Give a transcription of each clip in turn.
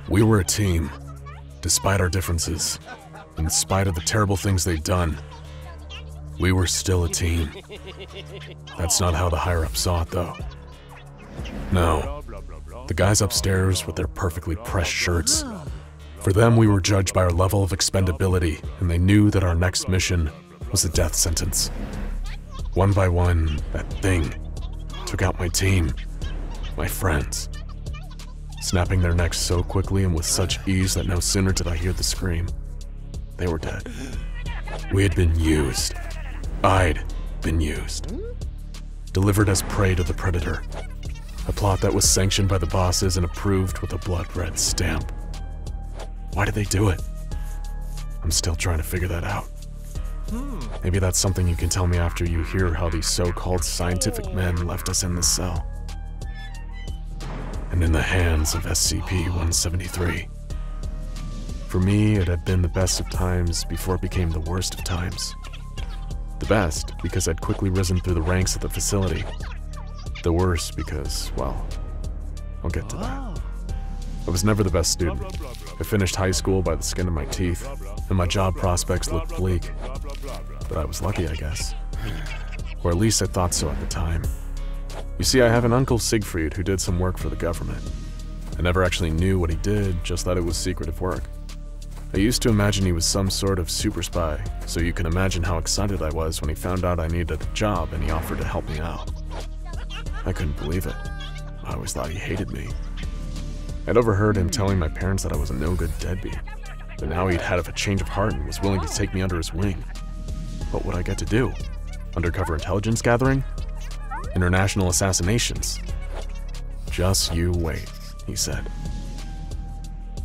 We were a team, despite our differences, in spite of the terrible things they'd done. We were still a team. That's not how the higher-ups saw it, though. No. The guys upstairs with their perfectly pressed shirts. For them, we were judged by our level of expendability, and they knew that our next mission was a death sentence. One by one, that thing took out my team, my friends, snapping their necks so quickly and with such ease that no sooner did I hear the scream, they were dead. We had been used. I'd been used. Delivered as prey to the predator. A plot that was sanctioned by the bosses and approved with a blood-red stamp. Why did they do it? I'm still trying to figure that out. Maybe that's something you can tell me after you hear how these so-called scientific men left us in this cell. And in the hands of SCP-173. For me, it had been the best of times before it became the worst of times. The best, because I'd quickly risen through the ranks of the facility. The worst, because, well, I'll get to that. I was never the best student. I finished high school by the skin of my teeth, and my job prospects looked bleak. But I was lucky, I guess. Or at least I thought so at the time. You see, I have an uncle Siegfried who did some work for the government. I never actually knew what he did, just that it was secretive work. I used to imagine he was some sort of super spy, so you can imagine how excited I was when he found out I needed a job and he offered to help me out. I couldn't believe it. I always thought he hated me. I'd overheard him telling my parents that I was a no-good deadbeat, but now he'd had a change of heart and was willing to take me under his wing. What would I get to do? Undercover intelligence gathering? International assassinations? Just you wait, he said.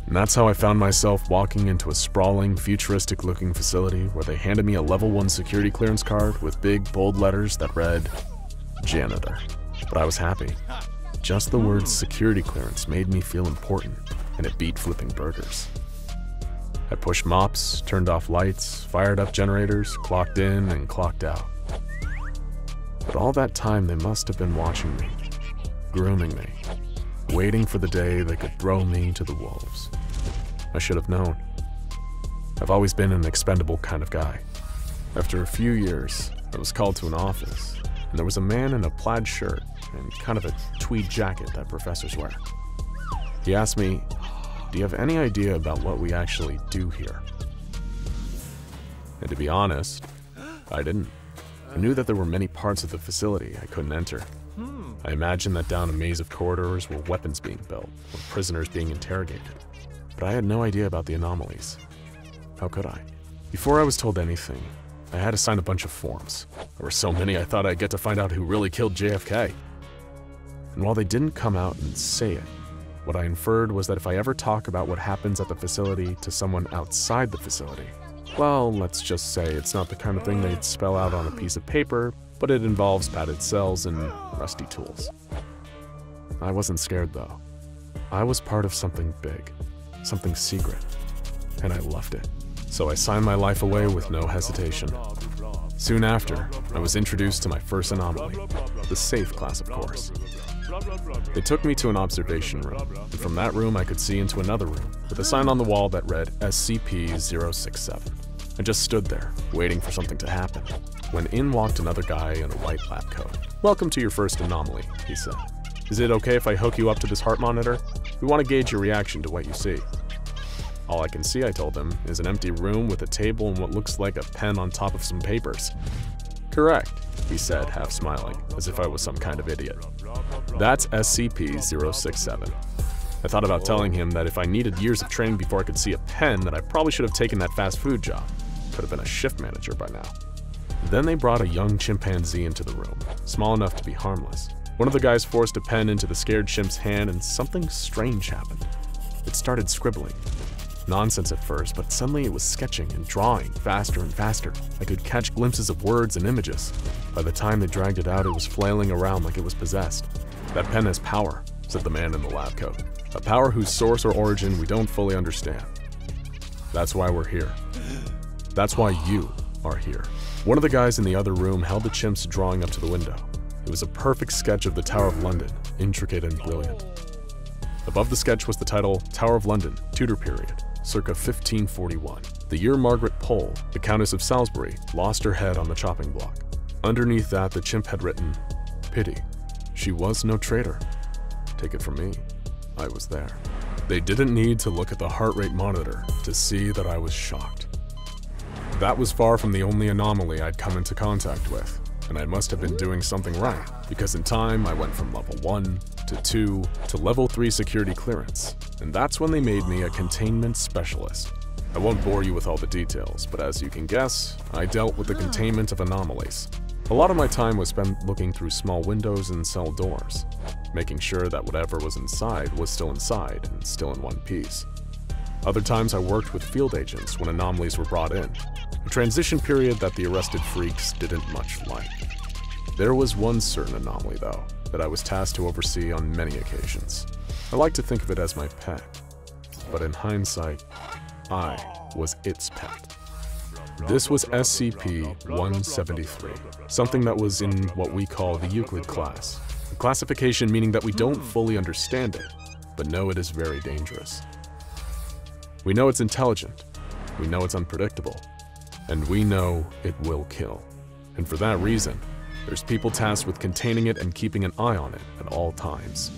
And that's how I found myself walking into a sprawling, futuristic-looking facility where they handed me a level 1 security clearance card with big, bold letters that read, Janitor. But I was happy. Just the word security clearance made me feel important, and it beat flipping burgers. I pushed mops, turned off lights, fired up generators, clocked in, and clocked out. But all that time they must have been watching me, grooming me, waiting for the day they could throw me to the wolves. I should have known. I've always been an expendable kind of guy. After a few years, I was called to an office, and there was a man in a plaid shirt and kind of a tweed jacket that professors wear. He asked me, "Do you have any idea about what we actually do here?" And to be honest, I didn't. I knew that there were many parts of the facility I couldn't enter. I imagined that down a maze of corridors were weapons being built, or prisoners being interrogated. But I had no idea about the anomalies. How could I? Before I was told anything, I had to sign a bunch of forms. There were so many I thought I'd get to find out who really killed JFK. And while they didn't come out and say it, what I inferred was that if I ever talk about what happens at the facility to someone outside the facility, well, let's just say it's not the kind of thing they'd spell out on a piece of paper, but it involves padded cells and rusty tools. I wasn't scared, though. I was part of something big, something secret, and I loved it. So I signed my life away with no hesitation. Soon after, I was introduced to my first anomaly, the safe class, of course. They took me to an observation room, and from that room I could see into another room with a sign on the wall that read SCP-067. I just stood there, waiting for something to happen, when in walked another guy in a white lab coat. "Welcome to your first anomaly," he said. "Is it okay if I hook you up to this heart monitor? We want to gauge your reaction to what you see." "All I can see," I told him, "is an empty room with a table and what looks like a pen on top of some papers." "Correct," he said, half smiling, as if I was some kind of idiot. "That's SCP-067. I thought about telling him that if I needed years of training before I could see a pen, that I probably should have taken that fast food job. Could have been a shift manager by now. Then they brought a young chimpanzee into the room, small enough to be harmless. One of the guys forced a pen into the scared chimp's hand and something strange happened. It started scribbling. Nonsense at first, but suddenly it was sketching and drawing faster and faster. I could catch glimpses of words and images. By the time they dragged it out, it was flailing around like it was possessed. "That pen has power," said the man in the lab coat. "A power whose source or origin we don't fully understand. That's why we're here. That's why you are here." One of the guys in the other room held the chimp's drawing up to the window. It was a perfect sketch of the Tower of London, intricate and brilliant. Above the sketch was the title, Tower of London, Tudor Period, circa 1541. The year Margaret Pole, the Countess of Salisbury, lost her head on the chopping block. Underneath that, the chimp had written, "Pity, she was no traitor." Take it from me, I was there. They didn't need to look at the heart rate monitor to see that I was shocked. That was far from the only anomaly I'd come into contact with, and I must have been doing something right, because in time I went from level 1 to 2 to level 3 security clearance, and that's when they made me a containment specialist. I won't bore you with all the details, but as you can guess, I dealt with the containment of anomalies. A lot of my time was spent looking through small windows and cell doors, making sure that whatever was inside was still inside and still in one piece. Other times I worked with field agents when anomalies were brought in, a transition period that the arrested freaks didn't much like. There was one certain anomaly, though, that I was tasked to oversee on many occasions. I like to think of it as my pet, but in hindsight, I was its pet. This was SCP-173, something that was in what we call the Euclid class, a classification meaning that we don't fully understand it, but know it is very dangerous. We know it's intelligent, we know it's unpredictable, and we know it will kill. And for that reason, there's people tasked with containing it and keeping an eye on it at all times.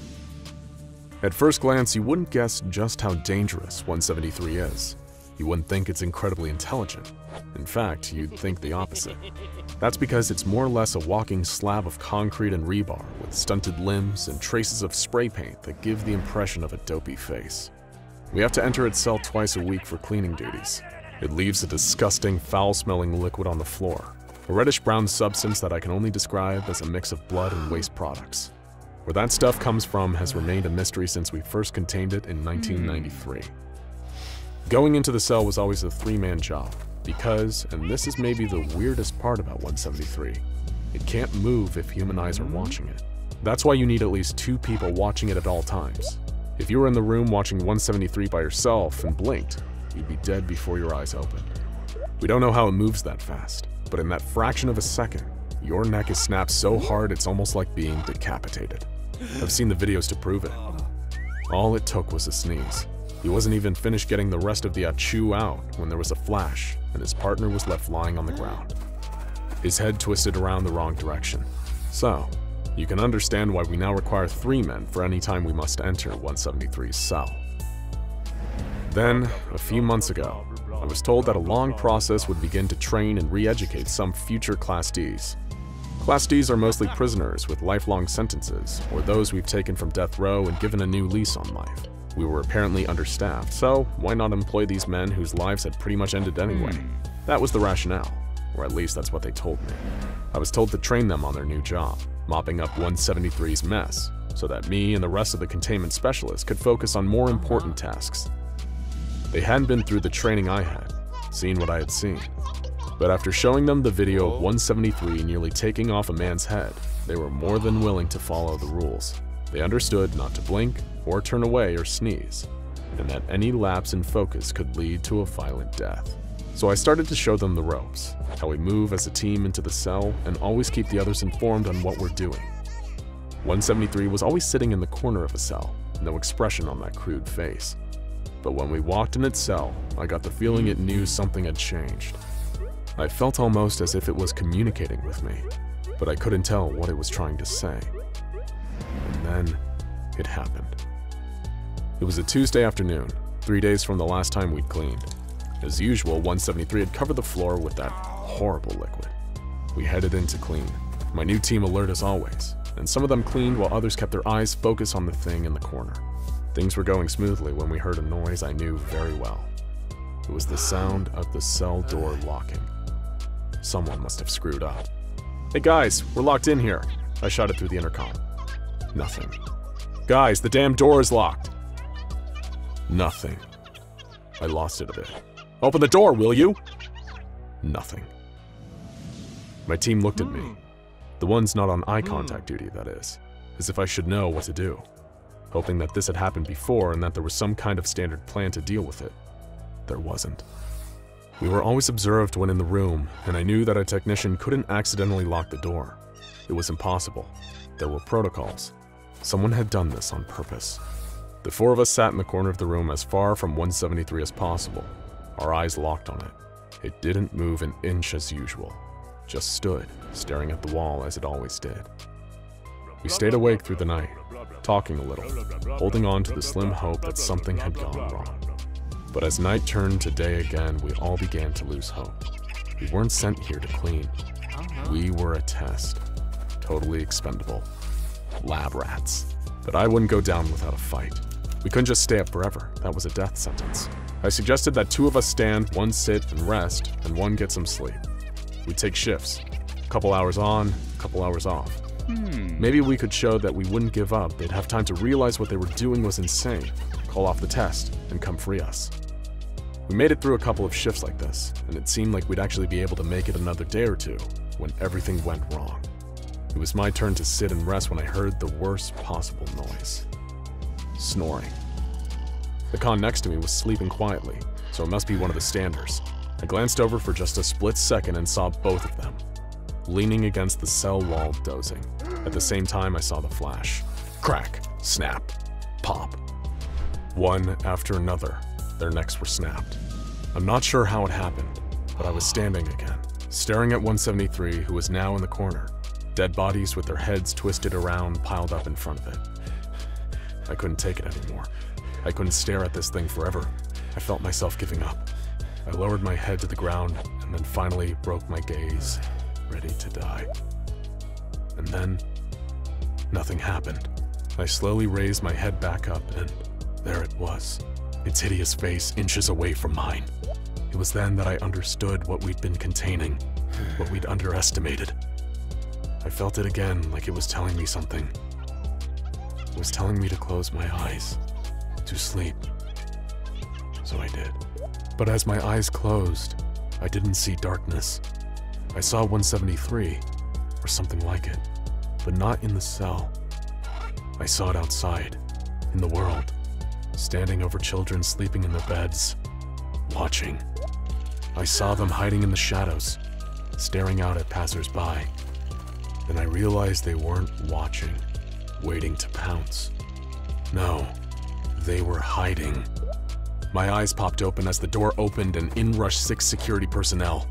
At first glance, you wouldn't guess just how dangerous 173 is. You wouldn't think it's incredibly intelligent. In fact, you'd think the opposite. That's because it's more or less a walking slab of concrete and rebar with stunted limbs and traces of spray paint that give the impression of a dopey face. We have to enter its cell twice a week for cleaning duties. It leaves a disgusting, foul-smelling liquid on the floor, a reddish-brown substance that I can only describe as a mix of blood and waste products. Where that stuff comes from has remained a mystery since we first contained it in 1993. Going into the cell was always a three-man job, because, and this is maybe the weirdest part about 173, it can't move if human eyes are watching it. That's why you need at least 2 people watching it at all times. If you were in the room watching 173 by yourself and blinked, you'd be dead before your eyes opened. We don't know how it moves that fast, but in that fraction of a second, your neck is snapped so hard it's almost like being decapitated. I've seen the videos to prove it. All it took was a sneeze. He wasn't even finished getting the rest of the achoo out when there was a flash and his partner was left lying on the ground. His head twisted around the wrong direction. So, you can understand why we now require 3 men for any time we must enter 173's cell. Then, a few months ago, I was told that a long process would begin to train and re-educate some future Class Ds. Class Ds are mostly prisoners with lifelong sentences, or those we've taken from death row and given a new lease on life. We were apparently understaffed, so why not employ these men whose lives had pretty much ended anyway? That was the rationale, or at least that's what they told me. I was told to train them on their new job, mopping up 173's mess, so that me and the rest of the containment specialists could focus on more important tasks. They hadn't been through the training I had, seen what I had seen. But after showing them the video of 173 nearly taking off a man's head, they were more than willing to follow the rules. They understood not to blink, or turn away or sneeze, and that any lapse in focus could lead to a violent death. So I started to show them the ropes, how we move as a team into the cell, and always keep the others informed on what we're doing. 173 was always sitting in the corner of a cell, no expression on that crude face. But when we walked in its cell, I got the feeling it knew something had changed. I felt almost as if it was communicating with me, but I couldn't tell what it was trying to say. And then, it happened. It was a Tuesday afternoon, 3 days from the last time we'd cleaned. As usual, 173 had covered the floor with that horrible liquid. We headed in to clean, my new team alert as always, and some of them cleaned while others kept their eyes focused on the thing in the corner. Things were going smoothly when we heard a noise I knew very well. It was the sound of the cell door locking. Someone must have screwed up. "Hey guys, we're locked in here," I shouted through the intercom. Nothing. "Guys, the damn door is locked." Nothing. I lost it a bit. "Open the door, will you?" Nothing. My team looked at me. The ones not on eye contact duty, that is, as if I should know what to do, hoping that this had happened before and that there was some kind of standard plan to deal with it. There wasn't. We were always observed when in the room, and I knew that a technician couldn't accidentally lock the door. It was impossible. There were protocols. Someone had done this on purpose. The four of us sat in the corner of the room as far from 173 as possible, our eyes locked on it. It didn't move an inch as usual, just stood, staring at the wall as it always did. We stayed awake through the night, talking a little, holding on to the slim hope that something had gone wrong. But as night turned to day again, we all began to lose hope. We weren't sent here to clean. We were a test, totally expendable. Lab rats. But I wouldn't go down without a fight. We couldn't just stay up forever. That was a death sentence. I suggested that 2 of us stand, 1 sit and rest, and 1 get some sleep. We'd take shifts. A couple hours on, a couple hours off. Maybe we could show that we wouldn't give up. They'd have time to realize what they were doing was insane, call off the test, and come free us. We made it through a couple of shifts like this, and it seemed like we'd actually be able to make it another day or 2 when everything went wrong. It was my turn to sit and rest when I heard the worst possible noise. Snoring. The con next to me was sleeping quietly, so it must be one of the standers. I glanced over for just a split second and saw both of them, leaning against the cell wall dozing. At the same time, I saw the flash. Crack, snap, pop. One after another, their necks were snapped. I'm not sure how it happened, but I was standing again, staring at 173, who was now in the corner. Dead bodies with their heads twisted around piled up in front of it. I couldn't take it anymore. I couldn't stare at this thing forever. I felt myself giving up. I lowered my head to the ground and then finally broke my gaze, ready to die. And then, nothing happened. I slowly raised my head back up and there it was, its hideous face inches away from mine. It was then that I understood what we'd been containing, what we'd underestimated. I felt it again, like it was telling me something. It was telling me to close my eyes, to sleep. So I did. But as my eyes closed, I didn't see darkness. I saw 173, or something like it, but not in the cell. I saw it outside, in the world, standing over children sleeping in their beds, watching. I saw them hiding in the shadows, staring out at passers-by. Then I realized they weren't watching, waiting to pounce. No, they were hiding. My eyes popped open as the door opened and in rushed 6 security personnel.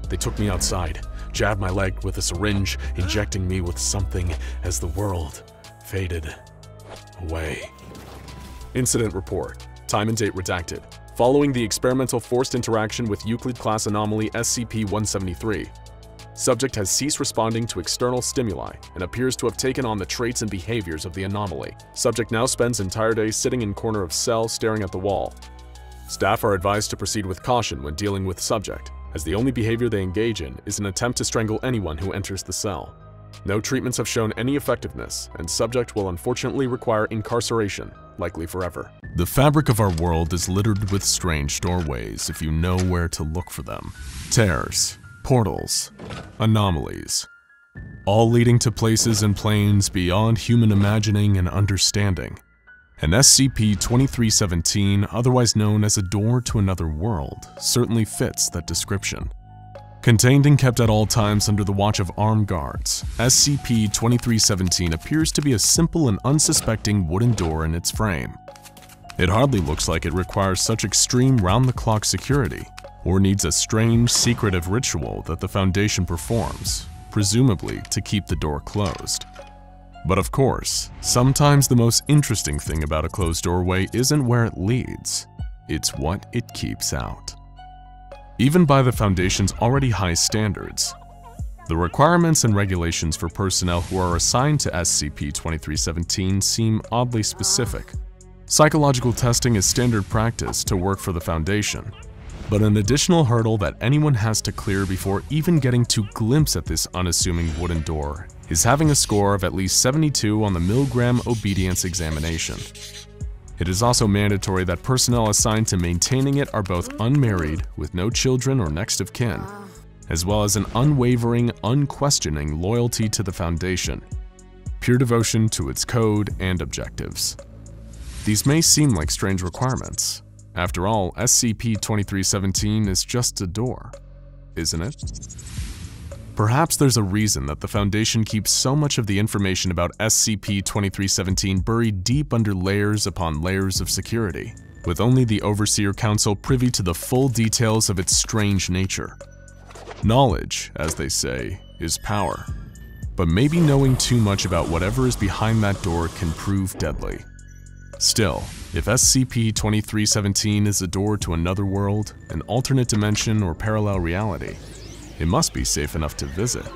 They took me outside, jabbed my leg with a syringe, injecting me with something as the world faded away. Incident report. Time and date redacted. Following the experimental forced interaction with Euclid class anomaly SCP-173, subject has ceased responding to external stimuli and appears to have taken on the traits and behaviors of the anomaly. Subject now spends entire day sitting in corner of cell staring at the wall. Staff are advised to proceed with caution when dealing with subject, as the only behavior they engage in is an attempt to strangle anyone who enters the cell. No treatments have shown any effectiveness, and subject will unfortunately require incarceration, likely forever. The fabric of our world is littered with strange doorways if you know where to look for them. Tears, portals, anomalies, all leading to places and planes beyond human imagining and understanding. And SCP-2317, otherwise known as a door to another world, certainly fits that description. Contained and kept at all times under the watch of armed guards, SCP-2317 appears to be a simple and unsuspecting wooden door in its frame. It hardly looks like it requires such extreme round-the-clock security, or needs a strange, secretive ritual that the Foundation performs, presumably to keep the door closed. But of course, sometimes the most interesting thing about a closed doorway isn't where it leads, it's what it keeps out. Even by the Foundation's already high standards, the requirements and regulations for personnel who are assigned to SCP-2317 seem oddly specific. Psychological testing is standard practice to work for the Foundation, but an additional hurdle that anyone has to clear before even getting to glimpse at this unassuming wooden door is having a score of at least 72 on the Milgram Obedience Examination. It is also mandatory that personnel assigned to maintaining it are both unmarried, with no children or next of kin, as well as an unwavering, unquestioning loyalty to the Foundation, pure devotion to its code and objectives. These may seem like strange requirements. After all, SCP-2317 is just a door, isn't it? Perhaps there's a reason that the Foundation keeps so much of the information about SCP-2317 buried deep under layers upon layers of security, with only the Overseer Council privy to the full details of its strange nature. Knowledge, as they say, is power. But maybe knowing too much about whatever is behind that door can prove deadly. Still, if SCP-2317 is a door to another world, an alternate dimension, or parallel reality, it must be safe enough to visit.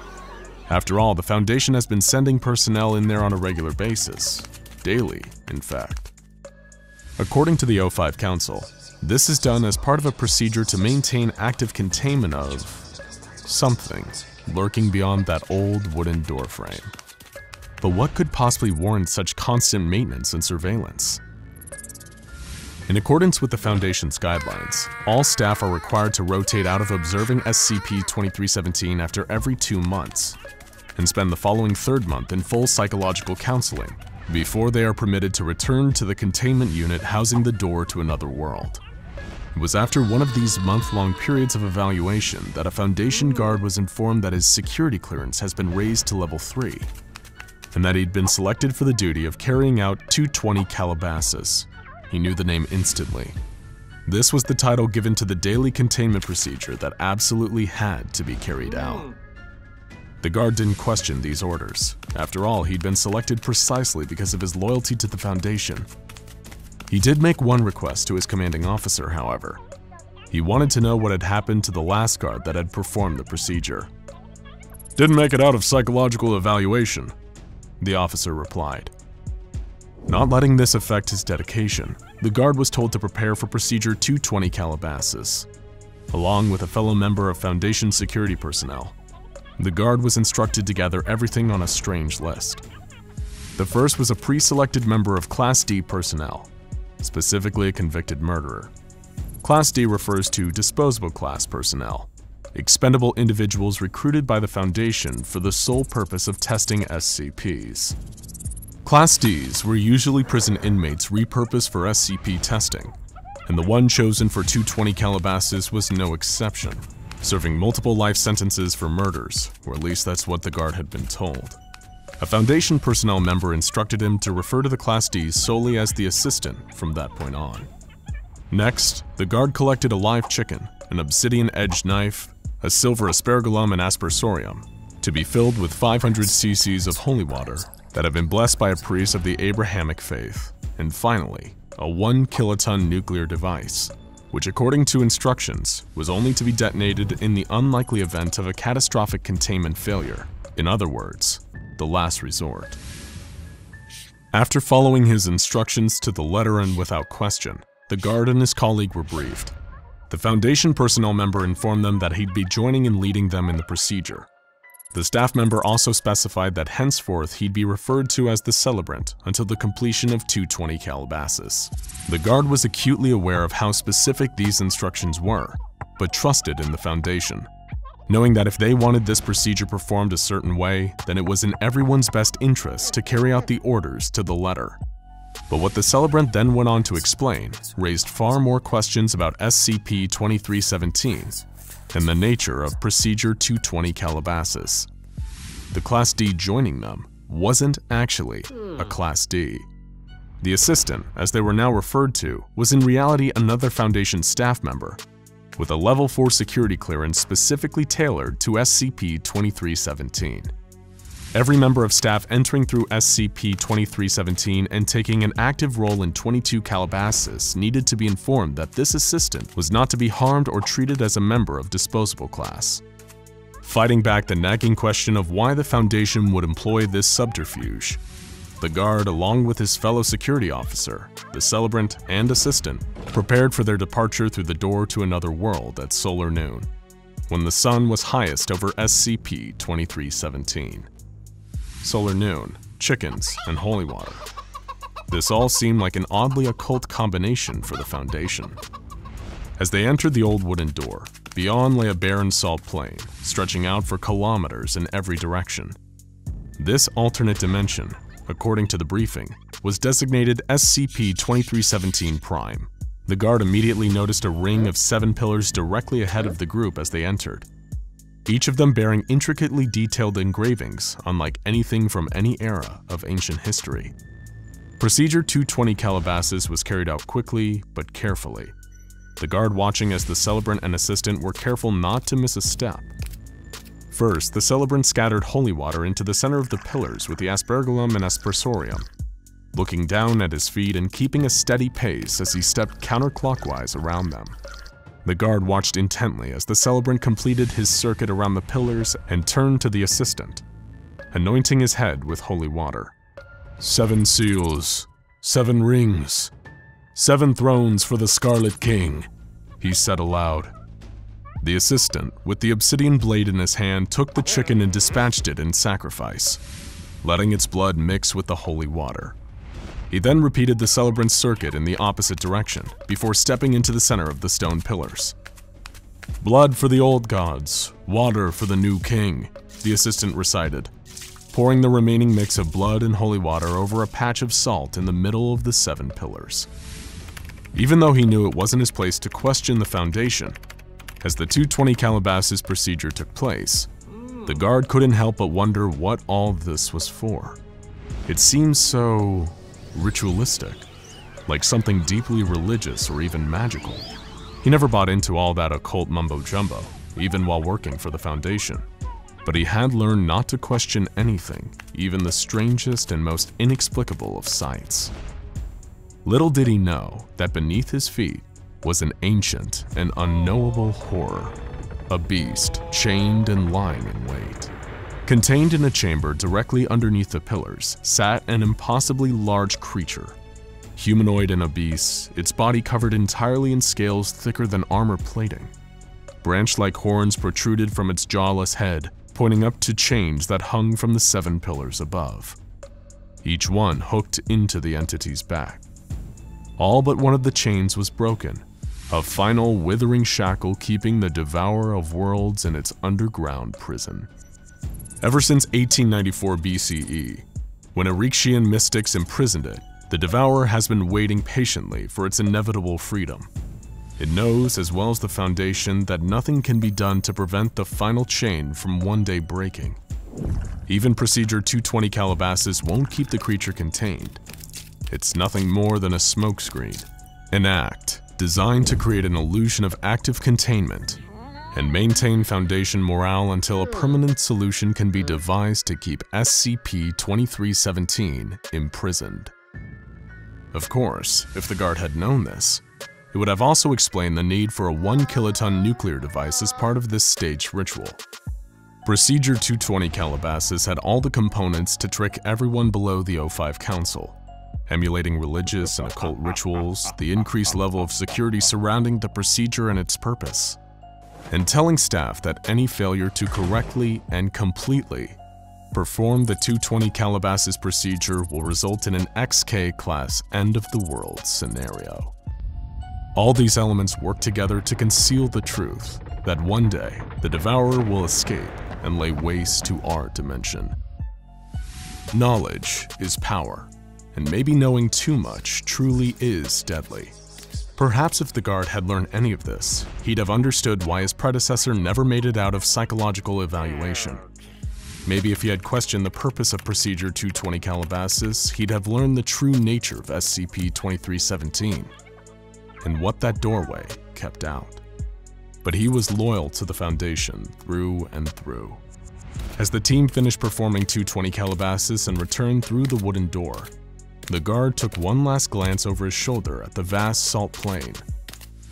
After all, the Foundation has been sending personnel in there on a regular basis. Daily, in fact. According to the O5 Council, this is done as part of a procedure to maintain active containment of something lurking beyond that old wooden doorframe. But what could possibly warrant such constant maintenance and surveillance? In accordance with the Foundation's guidelines, all staff are required to rotate out of observing SCP-2317 after every 2 months, and spend the following 3rd month in full psychological counseling before they are permitted to return to the containment unit housing the door to another world. It was after one of these month-long periods of evaluation that a Foundation guard was informed that his security clearance has been raised to level 3, and that he'd been selected for the duty of carrying out 220 Calabasas. He knew the name instantly. This was the title given to the daily containment procedure that absolutely had to be carried out. The guard didn't question these orders. After all, he'd been selected precisely because of his loyalty to the Foundation. He did make one request to his commanding officer, however. He wanted to know what had happened to the last guard that had performed the procedure. "Didn't make it out of psychological evaluation," the officer replied. Not letting this affect his dedication, the guard was told to prepare for Procedure 220 Calabasas. Along with a fellow member of Foundation security personnel, the guard was instructed to gather everything on a strange list. The first was a pre-selected member of Class D personnel, specifically a convicted murderer. Class D refers to disposable class personnel, expendable individuals recruited by the Foundation for the sole purpose of testing SCPs. Class Ds were usually prison inmates repurposed for SCP testing, and the one chosen for 220 Calabasas was no exception, serving multiple life sentences for murders, or at least that's what the guard had been told. A Foundation personnel member instructed him to refer to the Class Ds solely as the assistant from that point on. Next, the guard collected a live chicken, an obsidian-edged knife, a silver aspergillum and aspersorium, to be filled with 500 cc's of holy water that have been blessed by a priest of the Abrahamic faith, and finally, a 1 kiloton nuclear device, which according to instructions was only to be detonated in the unlikely event of a catastrophic containment failure. In other words, the last resort. After following his instructions to the letter and without question, the guard and his colleague were briefed. The Foundation personnel member informed them that he'd be joining and leading them in the procedure. The staff member also specified that henceforth he'd be referred to as the Celebrant until the completion of 220 Calabasas. The guard was acutely aware of how specific these instructions were, but trusted in the Foundation, knowing that if they wanted this procedure performed a certain way, then it was in everyone's best interest to carry out the orders to the letter. But what the Celebrant then went on to explain raised far more questions about SCP-2317 and the nature of Procedure 220 Calabasas. The Class D joining them wasn't actually a Class D. The assistant, as they were now referred to, was in reality another Foundation staff member, with a Level 4 security clearance specifically tailored to SCP-2317. Every member of staff entering through SCP-2317 and taking an active role in 22 Calabasas needed to be informed that this assistant was not to be harmed or treated as a member of disposable class. Fighting back the nagging question of why the Foundation would employ this subterfuge, the guard, along with his fellow security officer, the Celebrant, and assistant, prepared for their departure through the door to another world at solar noon, when the sun was highest over SCP-2317. Solar noon, chickens, and holy water. This all seemed like an oddly occult combination for the Foundation. As they entered the old wooden door, beyond lay a barren salt plain, stretching out for kilometers in every direction. This alternate dimension, according to the briefing, was designated SCP-2317 Prime. The guard immediately noticed a ring of 7 pillars directly ahead of the group as they entered. each of them bearing intricately detailed engravings unlike anything from any era of ancient history. Procedure 220 Calabasas was carried out quickly but carefully, the guard watching as the celebrant and assistant were careful not to miss a step. First, the celebrant scattered holy water into the center of the pillars with the aspergillum and aspersorium, looking down at his feet and keeping a steady pace as he stepped counterclockwise around them. The guard watched intently as the celebrant completed his circuit around the pillars and turned to the assistant, anointing his head with holy water. 7 seals, 7 rings, 7 thrones for the Scarlet King, he said aloud. The assistant, with the obsidian blade in his hand, took the chicken and dispatched it in sacrifice, letting its blood mix with the holy water. He then repeated the celebrant's circuit in the opposite direction, before stepping into the center of the stone pillars. Blood for the old gods, water for the new king, the assistant recited, pouring the remaining mix of blood and holy water over a patch of salt in the middle of the 7 pillars. Even though he knew it wasn't his place to question the foundation, as the 220 Calabasas procedure took place, the guard couldn't help but wonder what all this was for. It seems so ritualistic, like something deeply religious or even magical. He never bought into all that occult mumbo-jumbo, even while working for the Foundation. But he had learned not to question anything, even the strangest and most inexplicable of sights. Little did he know that beneath his feet was an ancient and unknowable horror, a beast chained and lying in wait. Contained in a chamber directly underneath the pillars sat an impossibly large creature. Humanoid and obese, its body covered entirely in scales thicker than armor plating. Branch-like horns protruded from its jawless head, pointing up to chains that hung from the 7 pillars above, each one hooked into the entity's back. All but one of the chains was broken, a final withering shackle keeping the Devourer of Worlds in its underground prison. Ever since 1894 BCE, when Erexian mystics imprisoned it, the Devourer has been waiting patiently for its inevitable freedom. It knows, as well as the Foundation, that nothing can be done to prevent the final chain from one day breaking. Even Procedure 220 Calabasas won't keep the creature contained. It's nothing more than a smokescreen, an act designed to create an illusion of active containment and maintain Foundation morale until a permanent solution can be devised to keep SCP-2317 imprisoned. Of course, if the guard had known this, it would have also explained the need for a 1-kiloton nuclear device as part of this staged ritual. Procedure 220 Calabasas had all the components to trick everyone below the O5 Council, emulating religious and occult rituals, the increased level of security surrounding the procedure and its purpose, and telling staff that any failure to correctly and completely perform the 220 Calabasas procedure will result in an XK-class end-of-the-world scenario. All these elements work together to conceal the truth that one day the Devourer will escape and lay waste to our dimension. Knowledge is power, and maybe knowing too much truly is deadly. Perhaps if the guard had learned any of this, he'd have understood why his predecessor never made it out of psychological evaluation. Maybe if he had questioned the purpose of Procedure 220 Calabasas, he'd have learned the true nature of SCP-2317 and what that doorway kept out. But he was loyal to the Foundation through and through. As the team finished performing 220 Calabasas and returned through the wooden door, the guard took one last glance over his shoulder at the vast salt plain.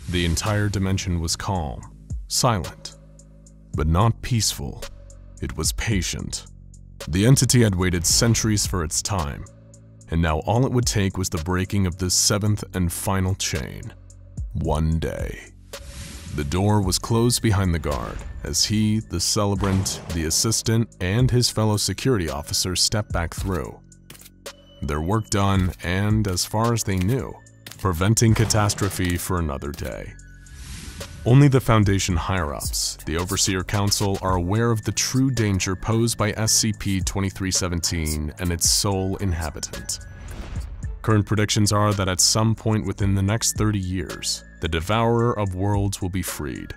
The entire dimension was calm, silent, but not peaceful. It was patient. The entity had waited centuries for its time, and now all it would take was the breaking of this 7th and final chain. One day. The door was closed behind the guard as he, the celebrant, the assistant, and his fellow security officers stepped back through. Their work done and, as far as they knew, preventing catastrophe for another day. Only the Foundation higher-ups, the Overseer Council, are aware of the true danger posed by SCP-2317 and its sole inhabitant. Current predictions are that at some point within the next 30 years, the Devourer of Worlds will be freed.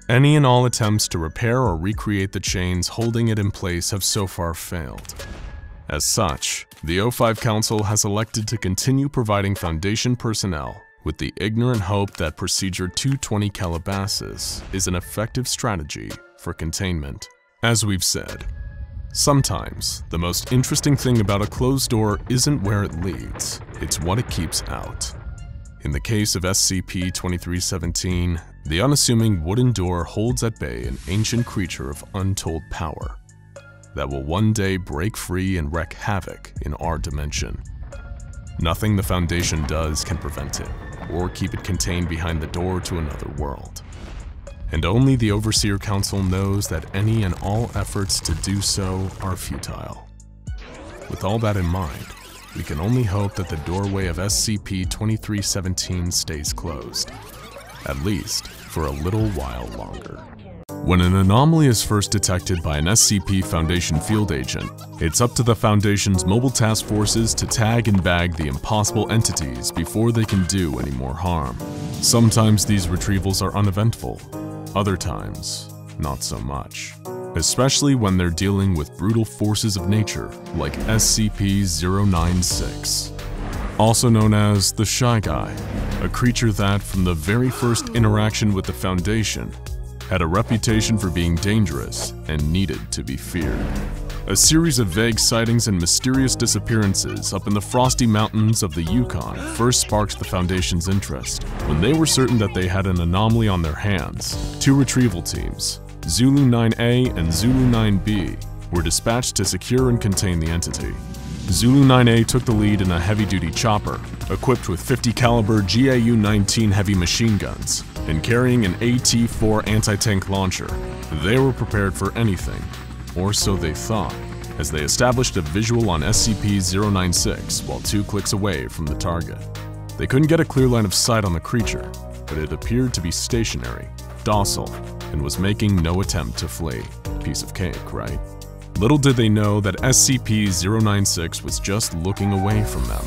Any and all attempts to repair or recreate the chains holding it in place have so far failed. As such, the O5 Council has elected to continue providing Foundation personnel with the ignorant hope that Procedure 220 Calabasas is an effective strategy for containment. As we've said, sometimes the most interesting thing about a closed door isn't where it leads, it's what it keeps out. In the case of SCP-2317, the unassuming wooden door holds at bay an ancient creature of untold power that will one day break free and wreak havoc in our dimension. Nothing the Foundation does can prevent it, or keep it contained behind the door to another world. And only the Overseer Council knows that any and all efforts to do so are futile. With all that in mind, we can only hope that the doorway of SCP-2317 stays closed, at least for a little while longer. When an anomaly is first detected by an SCP Foundation field agent, it's up to the Foundation's mobile task forces to tag and bag the impossible entities before they can do any more harm. Sometimes these retrievals are uneventful, other times, not so much. Especially when they're dealing with brutal forces of nature like SCP-096. Also known as the Shy Guy, a creature that, from the very first interaction with the Foundation, had a reputation for being dangerous and needed to be feared. A series of vague sightings and mysterious disappearances up in the frosty mountains of the Yukon first sparked the Foundation's interest. When they were certain that they had an anomaly on their hands, 2 retrieval teams, Zulu 9A and Zulu 9B, were dispatched to secure and contain the entity. Zulu 9A took the lead in a heavy-duty chopper, equipped with 50 caliber GAU-19 heavy machine guns, and carrying an AT-4 anti-tank launcher. They were prepared for anything, or so they thought, as they established a visual on SCP-096 while 2 clicks away from the target. They couldn't get a clear line of sight on the creature, but it appeared to be stationary, docile, and was making no attempt to flee. Piece of cake, right? Little did they know that SCP-096 was just looking away from them.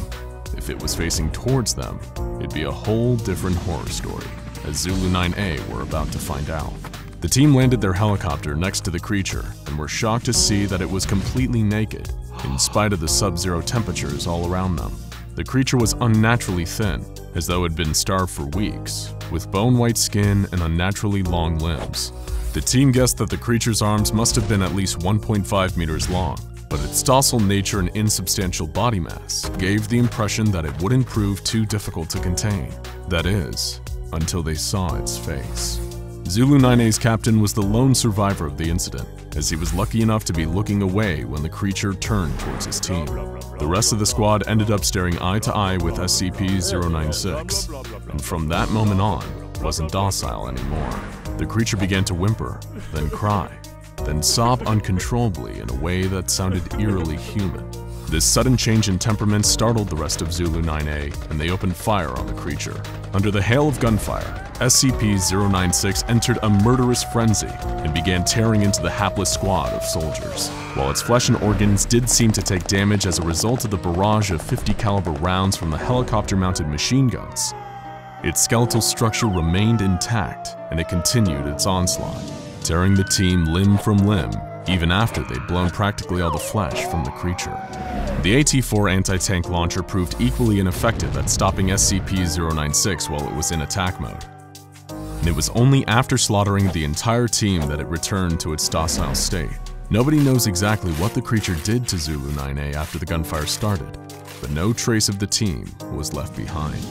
If it was facing towards them, it'd be a whole different horror story, as Zulu 9A were about to find out. The team landed their helicopter next to the creature and were shocked to see that it was completely naked, in spite of the sub-zero temperatures all around them. The creature was unnaturally thin, as though it had been starved for weeks, with bone-white skin and unnaturally long limbs. The team guessed that the creature's arms must have been at least 1.5 meters long, but its docile nature and insubstantial body mass gave the impression that it wouldn't prove too difficult to contain. That is, until they saw its face. Zulu 9A's captain was the lone survivor of the incident, as he was lucky enough to be looking away when the creature turned towards his team. The rest of the squad ended up staring eye to eye with SCP-096, and from that moment on, wasn't docile anymore. The creature began to whimper, then cry, then sob uncontrollably in a way that sounded eerily human. This sudden change in temperament startled the rest of Zulu 9A, and they opened fire on the creature. Under the hail of gunfire, SCP-096 entered a murderous frenzy and began tearing into the hapless squad of soldiers. While its flesh and organs did seem to take damage as a result of the barrage of 50 caliber rounds from the helicopter-mounted machine guns, its skeletal structure remained intact, and it continued its onslaught, tearing the team limb from limb, even after they'd blown practically all the flesh from the creature. The AT-4 anti-tank launcher proved equally ineffective at stopping SCP-096 while it was in attack mode. And it was only after slaughtering the entire team that it returned to its docile state. Nobody knows exactly what the creature did to Zulu 9A after the gunfire started, but no trace of the team was left behind.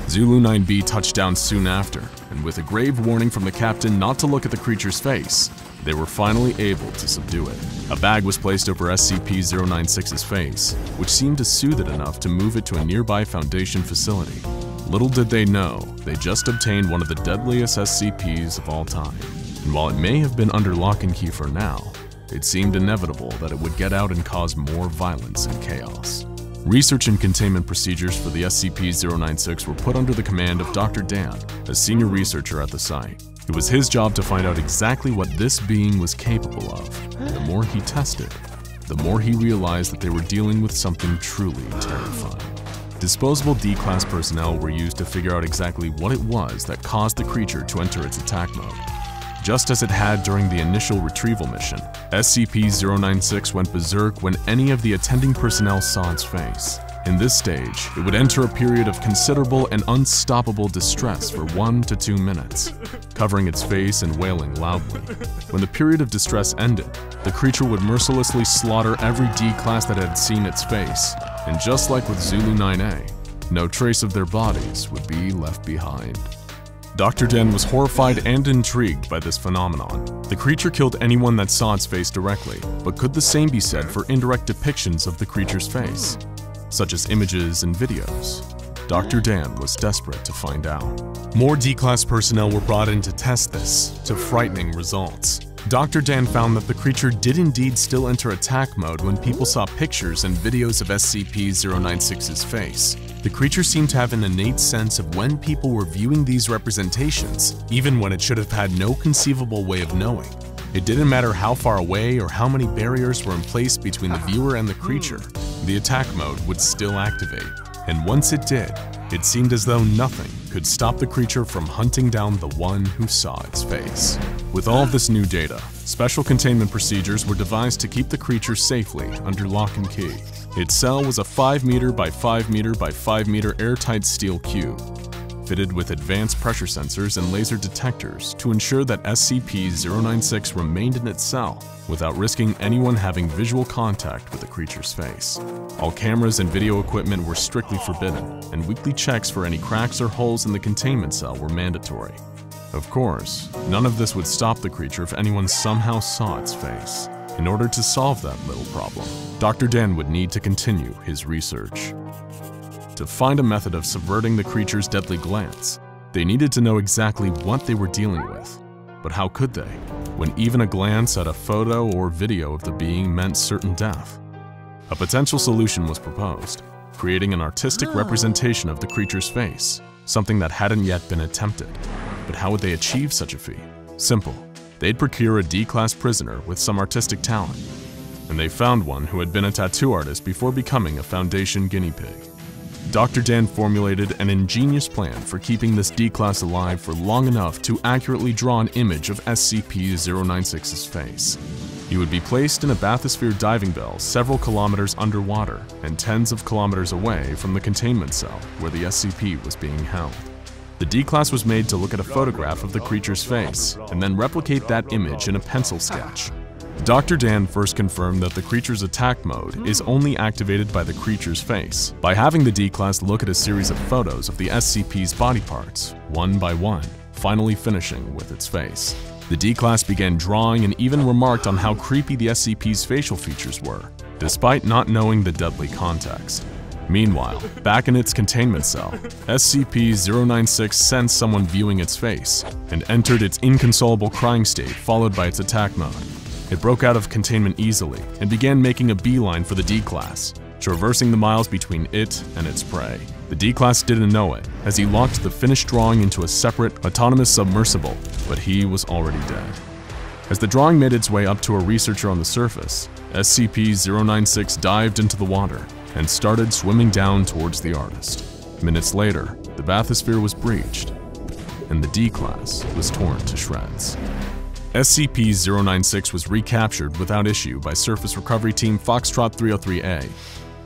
Zulu 9B touched down soon after, and with a grave warning from the captain not to look at the creature's face, they were finally able to subdue it. A bag was placed over SCP-096's face, which seemed to soothe it enough to move it to a nearby Foundation facility. Little did they know, they just obtained one of the deadliest SCPs of all time. And while it may have been under lock and key for now, it seemed inevitable that it would get out and cause more violence and chaos. Research and containment procedures for the SCP-096 were put under the command of Dr. Dan, a senior researcher at the site. It was his job to find out exactly what this being was capable of. The more he tested, the more he realized that they were dealing with something truly terrifying. Disposable D-Class personnel were used to figure out exactly what it was that caused the creature to enter its attack mode. just as it had during the initial retrieval mission. SCP-096 went berserk when any of the attending personnel saw its face. In this stage, it would enter a period of considerable and unstoppable distress for 1 to 2 minutes, covering its face and wailing loudly. When the period of distress ended, the creature would mercilessly slaughter every D-class that had seen its face, and just like with Zulu 9A, no trace of their bodies would be left behind. Dr. Den was horrified and intrigued by this phenomenon. The creature killed anyone that saw its face directly, but could the same be said for indirect depictions of the creature's face, such as images and videos? Dr. Dan was desperate to find out. More D-Class personnel were brought in to test this, to frightening results. Dr. Dan found that the creature did indeed still enter attack mode when people saw pictures and videos of SCP-096's face. The creature seemed to have an innate sense of when people were viewing these representations, even when it should have had no conceivable way of knowing. It didn't matter how far away or how many barriers were in place between the viewer and the creature, the attack mode would still activate. And once it did, it seemed as though nothing could stop the creature from hunting down the one who saw its face. With all of this new data, special containment procedures were devised to keep the creature safely under lock and key. Its cell was a 5 meter by 5 meter by 5 meter airtight steel cube, fitted with advanced pressure sensors and laser detectors to ensure that SCP-096 remained in its cell without risking anyone having visual contact with the creature's face. All cameras and video equipment were strictly forbidden, and weekly checks for any cracks or holes in the containment cell were mandatory. Of course, none of this would stop the creature if anyone somehow saw its face. In order to solve that little problem, Dr. Dan would need to continue his research. To find a method of subverting the creature's deadly glance, they needed to know exactly what they were dealing with. But how could they, when even a glance at a photo or video of the being meant certain death? A potential solution was proposed, creating an artistic representation of the creature's face, something that hadn't yet been attempted. But how would they achieve such a feat? Simple. They'd procure a D-Class prisoner with some artistic talent, and they found one who had been a tattoo artist before becoming a Foundation guinea pig. Dr. Dan formulated an ingenious plan for keeping this D-Class alive for long enough to accurately draw an image of SCP-096's face. He would be placed in a bathysphere diving bell several kilometers underwater and tens of kilometers away from the containment cell where the SCP was being held. The D-Class was made to look at a photograph of the creature's face and then replicate that image in a pencil sketch. Dr. Dan first confirmed that the creature's attack mode is only activated by the creature's face, by having the D-Class look at a series of photos of the SCP's body parts, one by one, finally finishing with its face. The D-Class began drawing and even remarked on how creepy the SCP's facial features were, despite not knowing the deadly context. Meanwhile, back in its containment cell, SCP-096 sensed someone viewing its face and entered its inconsolable crying state followed by its attack mode. It broke out of containment easily and began making a beeline for the D-Class, traversing the miles between it and its prey. The D-Class didn't know it, as he locked the finished drawing into a separate, autonomous submersible, but he was already dead. As the drawing made its way up to a researcher on the surface, SCP-096 dived into the water and started swimming down towards the artist. Minutes later, the bathysphere was breached, and the D-Class was torn to shreds. SCP-096 was recaptured without issue by Surface Recovery Team Foxtrot 303A,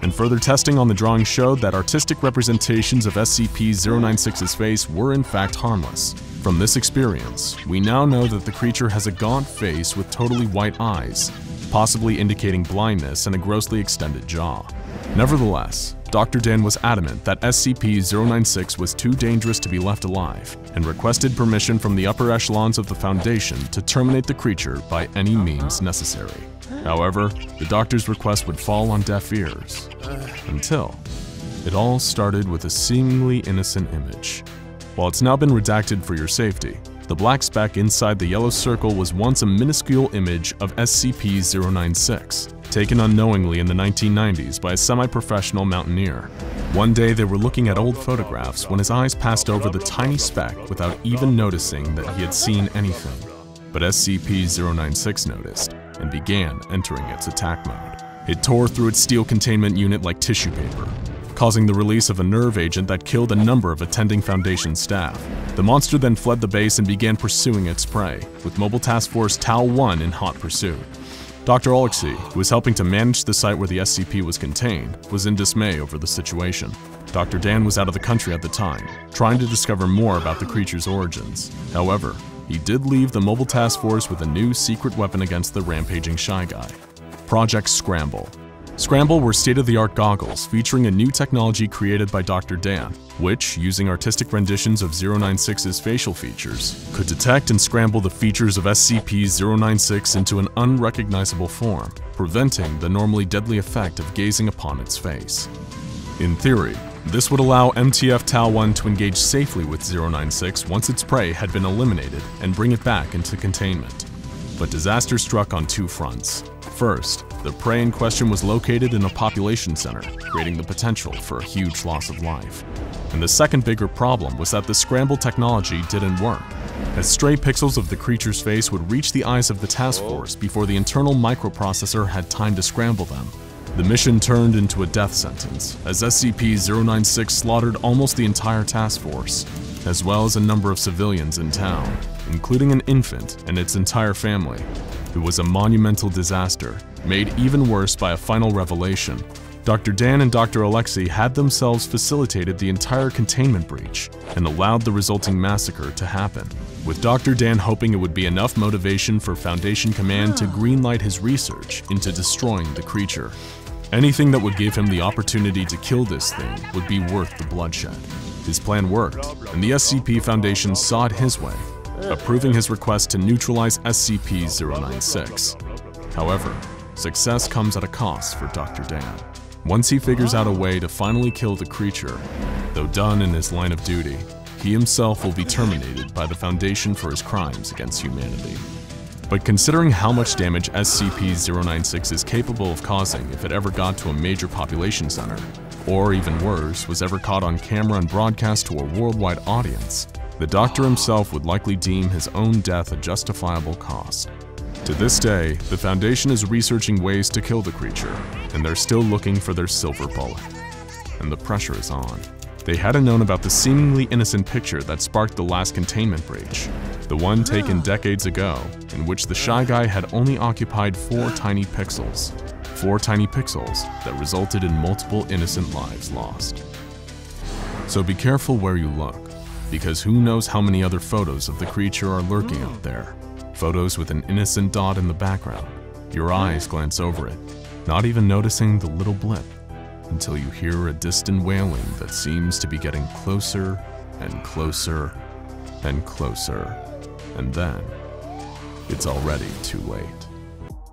and further testing on the drawing showed that artistic representations of SCP-096's face were in fact harmless. From this experience, we now know that the creature has a gaunt face with totally white eyes, possibly indicating blindness and a grossly extended jaw. Nevertheless, Dr. Dan was adamant that SCP-096 was too dangerous to be left alive, and requested permission from the upper echelons of the Foundation to terminate the creature by any means necessary. However, the doctor's request would fall on deaf ears, until it all started with a seemingly innocent image. While it's now been redacted for your safety, the black speck inside the yellow circle was once a minuscule image of SCP-096, taken unknowingly in the 1990s by a semi-professional mountaineer. One day they were looking at old photographs when his eyes passed over the tiny speck without even noticing that he had seen anything. But SCP-096 noticed and began entering its attack mode. It tore through its steel containment unit like tissue paper, causing the release of a nerve agent that killed a number of attending Foundation staff. The monster then fled the base and began pursuing its prey, with Mobile Task Force Tau-1 in hot pursuit. Dr. Alexei, who was helping to manage the site where the SCP was contained, was in dismay over the situation. Dr. Dan was out of the country at the time, trying to discover more about the creature's origins. However, he did leave the Mobile Task Force with a new secret weapon against the rampaging Shy Guy: Project Scramble. Scramble were state-of-the-art goggles featuring a new technology created by Dr. Dan, which, using artistic renditions of 096's facial features, could detect and scramble the features of SCP-096 into an unrecognizable form, preventing the normally deadly effect of gazing upon its face. In theory, this would allow MTF Tau-1 to engage safely with 096 once its prey had been eliminated and bring it back into containment. But disaster struck on two fronts. First, the prey in question was located in a population center, creating the potential for a huge loss of life. And the second bigger problem was that the scramble technology didn't work, as stray pixels of the creature's face would reach the eyes of the task force before the internal microprocessor had time to scramble them. The mission turned into a death sentence, as SCP-096 slaughtered almost the entire task force, as well as a number of civilians in town, including an infant and its entire family. It was a monumental disaster, made even worse by a final revelation. Dr. Dan and Dr. Alexei had themselves facilitated the entire containment breach and allowed the resulting massacre to happen, with Dr. Dan hoping it would be enough motivation for Foundation Command to greenlight his research into destroying the creature. Anything that would give him the opportunity to kill this thing would be worth the bloodshed. His plan worked, and the SCP Foundation saw it his way, approving his request to neutralize SCP-096. However, success comes at a cost for Dr. Dan. Once he figures out a way to finally kill the creature, though done in his line of duty, he himself will be terminated by the Foundation for his crimes against humanity. But considering how much damage SCP-096 is capable of causing if it ever got to a major population center, or even worse, was ever caught on camera and broadcast to a worldwide audience, the Doctor himself would likely deem his own death a justifiable cost. To this day, the Foundation is researching ways to kill the creature, and they're still looking for their silver bullet. And the pressure is on. They hadn't known about the seemingly innocent picture that sparked the last containment breach, the one taken decades ago, in which the Shy Guy had only occupied 4 tiny pixels. 4 tiny pixels that resulted in multiple innocent lives lost. So be careful where you look, because who knows how many other photos of the creature are lurking out there. Photos with an innocent dot in the background. Your eyes glance over it, not even noticing the little blip, until you hear a distant wailing that seems to be getting closer and closer and closer, and then it's already too late.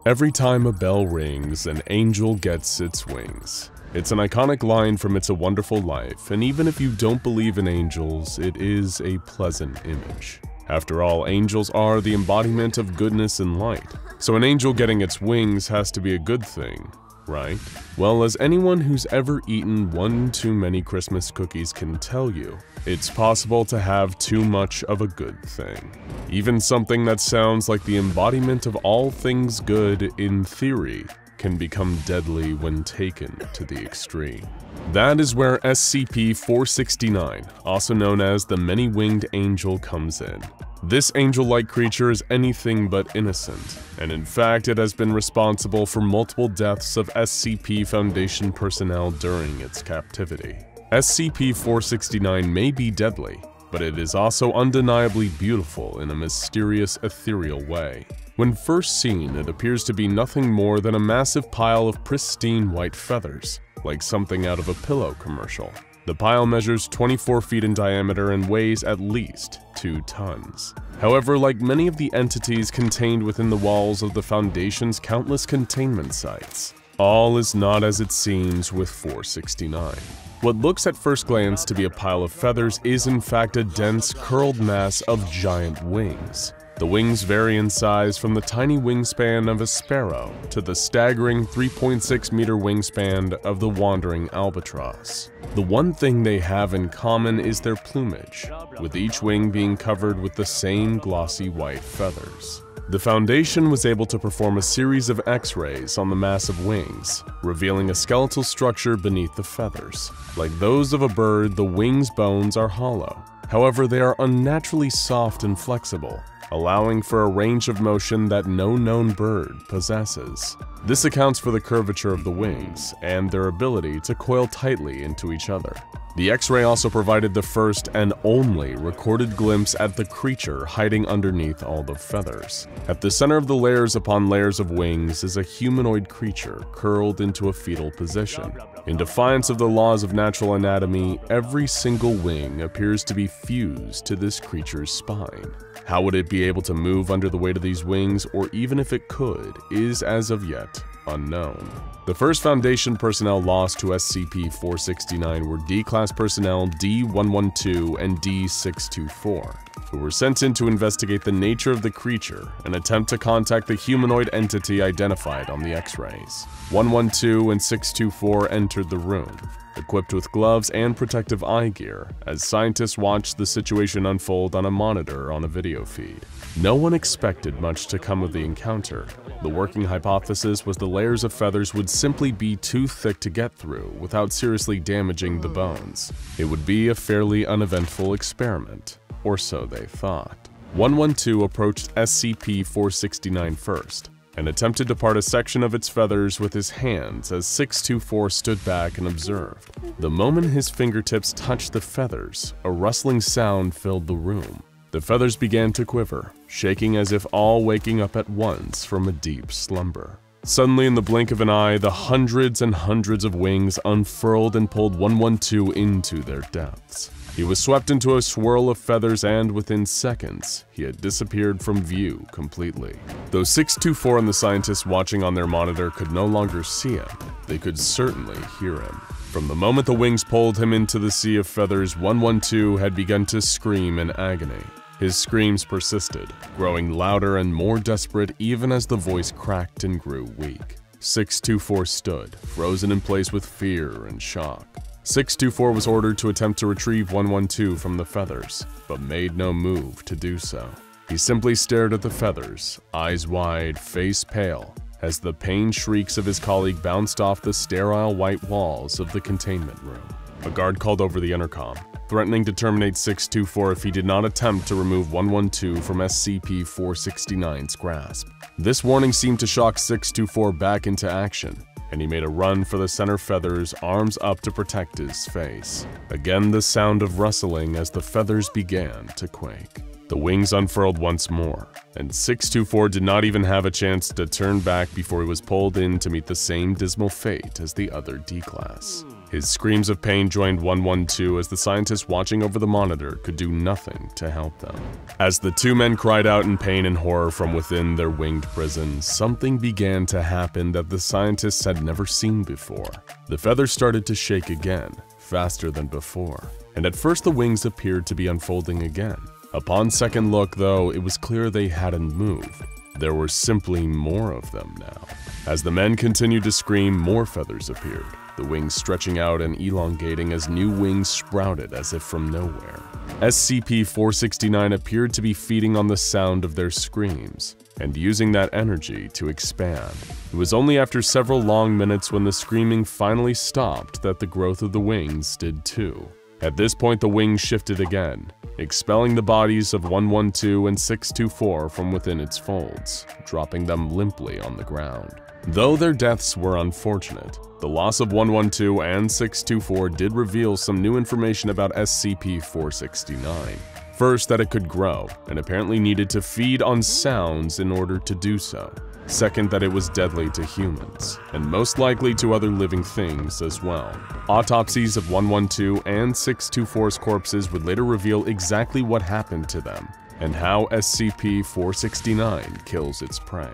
Every time a bell rings, an angel gets its wings. It's an iconic line from It's a Wonderful Life, and even if you don't believe in angels, it is a pleasant image. After all, angels are the embodiment of goodness and light, so an angel getting its wings has to be a good thing, right? Well, as anyone who's ever eaten one too many Christmas cookies can tell you, it's possible to have too much of a good thing. Even something that sounds like the embodiment of all things good in theory can become deadly when taken to the extreme. That is where SCP-469, also known as the Many-Winged Angel, comes in. This angel-like creature is anything but innocent, and in fact it has been responsible for multiple deaths of SCP Foundation personnel during its captivity. SCP-469 may be deadly, but it is also undeniably beautiful in a mysterious, ethereal way. When first seen, it appears to be nothing more than a massive pile of pristine white feathers, like something out of a pillow commercial. The pile measures 24 feet in diameter and weighs at least 2 tons. However, like many of the entities contained within the walls of the Foundation's countless containment sites, all is not as it seems with 469. What looks at first glance to be a pile of feathers is in fact a dense, curled mass of giant wings. The wings vary in size from the tiny wingspan of a sparrow to the staggering 3.6-meter wingspan of the wandering albatross. The one thing they have in common is their plumage, with each wing being covered with the same glossy white feathers. The Foundation was able to perform a series of X-rays on the massive wings, revealing a skeletal structure beneath the feathers. Like those of a bird, the wings' bones are hollow. However, they are unnaturally soft and flexible, allowing for a range of motion that no known bird possesses. This accounts for the curvature of the wings and their ability to coil tightly into each other. The X-ray also provided the first and only recorded glimpse at the creature hiding underneath all the feathers. At the center of the layers upon layers of wings is a humanoid creature curled into a fetal position. In defiance of the laws of natural anatomy, every single wing appears to be fused to this creature's spine. How would it be able to move under the weight of these wings, or even if it could, is as of yet unknown. The first Foundation personnel lost to SCP-469 were D-Class personnel D-112 and D-624, who were sent in to investigate the nature of the creature and attempt to contact the humanoid entity identified on the X-rays. 112 and 624 entered the room, equipped with gloves and protective eye gear, as scientists watched the situation unfold on a monitor on a video feed. No one expected much to come of the encounter. The working hypothesis was the layers of feathers would simply be too thick to get through without seriously damaging the bones. It would be a fairly uneventful experiment, or so they thought. 112 approached SCP-469 first, and attempted to part a section of its feathers with his hands as 624 stood back and observed. The moment his fingertips touched the feathers, a rustling sound filled the room. The feathers began to quiver, shaking as if all waking up at once from a deep slumber. Suddenly, in the blink of an eye, the hundreds and hundreds of wings unfurled and pulled 112 into their depths. He was swept into a swirl of feathers, and within seconds, he had disappeared from view completely. Though 624 and the scientists watching on their monitor could no longer see him, they could certainly hear him. From the moment the wings pulled him into the sea of feathers, 112 had begun to scream in agony. His screams persisted, growing louder and more desperate even as the voice cracked and grew weak. 624 stood, frozen in place with fear and shock. 624 was ordered to attempt to retrieve 112 from the feathers, but made no move to do so. He simply stared at the feathers, eyes wide, face pale, as the pained shrieks of his colleague bounced off the sterile white walls of the containment room. A guard called over the intercom, threatening to terminate 624 if he did not attempt to remove 112 from SCP-469's grasp. This warning seemed to shock 624 back into action, and he made a run for the center feathers, arms up to protect his face. Again, the sound of rustling as the feathers began to quake. The wings unfurled once more, and 624 did not even have a chance to turn back before he was pulled in to meet the same dismal fate as the other D-Class. His screams of pain joined 112 as the scientists watching over the monitor could do nothing to help them. As the two men cried out in pain and horror from within their winged prison, something began to happen that the scientists had never seen before. The feathers started to shake again, faster than before, and at first the wings appeared to be unfolding again. Upon second look, though, it was clear they hadn't moved. There were simply more of them now. As the men continued to scream, more feathers appeared, the wings stretching out and elongating as new wings sprouted as if from nowhere. SCP-469 appeared to be feeding on the sound of their screams, and using that energy to expand. It was only after several long minutes when the screaming finally stopped that the growth of the wings did too. At this point, the wings shifted again, expelling the bodies of 112 and 624 from within its folds, dropping them limply on the ground. Though their deaths were unfortunate, the loss of 112 and 624 did reveal some new information about SCP-469. First, that it could grow, and apparently needed to feed on sounds in order to do so. Second, that it was deadly to humans, and most likely to other living things as well. Autopsies of 112 and 624's corpses would later reveal exactly what happened to them, and how SCP-469 kills its prey.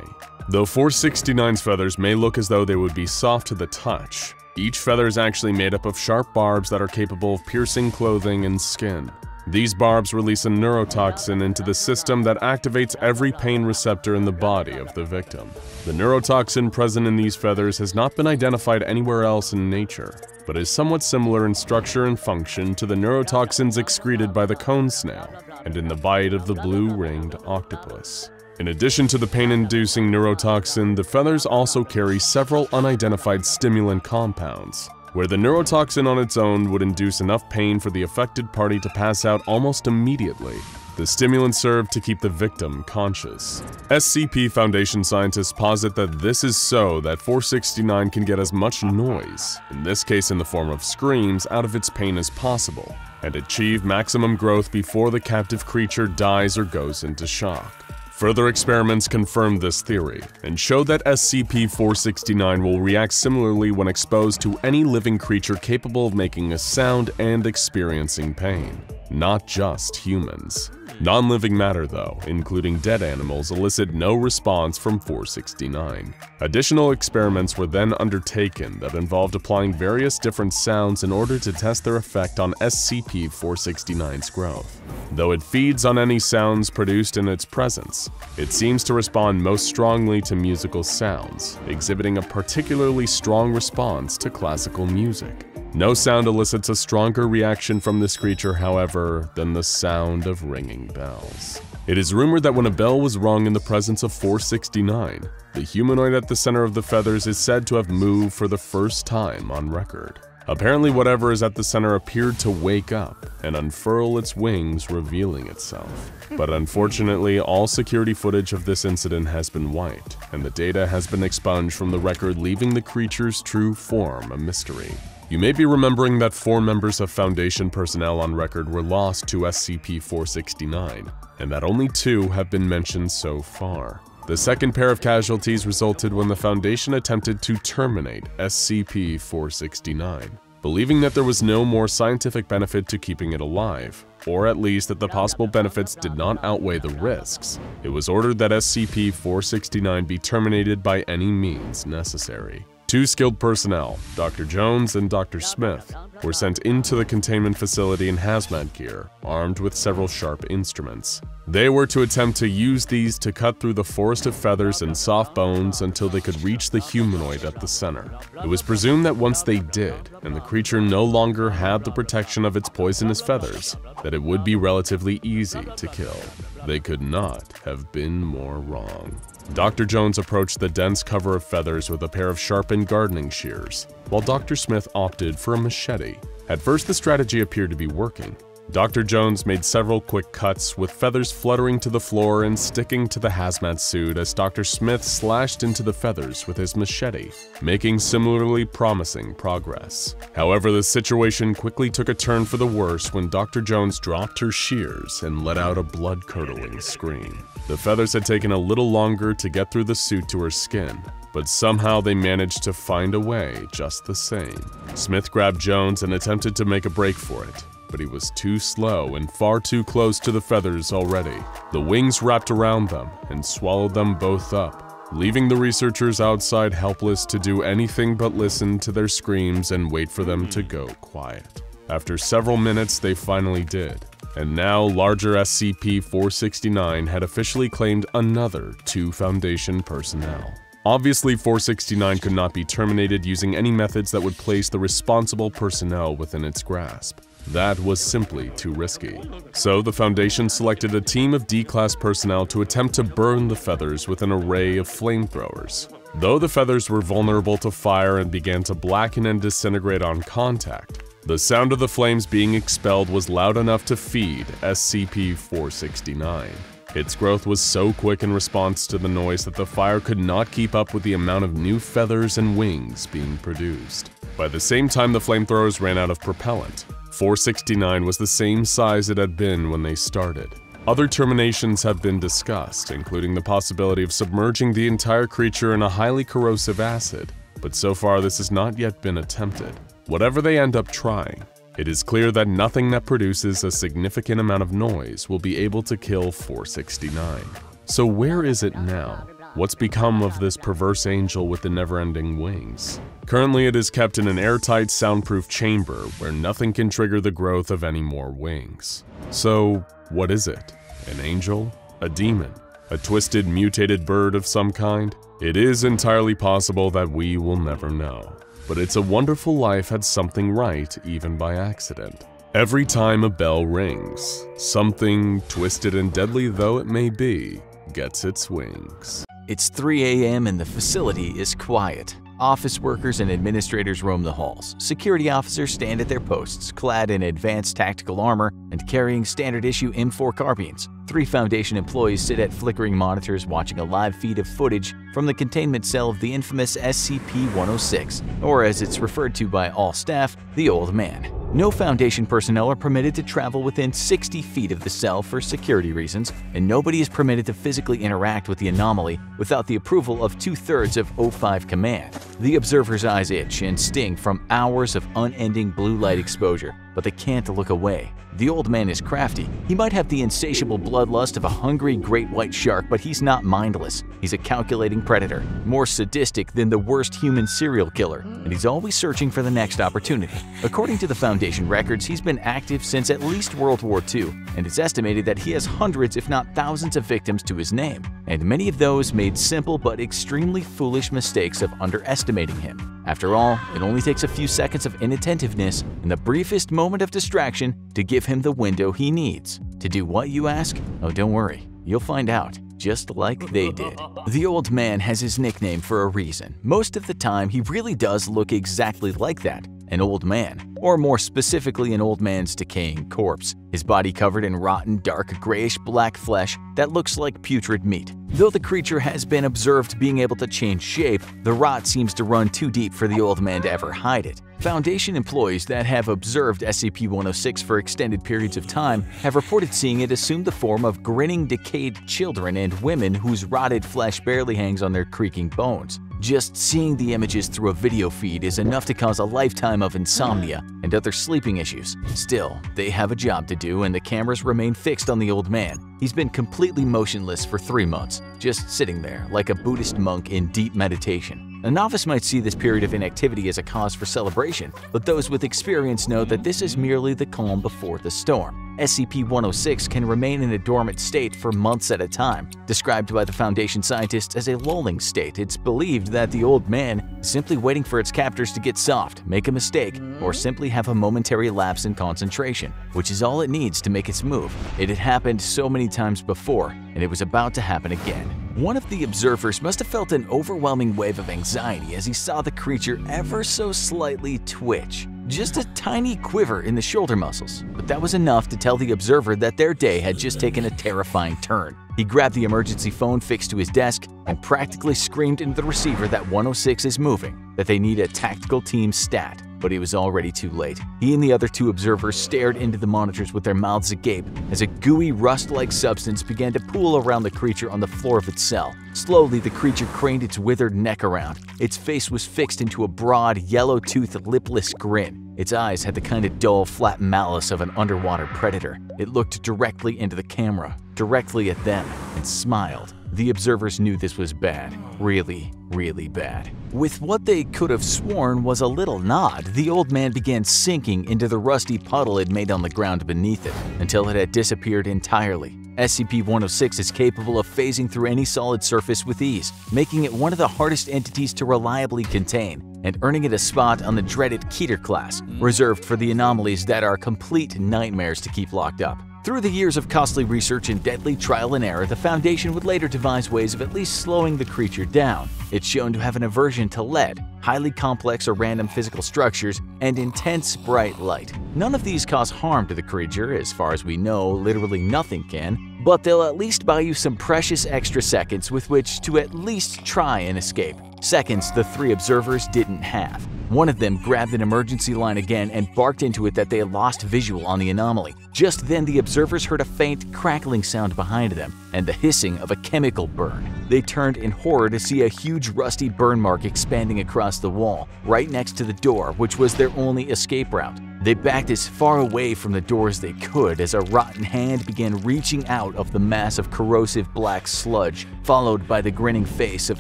Though 469's feathers may look as though they would be soft to the touch, each feather is actually made up of sharp barbs that are capable of piercing clothing and skin. These barbs release a neurotoxin into the system that activates every pain receptor in the body of the victim. The neurotoxin present in these feathers has not been identified anywhere else in nature, but is somewhat similar in structure and function to the neurotoxins excreted by the cone snail and in the bite of the blue-ringed octopus. In addition to the pain-inducing neurotoxin, the feathers also carry several unidentified stimulant compounds, where the neurotoxin on its own would induce enough pain for the affected party to pass out almost immediately. The stimulants serve to keep the victim conscious. SCP Foundation scientists posit that this is so that 469 can get as much noise, in this case in the form of screams, out of its pain as possible, and achieve maximum growth before the captive creature dies or goes into shock. Further experiments confirm this theory, and show that SCP-469 will react similarly when exposed to any living creature capable of making a sound and experiencing pain, not just humans. Non-living matter, though, including dead animals, elicit no response from 469. Additional experiments were then undertaken that involved applying various different sounds in order to test their effect on SCP-469's growth. Though it feeds on any sounds produced in its presence, it seems to respond most strongly to musical sounds, exhibiting a particularly strong response to classical music. No sound elicits a stronger reaction from this creature, however, than the sound of ringing bells. It is rumored that when a bell was rung in the presence of 469, the humanoid at the center of the feathers is said to have moved for the first time on record. Apparently, whatever is at the center appeared to wake up and unfurl its wings, revealing itself. But unfortunately, all security footage of this incident has been wiped, and the data has been expunged from the record, leaving the creature's true form a mystery. You may be remembering that 4 members of Foundation personnel on record were lost to SCP-469, and that only 2 have been mentioned so far. The second pair of casualties resulted when the Foundation attempted to terminate SCP-469, believing that there was no more scientific benefit to keeping it alive, or at least that the possible benefits did not outweigh the risks. It was ordered that SCP-469 be terminated by any means necessary. 2 skilled personnel, Dr. Jones and Dr. Smith, were sent into the containment facility in hazmat gear, armed with several sharp instruments. They were to attempt to use these to cut through the forest of feathers and soft bones until they could reach the humanoid at the center. It was presumed that once they did, and the creature no longer had the protection of its poisonous feathers, that it would be relatively easy to kill. They could not have been more wrong. Dr. Jones approached the dense cover of feathers with a pair of sharpened gardening shears, while Dr. Smith opted for a machete. At first, the strategy appeared to be working. Dr. Jones made several quick cuts, with feathers fluttering to the floor and sticking to the hazmat suit as Dr. Smith slashed into the feathers with his machete, making similarly promising progress. However, the situation quickly took a turn for the worse when Dr. Jones dropped her shears and let out a blood-curdling scream. The feathers had taken a little longer to get through the suit to her skin, but somehow they managed to find a way just the same. Smith grabbed Jones and attempted to make a break for it, but he was too slow and far too close to the feathers already. The wings wrapped around them and swallowed them both up, leaving the researchers outside helpless to do anything but listen to their screams and wait for them to go quiet. After several minutes, they finally did, and now larger SCP-469 had officially claimed another 2 Foundation personnel. Obviously, 469 could not be terminated using any methods that would place the responsible personnel within its grasp. That was simply too risky. So the Foundation selected a team of D-Class personnel to attempt to burn the feathers with an array of flamethrowers. Though the feathers were vulnerable to fire and began to blacken and disintegrate on contact, the sound of the flames being expelled was loud enough to feed SCP-469. Its growth was so quick in response to the noise that the fire could not keep up with the amount of new feathers and wings being produced. By the same time the flamethrowers ran out of propellant, 469 was the same size it had been when they started. Other terminations have been discussed, including the possibility of submerging the entire creature in a highly corrosive acid, but so far this has not yet been attempted. Whatever they end up trying, it is clear that nothing that produces a significant amount of noise will be able to kill 469. So where is it now? What's become of this perverse angel with the never-ending wings? Currently, it is kept in an airtight, soundproof chamber where nothing can trigger the growth of any more wings. So, what is it? An angel? A demon? A twisted, mutated bird of some kind? It is entirely possible that we will never know. But It's a Wonderful Life had something right even by accident. Every time a bell rings, something, twisted and deadly though it may be, gets its wings. It's 3 a.m. and the facility is quiet. Office workers and administrators roam the halls. Security officers stand at their posts, clad in advanced tactical armor and carrying standard-issue M4 carbines. 3 Foundation employees sit at flickering monitors watching a live feed of footage from the containment cell of the infamous SCP-106, or as it's referred to by all staff, the Old Man. No Foundation personnel are permitted to travel within 60 feet of the cell for security reasons, and nobody is permitted to physically interact with the anomaly without the approval of 2/3 of O5 Command. The observer's eyes itch and sting from hours of unending blue light exposure, but they can't look away. The Old Man is crafty. He might have the insatiable bloodlust of a hungry great white shark, but he's not mindless. He's a calculating predator, more sadistic than the worst human serial killer, and he's always searching for the next opportunity. According to the Foundation records, he's been active since at least World War II, and it's estimated that he has hundreds if not thousands of victims to his name, and many of those made simple but extremely foolish mistakes of underestimating him. After all, it only takes a few seconds of inattentiveness and the briefest moment of distraction to give him the window he needs. To do what, you ask? Oh, don't worry, you'll find out, just like they did. The Old Man has his nickname for a reason. Most of the time, he really does look exactly like that, an old man, or more specifically an old man's decaying corpse, his body covered in rotten, dark, grayish-black flesh that looks like putrid meat. Though the creature has been observed being able to change shape, the rot seems to run too deep for the Old Man to ever hide it. Foundation employees that have observed SCP-106 for extended periods of time have reported seeing it assume the form of grinning, decayed children and women whose rotted flesh barely hangs on their creaking bones. Just seeing the images through a video feed is enough to cause a lifetime of insomnia and other sleeping issues. Still, they have a job to do and the cameras remain fixed on the Old Man. He's been completely motionless for 3 months, just sitting there like a Buddhist monk in deep meditation. A novice might see this period of inactivity as a cause for celebration, but those with experience know that this is merely the calm before the storm. SCP-106 can remain in a dormant state for months at a time. Described by the Foundation scientists as a lulling state, it's believed that the Old Man is simply waiting for its captors to get soft, make a mistake, or simply have a momentary lapse in concentration, which is all it needs to make its move. It had happened so many times before, and it was about to happen again. One of the observers must have felt an overwhelming wave of anxiety as he saw the creature ever so slightly twitch. Just a tiny quiver in the shoulder muscles, but that was enough to tell the observer that their day had just taken a terrifying turn. He grabbed the emergency phone fixed to his desk and practically screamed into the receiver that 106 is moving, that they need a tactical team stat. But it was already too late. He and the other 2 observers stared into the monitors with their mouths agape as a gooey, rust-like substance began to pool around the creature on the floor of its cell. Slowly, the creature craned its withered neck around. Its face was fixed into a broad, yellow-toothed, lipless grin. Its eyes had the kind of dull, flat malice of an underwater predator. It looked directly into the camera, directly at them, and smiled. The observers knew this was bad. Really, really bad. With what they could have sworn was a little nod, the Old Man began sinking into the rusty puddle it made on the ground beneath it, until it had disappeared entirely. SCP-106 is capable of phasing through any solid surface with ease, making it one of the hardest entities to reliably contain, and earning it a spot on the dreaded Keter class, reserved for the anomalies that are complete nightmares to keep locked up. Through the years of costly research and deadly trial and error, the Foundation would later devise ways of at least slowing the creature down. It's shown to have an aversion to lead, highly complex or random physical structures, and intense bright light. None of these cause harm to the creature, as far as we know, literally nothing can, but they'll at least buy you some precious extra seconds with which to at least try and escape. Seconds the 3 observers didn't have. One of them grabbed an emergency line again and barked into it that they had lost visual on the anomaly. Just then, the observers heard a faint crackling sound behind them and the hissing of a chemical burn. They turned in horror to see a huge rusty burn mark expanding across the wall, right next to the door, which was their only escape route. They backed as far away from the door as they could as a rotten hand began reaching out of the mass of corrosive black sludge, followed by the grinning face of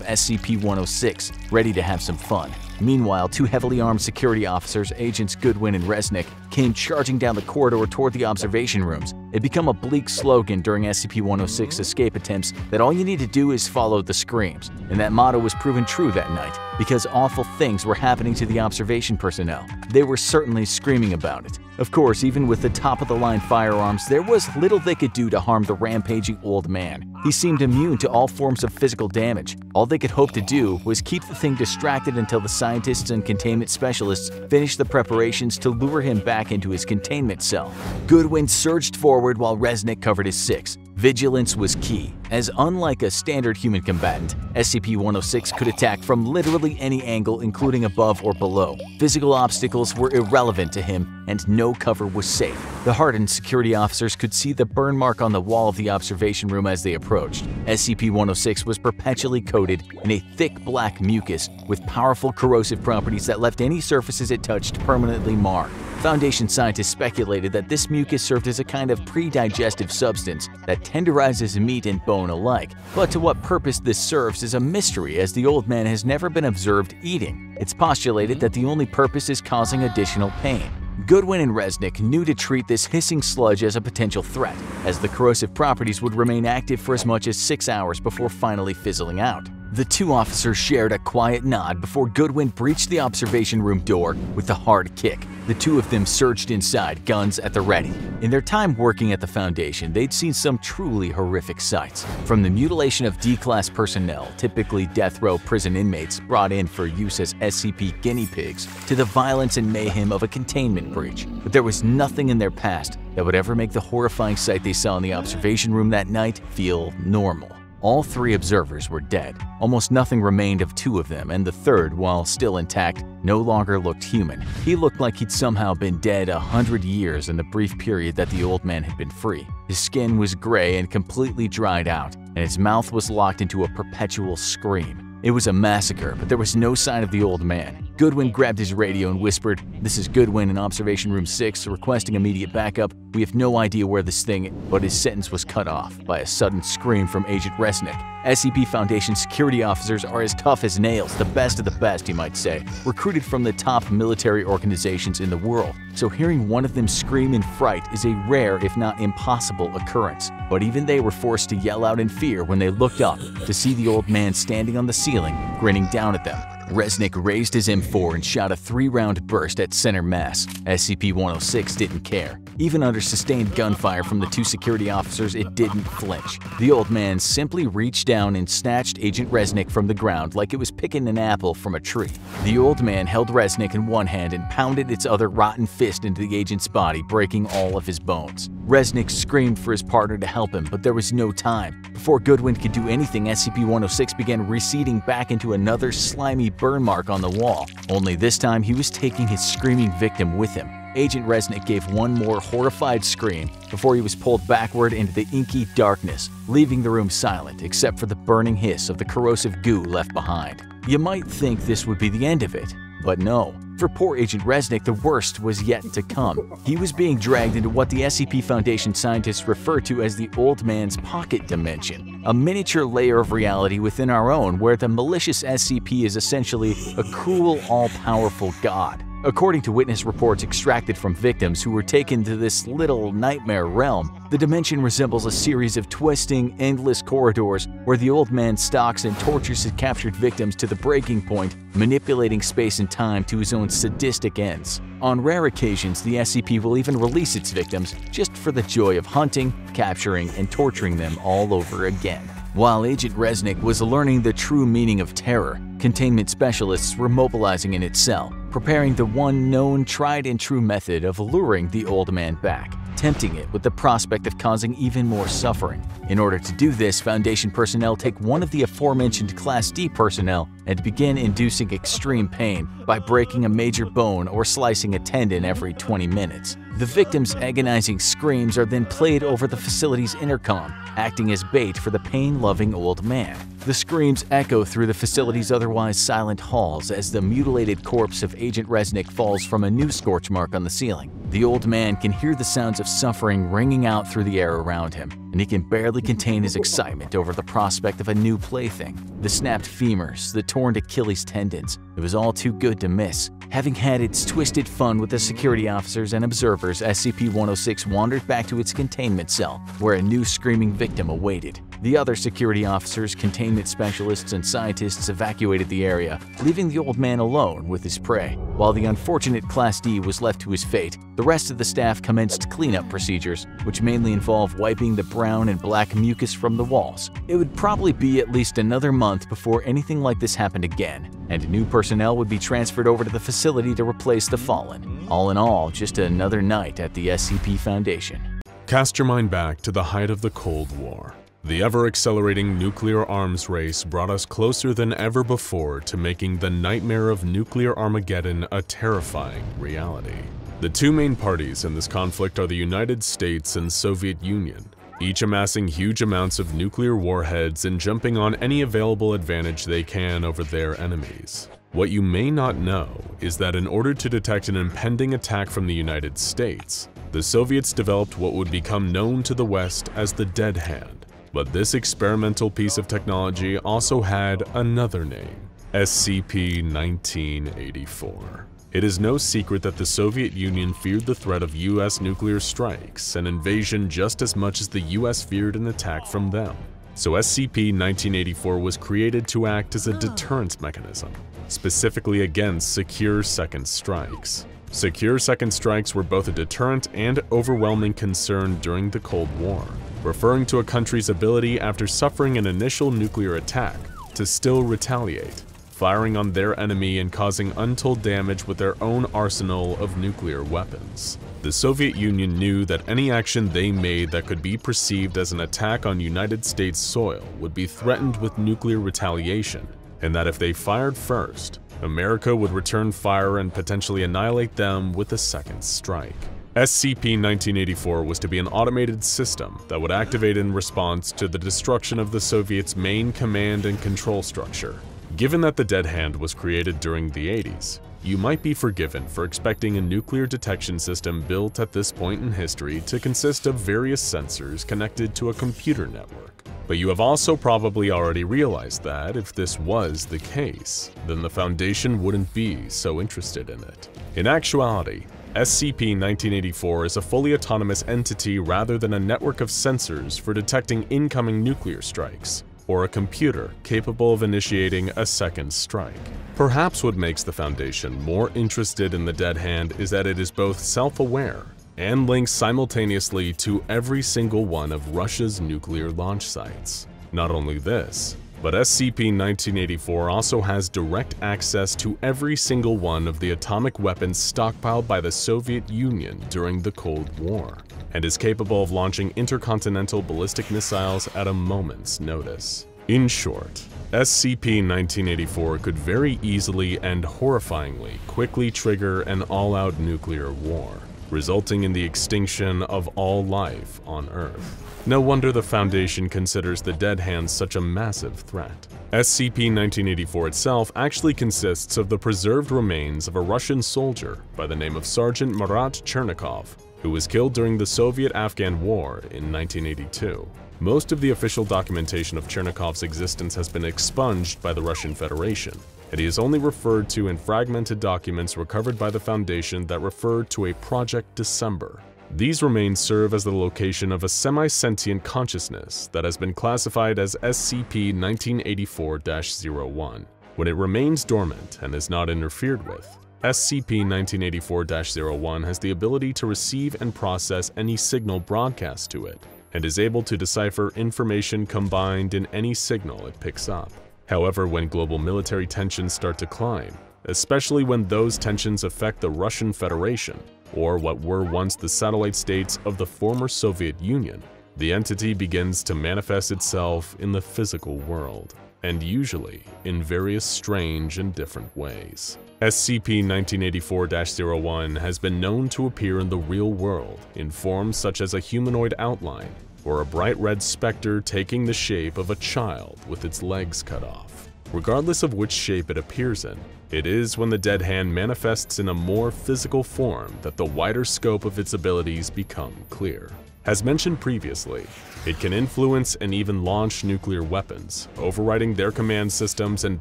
SCP-106, ready to have some fun. Meanwhile, 2 heavily armed security officers, Agents Goodwin and Resnick, came charging down the corridor toward the observation rooms. It became a bleak slogan during SCP-106 escape attempts that all you need to do is follow the screams, and that motto was proven true that night because awful things were happening to the observation personnel. They were certainly screaming about it. Of course, even with the top-of-the-line firearms, there was little they could do to harm the rampaging old man. He seemed immune to all forms of physical damage. All they could hope to do was keep the thing distracted until the scientists and containment specialists finished the preparations to lure him back into his containment cell. Goodwin surged forward while Resnick covered his six. Vigilance was key, as unlike a standard human combatant, SCP-106 could attack from literally any angle, including above or below. Physical obstacles were irrelevant to him, and no cover was safe. The hardened security officers could see the burn mark on the wall of the observation room as they approached. SCP-106 was perpetually coated in a thick black mucus with powerful corrosive properties that left any surfaces it touched permanently marred. Foundation scientists speculated that this mucus served as a kind of pre-digestive substance that tenderizes meat and bone alike. But to what purpose this serves is a mystery, as the old man has never been observed eating. It's postulated that the only purpose is causing additional pain. Goodwin and Resnick knew to treat this hissing sludge as a potential threat, as the corrosive properties would remain active for as much as 6 hours before finally fizzling out. The two officers shared a quiet nod before Goodwin breached the observation room door with a hard kick. The two of them surged inside, guns at the ready. In their time working at the Foundation, they'd seen some truly horrific sights. From the mutilation of D-Class personnel, typically death row prison inmates brought in for use as SCP guinea pigs, to the violence and mayhem of a containment breach. But there was nothing in their past that would ever make the horrifying sight they saw in the observation room that night feel normal. All three observers were dead. Almost nothing remained of two of them, and the third, while still intact, no longer looked human. He looked like he'd somehow been dead 100 years in the brief period that the old man had been free. His skin was gray and completely dried out, and his mouth was locked into a perpetual scream. It was a massacre, but there was no sign of the old man. Goodwin grabbed his radio and whispered, "This is Goodwin in Observation Room 6, requesting immediate backup. We have no idea where this thing," but his sentence was cut off by a sudden scream from Agent Resnick. SCP Foundation security officers are as tough as nails, the best of the best, you might say, recruited from the top military organizations in the world. So hearing one of them scream in fright is a rare, if not impossible, occurrence. But even they were forced to yell out in fear when they looked up to see the old man standing on the ceiling, grinning down at them. Resnick raised his M4 and shot a 3-round burst at center mass. SCP-106 didn't care. Even under sustained gunfire from the two security officers, it didn't flinch. The old man simply reached down and snatched Agent Resnick from the ground like it was picking an apple from a tree. The old man held Resnick in one hand and pounded its other rotten fist into the agent's body, breaking all of his bones. Resnick screamed for his partner to help him, but there was no time. Before Goodwin could do anything, SCP-106 began receding back into another slimy burn mark on the wall. Only this time, he was taking his screaming victim with him. Agent Resnick gave one more horrified scream before he was pulled backward into the inky darkness, leaving the room silent except for the burning hiss of the corrosive goo left behind. You might think this would be the end of it, but no. For poor Agent Resnick, the worst was yet to come. He was being dragged into what the SCP Foundation scientists refer to as the Old Man's Pocket Dimension, a miniature layer of reality within our own where the malicious SCP is essentially a cruel, all-powerful god. According to witness reports extracted from victims who were taken to this little nightmare realm, the dimension resembles a series of twisting, endless corridors where the old man stalks and tortures his captured victims to the breaking point, manipulating space and time to his own sadistic ends. On rare occasions, the SCP will even release its victims just for the joy of hunting, capturing, and torturing them all over again. While Agent Resnick was learning the true meaning of terror, containment specialists were mobilizing in its cell, preparing the one known tried and true method of luring the old man back, tempting it with the prospect of causing even more suffering. In order to do this, Foundation personnel take one of the aforementioned Class D personnel and begin inducing extreme pain by breaking a major bone or slicing a tendon every 20 minutes. The victim's agonizing screams are then played over the facility's intercom, acting as bait for the pain-loving old man. The screams echo through the facility's otherwise silent halls as the mutilated corpse of Agent Resnick falls from a new scorch mark on the ceiling. The old man can hear the sounds of suffering ringing out through the air around him. and he can barely contain his excitement over the prospect of a new plaything. The snapped femurs, the torn Achilles tendons, it was all too good to miss. Having had its twisted fun with the security officers and observers, SCP-106 wandered back to its containment cell, where a new screaming victim awaited. The other security officers, containment specialists, and scientists evacuated the area, leaving the old man alone with his prey. While the unfortunate Class D was left to his fate, the rest of the staff commenced cleanup procedures, which mainly involve wiping the brown and black mucus from the walls. It would probably be at least another month before anything like this happened again, and new personnel would be transferred over to the facility to replace the fallen. All in all, just another night at the SCP Foundation. Cast your mind back to the height of the Cold War. The ever-accelerating nuclear arms race brought us closer than ever before to making the nightmare of nuclear Armageddon a terrifying reality. The two main parties in this conflict are the United States and Soviet Union, each amassing huge amounts of nuclear warheads and jumping on any available advantage they can over their enemies. What you may not know is that in order to detect an impending attack from the United States, the Soviets developed what would become known to the West as the Dead Hand. But this experimental piece of technology also had another name, SCP-1984. It is no secret that the Soviet Union feared the threat of US nuclear strikes and invasion just as much as the US feared an attack from them. So SCP-1984 was created to act as a deterrent mechanism, specifically against secure second strikes. Secure second strikes were both a deterrent and overwhelming concern during the Cold War, referring to a country's ability after suffering an initial nuclear attack to still retaliate, firing on their enemy and causing untold damage with their own arsenal of nuclear weapons. The Soviet Union knew that any action they made that could be perceived as an attack on United States soil would be threatened with nuclear retaliation, and that if they fired first, America would return fire and potentially annihilate them with a second strike. SCP-1984 was to be an automated system that would activate in response to the destruction of the Soviets' main command and control structure. Given that the Dead Hand was created during the 80s, you might be forgiven for expecting a nuclear detection system built at this point in history to consist of various sensors connected to a computer network. But you have also probably already realized that if this was the case, then the Foundation wouldn't be so interested in it. In actuality, SCP-1984 is a fully autonomous entity rather than a network of sensors for detecting incoming nuclear strikes, or a computer capable of initiating a second strike. Perhaps what makes the Foundation more interested in the Dead Hand is that it is both self-aware and linked simultaneously to every single one of Russia's nuclear launch sites. Not only this, but SCP-1984 also has direct access to every single one of the atomic weapons stockpiled by the Soviet Union during the Cold War, and is capable of launching intercontinental ballistic missiles at a moment's notice. In short, SCP-1984 could very easily and horrifyingly quickly trigger an all-out nuclear war, resulting in the extinction of all life on Earth. No wonder the Foundation considers the Dead Hand such a massive threat. SCP-1984 itself actually consists of the preserved remains of a Russian soldier by the name of Sergeant Marat Chernikov, who was killed during the Soviet-Afghan War in 1982. Most of the official documentation of Chernikov's existence has been expunged by the Russian Federation, and he is only referred to in fragmented documents recovered by the Foundation that refer to a Project December. These remains serve as the location of a semi-sentient consciousness that has been classified as SCP-1984-01. When it remains dormant and is not interfered with, SCP-1984-01 has the ability to receive and process any signal broadcast to it, and is able to decipher information combined in any signal it picks up. However, when global military tensions start to climb, especially when those tensions affect the Russian Federation, or what were once the satellite states of the former Soviet Union, the entity begins to manifest itself in the physical world, and usually in various strange and different ways. SCP-1984-01 has been known to appear in the real world in forms such as a humanoid outline, or a bright red specter taking the shape of a child with its legs cut off. Regardless of which shape it appears in, it is when the Dead Hand manifests in a more physical form that the wider scope of its abilities become clear. As mentioned previously, it can influence and even launch nuclear weapons, overriding their command systems and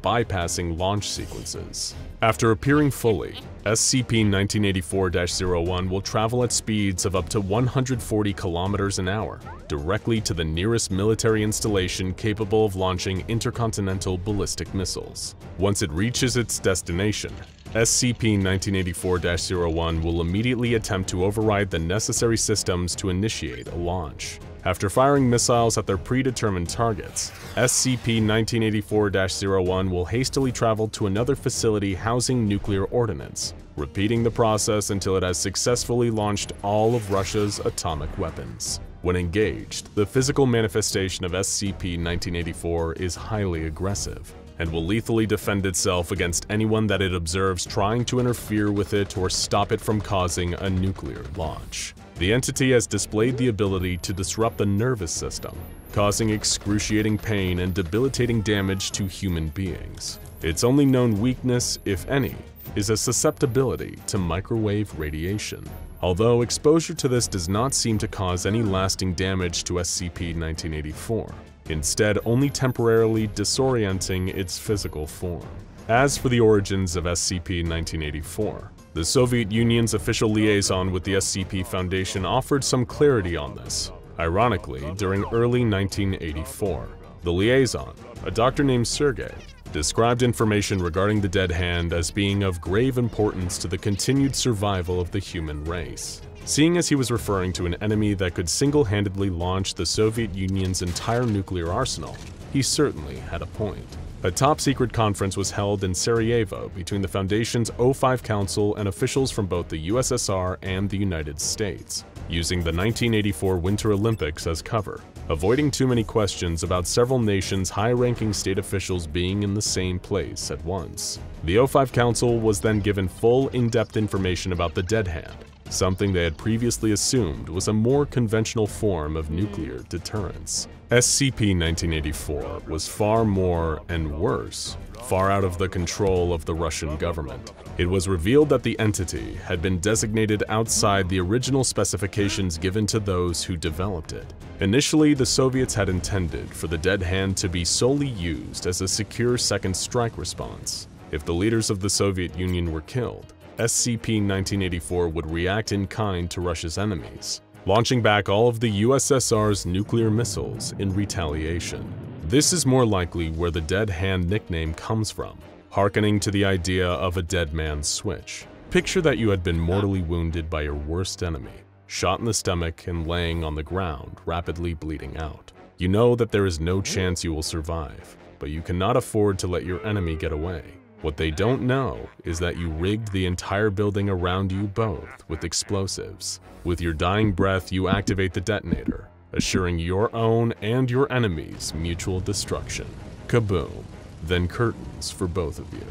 bypassing launch sequences. After appearing fully, SCP-1984-01 will travel at speeds of up to 140 kilometers an hour, directly to the nearest military installation capable of launching intercontinental ballistic missiles. Once it reaches its destination, SCP-1984-01 will immediately attempt to override the necessary systems to initiate a launch. After firing missiles at their predetermined targets, SCP-1984-01 will hastily travel to another facility housing nuclear ordnance, repeating the process until it has successfully launched all of Russia's atomic weapons. When engaged, the physical manifestation of SCP-1984 is highly aggressive, and will lethally defend itself against anyone that it observes trying to interfere with it or stop it from causing a nuclear launch. The entity has displayed the ability to disrupt the nervous system, causing excruciating pain and debilitating damage to human beings. Its only known weakness, if any, is a susceptibility to microwave radiation. Although exposure to this does not seem to cause any lasting damage to SCP-1984, instead only temporarily disorienting its physical form. As for the origins of SCP-1984, the Soviet Union's official liaison with the SCP Foundation offered some clarity on this. Ironically, during early 1984, the liaison, a doctor named Sergei, described information regarding the Dead Hand as being of grave importance to the continued survival of the human race. Seeing as he was referring to an enemy that could single-handedly launch the Soviet Union's entire nuclear arsenal, he certainly had a point. A top-secret conference was held in Sarajevo between the Foundation's O5 Council and officials from both the USSR and the United States, using the 1984 Winter Olympics as cover, avoiding too many questions about several nations' high-ranking state officials being in the same place at once. The O5 Council was then given full, in-depth information about the Dead Hand, something they had previously assumed was a more conventional form of nuclear deterrence. SCP-1984 was far more, and worse, far out of the control of the Russian government. It was revealed that the entity had been designated outside the original specifications given to those who developed it. Initially, the Soviets had intended for the Dead Hand to be solely used as a secure second strike response. If the leaders of the Soviet Union were killed, SCP-1984 would react in kind to Russia's enemies, launching back all of the USSR's nuclear missiles in retaliation. This is more likely where the Dead Hand nickname comes from, hearkening to the idea of a dead man's switch. Picture that you had been mortally wounded by your worst enemy, shot in the stomach and laying on the ground, rapidly bleeding out. You know that there is no chance you will survive, but you cannot afford to let your enemy get away. What they don't know is that you rigged the entire building around you both with explosives. With your dying breath, you activate the detonator, assuring your own and your enemy's mutual destruction. Kaboom. Then curtains for both of you.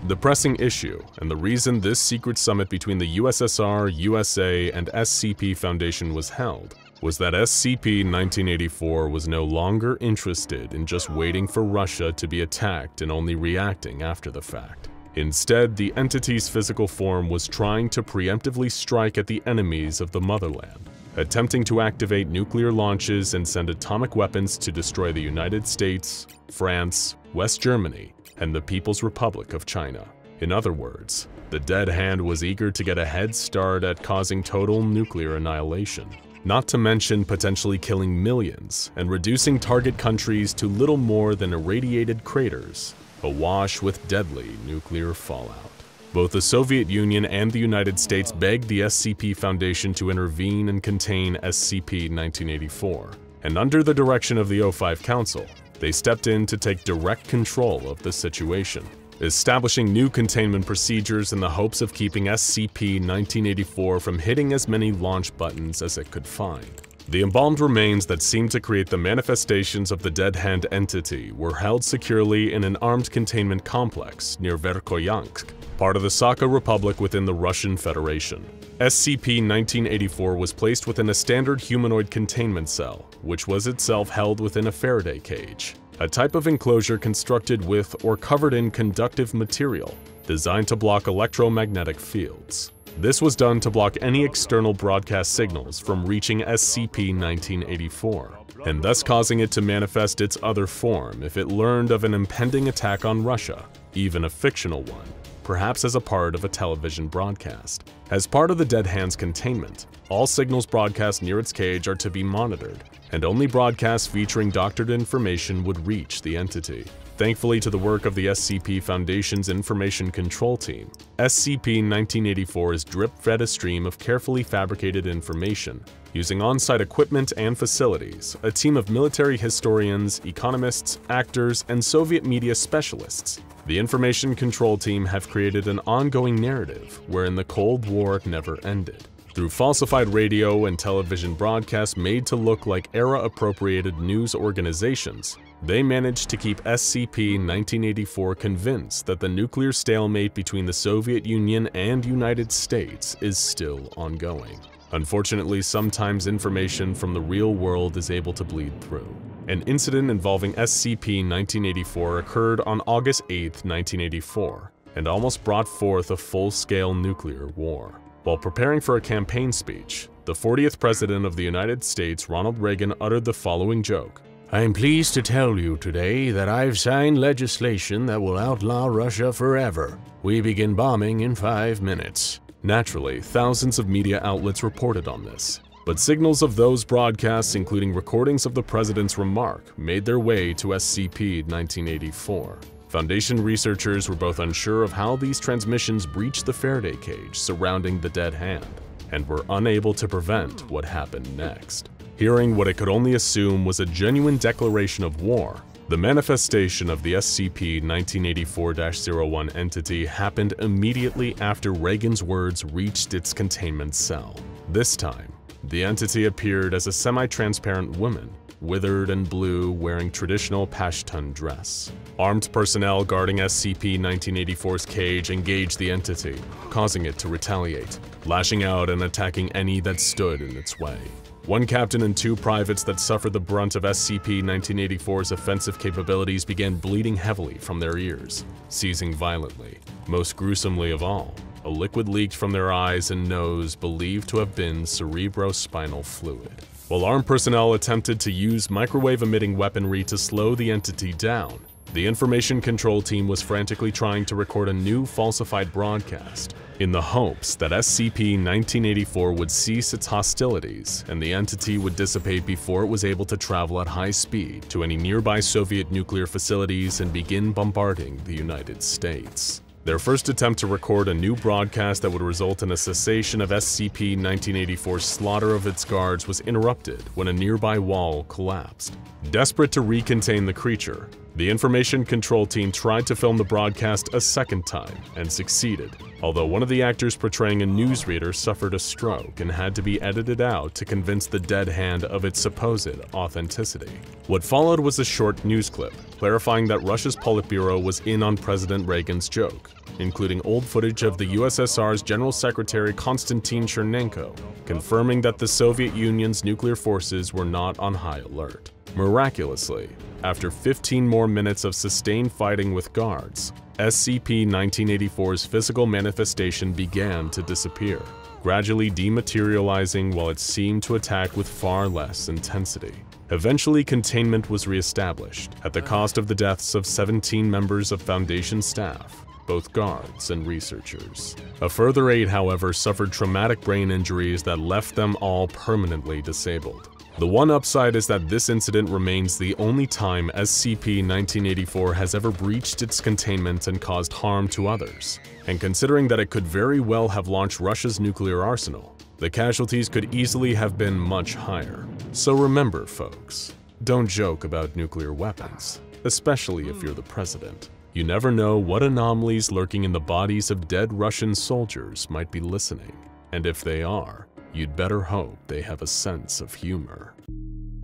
The pressing issue, and the reason this secret summit between the USSR, USA, and SCP Foundation was held, was that SCP-1984 was no longer interested in just waiting for Russia to be attacked and only reacting after the fact. Instead, the entity's physical form was trying to preemptively strike at the enemies of the motherland, attempting to activate nuclear launches and send atomic weapons to destroy the United States, France, West Germany, and the People's Republic of China. In other words, the Dead Hand was eager to get a head start at causing total nuclear annihilation, not to mention potentially killing millions and reducing target countries to little more than irradiated craters, awash with deadly nuclear fallout. Both the Soviet Union and the United States begged the SCP Foundation to intervene and contain SCP-1984, and under the direction of the O5 Council, they stepped in to take direct control of the situation, establishing new containment procedures in the hopes of keeping SCP-1984 from hitting as many launch buttons as it could find. The embalmed remains that seemed to create the manifestations of the Dead Hand entity were held securely in an armed containment complex near Verkhoyansk, part of the Sakha Republic within the Russian Federation. SCP-1984 was placed within a standard humanoid containment cell, which was itself held within a Faraday cage, a type of enclosure constructed with or covered in conductive material designed to block electromagnetic fields. This was done to block any external broadcast signals from reaching SCP-1984, and thus causing it to manifest its other form if it learned of an impending attack on Russia, even a fictional one, perhaps as a part of a television broadcast. As part of the Dead Hand's containment, all signals broadcast near its cage are to be monitored, and only broadcasts featuring doctored information would reach the entity. Thankfully to the work of the SCP Foundation's Information Control Team, SCP-1984 is drip-fed a stream of carefully fabricated information. Using on-site equipment and facilities, a team of military historians, economists, actors, and Soviet media specialists, the Information Control Team have created an ongoing narrative wherein the Cold War never ended. Through falsified radio and television broadcasts made to look like era-appropriated news organizations, they managed to keep SCP-1984 convinced that the nuclear stalemate between the Soviet Union and United States is still ongoing. Unfortunately, sometimes information from the real world is able to bleed through. An incident involving SCP-1984 occurred on August 8, 1984, and almost brought forth a full-scale nuclear war. While preparing for a campaign speech, the 40th President of the United States, Ronald Reagan, uttered the following joke. "I am pleased to tell you today that I've signed legislation that will outlaw Russia forever. We begin bombing in 5 minutes." Naturally, thousands of media outlets reported on this, but signals of those broadcasts, including recordings of the president's remark, made their way to SCP-1984. Foundation researchers were both unsure of how these transmissions breached the Faraday cage surrounding the Dead Hand, and were unable to prevent what happened next. Hearing what it could only assume was a genuine declaration of war, the manifestation of the SCP-1984-01 entity happened immediately after Reagan's words reached its containment cell. This time, the entity appeared as a semi-transparent woman, withered and blue, wearing traditional Pashtun dress. Armed personnel guarding SCP-1984's cage engaged the entity, causing it to retaliate, lashing out and attacking any that stood in its way. One captain and 2 privates that suffered the brunt of SCP-1984's offensive capabilities began bleeding heavily from their ears, seizing violently. Most gruesomely of all, a liquid leaked from their eyes and nose believed to have been cerebrospinal fluid. While armed personnel attempted to use microwave-emitting weaponry to slow the entity down, the Information Control Team was frantically trying to record a new falsified broadcast, in the hopes that SCP-1984 would cease its hostilities and the entity would dissipate before it was able to travel at high speed to any nearby Soviet nuclear facilities and begin bombarding the United States. Their first attempt to record a new broadcast that would result in a cessation of SCP-1984's slaughter of its guards was interrupted when a nearby wall collapsed. Desperate to recontain the creature, the Information Control Team tried to film the broadcast a second time and succeeded, although one of the actors portraying a newsreader suffered a stroke and had to be edited out to convince the Dead Hand of its supposed authenticity. What followed was a short news clip clarifying that Russia's Politburo was in on President Reagan's joke, including old footage of the USSR's General Secretary Konstantin Chernenko, confirming that the Soviet Union's nuclear forces were not on high alert. Miraculously, after 15 more minutes of sustained fighting with guards, SCP-1984's physical manifestation began to disappear, gradually dematerializing while it seemed to attack with far less intensity. Eventually, containment was reestablished, at the cost of the deaths of 17 members of Foundation staff, both guards and researchers. A further 8, however, suffered traumatic brain injuries that left them all permanently disabled. The one upside is that this incident remains the only time SCP-1984 has ever breached its containment and caused harm to others, and considering that it could very well have launched Russia's nuclear arsenal, the casualties could easily have been much higher. So remember, folks, don't joke about nuclear weapons, especially if you're the president. You never know what anomalies lurking in the bodies of dead Russian soldiers might be listening, and if they are, you'd better hope they have a sense of humor.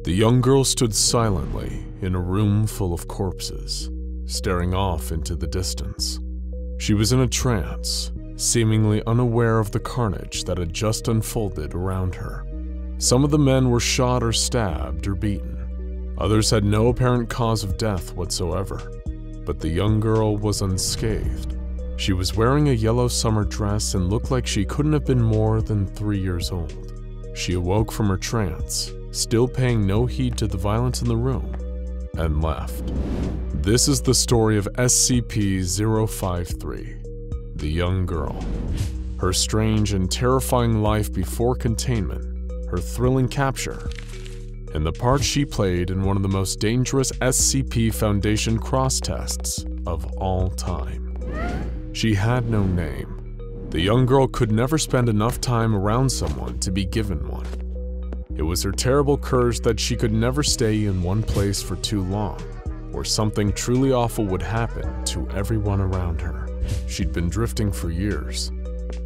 The young girl stood silently in a room full of corpses, staring off into the distance. She was in a trance, seemingly unaware of the carnage that had just unfolded around her. Some of the men were shot or stabbed or beaten. Others had no apparent cause of death whatsoever, but the young girl was unscathed. She was wearing a yellow summer dress and looked like she couldn't have been more than 3 years old. She awoke from her trance, still paying no heed to the violence in the room, and left. This is the story of SCP-053, the young girl. Her strange and terrifying life before containment, her thrilling capture, and the part she played in one of the most dangerous SCP Foundation cross tests of all time. She had no name. The young girl could never spend enough time around someone to be given one. It was her terrible curse that she could never stay in one place for too long, or something truly awful would happen to everyone around her. She'd been drifting for years,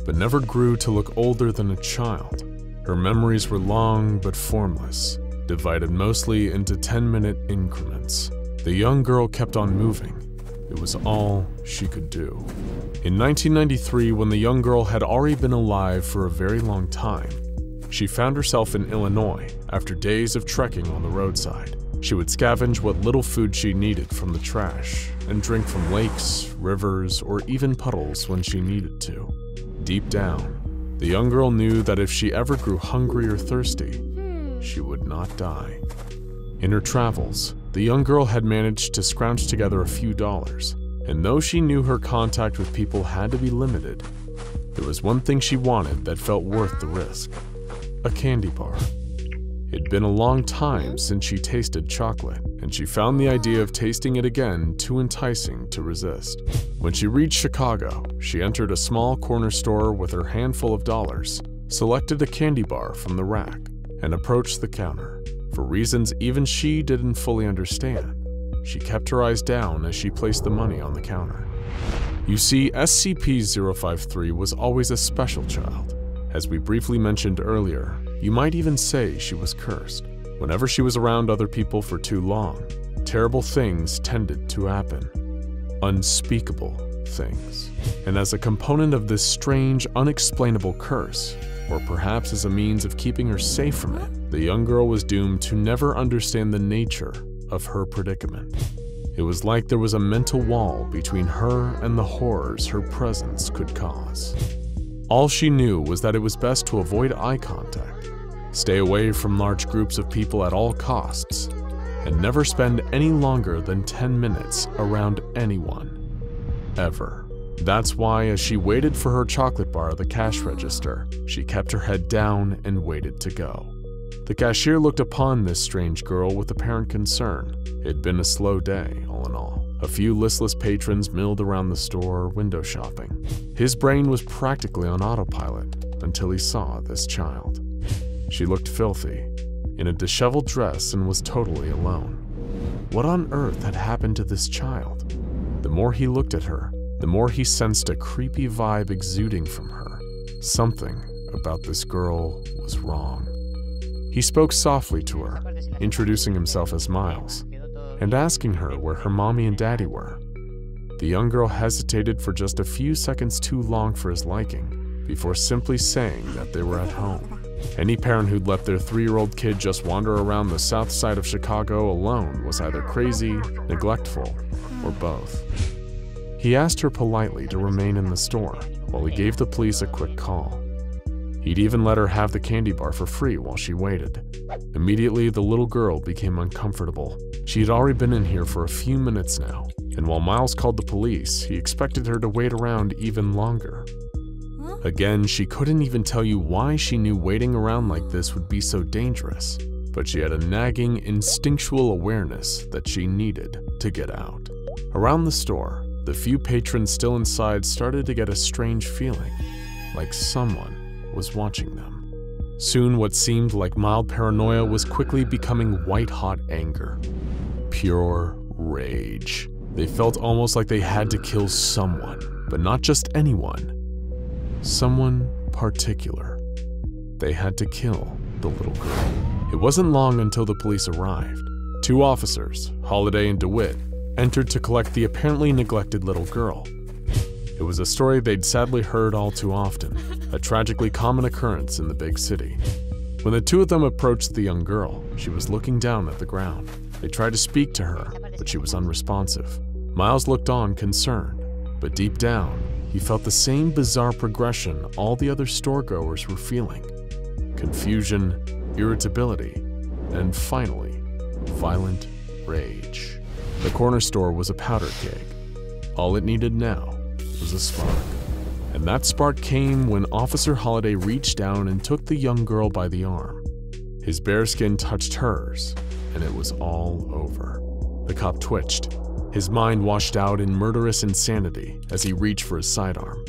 but never grew to look older than a child. Her memories were long but formless, divided mostly into 10-minute increments. The young girl kept on moving. It was all she could do. In 1993, when the young girl had already been alive for a very long time, she found herself in Illinois after days of trekking on the roadside. She would scavenge what little food she needed from the trash and drink from lakes, rivers, or even puddles when she needed to. Deep down, the young girl knew that if she ever grew hungry or thirsty, she would not die. In her travels, the young girl had managed to scrounge together a few dollars, and though she knew her contact with people had to be limited, there was one thing she wanted that felt worth the risk: a candy bar. It'd been a long time since she tasted chocolate, and she found the idea of tasting it again too enticing to resist. When she reached Chicago, she entered a small corner store with her handful of dollars, selected a candy bar from the rack, and approached the counter. For reasons even she didn't fully understand, she kept her eyes down as she placed the money on the counter. You see, SCP-053 was always a special child. As we briefly mentioned earlier, you might even say she was cursed. Whenever she was around other people for too long, terrible things tended to happen. Unspeakable things. And as a component of this strange, unexplainable curse, or perhaps as a means of keeping her safe from it, the young girl was doomed to never understand the nature of her predicament. It was like there was a mental wall between her and the horrors her presence could cause. All she knew was that it was best to avoid eye contact, stay away from large groups of people at all costs, and never spend any longer than 10 minutes around anyone, ever. That's why, as she waited for her chocolate bar at the cash register, she kept her head down and waited to go. The cashier looked upon this strange girl with apparent concern. It had been a slow day, all in all. A few listless patrons milled around the store, window shopping. His brain was practically on autopilot until he saw this child. She looked filthy, in a disheveled dress, and was totally alone. What on earth had happened to this child? The more he looked at her, the more he sensed a creepy vibe exuding from her. Something about this girl was wrong. He spoke softly to her, introducing himself as Miles, and asking her where her mommy and daddy were. The young girl hesitated for just a few seconds too long for his liking, before simply saying that they were at home. Any parent who'd let their 3-year-old kid just wander around the south side of Chicago alone was either crazy, neglectful, or both. He asked her politely to remain in the store while he gave the police a quick call. He'd even let her have the candy bar for free while she waited. Immediately, the little girl became uncomfortable. She had already been in here for a few minutes now, and while Miles called the police, he expected her to wait around even longer. Again, she couldn't even tell you why she knew waiting around like this would be so dangerous, but she had a nagging, instinctual awareness that she needed to get out. Around the store, the few patrons still inside started to get a strange feeling, like someone was watching them. Soon, what seemed like mild paranoia was quickly becoming white-hot anger. Pure rage. They felt almost like they had to kill someone, but not just anyone. Someone particular. They had to kill the little girl. It wasn't long until the police arrived. 2 officers, Holiday and DeWitt, entered to collect the apparently neglected little girl. It was a story they'd sadly heard all too often, a tragically common occurrence in the big city. When the 2 of them approached the young girl, she was looking down at the ground. They tried to speak to her, but she was unresponsive. Miles looked on, concerned, but deep down, he felt the same bizarre progression all the other store-goers were feeling. Confusion, irritability, and finally, violent rage. The corner store was a powder keg. All it needed now was a spark. And that spark came when Officer Holliday reached down and took the young girl by the arm. His bare skin touched hers, and it was all over. The cop twitched. His mind washed out in murderous insanity as he reached for his sidearm.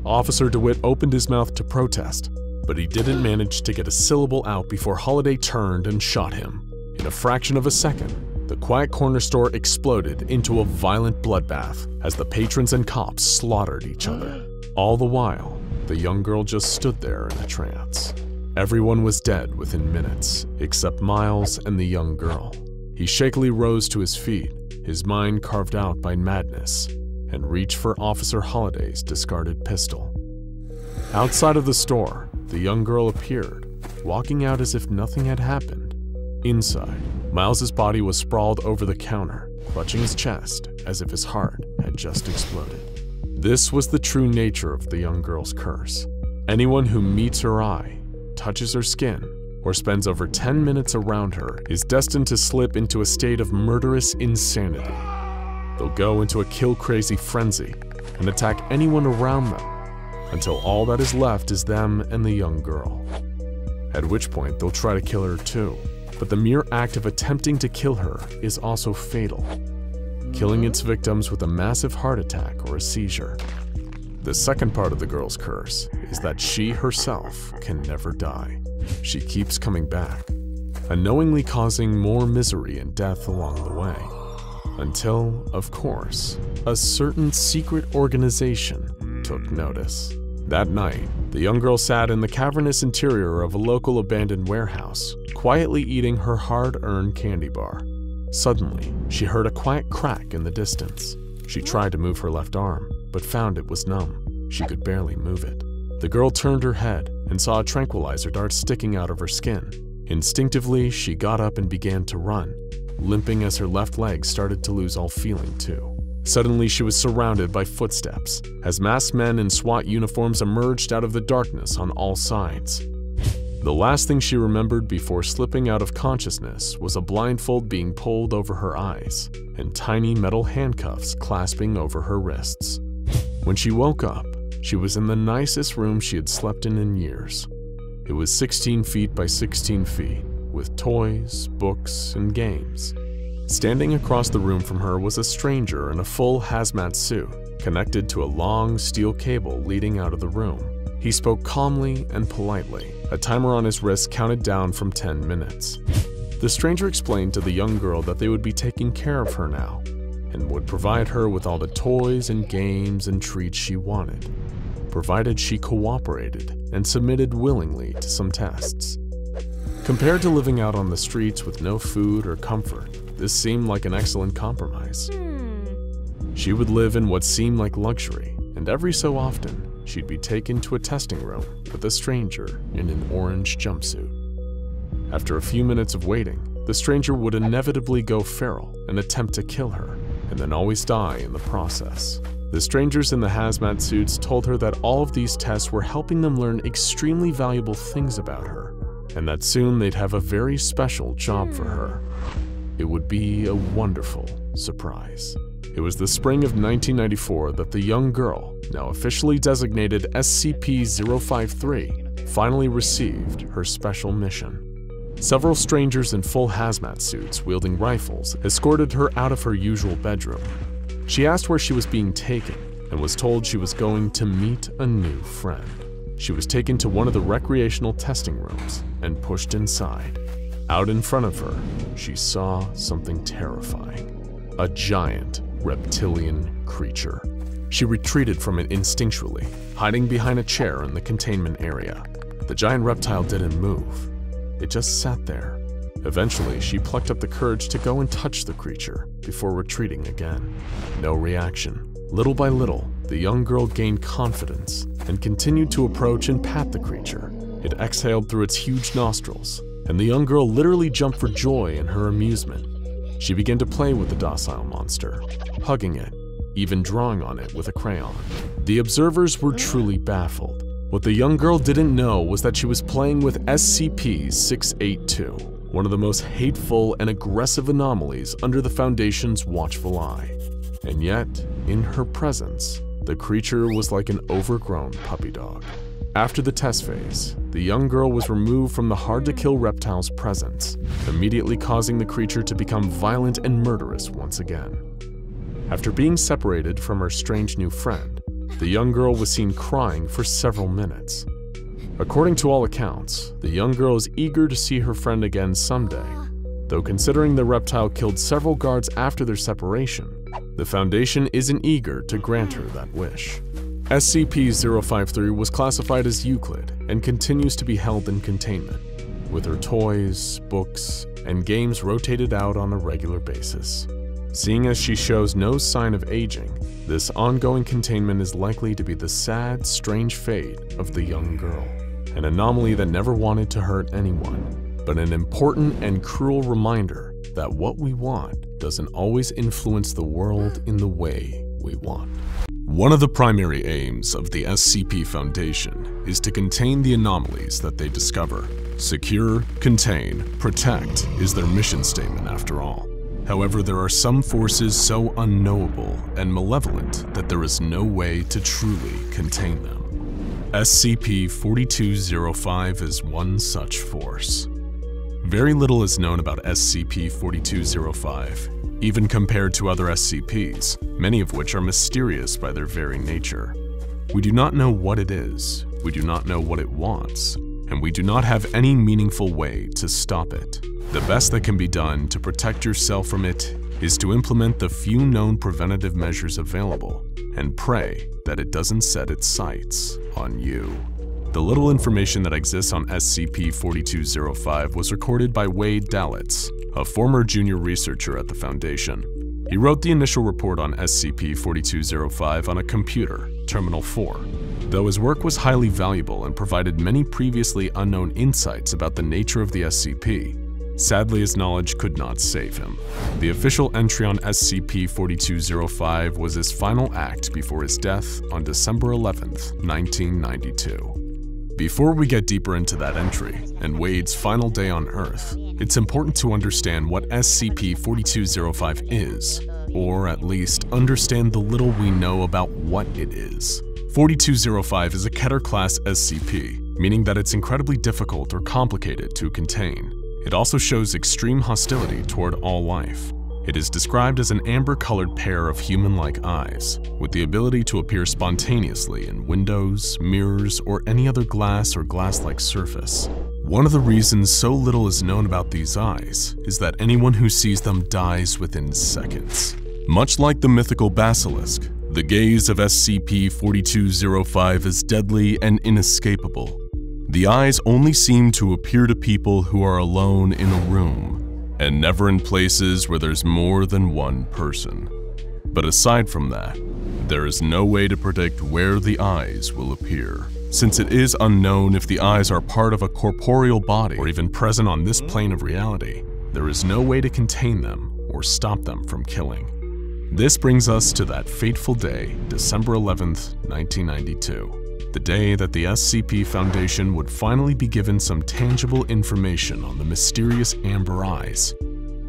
Officer DeWitt opened his mouth to protest, but he didn't manage to get a syllable out before Holliday turned and shot him. In a fraction of a second, the quiet corner store exploded into a violent bloodbath as the patrons and cops slaughtered each other. All the while, the young girl just stood there in a trance. Everyone was dead within minutes, except Miles and the young girl. He shakily rose to his feet, his mind carved out by madness, and reached for Officer Holliday's discarded pistol. Outside of the store, the young girl appeared, walking out as if nothing had happened. Inside, Miles's body was sprawled over the counter, clutching his chest as if his heart had just exploded. This was the true nature of the young girl's curse. Anyone who meets her eye, touches her skin, or spends over 10 minutes around her is destined to slip into a state of murderous insanity. They'll go into a kill-crazy frenzy and attack anyone around them until all that is left is them and the young girl. At which point they'll try to kill her too, but the mere act of attempting to kill her is also fatal, killing its victims with a massive heart attack or a seizure. The second part of the girl's curse is that she herself can never die. She keeps coming back, unknowingly causing more misery and death along the way. Until, of course, a certain secret organization took notice. That night, the young girl sat in the cavernous interior of a local abandoned warehouse, quietly eating her hard-earned candy bar. Suddenly, she heard a quiet crack in the distance. She tried to move her left arm, but found it was numb. She could barely move it. The girl turned her head and saw a tranquilizer dart sticking out of her skin. Instinctively, she got up and began to run, limping as her left leg started to lose all feeling too. Suddenly, she was surrounded by footsteps as masked men in SWAT uniforms emerged out of the darkness on all sides. The last thing she remembered before slipping out of consciousness was a blindfold being pulled over her eyes and tiny metal handcuffs clasping over her wrists. When she woke up, she was in the nicest room she had slept in years. It was 16 feet by 16 feet, with toys, books, and games. Standing across the room from her was a stranger in a full hazmat suit, connected to a long steel cable leading out of the room. He spoke calmly and politely. A timer on his wrist counted down from 10 minutes. The stranger explained to the young girl that they would be taking care of her now, and would provide her with all the toys and games and treats she wanted, provided she cooperated and submitted willingly to some tests. Compared to living out on the streets with no food or comfort, this seemed like an excellent compromise. She would live in what seemed like luxury, and every so often, she'd be taken to a testing room with a stranger in an orange jumpsuit. After a few minutes of waiting, the stranger would inevitably go feral and attempt to kill her, and then always die in the process. The strangers in the hazmat suits told her that all of these tests were helping them learn extremely valuable things about her, and that soon they'd have a very special job for her. It would be a wonderful surprise. It was the spring of 1994 that the young girl, now officially designated SCP-053, finally received her special mission. Several strangers in full hazmat suits wielding rifles escorted her out of her usual bedroom. She asked where she was being taken and was told she was going to meet a new friend. She was taken to one of the recreational testing rooms and pushed inside. Out in front of her, she saw something terrifying. A giant reptilian creature. She retreated from it instinctually, hiding behind a chair in the containment area. The giant reptile didn't move. It just sat there. Eventually, she plucked up the courage to go and touch the creature before retreating again. No reaction. Little by little, the young girl gained confidence and continued to approach and pat the creature. It exhaled through its huge nostrils, and the young girl literally jumped for joy in her amusement. She began to play with the docile monster, hugging it, even drawing on it with a crayon. The observers were truly baffled. What the young girl didn't know was that she was playing with SCP-682, one of the most hateful and aggressive anomalies under the Foundation's watchful eye. And yet, in her presence, the creature was like an overgrown puppy dog. After the test phase, the young girl was removed from the hard-to-kill reptile's presence, immediately causing the creature to become violent and murderous once again. After being separated from her strange new friend, the young girl was seen crying for several minutes. According to all accounts, the young girl is eager to see her friend again someday, though considering the reptile killed several guards after their separation, the Foundation isn't eager to grant her that wish. SCP-053 was classified as Euclid and continues to be held in containment, with her toys, books, and games rotated out on a regular basis. Seeing as she shows no sign of aging, this ongoing containment is likely to be the sad, strange fate of the young girl, an anomaly that never wanted to hurt anyone, but an important and cruel reminder that what we want doesn't always influence the world in the way we want. One of the primary aims of the SCP Foundation is to contain the anomalies that they discover. Secure, contain, protect is their mission statement after all. However, there are some forces so unknowable and malevolent that there is no way to truly contain them. SCP-4205 is one such force. Very little is known about SCP-4205, even compared to other SCPs, many of which are mysterious by their very nature. We do not know what it is, we do not know what it wants, and we do not have any meaningful way to stop it. The best that can be done to protect yourself from it is to implement the few known preventative measures available and pray that it doesn't set its sights on you. The little information that exists on SCP-4205 was recorded by Wade Dalitz, a former junior researcher at the Foundation. He wrote the initial report on SCP-4205 on a computer, Terminal 4. Though his work was highly valuable and provided many previously unknown insights about the nature of the SCP, sadly his knowledge could not save him. The official entry on SCP-4205 was his final act before his death on December 11, 1992. Before we get deeper into that entry and Wade's final day on Earth, it's important to understand what SCP-4205 is, or at least understand the little we know about what it is. 4205 is a Keter-class SCP, meaning that it's incredibly difficult or complicated to contain. It also shows extreme hostility toward all life. It is described as an amber-colored pair of human-like eyes, with the ability to appear spontaneously in windows, mirrors, or any other glass or glass-like surface. One of the reasons so little is known about these eyes is that anyone who sees them dies within seconds. Much like the mythical basilisk, the gaze of SCP-4205 is deadly and inescapable. The eyes only seem to appear to people who are alone in a room, and never in places where there's more than one person. But aside from that, there is no way to predict where the eyes will appear. Since it is unknown if the eyes are part of a corporeal body or even present on this plane of reality, there is no way to contain them or stop them from killing. This brings us to that fateful day, December 11th, 1992. The day that the SCP Foundation would finally be given some tangible information on the mysterious amber eyes,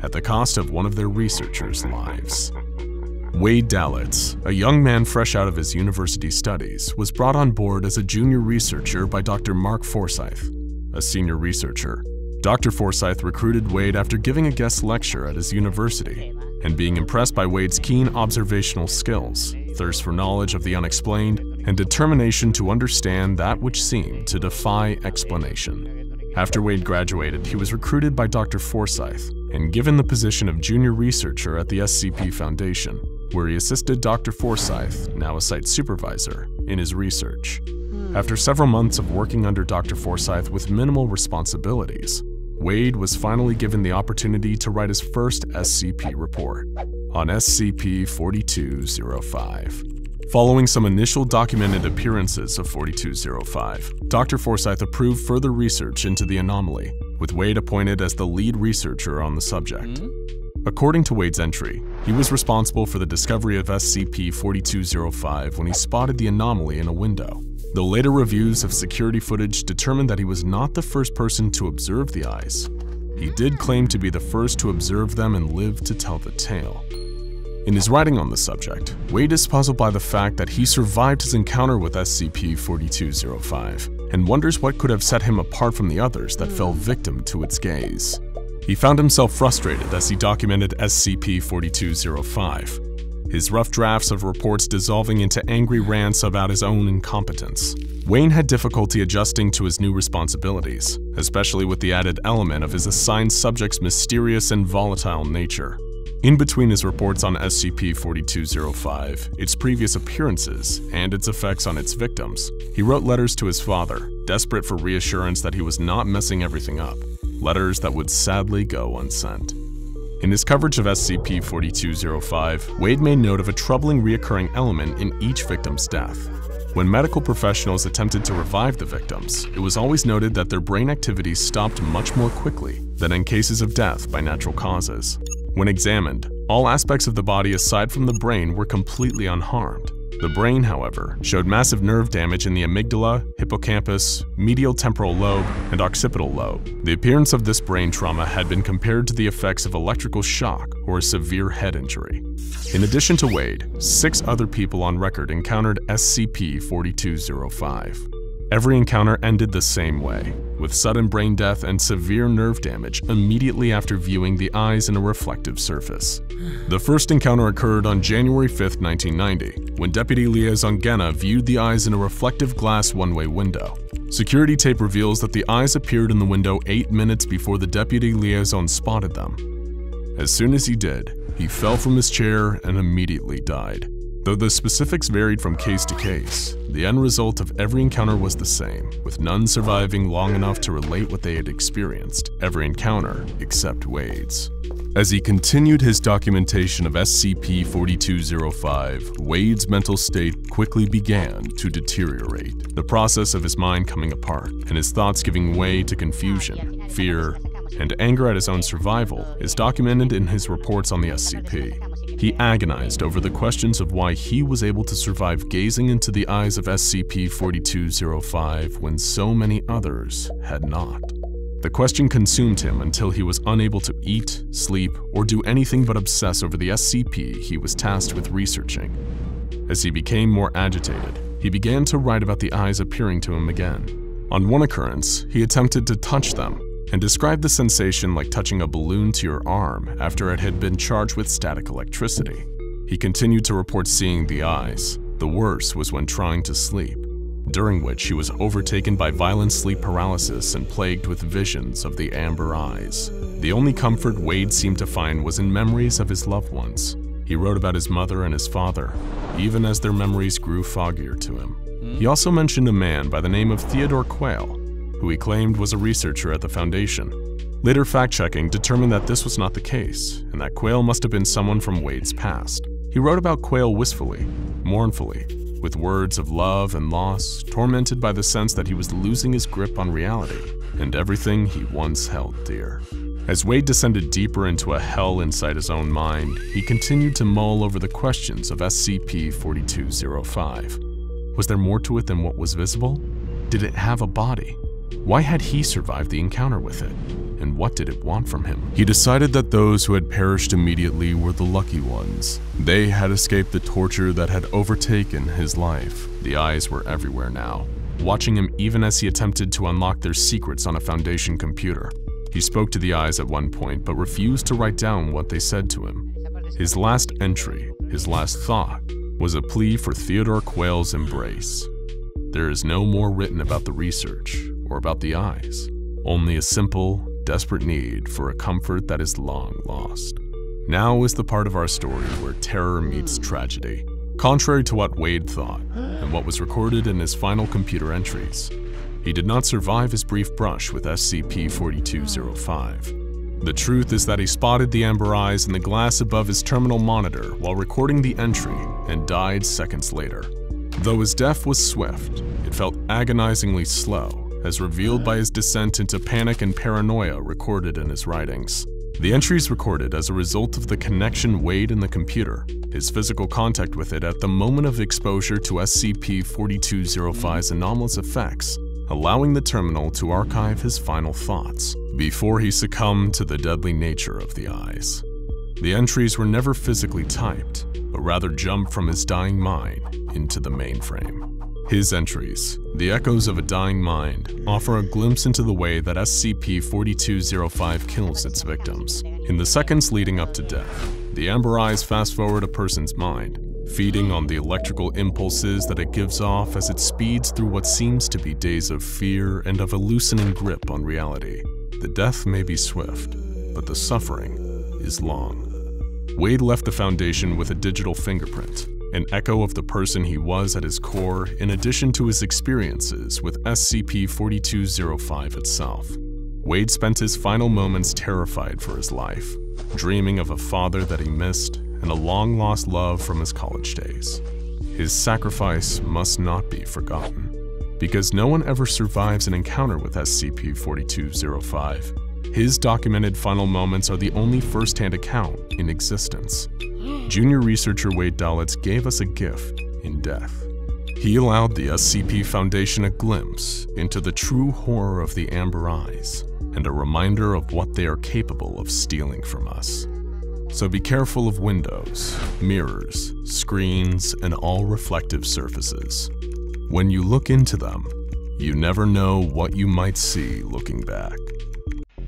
at the cost of one of their researchers' lives. Wade Dalitz, a young man fresh out of his university studies, was brought on board as a junior researcher by Dr. Mark Forsyth, a senior researcher. Dr. Forsyth recruited Wade after giving a guest lecture at his university, and being impressed by Wade's keen observational skills, thirst for knowledge of the unexplained, and determination to understand that which seemed to defy explanation. After Wade graduated, he was recruited by Dr. Forsyth and given the position of junior researcher at the SCP Foundation, where he assisted Dr. Forsyth, now a site supervisor, in his research. After several months of working under Dr. Forsyth with minimal responsibilities, Wade was finally given the opportunity to write his first SCP report on SCP-4205. Following some initial documented appearances of 4205, Dr. Forsyth approved further research into the anomaly, with Wade appointed as the lead researcher on the subject. According to Wade's entry, he was responsible for the discovery of SCP-4205 when he spotted the anomaly in a window. Though later reviews of security footage determined that he was not the first person to observe the eyes, he did claim to be the first to observe them and live to tell the tale. In his writing on the subject, Wade is puzzled by the fact that he survived his encounter with SCP-4205 and wonders what could have set him apart from the others that fell victim to its gaze. He found himself frustrated as he documented SCP-4205, his rough drafts of reports dissolving into angry rants about his own incompetence. Wayne had difficulty adjusting to his new responsibilities, especially with the added element of his assigned subject's mysterious and volatile nature. In between his reports on SCP-4205, its previous appearances, and its effects on its victims, he wrote letters to his father, desperate for reassurance that he was not messing everything up, letters that would sadly go unsent. In his coverage of SCP-4205, Wade made note of a troubling reoccurring element in each victim's death. When medical professionals attempted to revive the victims, it was always noted that their brain activities stopped much more quickly than in cases of death by natural causes. When examined, all aspects of the body aside from the brain were completely unharmed. The brain, however, showed massive nerve damage in the amygdala, hippocampus, medial temporal lobe, and occipital lobe. The appearance of this brain trauma had been compared to the effects of electrical shock or a severe head injury. In addition to Wade, 6 other people on record encountered SCP-4205. Every encounter ended the same way, with sudden brain death and severe nerve damage immediately after viewing the eyes in a reflective surface. The first encounter occurred on January 5, 1990, when Deputy Liaison Genna viewed the eyes in a reflective glass one-way window. Security tape reveals that the eyes appeared in the window 8 minutes before the Deputy Liaison spotted them. As soon as he did, he fell from his chair and immediately died. Though the specifics varied from case to case, the end result of every encounter was the same, with none surviving long enough to relate what they had experienced, every encounter except Wade's. As he continued his documentation of SCP-4205, Wade's mental state quickly began to deteriorate, the process of his mind coming apart and his thoughts giving way to confusion, fear, and anger at his own survival is documented in his reports on the SCP. He agonized over the questions of why he was able to survive gazing into the eyes of SCP-4205 when so many others had not. The question consumed him until he was unable to eat, sleep, or do anything but obsess over the SCP he was tasked with researching. As he became more agitated, he began to write about the eyes appearing to him again. On one occurrence, he attempted to touch them, and described the sensation like touching a balloon to your arm after it had been charged with static electricity. He continued to report seeing the eyes. The worst was when trying to sleep, during which he was overtaken by violent sleep paralysis and plagued with visions of the amber eyes. The only comfort Wade seemed to find was in memories of his loved ones. He wrote about his mother and his father, even as their memories grew foggier to him. He also mentioned a man by the name of Theodore Quayle, who he claimed was a researcher at the Foundation. Later fact-checking determined that this was not the case, and that Quayle must have been someone from Wade's past. He wrote about Quayle wistfully, mournfully, with words of love and loss, tormented by the sense that he was losing his grip on reality and everything he once held dear. As Wade descended deeper into a hell inside his own mind, he continued to mull over the questions of SCP-4205. Was there more to it than what was visible? Did it have a body? Why had he survived the encounter with it? And what did it want from him? He decided that those who had perished immediately were the lucky ones. They had escaped the torture that had overtaken his life. The eyes were everywhere now, watching him even as he attempted to unlock their secrets on a Foundation computer. He spoke to the eyes at one point, but refused to write down what they said to him. His last entry, his last thought, was a plea for Theodore Quayle's embrace. There is no more written about the research or about the eyes, only a simple, desperate need for a comfort that is long lost. Now is the part of our story where terror meets tragedy. Contrary to what Wade thought, and what was recorded in his final computer entries, he did not survive his brief brush with SCP-4205. The truth is that he spotted the amber eyes in the glass above his terminal monitor while recording the entry and died seconds later. Though his death was swift, it felt agonizingly slow, as revealed by his descent into panic and paranoia recorded in his writings. The entries recorded as a result of the connection Wade and the computer, his physical contact with it at the moment of exposure to SCP-4205's anomalous effects, allowing the terminal to archive his final thoughts before he succumbed to the deadly nature of the eyes. The entries were never physically typed, but rather jumped from his dying mind into the mainframe. His entries, the echoes of a dying mind, offer a glimpse into the way that SCP-4205 kills its victims. In the seconds leading up to death, the Amber Eyes fast-forward a person's mind, feeding on the electrical impulses that it gives off as it speeds through what seems to be days of fear and of a loosening grip on reality. The death may be swift, but the suffering is long. Wade left the Foundation with a digital fingerprint, an echo of the person he was at his core, in addition to his experiences with SCP-4205 itself. Wade spent his final moments terrified for his life, dreaming of a father that he missed and a long-lost love from his college days. His sacrifice must not be forgotten, because no one ever survives an encounter with SCP-4205. His documented final moments are the only first-hand account in existence. Junior researcher Wade Dalitz gave us a gift in death. He allowed the SCP Foundation a glimpse into the true horror of the Amber Eyes and a reminder of what they are capable of stealing from us. So be careful of windows, mirrors, screens, and all reflective surfaces. When you look into them, you never know what you might see looking back.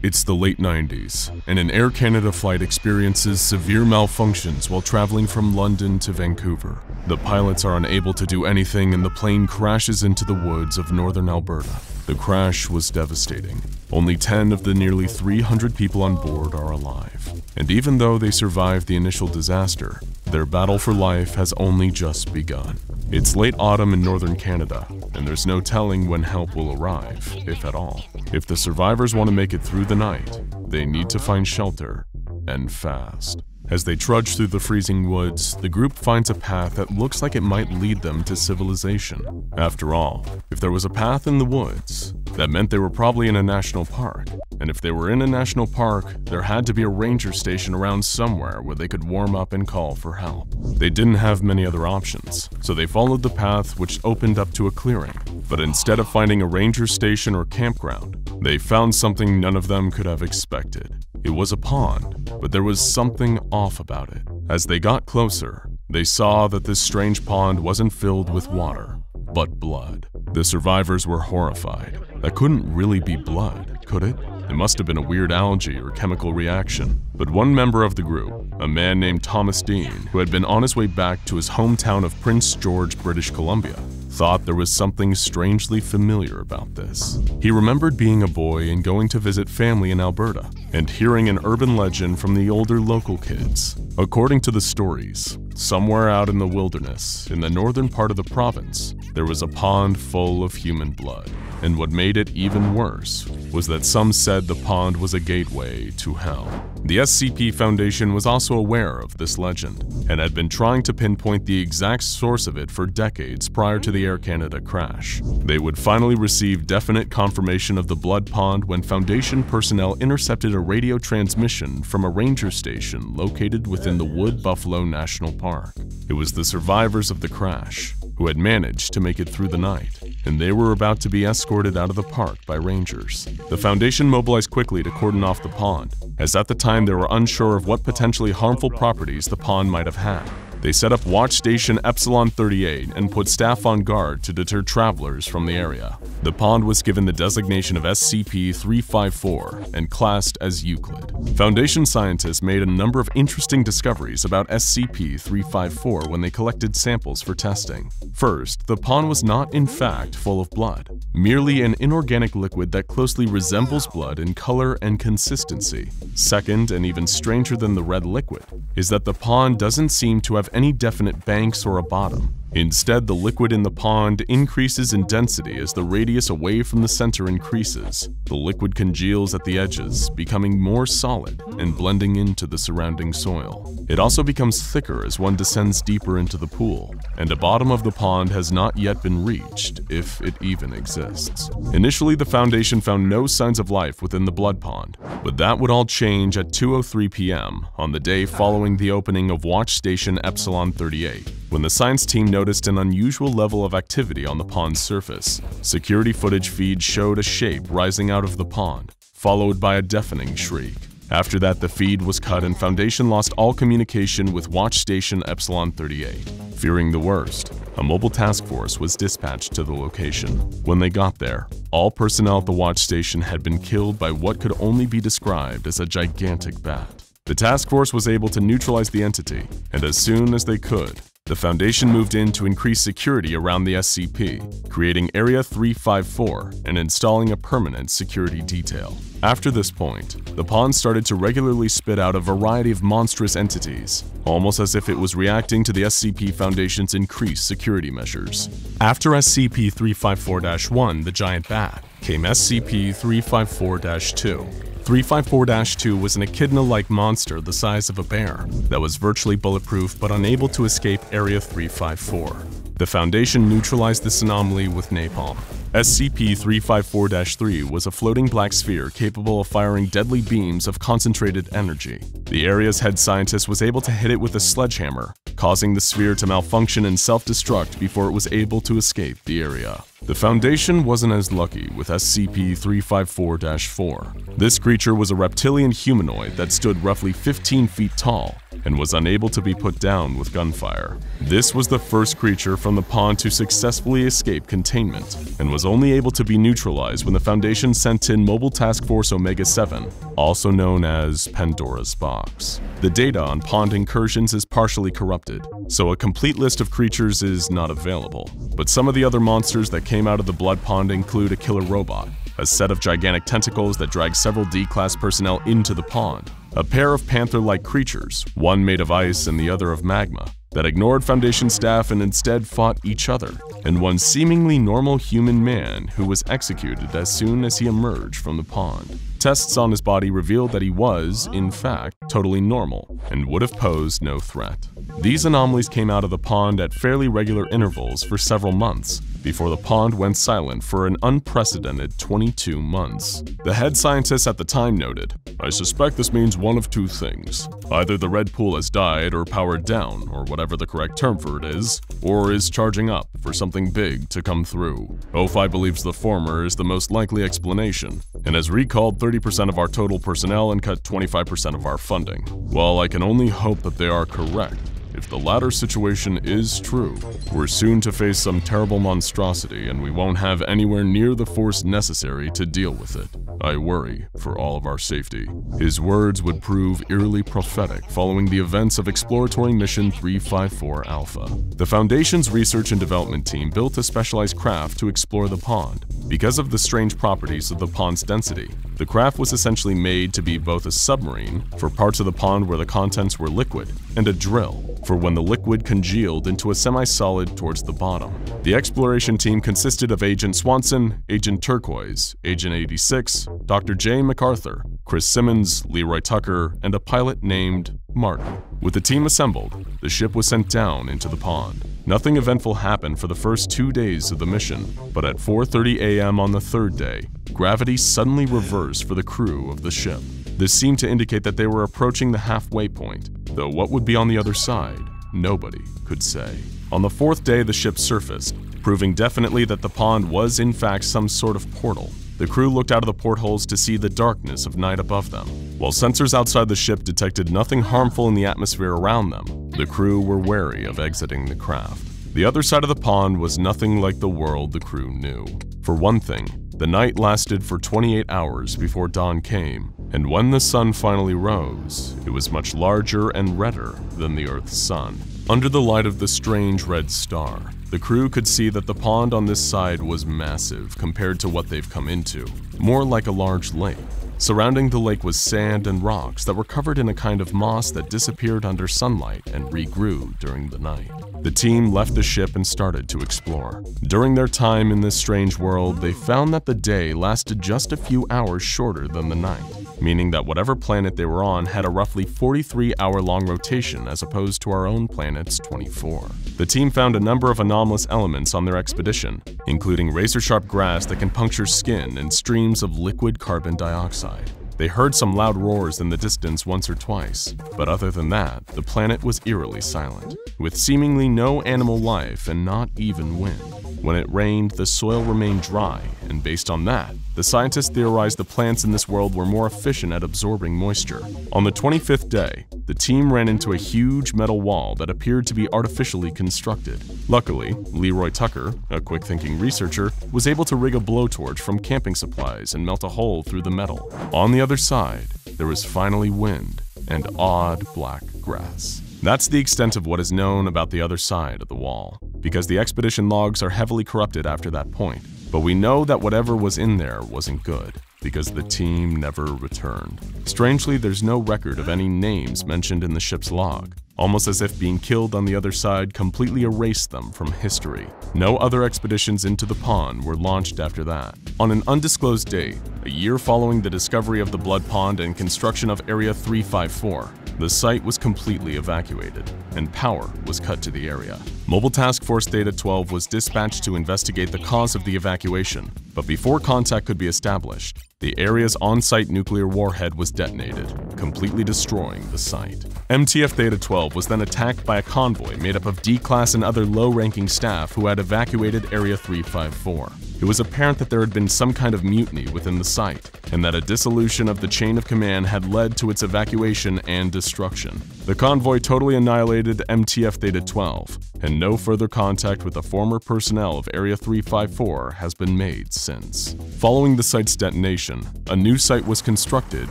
It's the late 90s, and an Air Canada flight experiences severe malfunctions while traveling from London to Vancouver. The pilots are unable to do anything and the plane crashes into the woods of northern Alberta. The crash was devastating. Only 10 of the nearly 300 people on board are alive. And even though they survived the initial disaster, their battle for life has only just begun. It's late autumn in northern Canada, and there's no telling when help will arrive, if at all. If the survivors want to make it through the night, they need to find shelter, and fast. As they trudge through the freezing woods, the group finds a path that looks like it might lead them to civilization. After all, if there was a path in the woods, that meant they were probably in a national park. And if they were in a national park, there had to be a ranger station around somewhere where they could warm up and call for help. They didn't have many other options, so they followed the path which opened up to a clearing. But instead of finding a ranger station or campground, they found something none of them could have expected. It was a pond, but there was something off about it. As they got closer, they saw that this strange pond wasn't filled with water, but blood. The survivors were horrified. That couldn't really be blood, could it? It must have been a weird algae or chemical reaction. But one member of the group, a man named Thomas Dean, who had been on his way back to his hometown of Prince George, British Columbia, thought there was something strangely familiar about this. He remembered being a boy and going to visit family in Alberta, and hearing an urban legend from the older local kids. According to the stories, somewhere out in the wilderness, in the northern part of the province, there was a pond full of human blood. And what made it even worse was that some said the pond was a gateway to hell. The SCP Foundation was also aware of this legend and had been trying to pinpoint the exact source of it for decades prior to the Air Canada crash. They would finally receive definite confirmation of the blood pond when Foundation personnel intercepted a radio transmission from a ranger station located within the Wood Buffalo National Park. It was the survivors of the crash who had managed to make it through the night, and they were about to be escorted out of the park by rangers. The Foundation mobilized quickly to cordon off the pond, as at the time they were unsure of what potentially harmful properties the pond might have had. They set up Watch Station Epsilon 38 and put staff on guard to deter travelers from the area. The pond was given the designation of SCP-354 and classed as Euclid. Foundation scientists made a number of interesting discoveries about SCP-354 when they collected samples for testing. First, the pond was not in fact full of blood, merely an inorganic liquid that closely resembles blood in color and consistency. Second, and even stranger than the red liquid, is that the pond doesn't seem to have any definite banks or a bottom. Instead, the liquid in the pond increases in density as the radius away from the center increases. The liquid congeals at the edges, becoming more solid and blending into the surrounding soil. It also becomes thicker as one descends deeper into the pool, and the bottom of the pond has not yet been reached, if it even exists. Initially, the Foundation found no signs of life within the blood pond, but that would all change at 2:03 p.m. on the day following the opening of Watch Station Epsilon 38, when the science team noticed an unusual level of activity on the pond's surface. Security footage feeds showed a shape rising out of the pond, followed by a deafening shriek. After that, the feed was cut and Foundation lost all communication with Watch Station Epsilon 38. Fearing the worst, a mobile task force was dispatched to the location. When they got there, all personnel at the watch station had been killed by what could only be described as a gigantic bat. The task force was able to neutralize the entity, and as soon as they could, the Foundation moved in to increase security around the SCP, creating Area 354 and installing a permanent security detail. After this point, the pond started to regularly spit out a variety of monstrous entities, almost as if it was reacting to the SCP Foundation's increased security measures. After SCP-354-1, the giant bat, came SCP-354-2. 354-2 was an echidna-like monster the size of a bear that was virtually bulletproof but unable to escape Area 354. The Foundation neutralized this anomaly with napalm. SCP-354-3 was a floating black sphere capable of firing deadly beams of concentrated energy. The area's head scientist was able to hit it with a sledgehammer, causing the sphere to malfunction and self-destruct before it was able to escape the area. The Foundation wasn't as lucky with SCP-354-4. This creature was a reptilian humanoid that stood roughly 15 feet tall and was unable to be put down with gunfire. This was the first creature from the pond to successfully escape containment, and was only able to be neutralized when the Foundation sent in Mobile Task Force Omega-7, also known as Pandora's Box. The data on pond incursions is partially corrupted, so a complete list of creatures is not available. But some of the other monsters that came out of the blood pond include a killer robot, a set of gigantic tentacles that drag several D-Class personnel into the pond, a pair of panther-like creatures, one made of ice and the other of magma, that ignored Foundation staff and instead fought each other, and one seemingly normal human man who was executed as soon as he emerged from the pond. Tests on his body revealed that he was, in fact, totally normal and would have posed no threat. These anomalies came out of the pond at fairly regular intervals for several months, before the pond went silent for an unprecedented 22 months. The head scientist at the time noted, "I suspect this means one of two things. Either the red pool has died or powered down, or whatever the correct term for it is, or is charging up for something big to come through. O5 believes the former is the most likely explanation, and has recalled 30% of our total personnel and cut 25% of our funding. While I can only hope that they are correct, if the latter situation is true, we're soon to face some terrible monstrosity and we won't have anywhere near the force necessary to deal with it. I worry for all of our safety." His words would prove eerily prophetic following the events of Exploratory Mission 354 Alpha. The Foundation's research and development team built a specialized craft to explore the pond. Because of the strange properties of the pond's density, the craft was essentially made to be both a submarine for parts of the pond where the contents were liquid, and a drill for when the liquid congealed into a semi-solid towards the bottom. The exploration team consisted of Agent Swanson, Agent Turquoise, Agent 86, Dr. J. MacArthur, Chris Simmons, Leroy Tucker, and a pilot named Martin. With the team assembled, the ship was sent down into the pond. Nothing eventful happened for the first 2 days of the mission, but at 4:30 a.m. on the third day, gravity suddenly reversed for the crew of the ship. This seemed to indicate that they were approaching the halfway point, though what would be on the other side, nobody could say. On the fourth day, the ship surfaced, proving definitely that the pond was in fact some sort of portal. The crew looked out of the portholes to see the darkness of night above them. While sensors outside the ship detected nothing harmful in the atmosphere around them, the crew were wary of exiting the craft. The other side of the pond was nothing like the world the crew knew. For one thing, the night lasted for 28 hours before dawn came, and when the sun finally rose, it was much larger and redder than the Earth's sun. Under the light of the strange red star, the crew could see that the pond on this side was massive compared to what they've come into, more like a large lake. Surrounding the lake was sand and rocks that were covered in a kind of moss that disappeared under sunlight and regrew during the night. The team left the ship and started to explore. During their time in this strange world, they found that the day lasted just a few hours shorter than the night, meaning that whatever planet they were on had a roughly 43-hour-long rotation as opposed to our own planet's 24. The team found a number of anomalous elements on their expedition, including razor-sharp grass that can puncture skin and streams of liquid carbon dioxide. They heard some loud roars in the distance once or twice, but other than that, the planet was eerily silent, with seemingly no animal life and not even wind. When it rained, the soil remained dry, and based on that, the scientists theorized the plants in this world were more efficient at absorbing moisture. On the 25th day, the team ran into a huge metal wall that appeared to be artificially constructed. Luckily, Leroy Tucker, a quick-thinking researcher, was able to rig a blowtorch from camping supplies and melt a hole through the metal. On the other side, there was finally wind and odd black grass. That's the extent of what is known about the other side of the wall, because the expedition logs are heavily corrupted after that point. But we know that whatever was in there wasn't good, because the team never returned. Strangely, there's no record of any names mentioned in the ship's log, almost as if being killed on the other side completely erased them from history. No other expeditions into the pond were launched after that. On an undisclosed date, a year following the discovery of the Blood Pond and construction of Area 354, the site was completely evacuated, and power was cut to the area. Mobile Task Force Theta 12 was dispatched to investigate the cause of the evacuation, but before contact could be established, the area's on-site nuclear warhead was detonated, completely destroying the site. MTF Theta 12 was then attacked by a convoy made up of D-Class and other low-ranking staff who had evacuated Area 354. It was apparent that there had been some kind of mutiny within the site, and that a dissolution of the chain of command had led to its evacuation and destruction. The convoy totally annihilated MTF Theta 12, and no further contact with the former personnel of Area 354 has been made since. Following the site's detonation, a new site was constructed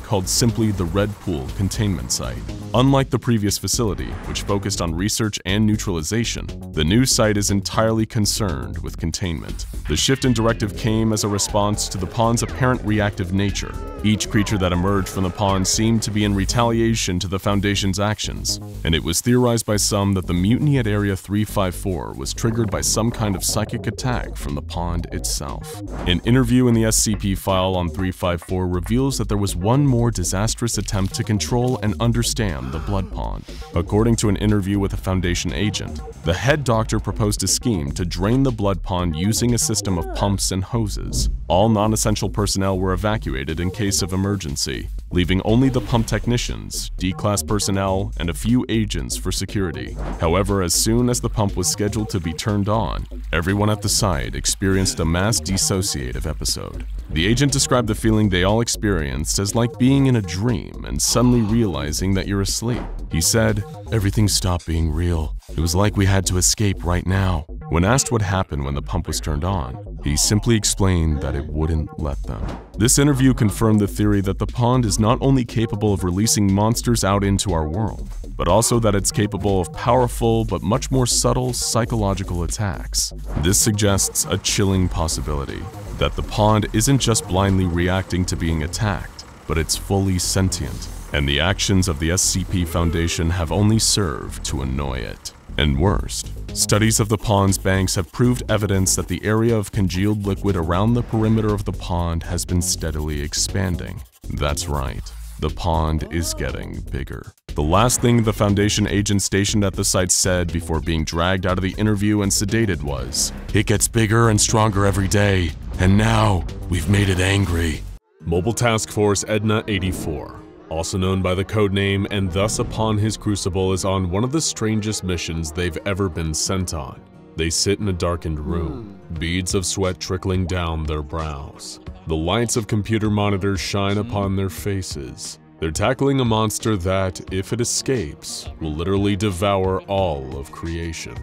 called simply the Red Pool Containment Site. Unlike the previous facility, which focused on research and neutralization, the new site is entirely concerned with containment. The shift in directive came as a response to the pond's apparent reactive nature. Each creature that emerged from the pond seemed to be in retaliation to the Foundation's actions, and it was theorized by some that the mutiny at Area 354 was triggered by some kind of psychic attack from the pond itself. An interview in the SCP file on 354 reveals that there was one more disastrous attempt to control and understand the Blood Pond. According to an interview with a Foundation agent, the head doctor proposed a scheme to drain the Blood Pond using a system of pumps and hoses. All non-essential personnel were evacuated in case of emergency, leaving only the pump technicians, D-Class personnel, and a few agents for security. However, as soon as the pump was scheduled to be turned on, everyone at the site experienced a mass dissociative episode. The agent described the feeling they all experienced as like being in a dream and suddenly realizing that you're asleep. He said, "Everything stopped being real. It was like we had to escape right now." When asked what happened when the pump was turned on, he simply explained that it wouldn't let them. This interview confirmed the theory that the pond is not only capable of releasing monsters out into our world, but also that it's capable of powerful but much more subtle psychological attacks. This suggests a chilling possibility, that the pond isn't just blindly reacting to being attacked, but it's fully sentient, and the actions of the SCP Foundation have only served to annoy it. And worst, studies of the pond's banks have proved evidence that the area of congealed liquid around the perimeter of the pond has been steadily expanding. That's right, the pond is getting bigger. The last thing the Foundation agent stationed at the site said before being dragged out of the interview and sedated was, "It gets bigger and stronger every day, and now we've made it angry." Mobile Task Force Edna 84, also known by the codename and thus upon his crucible, is on one of the strangest missions they've ever been sent on. They sit in a darkened room, beads of sweat trickling down their brows. The lights of computer monitors shine upon their faces. They're tackling a monster that, if it escapes, will literally devour all of creation.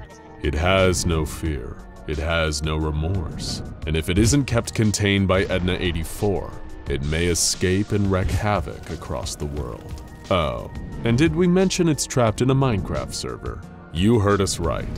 It has no fear, it has no remorse, and if it isn't kept contained by Edna 84, it may escape and wreak havoc across the world. Oh, and did we mention it's trapped in a Minecraft server? You heard us right.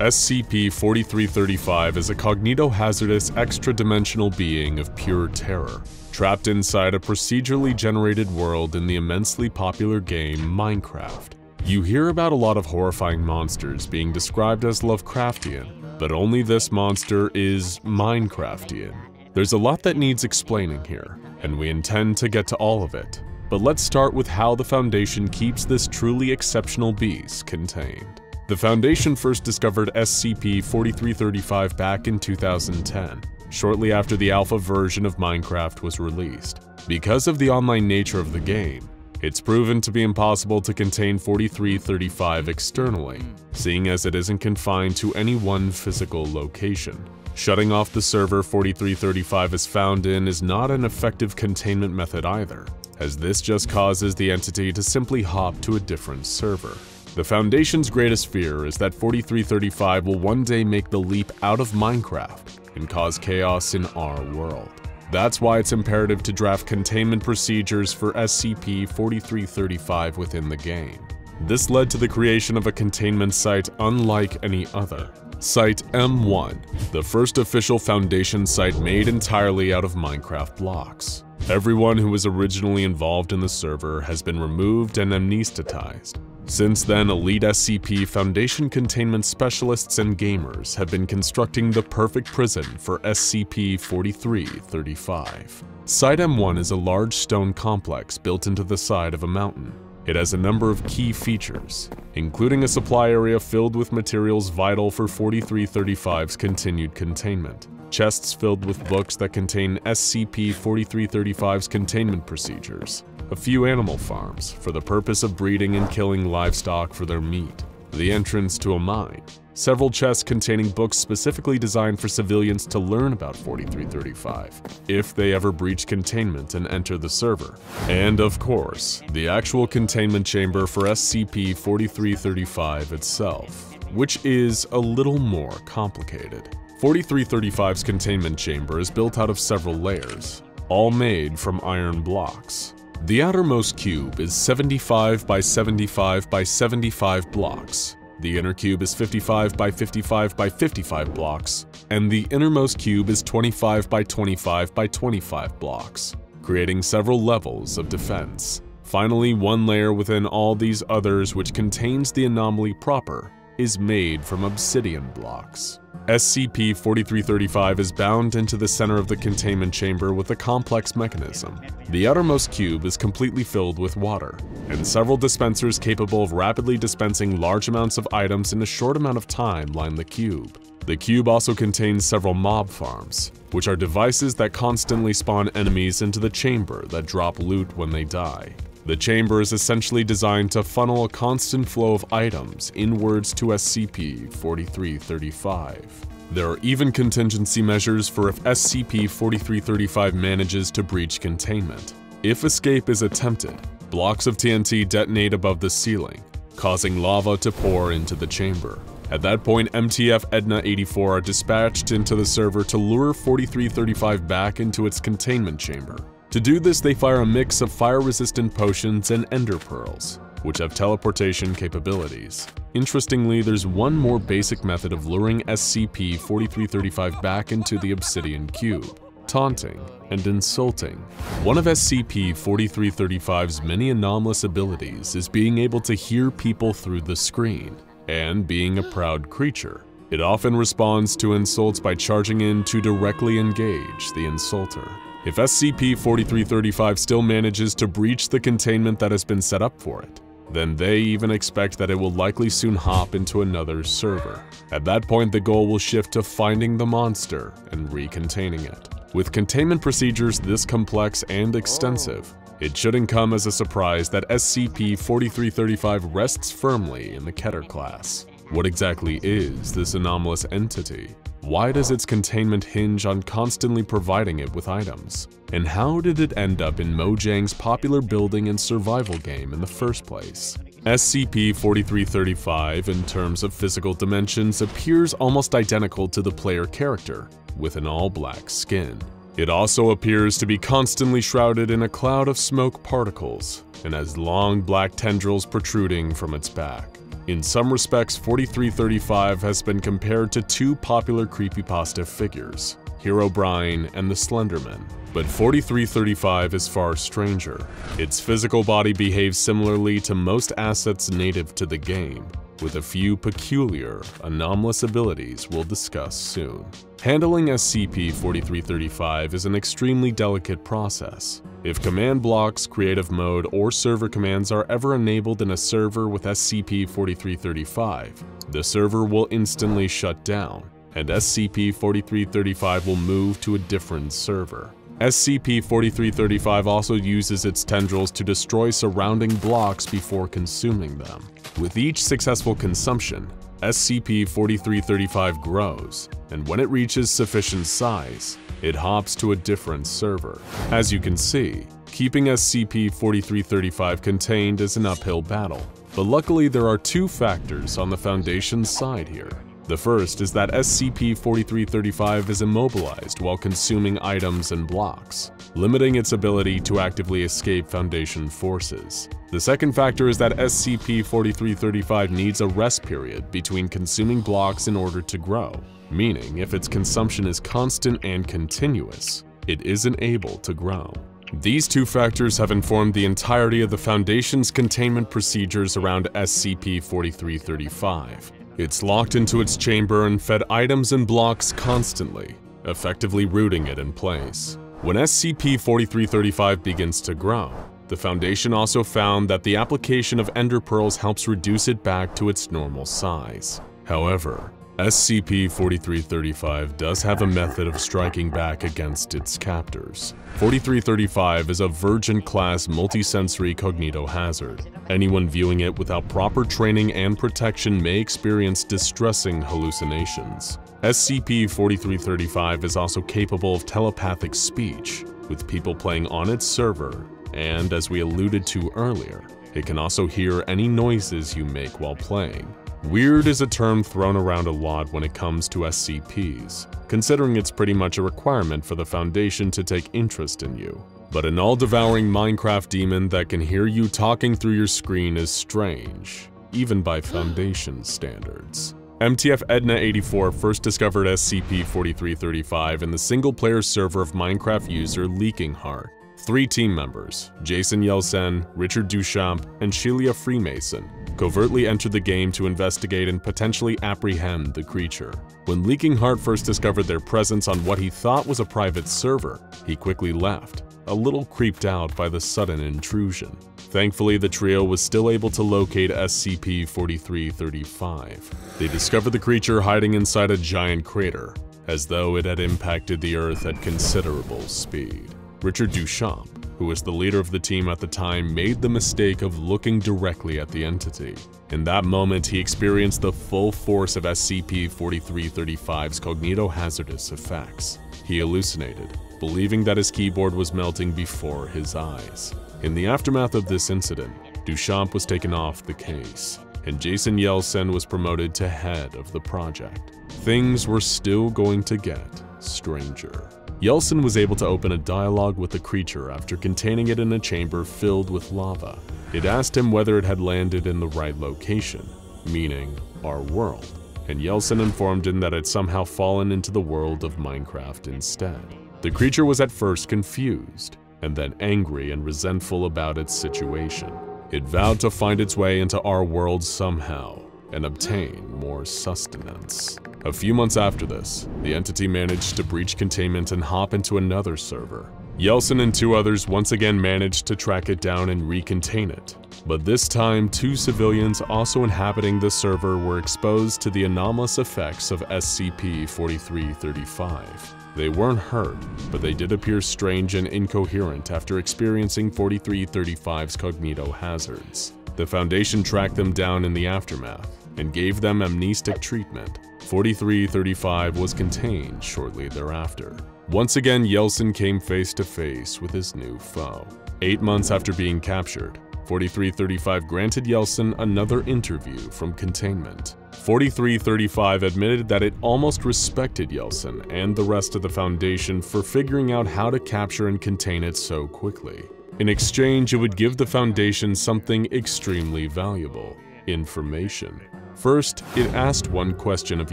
SCP-4335 is a cognito-hazardous extra-dimensional being of pure terror. trapped inside a procedurally generated world in the immensely popular game Minecraft. You hear about a lot of horrifying monsters being described as Lovecraftian, but only this monster is Minecraftian. There's a lot that needs explaining here, and we intend to get to all of it. But let's start with how the Foundation keeps this truly exceptional beast contained. The Foundation first discovered SCP-4335 back in 2010, shortly after the alpha version of Minecraft was released. Because of the online nature of the game, it's proven to be impossible to contain 4335 externally, seeing as it isn't confined to any one physical location. Shutting off the server 4335 is found in is not an effective containment method either, as this just causes the entity to simply hop to a different server. The Foundation's greatest fear is that 4335 will one day make the leap out of Minecraft and cause chaos in our world. That's why it's imperative to draft containment procedures for SCP-4335 within the game. This led to the creation of a containment site unlike any other. Site M1, the first official Foundation site made entirely out of Minecraft blocks. Everyone who was originally involved in the server has been removed and amnesticized. Since then, elite SCP Foundation containment specialists and gamers have been constructing the perfect prison for SCP-4335. Site M1 is a large stone complex built into the side of a mountain. It has a number of key features, including a supply area filled with materials vital for 4335's continued containment, chests filled with books that contain SCP-4335's containment procedures, a few animal farms for the purpose of breeding and killing livestock for their meat, the entrance to a mine, several chests containing books specifically designed for civilians to learn about 4335 if they ever breach containment and enter the server, and of course, the actual containment chamber for SCP-4335 itself, which is a little more complicated. 4335's containment chamber is built out of several layers, all made from iron blocks. The outermost cube is 75 by 75 by 75 blocks. The inner cube is 55 by 55 by 55 blocks, and the innermost cube is 25 by 25 by 25 blocks, creating several levels of defense. Finally, one layer within all these others, which contains the anomaly proper, is made from obsidian blocks. SCP-4335 is bound into the center of the containment chamber with a complex mechanism. The outermost cube is completely filled with water, and several dispensers capable of rapidly dispensing large amounts of items in a short amount of time line the cube. The cube also contains several mob farms, which are devices that constantly spawn enemies into the chamber that drop loot when they die. The chamber is essentially designed to funnel a constant flow of items inwards to SCP-4335. There are even contingency measures for if SCP-4335 manages to breach containment. If escape is attempted, blocks of TNT detonate above the ceiling, causing lava to pour into the chamber. At that point, MTF Edna 84 are dispatched into the server to lure 4335 back into its containment chamber. To do this, they fire a mix of fire-resistant potions and ender pearls, which have teleportation capabilities. Interestingly, there's one more basic method of luring SCP-4335 back into the obsidian cube: taunting and insulting. One of SCP-4335's many anomalous abilities is being able to hear people through the screen, and being a proud creature, it often responds to insults by charging in to directly engage the insulter. If SCP-4335 still manages to breach the containment that has been set up for it, then they even expect that it will likely soon hop into another server. At that point, the goal will shift to finding the monster and recontaining it. With containment procedures this complex and extensive, it shouldn't come as a surprise that SCP-4335 rests firmly in the Keter class. What exactly is this anomalous entity? Why does its containment hinge on constantly providing it with items? And how did it end up in Mojang's popular building and survival game in the first place? SCP-4335, in terms of physical dimensions, appears almost identical to the player character, with an all-black skin. It also appears to be constantly shrouded in a cloud of smoke particles, and has long black tendrils protruding from its back. In some respects, 4335 has been compared to two popular creepypasta figures, Herobrine, and the Slenderman. But 4335 is far stranger. Its physical body behaves similarly to most assets native to the game, with a few peculiar, anomalous abilities we'll discuss soon. Handling SCP-4335 is an extremely delicate process. If command blocks, creative mode, or server commands are ever enabled in a server with SCP-4335, the server will instantly shut down, and SCP-4335 will move to a different server. SCP-4335 also uses its tendrils to destroy surrounding blocks before consuming them. With each successful consumption, SCP-4335 grows, and when it reaches sufficient size, it hops to a different server. As you can see, keeping SCP-4335 contained is an uphill battle, but luckily there are two factors on the Foundation's side here. The first is that SCP-4335 is immobilized while consuming items and blocks, limiting its ability to actively escape Foundation forces. The second factor is that SCP-4335 needs a rest period between consuming blocks in order to grow, meaning if its consumption is constant and continuous, it isn't able to grow. These two factors have informed the entirety of the Foundation's containment procedures around SCP-4335. It's locked into its chamber and fed items and blocks constantly, effectively rooting it in place. When SCP-4335 begins to grow, the Foundation also found that the application of Ender Pearls helps reduce it back to its normal size. However, SCP-4335 does have a method of striking back against its captors. 4335 is a Virgin-class multisensory cognitohazard. Anyone viewing it without proper training and protection may experience distressing hallucinations. SCP-4335 is also capable of telepathic speech, with people playing on its server, and as we alluded to earlier, it can also hear any noises you make while playing. Weird is a term thrown around a lot when it comes to SCPs, considering it's pretty much a requirement for the Foundation to take interest in you. But an all-devouring Minecraft demon that can hear you talking through your screen is strange, even by Foundation standards. MTF Edna84 first discovered SCP-4335 in the single-player server of Minecraft user Leaking Heart. 3 team members, Jason Yelsen, Richard Duchamp, and Shelia Freemason, covertly entered the game to investigate and potentially apprehend the creature. When Leaking Heart first discovered their presence on what he thought was a private server, he quickly left, a little creeped out by the sudden intrusion. Thankfully, the trio was still able to locate SCP-4335. They discovered the creature hiding inside a giant crater, as though it had impacted the Earth at considerable speed. Richard Duchamp, who was the leader of the team at the time, made the mistake of looking directly at the entity. In that moment, he experienced the full force of SCP-4335's cognitohazardous effects. He hallucinated, believing that his keyboard was melting before his eyes. In the aftermath of this incident, Duchamp was taken off the case, and Jason Yelsen was promoted to head of the project. Things were still going to get stranger. Yelsen was able to open a dialogue with the creature after containing it in a chamber filled with lava. It asked him whether it had landed in the right location, meaning our world, and Yelsen informed him that it had somehow fallen into the world of Minecraft instead. The creature was at first confused, and then angry and resentful about its situation. It vowed to find its way into our world somehow and obtain more sustenance. A few months after this, the entity managed to breach containment and hop into another server. Yelsen and 2 others once again managed to track it down and recontain it. But this time, 2 civilians also inhabiting the server were exposed to the anomalous effects of SCP-4335. They weren't hurt, but they did appear strange and incoherent after experiencing 4335's cognitohazards. The Foundation tracked them down in the aftermath and gave them amnestic treatment. 4335 was contained shortly thereafter. Once again, Yelsen came face to face with his new foe. 8 months after being captured, 4335 granted Yelsen another interview from containment. 4335 admitted that it almost respected Yelsen and the rest of the Foundation for figuring out how to capture and contain it so quickly. In exchange, it would give the Foundation something extremely valuable: information. First, it asked one question of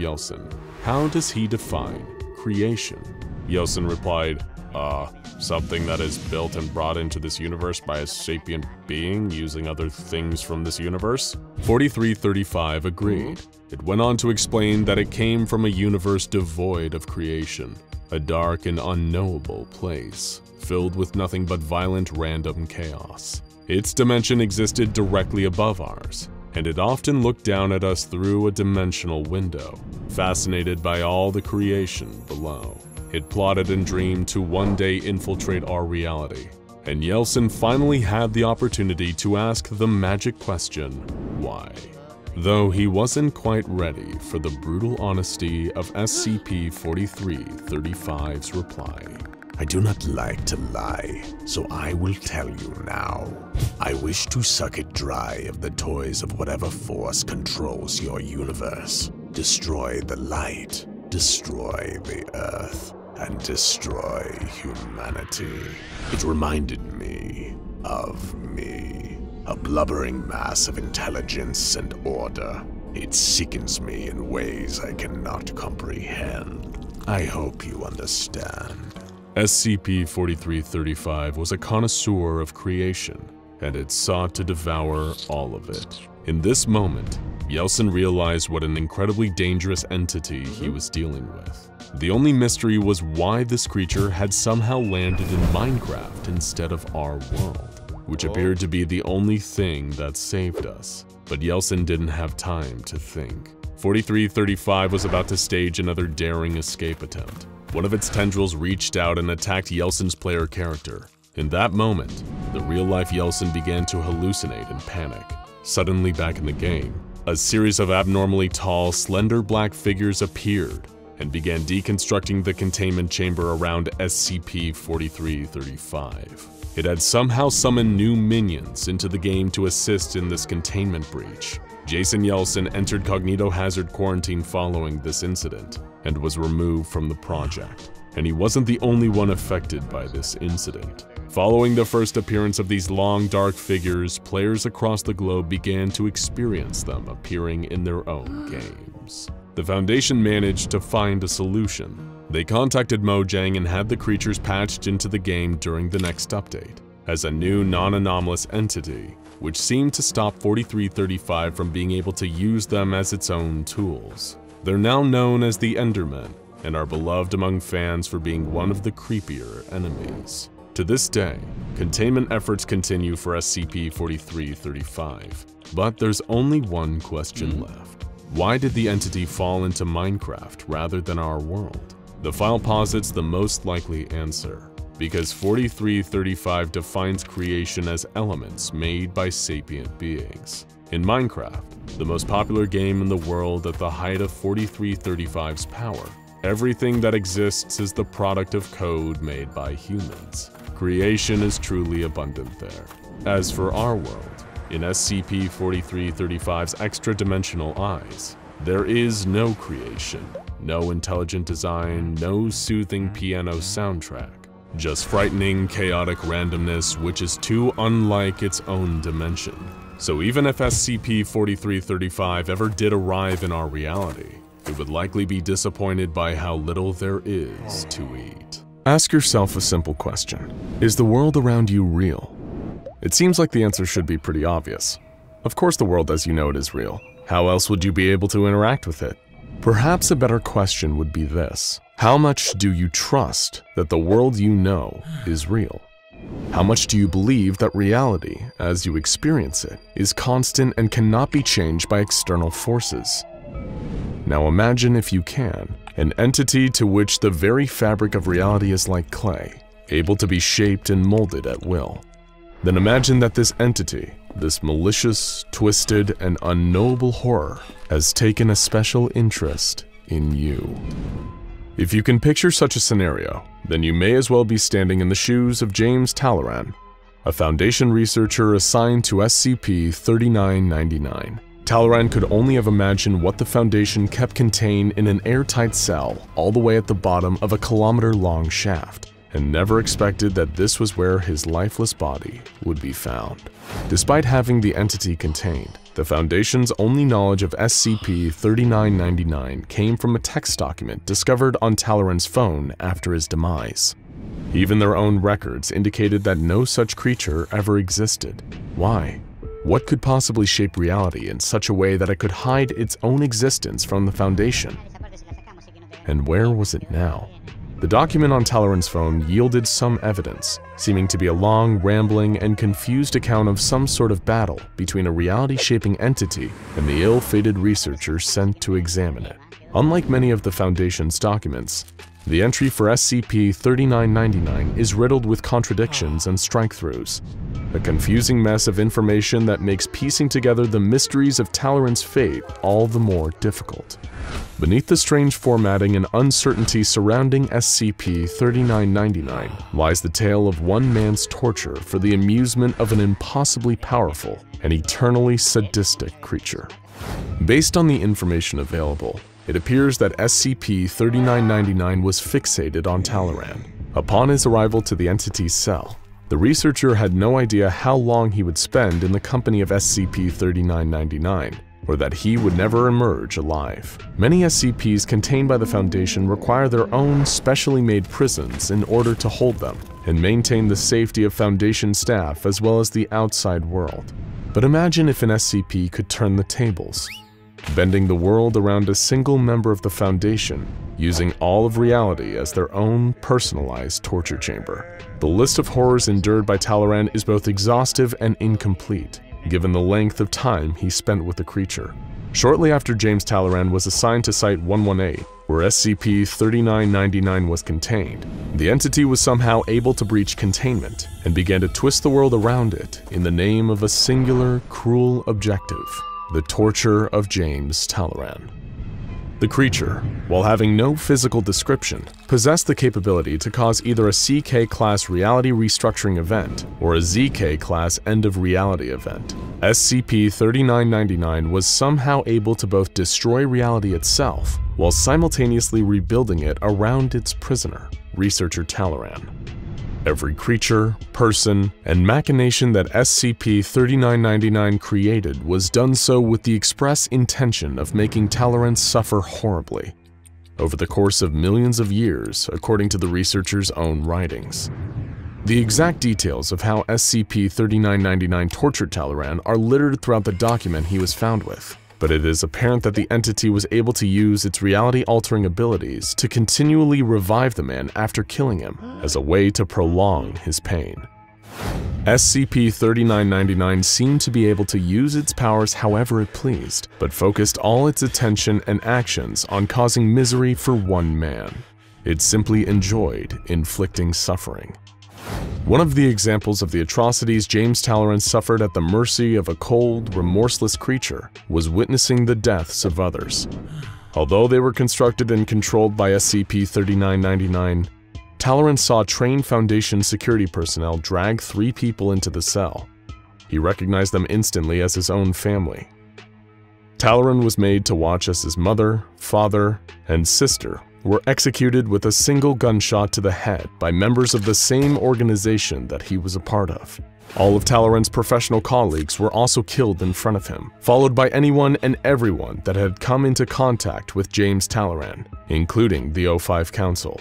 Yelsen: how does he define creation? Yeltsin replied, something that is built and brought into this universe by a sapient being using other things from this universe? 4335 agreed. It went on to explain that it came from a universe devoid of creation, a dark and unknowable place, filled with nothing but violent random chaos. Its dimension existed directly above ours, and it often looked down at us through a dimensional window, fascinated by all the creation below. It plotted and dreamed to one day infiltrate our reality, and Yeltsin finally had the opportunity to ask the magic question, why? Though he wasn't quite ready for the brutal honesty of SCP-4335's reply. I do not like to lie, so I will tell you now. I wish to suck it dry of the toys of whatever force controls your universe. Destroy the light, destroy the earth, and destroy humanity. It reminded me of me, a blubbering mass of intelligence and order. It sickens me in ways I cannot comprehend. I hope you understand. SCP-4335 was a connoisseur of creation, and it sought to devour all of it. In this moment, Yeltsin realized what an incredibly dangerous entity he was dealing with. The only mystery was why this creature had somehow landed in Minecraft instead of our world, which appeared to be the only thing that saved us. But Yeltsin didn't have time to think. 4335 was about to stage another daring escape attempt. One of its tendrils reached out and attacked Yeltsin's player character. In that moment, the real-life Yeltsin began to hallucinate and panic. Suddenly back in the game, a series of abnormally tall, slender black figures appeared and began deconstructing the containment chamber around SCP-4335. It had somehow summoned new minions into the game to assist in this containment breach. Jason Yeltsin entered cognito-hazard quarantine following this incident and was removed from the project. And he wasn't the only one affected by this incident. Following the first appearance of these long, dark figures, players across the globe began to experience them appearing in their own games. The Foundation managed to find a solution. They contacted Mojang and had the creatures patched into the game during the next update, as a new non-anomalous entity, which seemed to stop 4335 from being able to use them as its own tools. They're now known as the Endermen, and are beloved among fans for being one of the creepier enemies. To this day, containment efforts continue for SCP-4335, but there's only one question left. Why did the entity fall into Minecraft rather than our world? The file posits the most likely answer, because 4335 defines creation as elements made by sapient beings. In Minecraft, the most popular game in the world at the height of 4335's power, everything that exists is the product of code made by humans. Creation is truly abundant there. As for our world, in SCP-4335's extra-dimensional eyes, there is no creation, no intelligent design, no soothing piano soundtrack, just frightening, chaotic randomness which is too unlike its own dimension. So even if SCP-4335 ever did arrive in our reality, it would likely be disappointed by how little there is to eat. Ask yourself a simple question. Is the world around you real? It seems like the answer should be pretty obvious. Of course the world as you know it is real. How else would you be able to interact with it? Perhaps a better question would be this. How much do you trust that the world you know is real? How much do you believe that reality, as you experience it, is constant and cannot be changed by external forces? Now imagine, if you can, an entity to which the very fabric of reality is like clay, able to be shaped and molded at will. Then imagine that this entity, this malicious, twisted, and unknowable horror, has taken a special interest in you. If you can picture such a scenario, then you may as well be standing in the shoes of James Talleyrand, a Foundation researcher assigned to SCP-3999. Talleyrand could only have imagined what the Foundation kept contained in an airtight cell all the way at the bottom of a kilometer-long shaft, and never expected that this was where his lifeless body would be found. Despite having the entity contained, the Foundation's only knowledge of SCP-3999 came from a text document discovered on Talleyrand's phone after his demise. Even their own records indicated that no such creature ever existed. Why? What could possibly shape reality in such a way that it could hide its own existence from the Foundation? And where was it now? The document on Talleyrand's phone yielded some evidence, seeming to be a long, rambling, and confused account of some sort of battle between a reality-shaping entity and the ill-fated researcher sent to examine it. Unlike many of the Foundation's documents, the entry for SCP-3999 is riddled with contradictions and strike-throughs, a confusing mess of information that makes piecing together the mysteries of Talleyrand's fate all the more difficult. Beneath the strange formatting and uncertainty surrounding SCP-3999 lies the tale of one man's torture for the amusement of an impossibly powerful and eternally sadistic creature. Based on the information available, it appears that SCP-3999 was fixated on Talleyrand. Upon his arrival to the entity's cell, the researcher had no idea how long he would spend in the company of SCP-3999, or that he would never emerge alive. Many SCPs contained by the Foundation require their own specially made prisons in order to hold them and maintain the safety of Foundation staff as well as the outside world. But imagine if an SCP could turn the tables, bending the world around a single member of the Foundation, using all of reality as their own personalized torture chamber. The list of horrors endured by Talleyrand is both exhaustive and incomplete, given the length of time he spent with the creature. Shortly after James Talleyrand was assigned to Site-11A, where SCP-3999 was contained, the entity was somehow able to breach containment and began to twist the world around it in the name of a singular, cruel objective: the torture of James Talleyrand. The creature, while having no physical description, possessed the capability to cause either a CK-class reality restructuring event or a ZK-class end-of-reality event. SCP-3999 was somehow able to both destroy reality itself while simultaneously rebuilding it around its prisoner, Researcher Talleyrand. Every creature, person, and machination that SCP-3999 created was done so with the express intention of making Talleyrand suffer horribly over the course of millions of years, according to the researcher's own writings. The exact details of how SCP-3999 tortured Talleyrand are littered throughout the document he was found with, but it is apparent that the entity was able to use its reality-altering abilities to continually revive the man after killing him as a way to prolong his pain. SCP-3999 seemed to be able to use its powers however it pleased, but focused all its attention and actions on causing misery for one man. It simply enjoyed inflicting suffering. One of the examples of the atrocities James Talleyrand suffered at the mercy of a cold, remorseless creature was witnessing the deaths of others. Although they were constructed and controlled by SCP-3999, Talleyrand saw trained Foundation security personnel drag 3 people into the cell. He recognized them instantly as his own family. Talleyrand was made to watch as his mother, father, and sister were executed with a single gunshot to the head by members of the same organization that he was a part of. All of Talleyrand's professional colleagues were also killed in front of him, followed by anyone and everyone that had come into contact with James Talleyrand, including the O5 Council.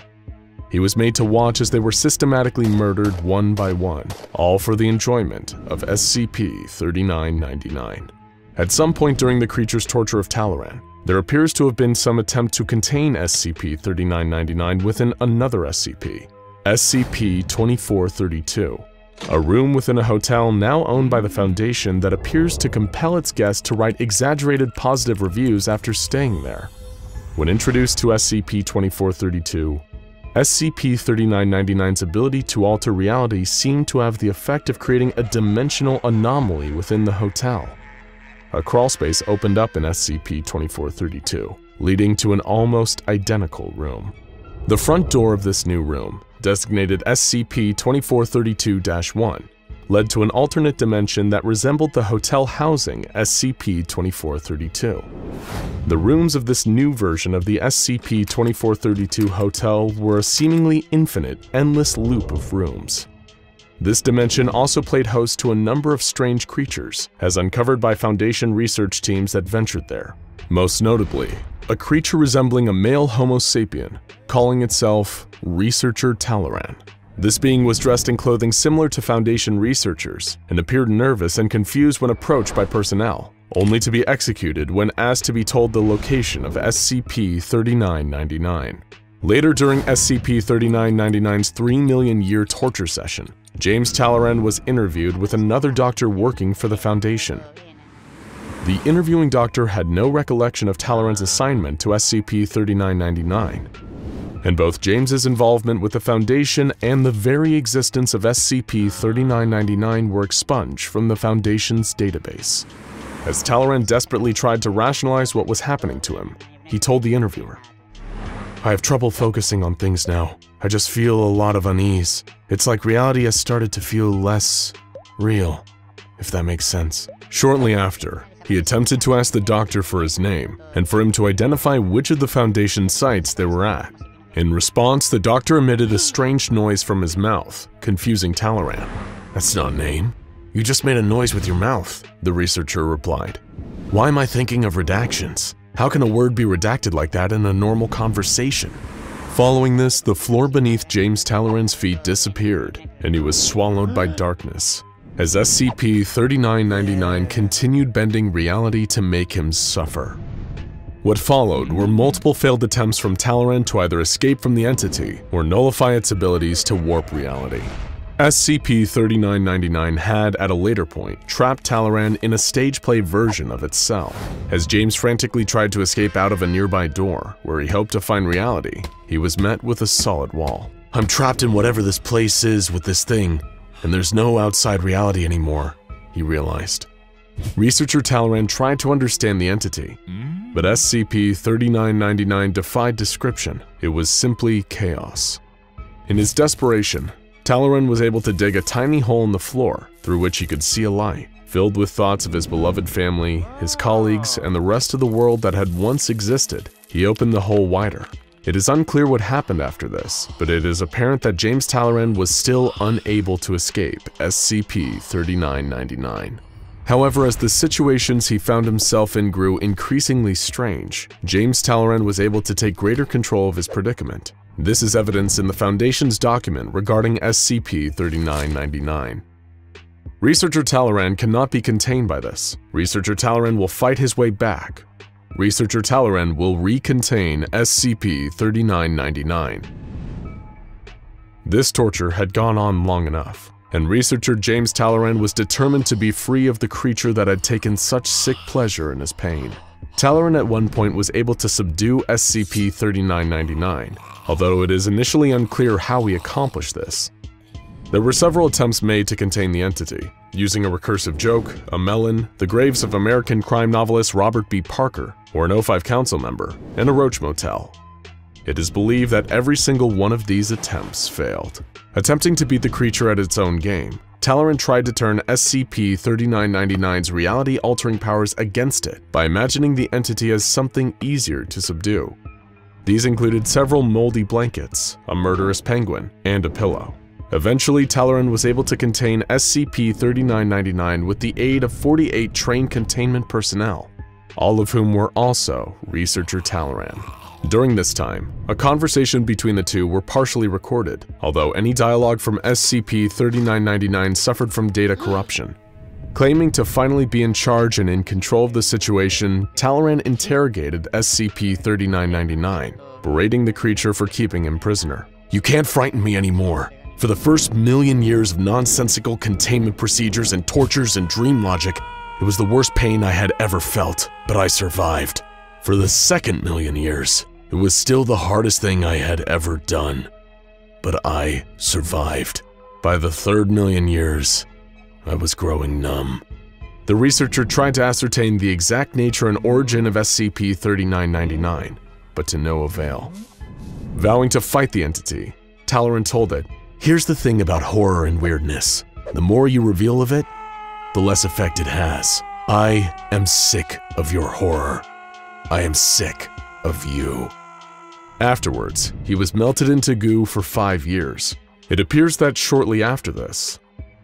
He was made to watch as they were systematically murdered one by one, all for the enjoyment of SCP-3999. At some point during the creature's torture of Talleyrand, there appears to have been some attempt to contain SCP-3999 within another SCP, SCP-2432, a room within a hotel now owned by the Foundation that appears to compel its guests to write exaggerated positive reviews after staying there. When introduced to SCP-2432, SCP-3999's ability to alter reality seemed to have the effect of creating a dimensional anomaly within the hotel. A crawlspace opened up in SCP-2432, leading to an almost identical room. The front door of this new room, designated SCP-2432-1, led to an alternate dimension that resembled the hotel housing SCP-2432. The rooms of this new version of the SCP-2432 hotel were a seemingly infinite, endless loop of rooms. This dimension also played host to a number of strange creatures, as uncovered by Foundation research teams that ventured there. Most notably, a creature resembling a male Homo sapien, calling itself Researcher Talaran. This being was dressed in clothing similar to Foundation researchers and appeared nervous and confused when approached by personnel, only to be executed when asked to be told the location of SCP-3999. Later during SCP-3999's 3 million year torture session, James Talaran was interviewed with another doctor working for the Foundation. The interviewing doctor had no recollection of Talaran's assignment to SCP-3999, and both James's involvement with the Foundation and the very existence of SCP-3999 were expunged from the Foundation's database. As Talaran desperately tried to rationalize what was happening to him, he told the interviewer, "I have trouble focusing on things now. I just feel a lot of unease. It's like reality has started to feel less real, if that makes sense." Shortly after, he attempted to ask the doctor for his name and for him to identify which of the Foundation sites they were at. In response, the doctor emitted a strange noise from his mouth, confusing Talaran. "That's not a name. You just made a noise with your mouth," the researcher replied. "Why am I thinking of redactions? How can a word be redacted like that in a normal conversation?" Following this, the floor beneath James Talaran's feet disappeared, and he was swallowed by darkness, as SCP-3999 continued bending reality to make him suffer. What followed were multiple failed attempts from Talaran to either escape from the entity or nullify its abilities to warp reality. SCP-3999 had, at a later point, trapped Talaran in a stage play version of its cell. As James frantically tried to escape out of a nearby door, where he hoped to find reality, he was met with a solid wall. "I'm trapped in whatever this place is with this thing, and there's no outside reality anymore," he realized. Researcher Talaran tried to understand the entity, but SCP-3999 defied description. It was simply chaos. In his desperation, Talaran was able to dig a tiny hole in the floor through which he could see a light. Filled with thoughts of his beloved family, his colleagues, and the rest of the world that had once existed, he opened the hole wider. It is unclear what happened after this, but it is apparent that James Talaran was still unable to escape SCP-3999. However, as the situations he found himself in grew increasingly strange, James Talaran was able to take greater control of his predicament. This is evidenced in the Foundation's document regarding SCP-3999. Researcher Talaran cannot be contained by this. Researcher Talaran will fight his way back. Researcher Talaran will recontain SCP-3999. This torture had gone on long enough, and researcher James Talaran was determined to be free of the creature that had taken such sick pleasure in his pain. Talaran at one point was able to subdue SCP-3999, although it is initially unclear how he accomplished this. There were several attempts made to contain the entity, using a recursive joke, a melon, the graves of American crime novelist Robert B. Parker, or an O5 council member, and a roach motel. It is believed that every single one of these attempts failed. Attempting to beat the creature at its own game, Talaran tried to turn SCP-3999's reality-altering powers against it by imagining the entity as something easier to subdue. These included several moldy blankets, a murderous penguin, and a pillow. Eventually, Talaran was able to contain SCP-3999 with the aid of 48 trained containment personnel, all of whom were also Researcher Talaran. During this time, a conversation between the two were partially recorded, although any dialogue from SCP-3999 suffered from data corruption. Claiming to finally be in charge and in control of the situation, Talaran interrogated SCP-3999, berating the creature for keeping him prisoner. "You can't frighten me anymore. For the first million years of nonsensical containment procedures and tortures and dream logic, it was the worst pain I had ever felt, but I survived. For the second million years, it was still the hardest thing I had ever done, but I survived. By the third million years, I was growing numb." The researcher tried to ascertain the exact nature and origin of SCP-3999, but to no avail. Vowing to fight the entity, Talaran told it, "Here's the thing about horror and weirdness. The more you reveal of it, the less effect it has. I am sick of your horror. I am sick of you. Afterwards, he was melted into goo for 5 years. It appears that shortly after this,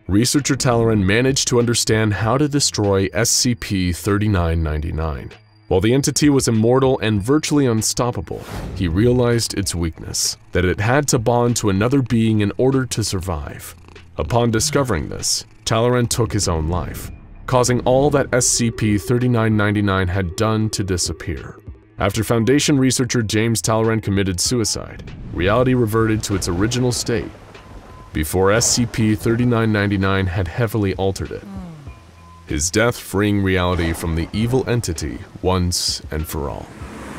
researcher Talleyrand managed to understand how to destroy SCP-3999. While the entity was immortal and virtually unstoppable, he realized its weakness, that it had to bond to another being in order to survive. Upon discovering this, Talleyrand took his own life, causing all that SCP-3999 had done to disappear. After Foundation researcher James Talleyrand committed suicide, reality reverted to its original state, before SCP-3999 had heavily altered it. His death freeing reality from the evil entity once and for all.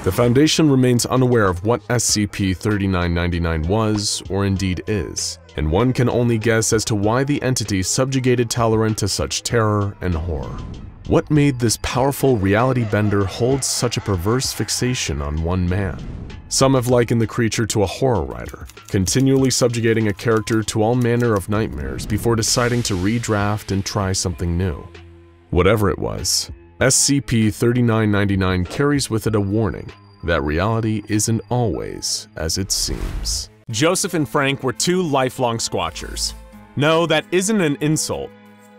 The Foundation remains unaware of what SCP-3999 was or indeed is, and one can only guess as to why the entity subjugated Talleyrand to such terror and horror. What made this powerful reality bender hold such a perverse fixation on one man? Some have likened the creature to a horror writer, continually subjugating a character to all manner of nightmares before deciding to redraft and try something new. Whatever it was, SCP-3999 carries with it a warning that reality isn't always as it seems. Joseph and Frank were 2 lifelong Squatchers. No, that isn't an insult.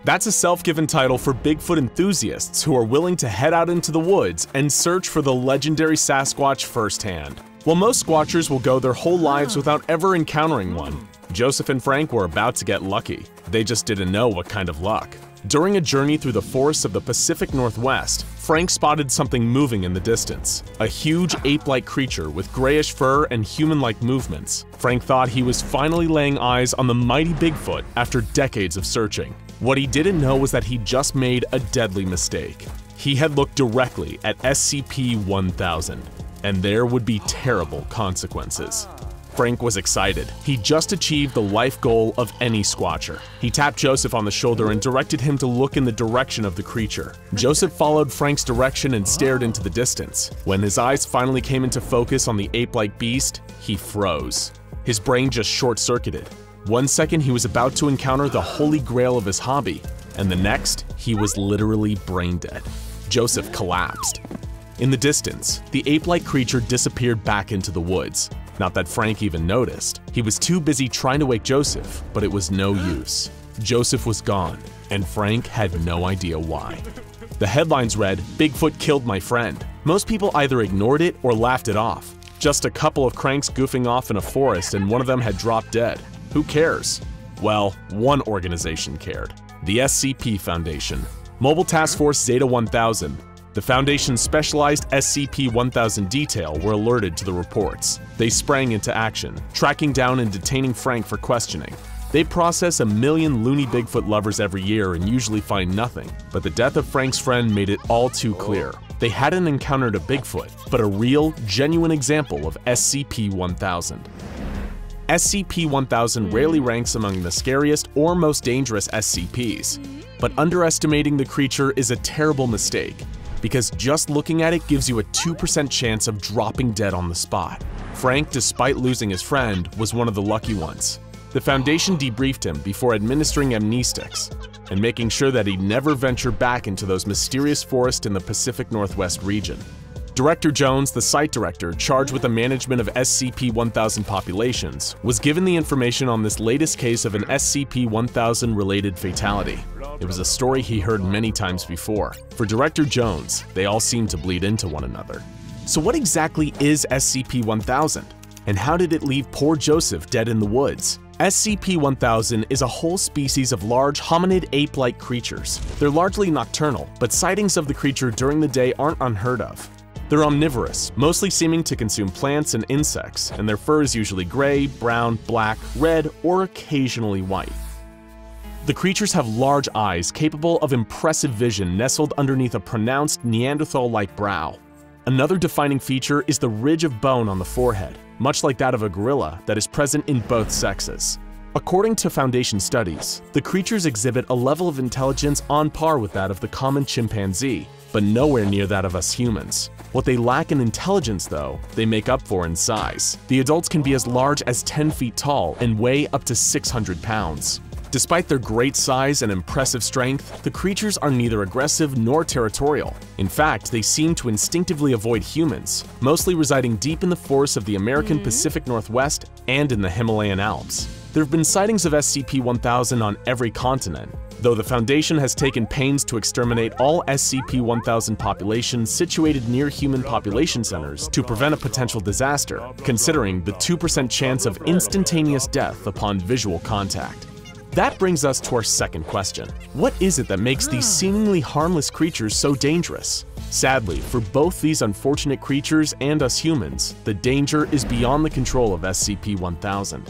That's a self-given title for Bigfoot enthusiasts who are willing to head out into the woods and search for the legendary Sasquatch firsthand. While most Squatchers will go their whole lives without ever encountering one, Joseph and Frank were about to get lucky. They just didn't know what kind of luck. During a journey through the forests of the Pacific Northwest, Frank spotted something moving in the distance. A huge ape-like creature with grayish fur and human-like movements. Frank thought he was finally laying eyes on the mighty Bigfoot after decades of searching. What he didn't know was that he just made a deadly mistake. He had looked directly at SCP-1000, and there would be terrible consequences. Frank was excited. He just achieved the life goal of any Squatcher. He tapped Joseph on the shoulder and directed him to look in the direction of the creature. Joseph followed Frank's direction and stared into the distance. When his eyes finally came into focus on the ape-like beast, he froze. His brain just short-circuited. One second he was about to encounter the holy grail of his hobby, and the next, he was literally brain dead. Joseph collapsed. In the distance, the ape-like creature disappeared back into the woods. Not that Frank even noticed. He was too busy trying to wake Joseph, but it was no use. Joseph was gone, and Frank had no idea why. The headlines read, "Bigfoot killed my friend." Most people either ignored it or laughed it off. Just a couple of cranks goofing off in a forest and one of them had dropped dead. Who cares? Well, one organization cared. The SCP Foundation. Mobile Task Force Zeta 1000. The Foundation's specialized SCP-1000 detail were alerted to the reports. They sprang into action, tracking down and detaining Frank for questioning. They process 1 million loony Bigfoot lovers every year and usually find nothing, but the death of Frank's friend made it all too clear. They hadn't encountered a Bigfoot, but a real, genuine example of SCP-1000. SCP-1000 rarely ranks among the scariest or most dangerous SCPs, but underestimating the creature is a terrible mistake, because just looking at it gives you a 2% chance of dropping dead on the spot. Frank, despite losing his friend, was one of the lucky ones. The Foundation debriefed him before administering amnestics and making sure that he'd never venture back into those mysterious forests in the Pacific Northwest region. Director Jones, the site director charged with the management of SCP-1000 populations, was given the information on this latest case of an SCP-1000 related fatality. It was a story he heard many times before. For Director Jones, they all seemed to bleed into one another. So what exactly is SCP-1000? And how did it leave poor Joseph dead in the woods? SCP-1000 is a whole species of large hominid ape-like creatures. They're largely nocturnal, but sightings of the creature during the day aren't unheard of. They're omnivorous, mostly seeming to consume plants and insects, and their fur is usually gray, brown, black, red, or occasionally white. The creatures have large eyes capable of impressive vision nestled underneath a pronounced Neanderthal-like brow. Another defining feature is the ridge of bone on the forehead, much like that of a gorilla, that is present in both sexes. According to Foundation studies, the creatures exhibit a level of intelligence on par with that of the common chimpanzee, but nowhere near that of us humans. What they lack in intelligence, though, they make up for in size. The adults can be as large as 10 feet tall and weigh up to 600 pounds. Despite their great size and impressive strength, the creatures are neither aggressive nor territorial. In fact, they seem to instinctively avoid humans, mostly residing deep in the forests of the American Pacific Northwest and in the Himalayan Alps. There have been sightings of SCP-1000 on every continent, though the Foundation has taken pains to exterminate all SCP-1000 populations situated near human population centers to prevent a potential disaster, considering the 2% chance of instantaneous death upon visual contact. That brings us to our second question. What is it that makes these seemingly harmless creatures so dangerous? Sadly, for both these unfortunate creatures and us humans, the danger is beyond the control of SCP-1000.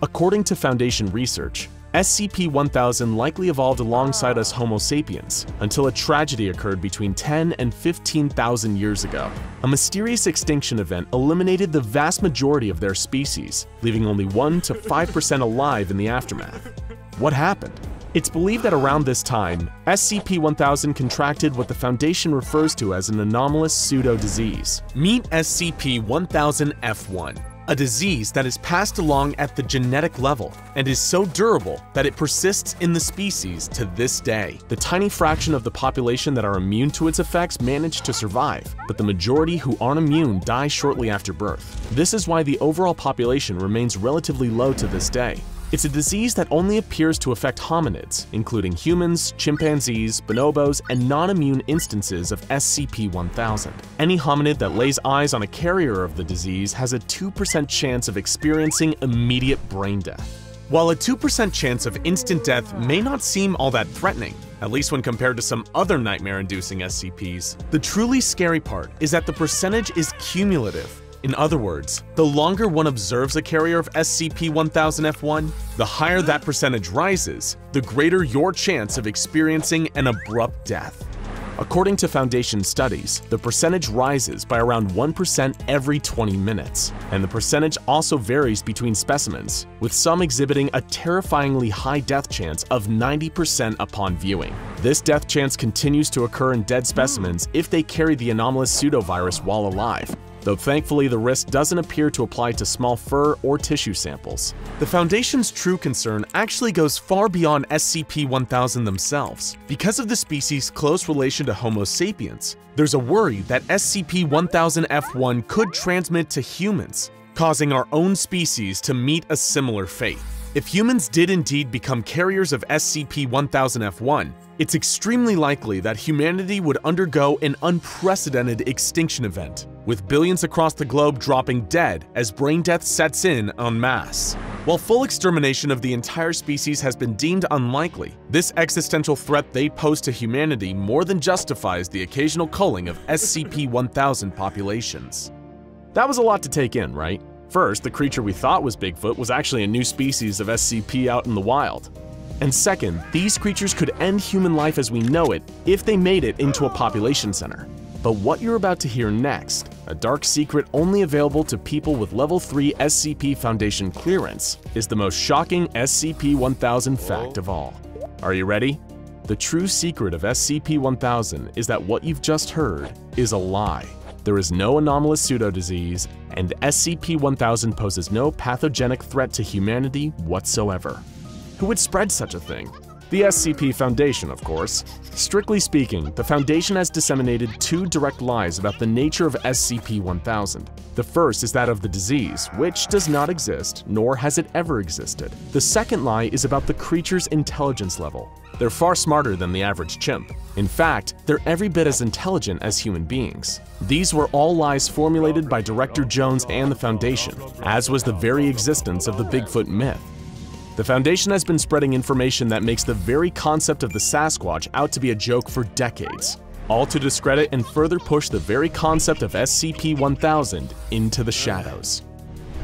According to Foundation research, SCP-1000 likely evolved alongside us Homo sapiens until a tragedy occurred between 10 and 15,000 years ago. A mysterious extinction event eliminated the vast majority of their species, leaving only 1 to 5% alive in the aftermath. What happened? It's believed that around this time, SCP-1000 contracted what the Foundation refers to as an anomalous pseudo-disease. Meet SCP-1000-F1. A disease that is passed along at the genetic level and is so durable that it persists in the species to this day. The tiny fraction of the population that are immune to its effects manage to survive, but the majority who aren't immune die shortly after birth. This is why the overall population remains relatively low to this day. It's a disease that only appears to affect hominids, including humans, chimpanzees, bonobos, and non-immune instances of SCP-1000. Any hominid that lays eyes on a carrier of the disease has a 2% chance of experiencing immediate brain death. While a 2% chance of instant death may not seem all that threatening, at least when compared to some other nightmare-inducing SCPs, the truly scary part is that the percentage is cumulative. In other words, the longer one observes a carrier of SCP-1000-F1, the higher that percentage rises, the greater your chance of experiencing an abrupt death. According to Foundation studies, the percentage rises by around 1% every 20 minutes, and the percentage also varies between specimens, with some exhibiting a terrifyingly high death chance of 90% upon viewing. This death chance continues to occur in dead specimens if they carry the anomalous pseudovirus while alive, though thankfully the risk doesn't appear to apply to small fur or tissue samples. The Foundation's true concern actually goes far beyond SCP-1000 themselves. Because of the species' close relation to Homo sapiens, there's a worry that SCP-1000-F1 could transmit to humans, causing our own species to meet a similar fate. If humans did indeed become carriers of SCP-1000-F1, it's extremely likely that humanity would undergo an unprecedented extinction event, with billions across the globe dropping dead as brain death sets in en masse. While full extermination of the entire species has been deemed unlikely, this existential threat they pose to humanity more than justifies the occasional culling of SCP-1000 populations. That was a lot to take in, right? First, the creature we thought was Bigfoot was actually a new species of SCP out in the wild. And second, these creatures could end human life as we know it if they made it into a population center. But what you're about to hear next, a dark secret only available to people with Level 3 SCP Foundation clearance, is the most shocking SCP-1000 fact of all. Are you ready? The true secret of SCP-1000 is that what you've just heard is a lie. There is no anomalous pseudo-disease, and SCP-1000 poses no pathogenic threat to humanity whatsoever. Who would spread such a thing? The SCP Foundation, of course. Strictly speaking, the Foundation has disseminated two direct lies about the nature of SCP-1000. The first is that of the disease, which does not exist, nor has it ever existed. The second lie is about the creature's intelligence level. They're far smarter than the average chimp. In fact, they're every bit as intelligent as human beings. These were all lies formulated by Director Jones and the Foundation, as was the very existence of the Bigfoot myth. The Foundation has been spreading information that makes the very concept of the Sasquatch out to be a joke for decades, all to discredit and further push the very concept of SCP-1000 into the shadows.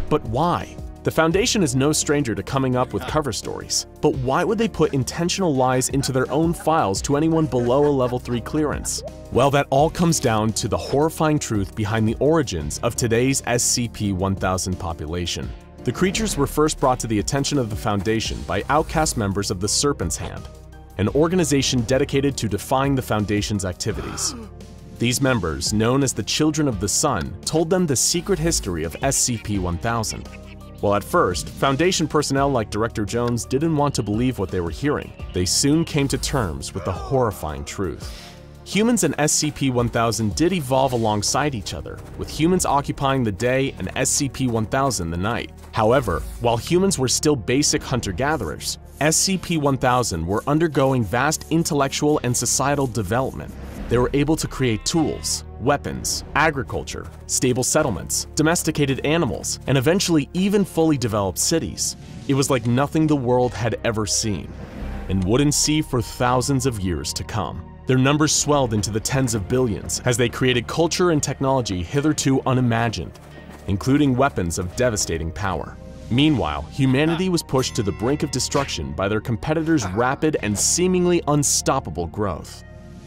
But why? The Foundation is no stranger to coming up with cover stories, but why would they put intentional lies into their own files to anyone below a Level 3 clearance? Well, that all comes down to the horrifying truth behind the origins of today's SCP-1000 population. The creatures were first brought to the attention of the Foundation by outcast members of the Serpent's Hand, an organization dedicated to defying the Foundation's activities. These members, known as the Children of the Sun, told them the secret history of SCP-1000. Well, at first, Foundation personnel like Director Jones didn't want to believe what they were hearing. They soon came to terms with the horrifying truth. Humans and SCP-1000 did evolve alongside each other, with humans occupying the day and SCP-1000 the night. However, while humans were still basic hunter-gatherers, SCP-1000 were undergoing vast intellectual and societal development. They were able to create tools, weapons, agriculture, stable settlements, domesticated animals, and eventually even fully developed cities. It was like nothing the world had ever seen, and wouldn't see for thousands of years to come. Their numbers swelled into the tens of billions as they created culture and technology hitherto unimagined, including weapons of devastating power. Meanwhile, humanity was pushed to the brink of destruction by their competitors' rapid and seemingly unstoppable growth.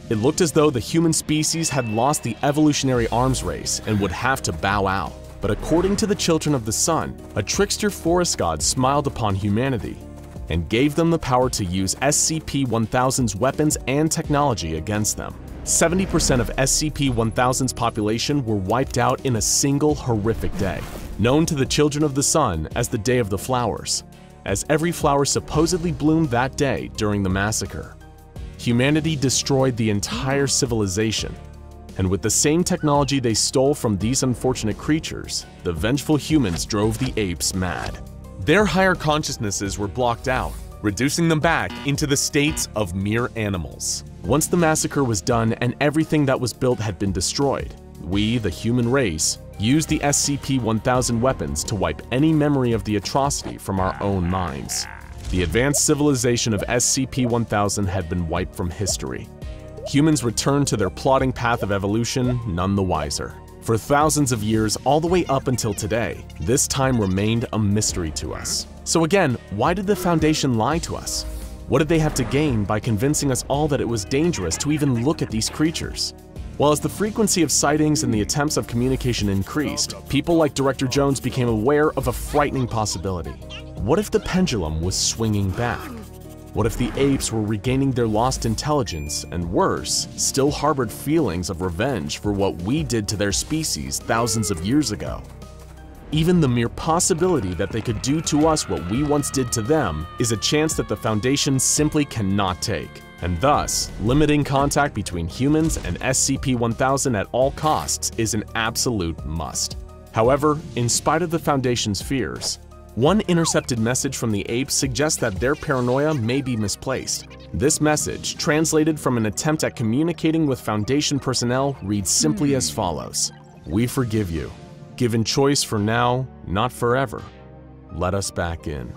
It looked as though the human species had lost the evolutionary arms race and would have to bow out. But according to the Children of the Sun, a trickster forest god smiled upon humanity and gave them the power to use SCP-1000's weapons and technology against them. 70% of SCP-1000's population were wiped out in a single horrific day, known to the Children of the Sun as the Day of the Flowers, as every flower supposedly bloomed that day during the massacre. Humanity destroyed the entire civilization, and with the same technology they stole from these unfortunate creatures, the vengeful humans drove the apes mad. Their higher consciousnesses were blocked out, reducing them back into the states of mere animals. Once the massacre was done and everything that was built had been destroyed, we, the human race, used the SCP-1000 weapons to wipe any memory of the atrocity from our own minds. The advanced civilization of SCP-1000 had been wiped from history. Humans returned to their plodding path of evolution, none the wiser. For thousands of years, all the way up until today, this time remained a mystery to us. So again, why did the Foundation lie to us? What did they have to gain by convincing us all that it was dangerous to even look at these creatures? Well, as the frequency of sightings and the attempts of communication increased, people like Director Jones became aware of a frightening possibility. What if the pendulum was swinging back? What if the apes were regaining their lost intelligence and, worse, still harbored feelings of revenge for what we did to their species thousands of years ago? Even the mere possibility that they could do to us what we once did to them is a chance that the Foundation simply cannot take, and thus, limiting contact between humans and SCP-1000 at all costs is an absolute must. However, in spite of the Foundation's fears, one intercepted message from the apes suggests that their paranoia may be misplaced. This message, translated from an attempt at communicating with Foundation personnel, reads simply as follows: "We forgive you. Given choice for now, not forever. Let us back in."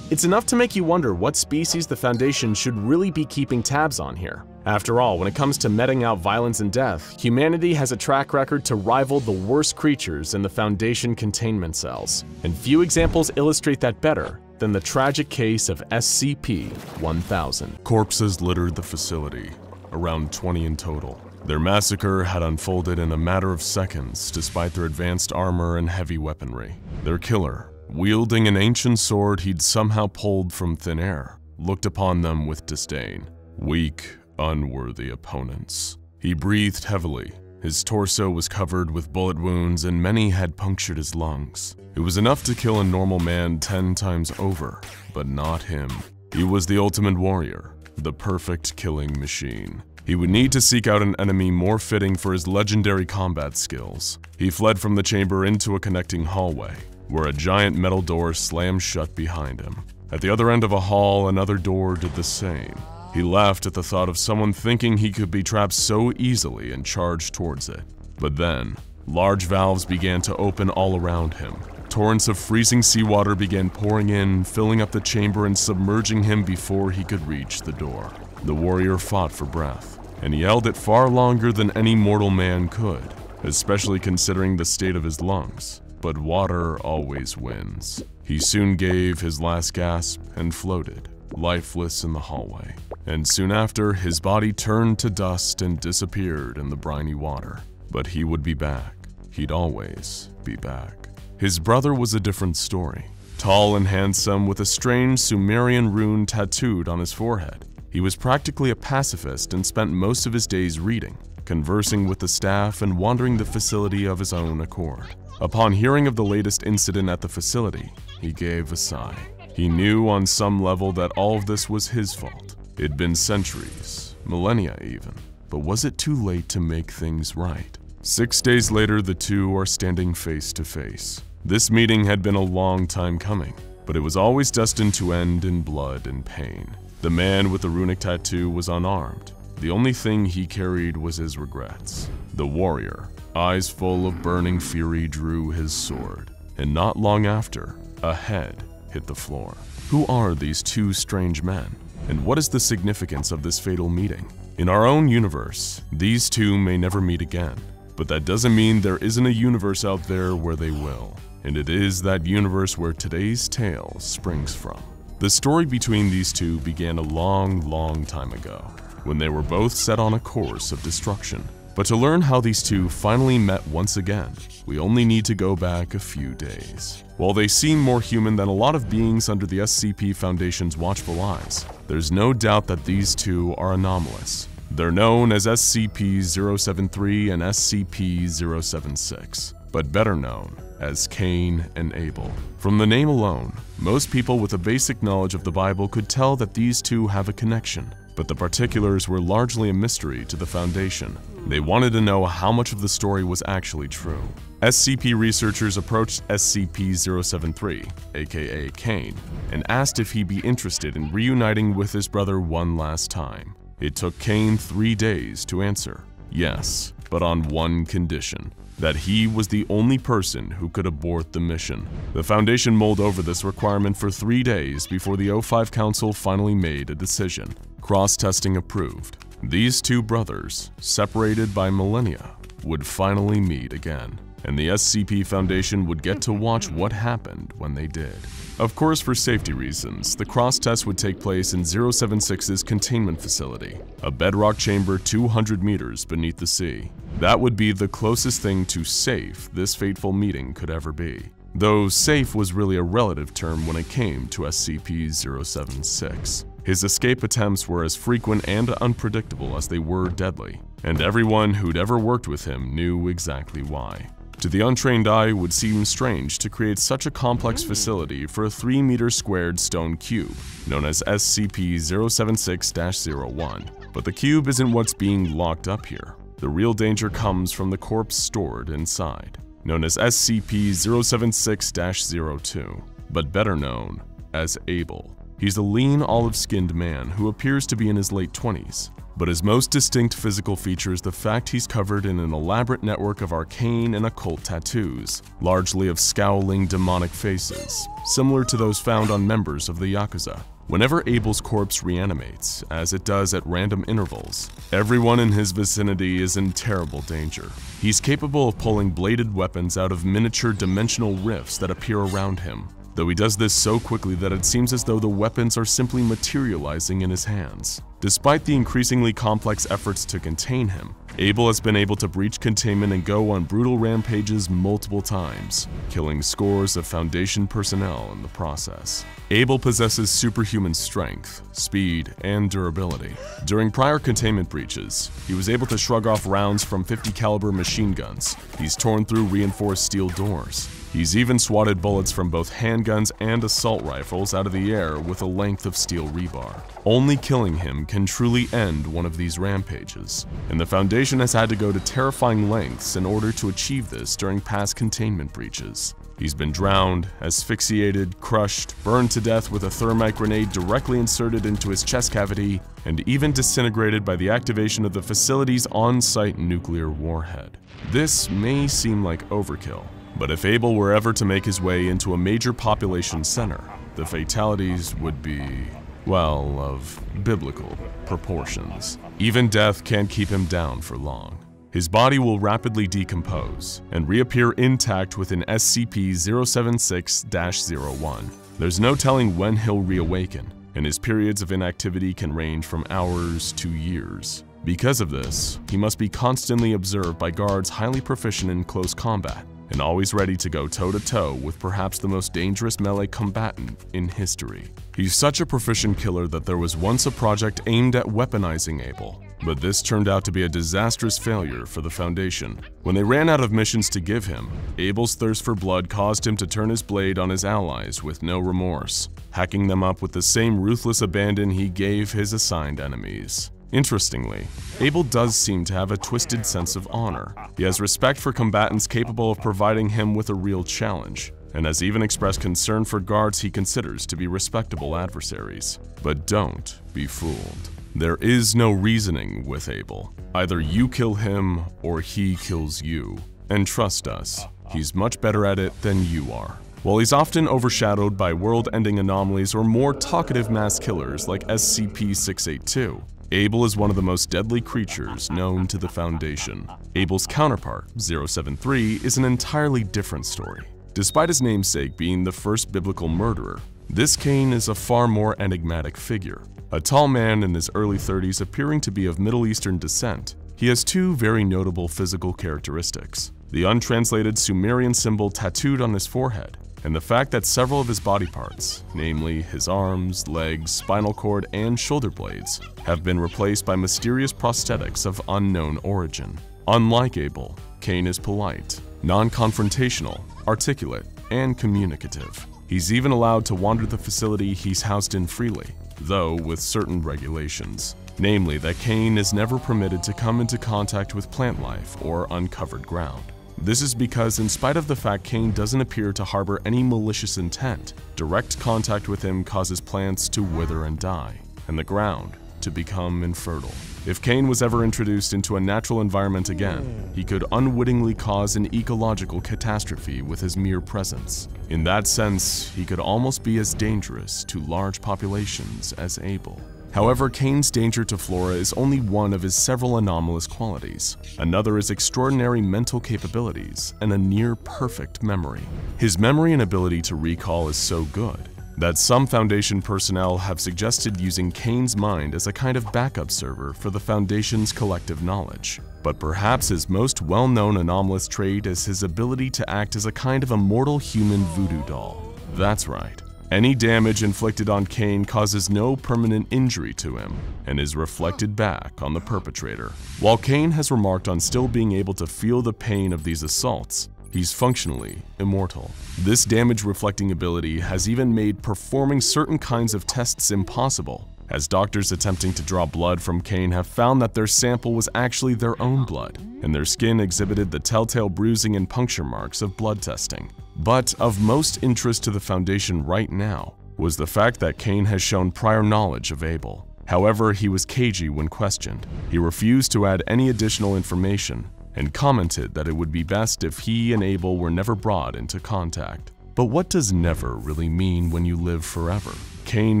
It's enough to make you wonder what species the Foundation should really be keeping tabs on here. After all, when it comes to meting out violence and death, humanity has a track record to rival the worst creatures in the Foundation containment cells, and few examples illustrate that better than the tragic case of SCP-1000. Corpses littered the facility, around 20 in total. Their massacre had unfolded in a matter of seconds despite their advanced armor and heavy weaponry. Their killer, wielding an ancient sword he'd somehow pulled from thin air, looked upon them with disdain. Weak, unworthy opponents. He breathed heavily. His torso was covered with bullet wounds and many had punctured his lungs. It was enough to kill a normal man 10 times over, but not him. He was the ultimate warrior, the perfect killing machine. He would need to seek out an enemy more fitting for his legendary combat skills. He fled from the chamber into a connecting hallway, where a giant metal door slammed shut behind him. At the other end of a hall, another door did the same. He laughed at the thought of someone thinking he could be trapped so easily and charged towards it. But then, large valves began to open all around him. Torrents of freezing seawater began pouring in, filling up the chamber and submerging him before he could reach the door. The warrior fought for breath, and he held it far longer than any mortal man could, especially considering the state of his lungs. But water always wins. He soon gave his last gasp and floated, lifeless in the hallway. And soon after, his body turned to dust and disappeared in the briny water. But he would be back. He'd always be back. His brother was a different story. Tall and handsome, with a strange Sumerian rune tattooed on his forehead. He was practically a pacifist and spent most of his days reading, conversing with the staff, and wandering the facility of his own accord. Upon hearing of the latest incident at the facility, he gave a sigh. He knew on some level that all of this was his fault. It'd been centuries, millennia even, but was it too late to make things right? 6 days later, the two are standing face to face. This meeting had been a long time coming, but it was always destined to end in blood and pain. The man with the runic tattoo was unarmed. The only thing he carried was his regrets. The warrior, eyes full of burning fury, drew his sword, and not long after, a head hit the floor. Who are these two strange men? And what is the significance of this fatal meeting? In our own universe, these two may never meet again, but that doesn't mean there isn't a universe out there where they will. And it is that universe where today's tale springs from. The story between these two began a long time ago, when they were both set on a course of destruction. But to learn how these two finally met once again, we only need to go back a few days. While they seem more human than a lot of beings under the SCP Foundation's watchful eyes, there's no doubt that these two are anomalous. They're known as SCP-073 and SCP-076, but better known as Cain and Abel. From the name alone, most people with a basic knowledge of the Bible could tell that these two have a connection, but the particulars were largely a mystery to the Foundation. They wanted to know how much of the story was actually true. SCP researchers approached SCP-073, aka Cain, and asked if he'd be interested in reuniting with his brother one last time. It took Cain 3 days to answer yes, but on one condition: that he was the only person who could abort the mission. The Foundation mulled over this requirement for 3 days before the O5 Council finally made a decision. Cross-testing approved. These two brothers, separated by millennia, would finally meet again, and the SCP Foundation would get to watch what happened when they did. Of course, for safety reasons, the cross-test would take place in 076's containment facility, a bedrock chamber 200 meters beneath the sea. That would be the closest thing to safe this fateful meeting could ever be. Though safe was really a relative term when it came to SCP-076. His escape attempts were as frequent and unpredictable as they were deadly, and everyone who'd ever worked with him knew exactly why. To the untrained eye, it would seem strange to create such a complex facility for a 3-meter squared stone cube, known as SCP-076-01. But the cube isn't what's being locked up here. The real danger comes from the corpse stored inside, known as SCP-076-02, but better known as Abel. He's a lean, olive-skinned man who appears to be in his late 20s. But his most distinct physical feature is the fact he's covered in an elaborate network of arcane and occult tattoos, largely of scowling, demonic faces, similar to those found on members of the Yakuza. Whenever Abel's corpse reanimates, as it does at random intervals, everyone in his vicinity is in terrible danger. He's capable of pulling bladed weapons out of miniature dimensional rifts that appear around him, though he does this so quickly that it seems as though the weapons are simply materializing in his hands. Despite the increasingly complex efforts to contain him, Abel has been able to breach containment and go on brutal rampages multiple times, killing scores of Foundation personnel in the process. Abel possesses superhuman strength, speed, and durability. During prior containment breaches, he was able to shrug off rounds from 50 caliber machine guns. He's torn through reinforced steel doors. He's even swatted bullets from both handguns and assault rifles out of the air with a length of steel rebar. Only killing him can truly end one of these rampages, and the Foundation has had to go to terrifying lengths in order to achieve this during past containment breaches. He's been drowned, asphyxiated, crushed, burned to death with a thermite grenade directly inserted into his chest cavity, and even disintegrated by the activation of the facility's on-site nuclear warhead. This may seem like overkill, but if Abel were ever to make his way into a major population center, the fatalities would be, well, of biblical proportions. Even death can't keep him down for long. His body will rapidly decompose and reappear intact within SCP-076-01. There's no telling when he'll reawaken, and his periods of inactivity can range from hours to years. Because of this, he must be constantly observed by guards highly proficient in close combat, and always ready to go toe-to-toe with perhaps the most dangerous melee combatant in history. He's such a proficient killer that there was once a project aimed at weaponizing Abel, But this turned out to be a disastrous failure for the Foundation. When they ran out of missions to give him, Abel's thirst for blood caused him to turn his blade on his allies with no remorse, hacking them up with the same ruthless abandon he gave his assigned enemies. Interestingly, Abel does seem to have a twisted sense of honor. He has respect for combatants capable of providing him with a real challenge, and has even expressed concern for guards he considers to be respectable adversaries. But don't be fooled. There is no reasoning with Abel. Either you kill him or he kills you. And trust us, he's much better at it than you are. While he's often overshadowed by world-ending anomalies or more talkative mass killers like SCP-682, Abel is one of the most deadly creatures known to the Foundation. Abel's counterpart, 073, is an entirely different story. Despite his namesake being the first biblical murderer, this Cain is a far more enigmatic figure. A tall man in his early 30s appearing to be of Middle Eastern descent, he has two very notable physical characteristics: the untranslated Sumerian symbol tattooed on his forehead, and the fact that several of his body parts, namely his arms, legs, spinal cord, and shoulder blades, have been replaced by mysterious prosthetics of unknown origin. Unlike Abel, Cain is polite, non-confrontational, articulate, and communicative. He's even allowed to wander the facility he's housed in freely, though with certain regulations. Namely that Cain is never permitted to come into contact with plant life or uncovered ground. This is because, in spite of the fact Cain doesn't appear to harbor any malicious intent, direct contact with him causes plants to wither and die, and the ground to become infertile. If Cain was ever introduced into a natural environment again, he could unwittingly cause an ecological catastrophe with his mere presence. In that sense, he could almost be as dangerous to large populations as Abel. However, Cain's danger to flora is only one of his several anomalous qualities. Another is extraordinary mental capabilities and a near-perfect memory. His memory and ability to recall is so good that some Foundation personnel have suggested using Cain's mind as a kind of backup server for the Foundation's collective knowledge. But perhaps his most well-known anomalous trait is his ability to act as a kind of immortal human voodoo doll. That's right. Any damage inflicted on Cain causes no permanent injury to him and is reflected back on the perpetrator. While Cain has remarked on still being able to feel the pain of these assaults, he's functionally immortal. This damage-reflecting ability has even made performing certain kinds of tests impossible, as doctors attempting to draw blood from Cain have found that their sample was actually their own blood, and their skin exhibited the telltale bruising and puncture marks of blood testing. But of most interest to the Foundation right now was the fact that Cain has shown prior knowledge of Abel. However, he was cagey when questioned. He refused to add any additional information and commented that it would be best if he and Abel were never brought into contact. But what does never really mean when you live forever? Cain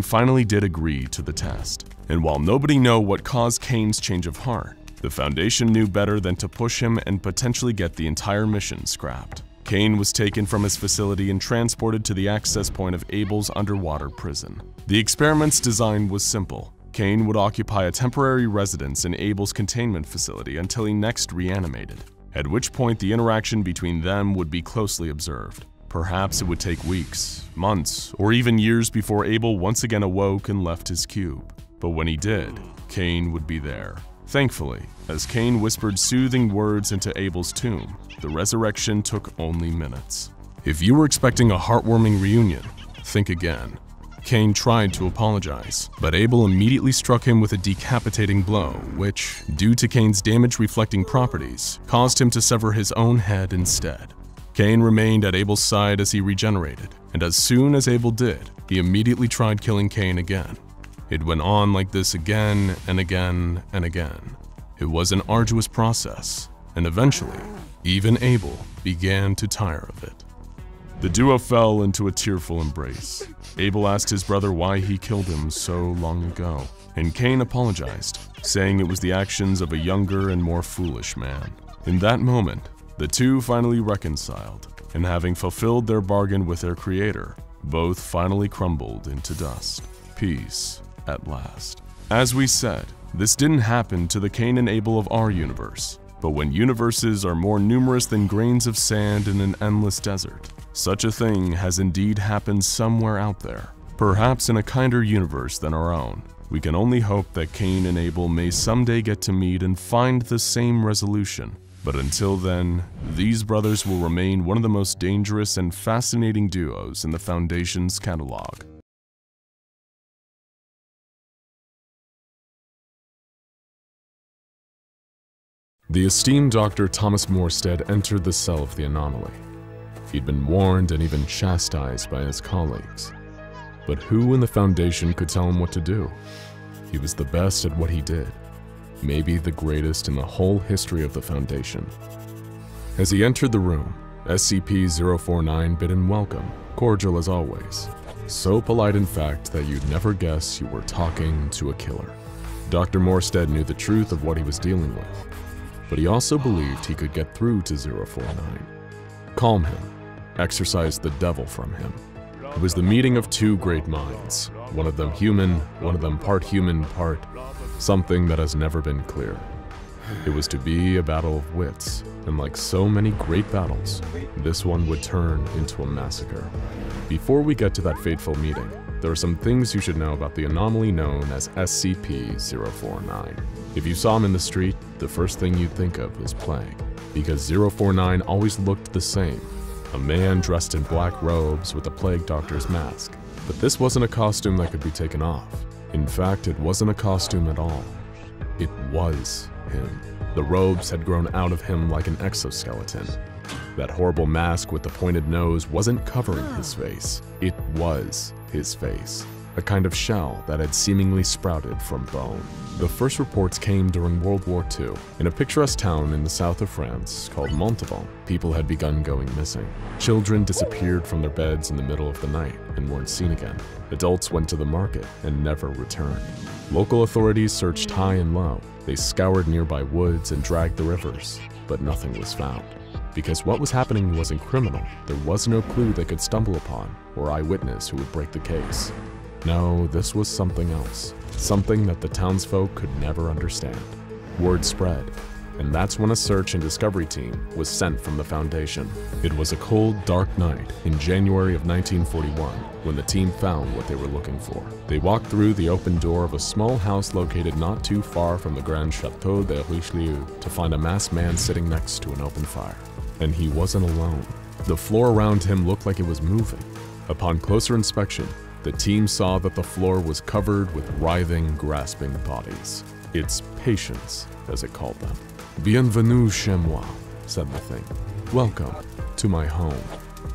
finally did agree to the test, and while nobody knew what caused Cain's change of heart, the Foundation knew better than to push him and potentially get the entire mission scrapped. Cain was taken from his facility and transported to the access point of Abel's underwater prison. The experiment's design was simple. Cain would occupy a temporary residence in Abel's containment facility until he next reanimated, at which point the interaction between them would be closely observed. Perhaps it would take weeks, months, or even years before Abel once again awoke and left his cube. But when he did, Cain would be there. Thankfully, as Cain whispered soothing words into Abel's tomb, the resurrection took only minutes. If you were expecting a heartwarming reunion, think again. Cain tried to apologize, but Abel immediately struck him with a decapitating blow, which, due to Cain's damage-reflecting properties, caused him to sever his own head instead. Cain remained at Abel's side as he regenerated, and as soon as Abel did, he immediately tried killing Cain again. It went on like this again and again and again. It was an arduous process, and eventually, even Abel began to tire of it. The duo fell into a tearful embrace. Abel asked his brother why he killed him so long ago, and Cain apologized, saying it was the actions of a younger and more foolish man. In that moment, the two finally reconciled, and having fulfilled their bargain with their creator, both finally crumbled into dust. Peace at last. As we said, this didn't happen to the Cain and Abel of our universe, but when universes are more numerous than grains of sand in an endless desert, such a thing has indeed happened somewhere out there. Perhaps in a kinder universe than our own, we can only hope that Cain and Abel may someday get to meet and find the same resolution. But until then, these brothers will remain one of the most dangerous and fascinating duos in the Foundation's catalog. The esteemed Dr. Thomas Morstead entered the cell of the anomaly. He'd been warned and even chastised by his colleagues. But who in the Foundation could tell him what to do? He was the best at what he did, maybe the greatest in the whole history of the Foundation. As he entered the room, SCP-049 bid him welcome, cordial as always. So polite in fact that you'd never guess you were talking to a killer. Dr. Morstead knew the truth of what he was dealing with, but he also believed he could get through to 049. Calm him, exorcise the devil from him. It was the meeting of two great minds, one of them human, one of them part human, part something that has never been clear. It was to be a battle of wits, and like so many great battles, this one would turn into a massacre. Before we get to that fateful meeting, there are some things you should know about the anomaly known as SCP-049. If you saw him in the street, the first thing you'd think of is plague, because 049 always looked the same. A man dressed in black robes with a plague doctor's mask. But this wasn't a costume that could be taken off. In fact, it wasn't a costume at all. It was him. The robes had grown out of him like an exoskeleton. That horrible mask with the pointed nose wasn't covering his face. It was his face. A kind of shell that had seemingly sprouted from bone. The first reports came during World War II. In a picturesque town in the south of France called Montauban, people had begun going missing. Children disappeared from their beds in the middle of the night and weren't seen again. Adults went to the market and never returned. Local authorities searched high and low. They scoured nearby woods and dragged the rivers, but nothing was found. Because what was happening wasn't criminal, there was no clue they could stumble upon or eyewitness who would break the case. No, this was something else. Something that the townsfolk could never understand. Word spread, and that's when a search and discovery team was sent from the Foundation. It was a cold, dark night in January of 1941 when the team found what they were looking for. They walked through the open door of a small house located not too far from the Grand Chateau de Richelieu to find a masked man sitting next to an open fire. And he wasn't alone. The floor around him looked like it was moving. Upon closer inspection, the team saw that the floor was covered with writhing, grasping bodies. It's patients, as it called them. Bienvenue chez moi, said the thing. Welcome to my home.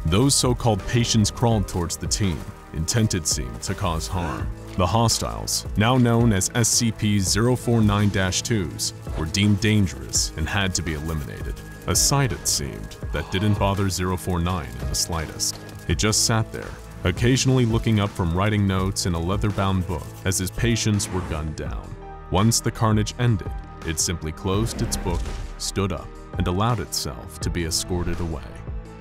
Those so-called patients crawled towards the team, intent it seemed to cause harm. The hostiles, now known as SCP-049-2s, were deemed dangerous and had to be eliminated. A sight, it seemed, that didn't bother 049 in the slightest. It just sat there, occasionally looking up from writing notes in a leather-bound book as his patients were gunned down. Once the carnage ended, it simply closed its book, stood up, and allowed itself to be escorted away.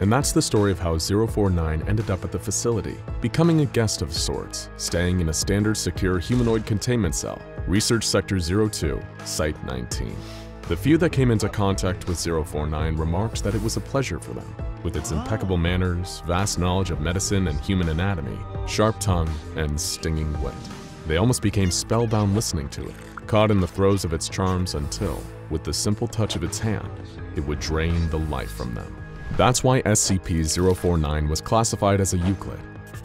And that's the story of how 049 ended up at the facility, becoming a guest of sorts, staying in a standard secure humanoid containment cell, Research Sector 02, Site 19. The few that came into contact with 049 remarked that it was a pleasure for them. With its impeccable manners, vast knowledge of medicine and human anatomy, sharp tongue, and stinging wit. They almost became spellbound listening to it, caught in the throes of its charms until, with the simple touch of its hand, it would drain the life from them. That's why SCP-049 was classified as a Euclid.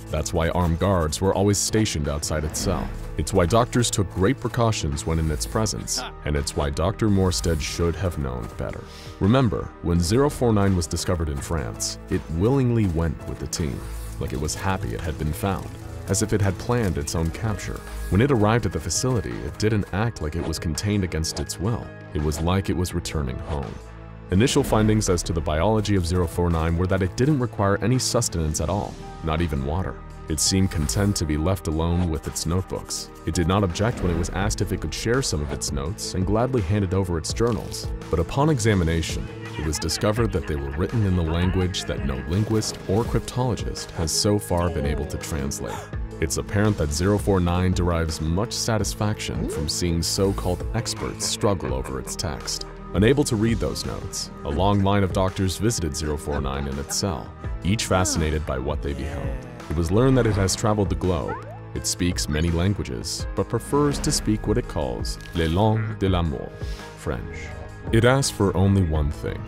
That's why armed guards were always stationed outside its cell. It's why doctors took great precautions when in its presence, and it's why Dr. Morstead should have known better. Remember, when 049 was discovered in France, it willingly went with the team, like it was happy it had been found, as if it had planned its own capture. When it arrived at the facility, it didn't act like it was contained against its will. It was like it was returning home. Initial findings as to the biology of 049 were that it didn't require any sustenance at all, not even water. It seemed content to be left alone with its notebooks. It did not object when it was asked if it could share some of its notes and gladly handed over its journals. But upon examination, it was discovered that they were written in the language that no linguist or cryptologist has so far been able to translate. It's apparent that 049 derives much satisfaction from seeing so-called experts struggle over its text. Unable to read those notes, a long line of doctors visited 049 in its cell, each fascinated by what they beheld. It was learned that it has traveled the globe. It speaks many languages, but prefers to speak what it calls les langues de l'amour, French. It asked for only one thing: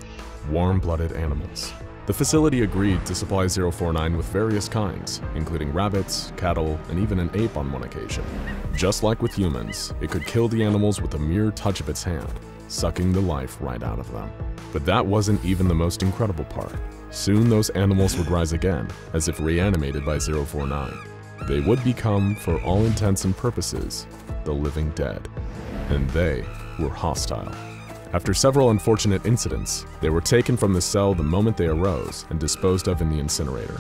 warm-blooded animals. The facility agreed to supply 049 with various kinds, including rabbits, cattle, and even an ape on one occasion. Just like with humans, it could kill the animals with a mere touch of its hand, sucking the life right out of them. But that wasn't even the most incredible part. Soon those animals would rise again, as if reanimated by 049. They would become, for all intents and purposes, the living dead. And they were hostile. After several unfortunate incidents, they were taken from the cell the moment they arose and disposed of in the incinerator.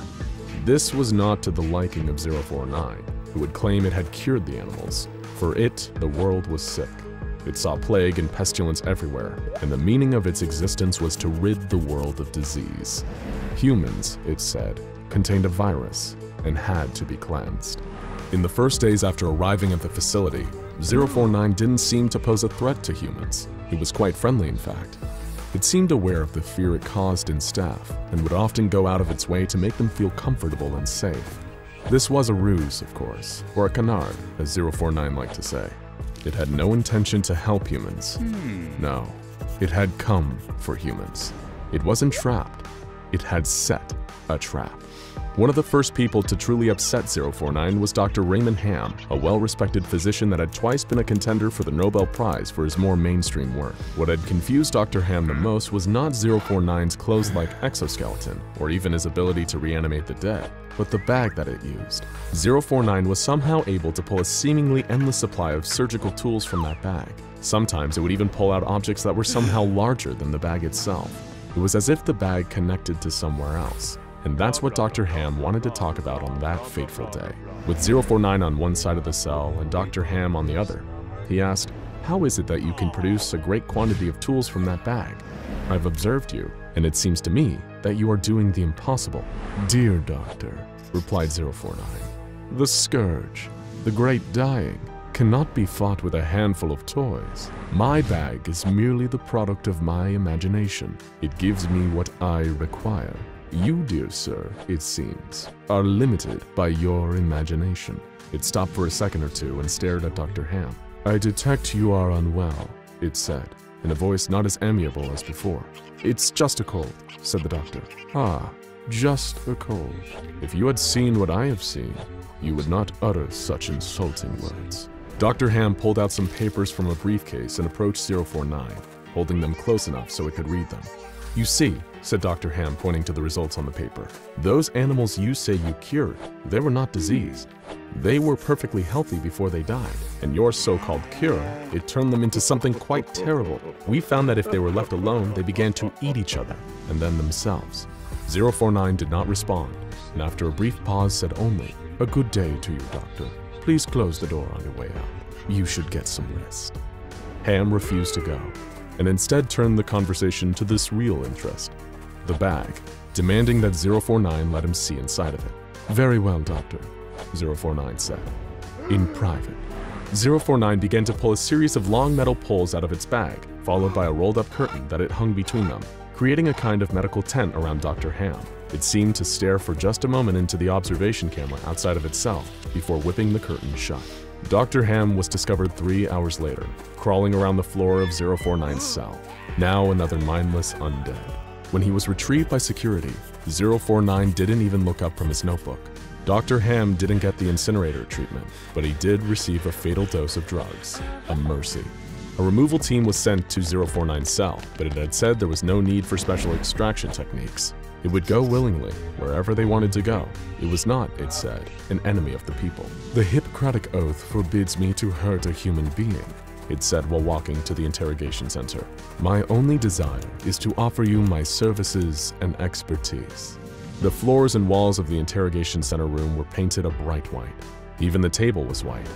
This was not to the liking of 049, who would claim it had cured the animals. For it, the world was sick. It saw plague and pestilence everywhere, and the meaning of its existence was to rid the world of disease. Humans, it said, contained a virus and had to be cleansed. In the first days after arriving at the facility, 049 didn't seem to pose a threat to humans. It was quite friendly, in fact. It seemed aware of the fear it caused in staff and would often go out of its way to make them feel comfortable and safe. This was a ruse, of course, or a canard, as 049 liked to say. It had no intention to help humans. No, it had come for humans. It wasn't trapped. It had set a trap. One of the first people to truly upset 049 was Dr. Raymond Ham, a well-respected physician that had twice been a contender for the Nobel Prize for his more mainstream work. What had confused Dr. Ham the most was not 049's clothes-like exoskeleton, or even his ability to reanimate the dead, but the bag that it used. 049 was somehow able to pull a seemingly endless supply of surgical tools from that bag. Sometimes it would even pull out objects that were somehow larger than the bag itself. It was as if the bag connected to somewhere else. And that's what Dr. Ham wanted to talk about on that fateful day. With 049 on one side of the cell and Dr. Ham on the other, he asked, "How is it that you can produce a great quantity of tools from that bag? I've observed you, and it seems to me that you are doing the impossible." "Dear doctor," replied 049, "the scourge, the great dying, cannot be fought with a handful of toys. My bag is merely the product of my imagination. It gives me what I require. You, dear sir, it seems, are limited by your imagination." It stopped for a second or two and stared at Dr. Ham. "I detect you are unwell," it said, in a voice not as amiable as before. "It's just a cold," said the doctor. "Ah, just a cold. If you had seen what I have seen, you would not utter such insulting words." Dr. Ham pulled out some papers from a briefcase and approached 049, holding them close enough so it could read them. "You see," said Dr. Ham, pointing to the results on the paper, "those animals you say you cured, they were not diseased. They were perfectly healthy before they died, and your so-called cure, it turned them into something quite terrible. We found that if they were left alone, they began to eat each other, and then themselves." 049 did not respond, and after a brief pause said only, "A good day to you, doctor. Please close the door on your way out. You should get some rest." Ham refused to go, and instead turned the conversation to this real interest, the bag, demanding that 049 let him see inside of it. "Very well, doctor," 049 said. "In private." 049 began to pull a series of long metal poles out of its bag, followed by a rolled-up curtain that it hung between them, creating a kind of medical tent around Dr. Ham. It seemed to stare for just a moment into the observation camera outside of itself before whipping the curtain shut. Dr. Ham was discovered 3 hours later, crawling around the floor of 049's cell, now another mindless undead. When he was retrieved by security, 049 didn't even look up from his notebook. Dr. Ham didn't get the incinerator treatment, but he did receive a fatal dose of drugs, a mercy. A removal team was sent to 049's cell, but it had said there was no need for special extraction techniques. It would go willingly, wherever they wanted to go. It was not, it said, an enemy of the people. "The Hippocratic Oath forbids me to hurt a human being," it said while walking to the interrogation center. "My only desire is to offer you my services and expertise." The floors and walls of the interrogation center room were painted a bright white. Even the table was white,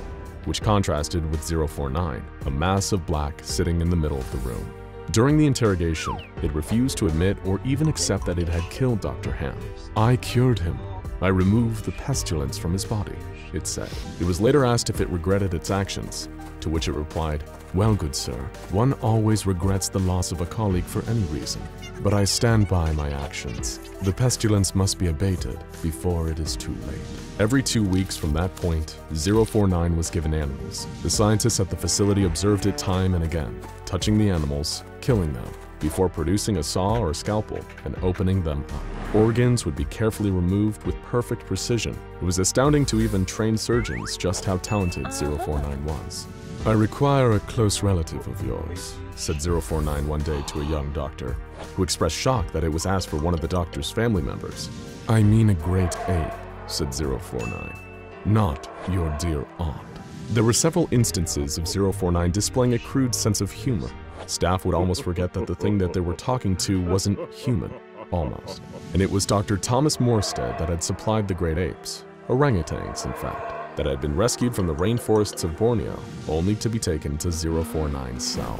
which contrasted with 049, a mass of black sitting in the middle of the room. During the interrogation, it refused to admit or even accept that it had killed Dr. Ham. "I cured him. I removed the pestilence from his body," it said. It was later asked if it regretted its actions. to which it replied, "Well, good sir, one always regrets the loss of a colleague for any reason, but I stand by my actions. The pestilence must be abated before it is too late." Every 2 weeks from that point, 049 was given animals. The scientists at the facility observed it time and again, touching the animals, killing them, before producing a saw or scalpel and opening them up. Organs would be carefully removed with perfect precision. It was astounding to even trained surgeons just how talented 049 was. "I require a close relative of yours," said 049 one day to a young doctor, who expressed shock that it was asked for one of the doctor's family members. "I mean a great ape," said 049, "not your dear aunt." There were several instances of 049 displaying a crude sense of humor. Staff would almost forget that the thing that they were talking to wasn't human, almost. And it was Dr. Thomas Morstead that had supplied the great apes, orangutans in fact, that had been rescued from the rainforests of Borneo, only to be taken to 049's cell.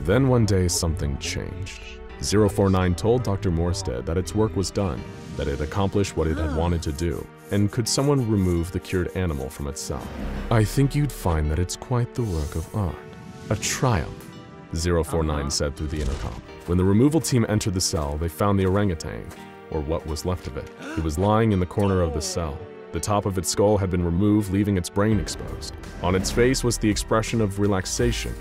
Then one day something changed. 049 told Dr. Morstead that its work was done, that it accomplished what it had wanted to do, and could someone remove the cured animal from its cell? "I think you'd find that it's quite the work of art. A triumph," 049 said through the intercom. When the removal team entered the cell, they found the orangutan, or what was left of it. It was lying in the corner of the cell. The top of its skull had been removed, leaving its brain exposed. On its face was the expression of relaxation,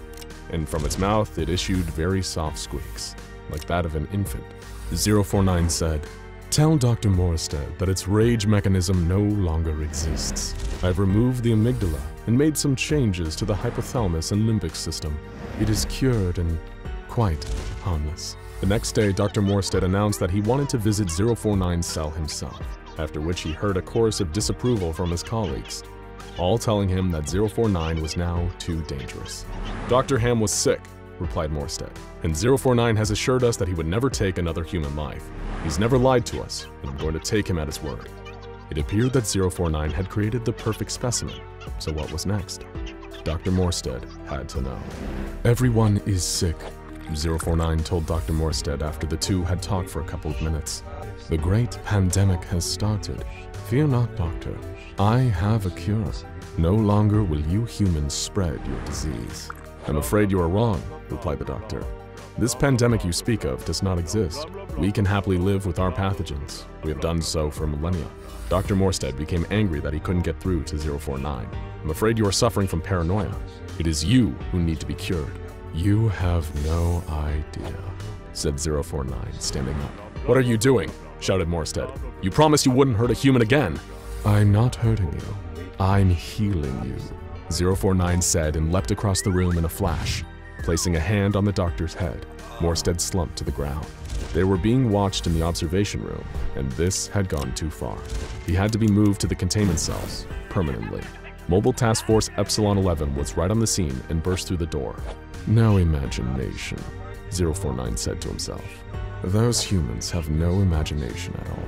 and from its mouth it issued very soft squeaks, like that of an infant. 049 said, "Tell Dr. Morstead that its rage mechanism no longer exists. I've removed the amygdala and made some changes to the hypothalamus and limbic system. It is cured and quite harmless." The next day, Dr. Morstead announced that he wanted to visit 049's cell himself, after which he heard a chorus of disapproval from his colleagues, all telling him that 049 was now too dangerous. "Dr. Ham was sick," replied Morstead, "and 049 has assured us that he would never take another human life. He's never lied to us, and I'm going to take him at his word." It appeared that 049 had created the perfect specimen, so what was next? Dr. Morstead had to know. "Everyone is sick," 049 told Dr. Morstead after the two had talked for a couple of minutes. "The great pandemic has started. Fear not, doctor. I have a cure. No longer will you humans spread your disease." "I'm afraid you are wrong," replied the doctor. "This pandemic you speak of does not exist. We can happily live with our pathogens. We have done so for millennia." Dr. Morstead became angry that he couldn't get through to 049. "I'm afraid you are suffering from paranoia. It is you who need to be cured." "You have no idea," said 049, standing up. "What are you doing?" shouted Morstead. "You promised you wouldn't hurt a human again." "I'm not hurting you. I'm healing you," 049 said and leapt across the room in a flash, placing a hand on the doctor's head. Morstead slumped to the ground. They were being watched in the observation room, and this had gone too far. He had to be moved to the containment cells, permanently. Mobile Task Force Epsilon 11 was right on the scene and burst through the door. "No imagination," 049 said to himself. "Those humans have no imagination at all."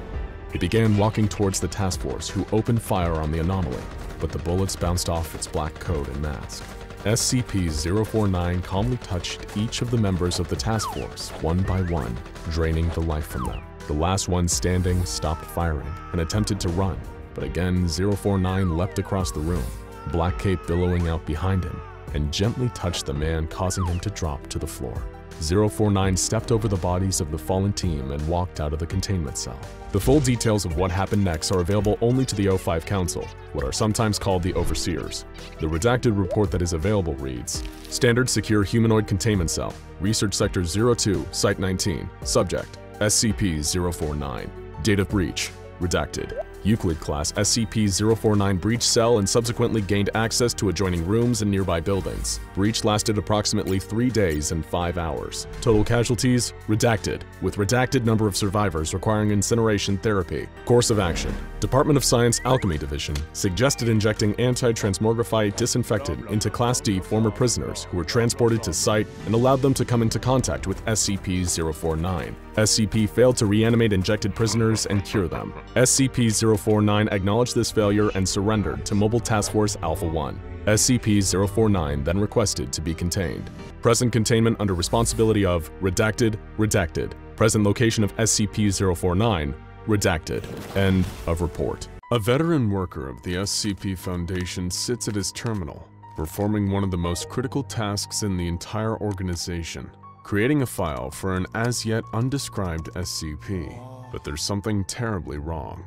He began walking towards the task force, who opened fire on the anomaly, but the bullets bounced off its black coat and mask. SCP-049 calmly touched each of the members of the task force, one by one, draining the life from them. The last one standing stopped firing and attempted to run, but again 049 leapt across the room, black cape billowing out behind him, and gently touched the man, causing him to drop to the floor. 049 stepped over the bodies of the fallen team and walked out of the containment cell. The full details of what happened next are available only to the O5 Council, what are sometimes called the Overseers. The redacted report that is available reads, Standard Secure Humanoid Containment Cell, Research Sector 02, Site 19, Subject, SCP-049. Date of breach, redacted. Euclid Class SCP-049 breached cell and subsequently gained access to adjoining rooms and nearby buildings. Breach lasted approximately 3 days and 5 hours. Total casualties, redacted, with redacted number of survivors requiring incineration therapy. Course of action, Department of Science Alchemy Division suggested injecting anti-transmogrify disinfectant into Class D former prisoners who were transported to site and allowed them to come into contact with SCP-049. SCP failed to reanimate injected prisoners and cure them. SCP-049 acknowledged this failure and surrendered to Mobile Task Force Alpha-1. SCP-049 then requested to be contained. Present containment under responsibility of redacted, redacted. Present location of SCP-049, redacted. End of report. A veteran worker of the SCP Foundation sits at his terminal, performing one of the most critical tasks in the entire organization, creating a file for an as-yet undescribed SCP. But there's something terribly wrong.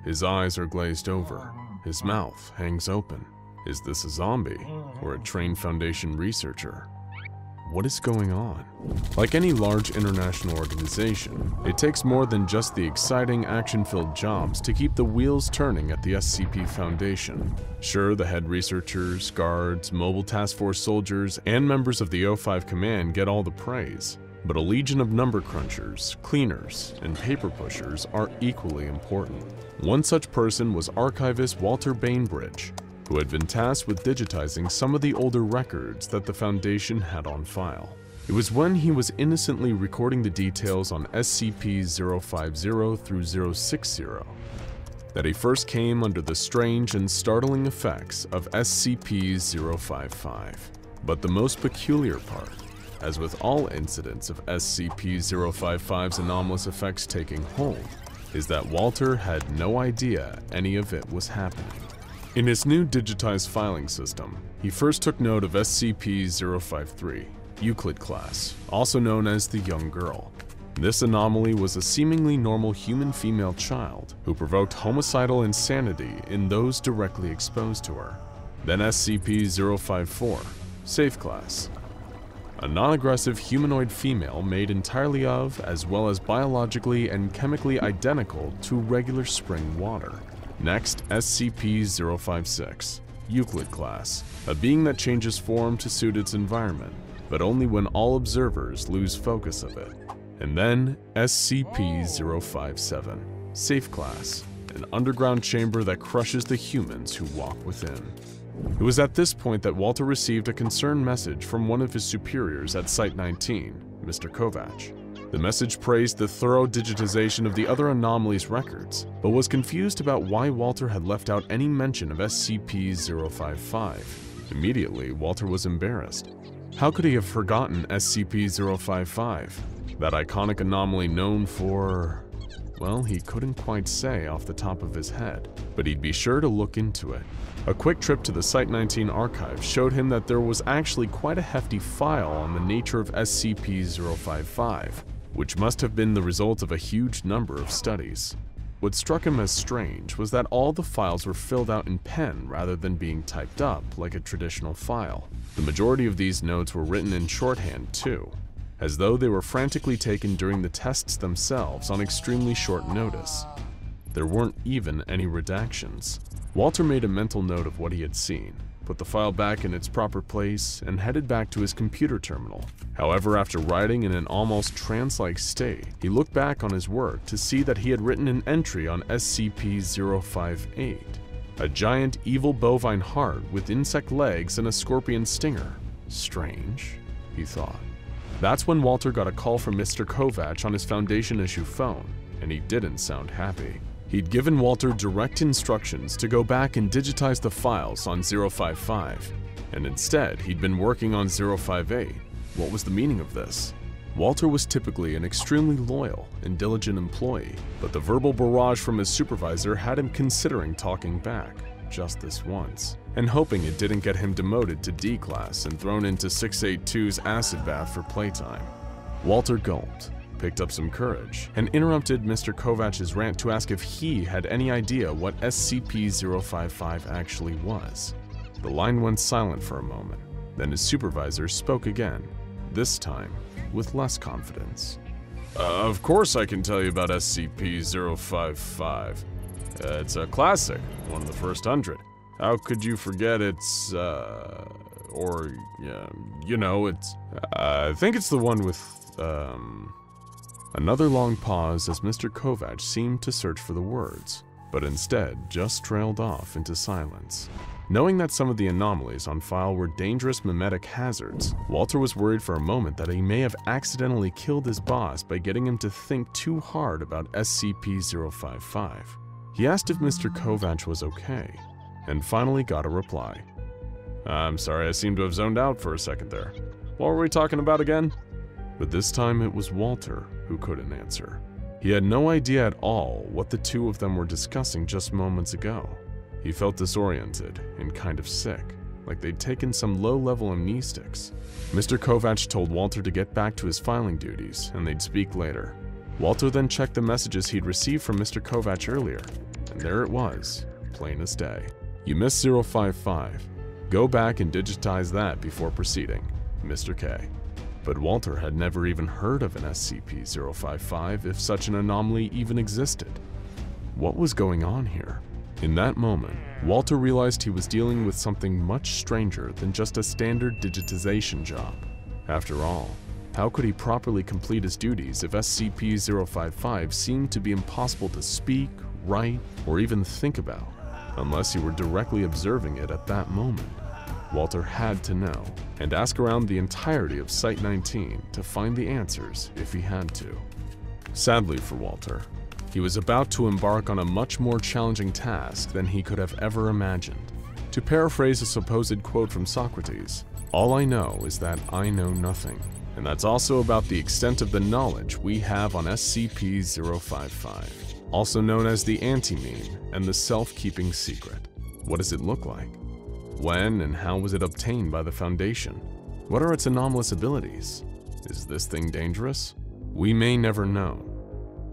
His eyes are glazed over. His mouth hangs open. Is this a zombie or a trained Foundation researcher? What is going on? Like any large international organization, it takes more than just the exciting, action-filled jobs to keep the wheels turning at the SCP Foundation. Sure, the head researchers, guards, mobile task force soldiers, and members of the O5 Command get all the praise, but a legion of number crunchers, cleaners, and paper pushers are equally important. One such person was archivist Walter Bainbridge, who had been tasked with digitizing some of the older records that the Foundation had on file. It was when he was innocently recording the details on SCP-050 through 060 that he first came under the strange and startling effects of SCP-055. But the most peculiar part, as with all incidents of SCP-055's anomalous effects taking hold, is that Walter had no idea any of it was happening. In his new digitized filing system, he first took note of SCP-053, Euclid class, also known as the Young Girl. This anomaly was a seemingly normal human female child who provoked homicidal insanity in those directly exposed to her. Then SCP-054, Safe class, a non-aggressive humanoid female made entirely of, as well as biologically and chemically identical to regular spring water. Next, SCP-056, Euclid class, a being that changes form to suit its environment, but only when all observers lose focus of it. And then SCP-057, Safe class, an underground chamber that crushes the humans who walk within. It was at this point that Walter received a concerned message from one of his superiors at Site-19, Mr. Kovac. The message praised the thorough digitization of the other anomalies' records, but was confused about why Walter had left out any mention of SCP-055. Immediately, Walter was embarrassed. How could he have forgotten SCP-055? That iconic anomaly known for... well, he couldn't quite say off the top of his head, but he'd be sure to look into it. A quick trip to the Site-19 archive showed him that there was actually quite a hefty file on the nature of SCP-055, which must have been the result of a huge number of studies. What struck him as strange was that all the files were filled out in pen rather than being typed up like a traditional file. The majority of these notes were written in shorthand too, as though they were frantically taken during the tests themselves on extremely short notice. There weren't even any redactions. Walter made a mental note of what he had seen, put the file back in its proper place, and headed back to his computer terminal. However, after writing in an almost trance-like state, he looked back on his work to see that he had written an entry on SCP-058, a giant evil bovine heart with insect legs and a scorpion stinger. Strange, he thought. That's when Walter got a call from Mr. Kovac on his Foundation-issue phone, and he didn't sound happy. He'd given Walter direct instructions to go back and digitize the files on 055, and instead he'd been working on 058. What was the meaning of this? Walter was typically an extremely loyal and diligent employee, but the verbal barrage from his supervisor had him considering talking back, just this once, and hoping it didn't get him demoted to D class and thrown into 682's acid bath for playtime. Walter gulped, picked up some courage, and interrupted Mr. Kovac's rant to ask if he had any idea what SCP-055 actually was. The line went silent for a moment, then his supervisor spoke again, this time with less confidence. Of course I can tell you about SCP-055. It's a classic, one of the first 100. How could you forget it's, I think it's the one with, Another long pause as Mr. Kovac seemed to search for the words, but instead just trailed off into silence. Knowing that some of the anomalies on file were dangerous mimetic hazards, Walter was worried for a moment that he may have accidentally killed his boss by getting him to think too hard about SCP-055. He asked if Mr. Kovac was okay, and finally got a reply. I'm sorry, I seem to have zoned out for a second there. What were we talking about again? But this time it was Walter who couldn't answer. He had no idea at all what the two of them were discussing just moments ago. He felt disoriented and kind of sick. like they'd taken some low-level amnestics. Mr. Kovac told Walter to get back to his filing duties, and they'd speak later. Walter then checked the messages he'd received from Mr. Kovac earlier, and there it was, plain as day. You missed 055. Go back and digitize that before proceeding, Mr. K. But Walter had never even heard of an SCP-055 if such an anomaly even existed. What was going on here? In that moment, Walter realized he was dealing with something much stranger than just a standard digitization job. After all, how could he properly complete his duties if SCP-055 seemed to be impossible to speak, write, or even think about, unless he were directly observing it at that moment? Walter had to know, and ask around the entirety of Site-19 to find the answers if he had to. Sadly for Walter, he was about to embark on a much more challenging task than he could have ever imagined. To paraphrase a supposed quote from Socrates, "All I know is that I know nothing." And that's also about the extent of the knowledge we have on SCP-055, also known as the Anti-Meme and the Self-Keeping Secret. What does it look like? When and how was it obtained by the Foundation? What are its anomalous abilities? Is this thing dangerous? We may never know,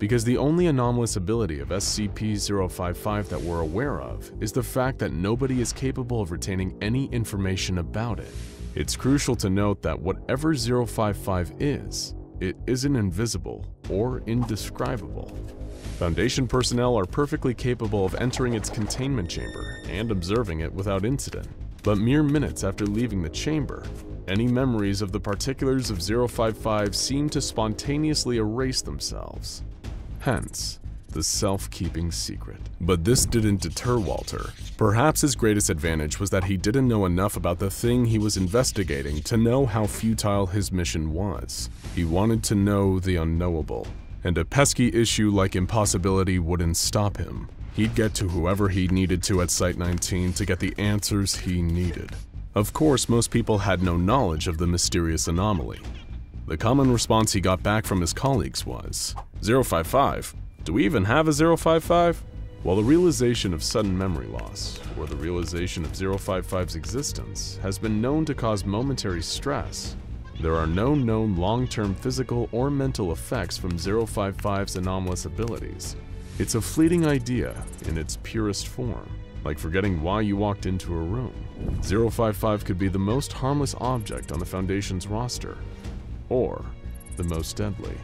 because the only anomalous ability of SCP-055 that we're aware of is the fact that nobody is capable of retaining any information about it. It's crucial to note that whatever 055 is, it isn't invisible or indescribable. Foundation personnel are perfectly capable of entering its containment chamber and observing it without incident, but mere minutes after leaving the chamber, any memories of the particulars of 055 seem to spontaneously erase themselves. Hence, the self-keeping secret. But this didn't deter Walter. Perhaps his greatest advantage was that he didn't know enough about the thing he was investigating to know how futile his mission was. He wanted to know the unknowable, and a pesky issue like impossibility wouldn't stop him. He'd get to whoever he needed to at Site-19 to get the answers he needed. Of course, most people had no knowledge of the mysterious anomaly. The common response he got back from his colleagues was, 055? Do we even have a 055? While the realization of sudden memory loss, or the realization of 055's existence, has been known to cause momentary stress, there are no known long-term physical or mental effects from 055's anomalous abilities. It's a fleeting idea in its purest form, like forgetting why you walked into a room. 055 could be the most harmless object on the Foundation's roster, or the most deadly.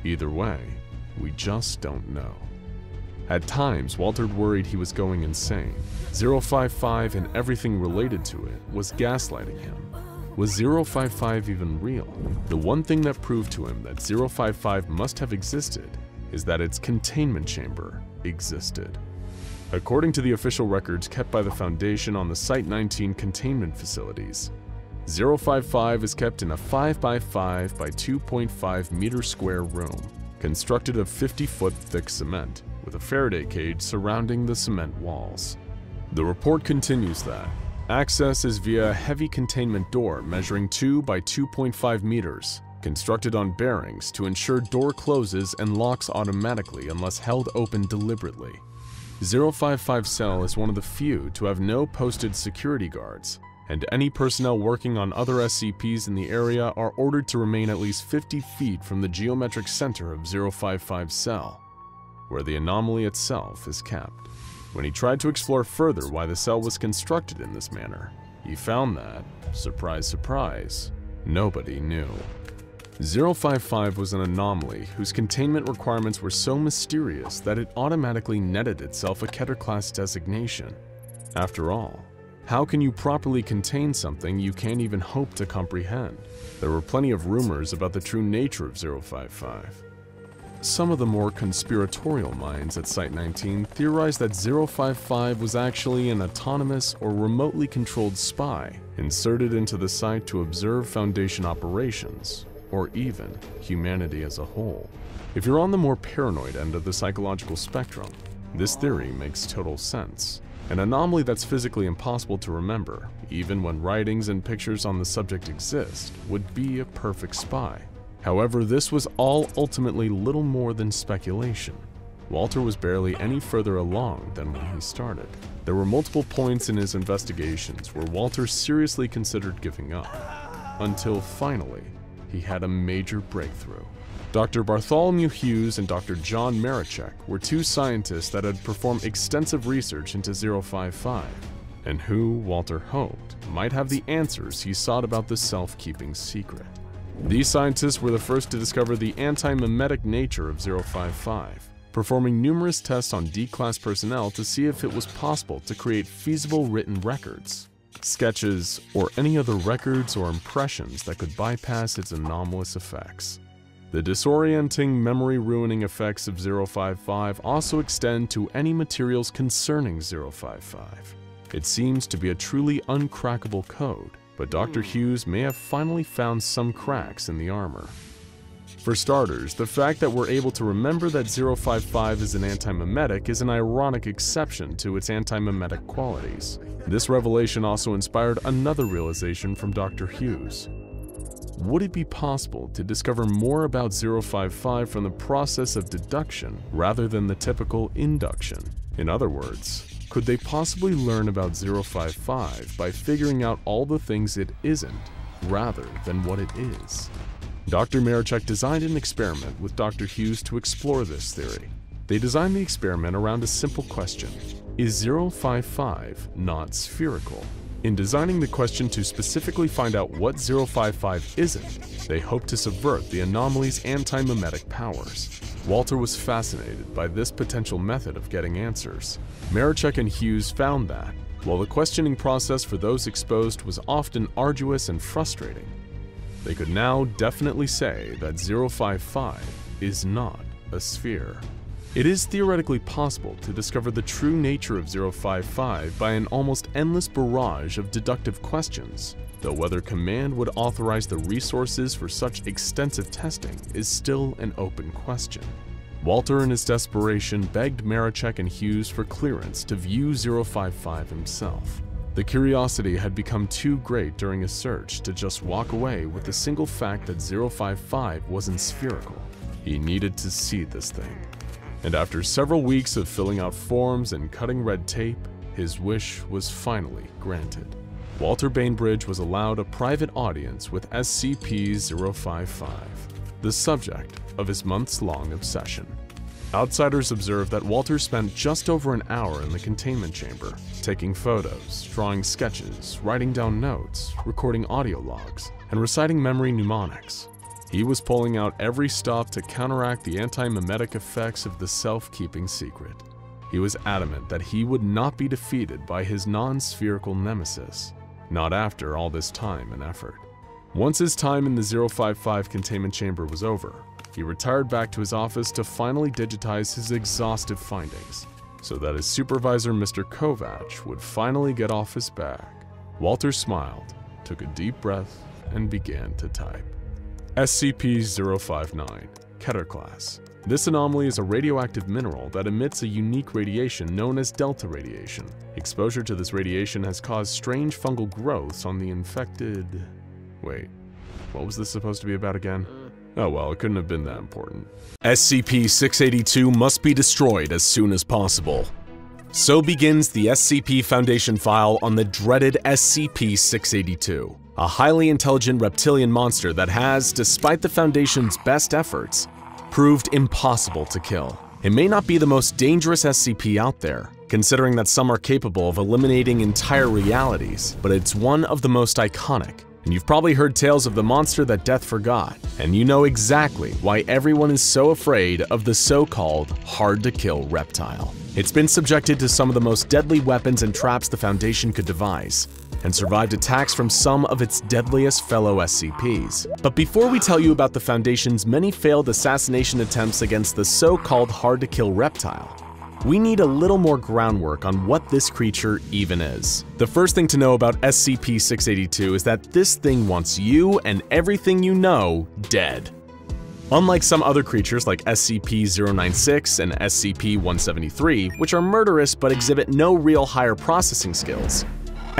Either way, we just don't know. At times, Walter worried he was going insane. 055 and everything related to it was gaslighting him. Was 055 even real? The one thing that proved to him that 055 must have existed is that its containment chamber existed. According to the official records kept by the Foundation on the Site-19 containment facilities, 055 is kept in a 5x5 by 2.5 meter square room, constructed of 50-foot thick cement, with a Faraday cage surrounding the cement walls. The report continues that access is via a heavy containment door measuring 2 by 2.5 meters, constructed on bearings to ensure door closes and locks automatically unless held open deliberately. 055 cell is one of the few to have no posted security guards, and any personnel working on other SCPs in the area are ordered to remain at least 50 feet from the geometric center of 055's cell, where the anomaly itself is kept. When he tried to explore further why the cell was constructed in this manner, he found that, surprise surprise, nobody knew. 055 was an anomaly whose containment requirements were so mysterious that it automatically netted itself a Keter class designation. After all, how can you properly contain something you can't even hope to comprehend? There were plenty of rumors about the true nature of 055. Some of the more conspiratorial minds at Site-19 theorized that 055 was actually an autonomous or remotely controlled spy inserted into the site to observe Foundation operations, or even humanity as a whole. If you're on the more paranoid end of the psychological spectrum, this theory makes total sense. An anomaly that's physically impossible to remember, even when writings and pictures on the subject exist, would be a perfect spy. However, this was all ultimately little more than speculation. Walter was barely any further along than when he started. There were multiple points in his investigations where Walter seriously considered giving up, until finally, he had a major breakthrough. Dr. Bartholomew Hughes and Dr. John Marichek were two scientists that had performed extensive research into 055, and who, Walter hoped, might have the answers he sought about the self-keeping secret. These scientists were the first to discover the anti-memetic nature of 055, performing numerous tests on D-Class personnel to see if it was possible to create feasible written records, sketches, or any other records or impressions that could bypass its anomalous effects. The disorienting, memory-ruining effects of 055 also extend to any materials concerning 055. It seems to be a truly uncrackable code, but Dr. Hughes may have finally found some cracks in the armor. For starters, the fact that we're able to remember that 055 is an anti-memetic is an ironic exception to its anti-memetic qualities. This revelation also inspired another realization from Dr. Hughes. Would it be possible to discover more about 055 from the process of deduction rather than the typical induction? In other words, could they possibly learn about 055 by figuring out all the things it isn't rather than what it is? Dr. Marichek designed an experiment with Dr. Hughes to explore this theory. They designed the experiment around a simple question: is 055 not spherical? In designing the question to specifically find out what 055 isn't, they hoped to subvert the anomaly's anti-memetic powers. Walter was fascinated by this potential method of getting answers. Marichek and Hughes found that, while the questioning process for those exposed was often arduous and frustrating, they could now definitely say that 055 is not a sphere. It is theoretically possible to discover the true nature of 055 by an almost endless barrage of deductive questions, though whether Command would authorize the resources for such extensive testing is still an open question. Walter, in his desperation, begged Marichek and Hughes for clearance to view 055 himself. The curiosity had become too great during his search to just walk away with the single fact that 055 wasn't spherical. He needed to see this thing. And after several weeks of filling out forms and cutting red tape, his wish was finally granted. Walter Bainbridge was allowed a private audience with SCP-055, the subject of his months-long obsession. Outsiders observed that Walter spent just over an hour in the containment chamber, taking photos, drawing sketches, writing down notes, recording audio logs, and reciting memory mnemonics. He was pulling out every stop to counteract the anti-memetic effects of the self-keeping secret. He was adamant that he would not be defeated by his non-spherical nemesis, not after all this time and effort. Once his time in the 055 containment chamber was over, he retired back to his office to finally digitize his exhaustive findings, so that his supervisor, Mr. Kovach, would finally get off his back. Walter smiled, took a deep breath, and began to type. SCP-059, Keter Class. This anomaly is a radioactive mineral that emits a unique radiation known as delta radiation. Exposure to this radiation has caused strange fungal growths on the infected... Wait, what was this supposed to be about again? Oh well, it couldn't have been that important. SCP-682 must be destroyed as soon as possible. So begins the SCP Foundation file on the dreaded SCP-682, a highly intelligent reptilian monster that has, despite the Foundation's best efforts, proved impossible to kill. It may not be the most dangerous SCP out there, considering that some are capable of eliminating entire realities, but it's one of the most iconic. And you've probably heard tales of the monster that death forgot, and you know exactly why everyone is so afraid of the so-called hard-to-kill reptile. It's been subjected to some of the most deadly weapons and traps the Foundation could devise, and survived attacks from some of its deadliest fellow SCPs. But before we tell you about the Foundation's many failed assassination attempts against the so-called hard-to-kill reptile, we need a little more groundwork on what this creature even is. The first thing to know about SCP-682 is that this thing wants you and everything you know dead. Unlike some other creatures like SCP-096 and SCP-173, which are murderous but exhibit no real higher processing skills,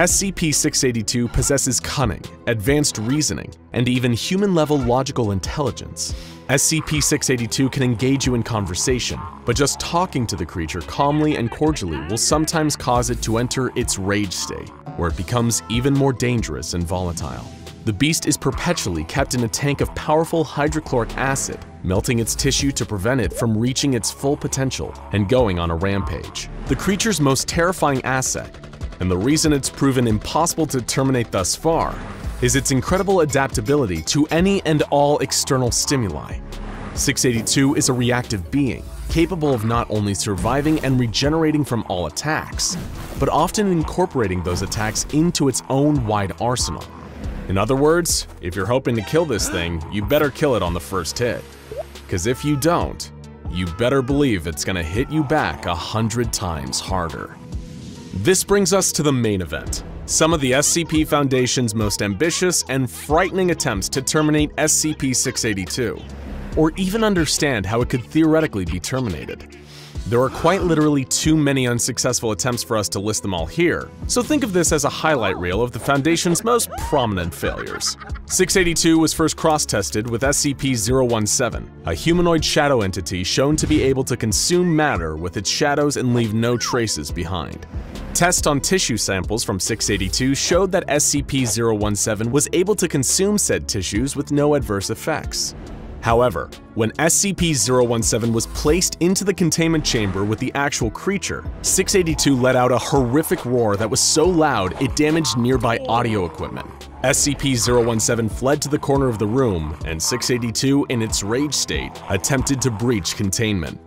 SCP-682 possesses cunning, advanced reasoning, and even human-level logical intelligence. SCP-682 can engage you in conversation, but just talking to the creature calmly and cordially will sometimes cause it to enter its rage state, where it becomes even more dangerous and volatile. The beast is perpetually kept in a tank of powerful hydrochloric acid, melting its tissue to prevent it from reaching its full potential and going on a rampage. The creature's most terrifying asset, and the reason it's proven impossible to terminate thus far, is its incredible adaptability to any and all external stimuli. 682 is a reactive being, capable of not only surviving and regenerating from all attacks, but often incorporating those attacks into its own wide arsenal. In other words, if you're hoping to kill this thing, you better kill it on the first hit. Because if you don't, you better believe it's gonna hit you back 100 times harder. This brings us to the main event. Some of the SCP Foundation's most ambitious and frightening attempts to terminate SCP-682, or even understand how it could theoretically be terminated. There are quite literally too many unsuccessful attempts for us to list them all here, so think of this as a highlight reel of the Foundation's most prominent failures. 682 was first cross-tested with SCP-017, a humanoid shadow entity shown to be able to consume matter with its shadows and leave no traces behind. Tests on tissue samples from 682 showed that SCP-017 was able to consume said tissues with no adverse effects. However, when SCP-017 was placed into the containment chamber with the actual creature, 682 let out a horrific roar that was so loud it damaged nearby audio equipment. SCP-017 fled to the corner of the room, and 682, in its rage state, attempted to breach containment.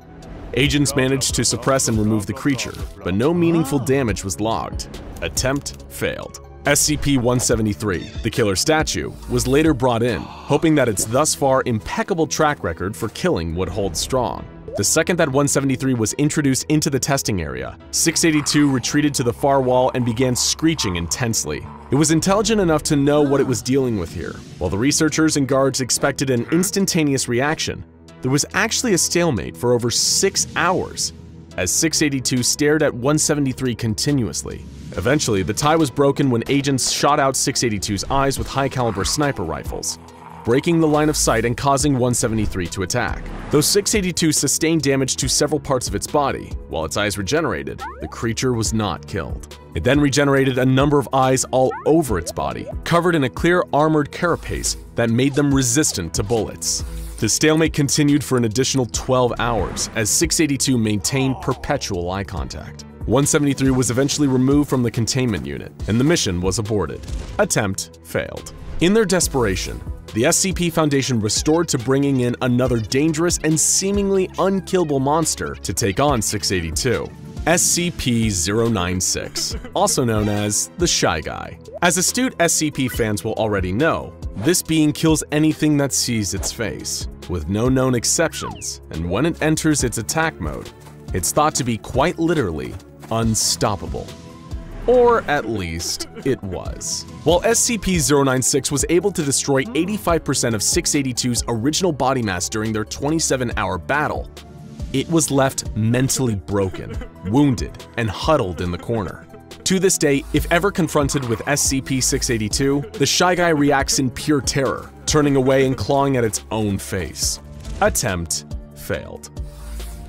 Agents managed to suppress and remove the creature, but no meaningful damage was logged. Attempt failed. SCP-173, the killer statue, was later brought in, hoping that its thus far impeccable track record for killing would hold strong. The second that 173 was introduced into the testing area, 682 retreated to the far wall and began screeching intensely. It was intelligent enough to know what it was dealing with here. While the researchers and guards expected an instantaneous reaction, there was actually a stalemate for over 6 hours, as 682 stared at 173 continuously. Eventually, the tie was broken when agents shot out 682's eyes with high-caliber sniper rifles, breaking the line of sight and causing 173 to attack. Though 682 sustained damage to several parts of its body, while its eyes regenerated, the creature was not killed. It then regenerated a number of eyes all over its body, covered in a clear armored carapace that made them resistant to bullets. The stalemate continued for an additional 12 hours as 682 maintained perpetual eye contact. 173 was eventually removed from the containment unit, and the mission was aborted. Attempt failed. In their desperation, the SCP Foundation restored to bringing in another dangerous and seemingly unkillable monster to take on 682. SCP-096, also known as the Shy Guy. As astute SCP fans will already know, this being kills anything that sees its face, with no known exceptions, and when it enters its attack mode, it's thought to be quite literally unstoppable. Or at least, it was. While SCP-096 was able to destroy 85% of 682's original body mass during their 27-hour battle, it was left mentally broken, wounded, and huddled in the corner. To this day, if ever confronted with SCP-682, the Shy Guy reacts in pure terror, turning away and clawing at its own face. Attempt failed.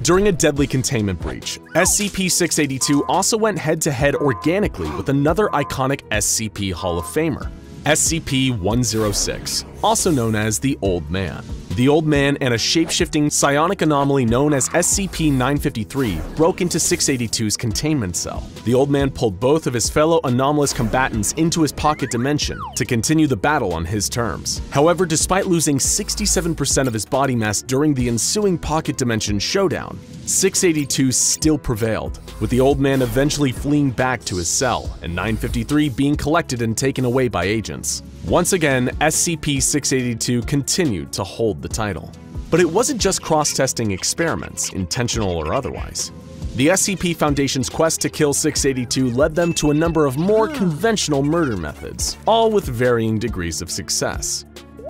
During a deadly containment breach, SCP-682 also went head-to-head organically with another iconic SCP Hall of Famer, SCP-106, also known as the Old Man. The Old Man and a shape-shifting psionic anomaly known as SCP-953 broke into 682's containment cell. The Old Man pulled both of his fellow anomalous combatants into his pocket dimension to continue the battle on his terms. However, despite losing 67% of his body mass during the ensuing pocket dimension showdown, 682 still prevailed, with the Old Man eventually fleeing back to his cell and 953 being collected and taken away by agents. Once again, SCP-682 continued to hold the title. But it wasn't just cross-testing experiments, intentional or otherwise. The SCP Foundation's quest to kill 682 led them to a number of more conventional murder methods, all with varying degrees of success.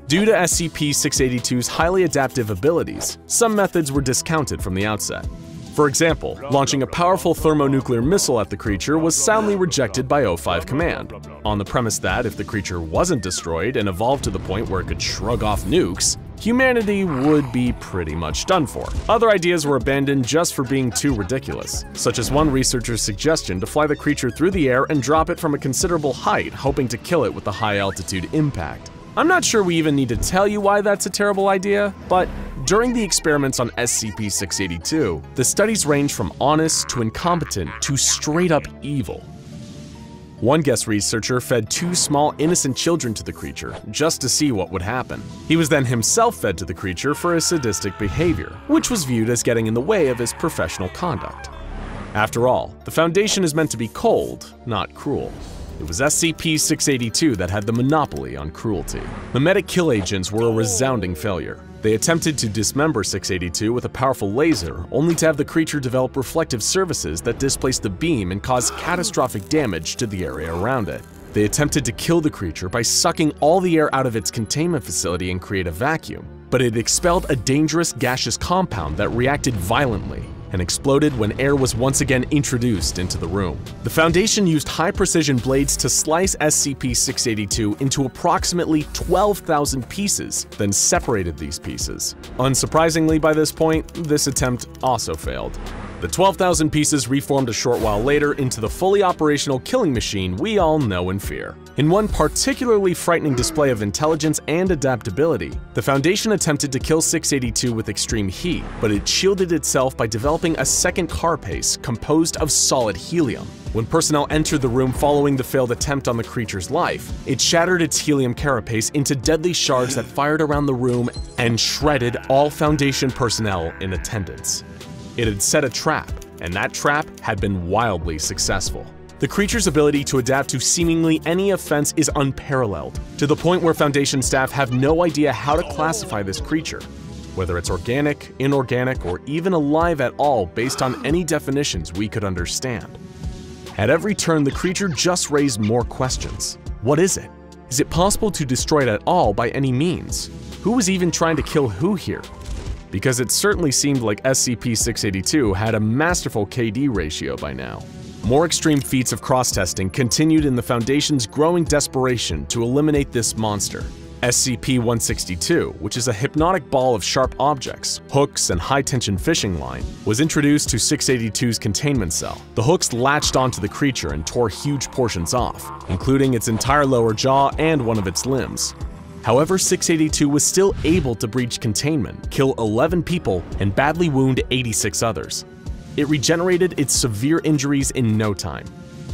Due to SCP-682's highly adaptive abilities, some methods were discounted from the outset. For example, launching a powerful thermonuclear missile at the creature was soundly rejected by O5 Command, on the premise that if the creature wasn't destroyed and evolved to the point where it could shrug off nukes, humanity would be pretty much done for. Other ideas were abandoned just for being too ridiculous, such as one researcher's suggestion to fly the creature through the air and drop it from a considerable height, hoping to kill it with the high-altitude impact. I'm not sure we even need to tell you why that's a terrible idea, but during the experiments on SCP-682, the studies ranged from honest to incompetent to straight-up evil. One guest researcher fed 2 small innocent children to the creature just to see what would happen. He was then himself fed to the creature for his sadistic behavior, which was viewed as getting in the way of his professional conduct. After all, the Foundation is meant to be cold, not cruel. It was SCP-682 that had the monopoly on cruelty. Memetic kill agents were a resounding failure. They attempted to dismember 682 with a powerful laser, only to have the creature develop reflective surfaces that displaced the beam and caused catastrophic damage to the area around it. They attempted to kill the creature by sucking all the air out of its containment facility and create a vacuum, but it expelled a dangerous gaseous compound that reacted violently and exploded when air was once again introduced into the room. The Foundation used high-precision blades to slice SCP-682 into approximately 12,000 pieces, then separated these pieces. Unsurprisingly, by this point, this attempt also failed. The 12,000 pieces reformed a short while later into the fully operational killing machine we all know and fear. In one particularly frightening display of intelligence and adaptability, the Foundation attempted to kill 682 with extreme heat, but it shielded itself by developing a second carapace composed of solid helium. When personnel entered the room following the failed attempt on the creature's life, it shattered its helium carapace into deadly shards that fired around the room and shredded all Foundation personnel in attendance. It had set a trap, and that trap had been wildly successful. The creature's ability to adapt to seemingly any offense is unparalleled, to the point where Foundation staff have no idea how to classify this creature, whether it's organic, inorganic, or even alive at all based on any definitions we could understand. At every turn, the creature just raised more questions. What is it? Is it possible to destroy it at all by any means? Who was even trying to kill who here? Because it certainly seemed like SCP-682 had a masterful KD ratio by now. More extreme feats of cross-testing continued in the Foundation's growing desperation to eliminate this monster. SCP-162, which is a hypnotic ball of sharp objects, hooks, and high-tension fishing line, was introduced to 682's containment cell. The hooks latched onto the creature and tore huge portions off, including its entire lower jaw and one of its limbs. However, 682 was still able to breach containment, kill 11 people, and badly wound 86 others. It regenerated its severe injuries in no time.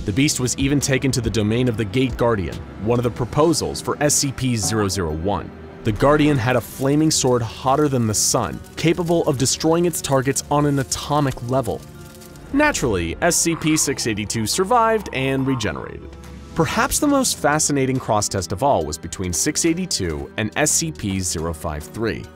The beast was even taken to the domain of the Gate Guardian, one of the proposals for SCP-001. The Guardian had a flaming sword hotter than the sun, capable of destroying its targets on an atomic level. Naturally, SCP-682 survived and regenerated. Perhaps the most fascinating cross-test of all was between 682 and SCP-053,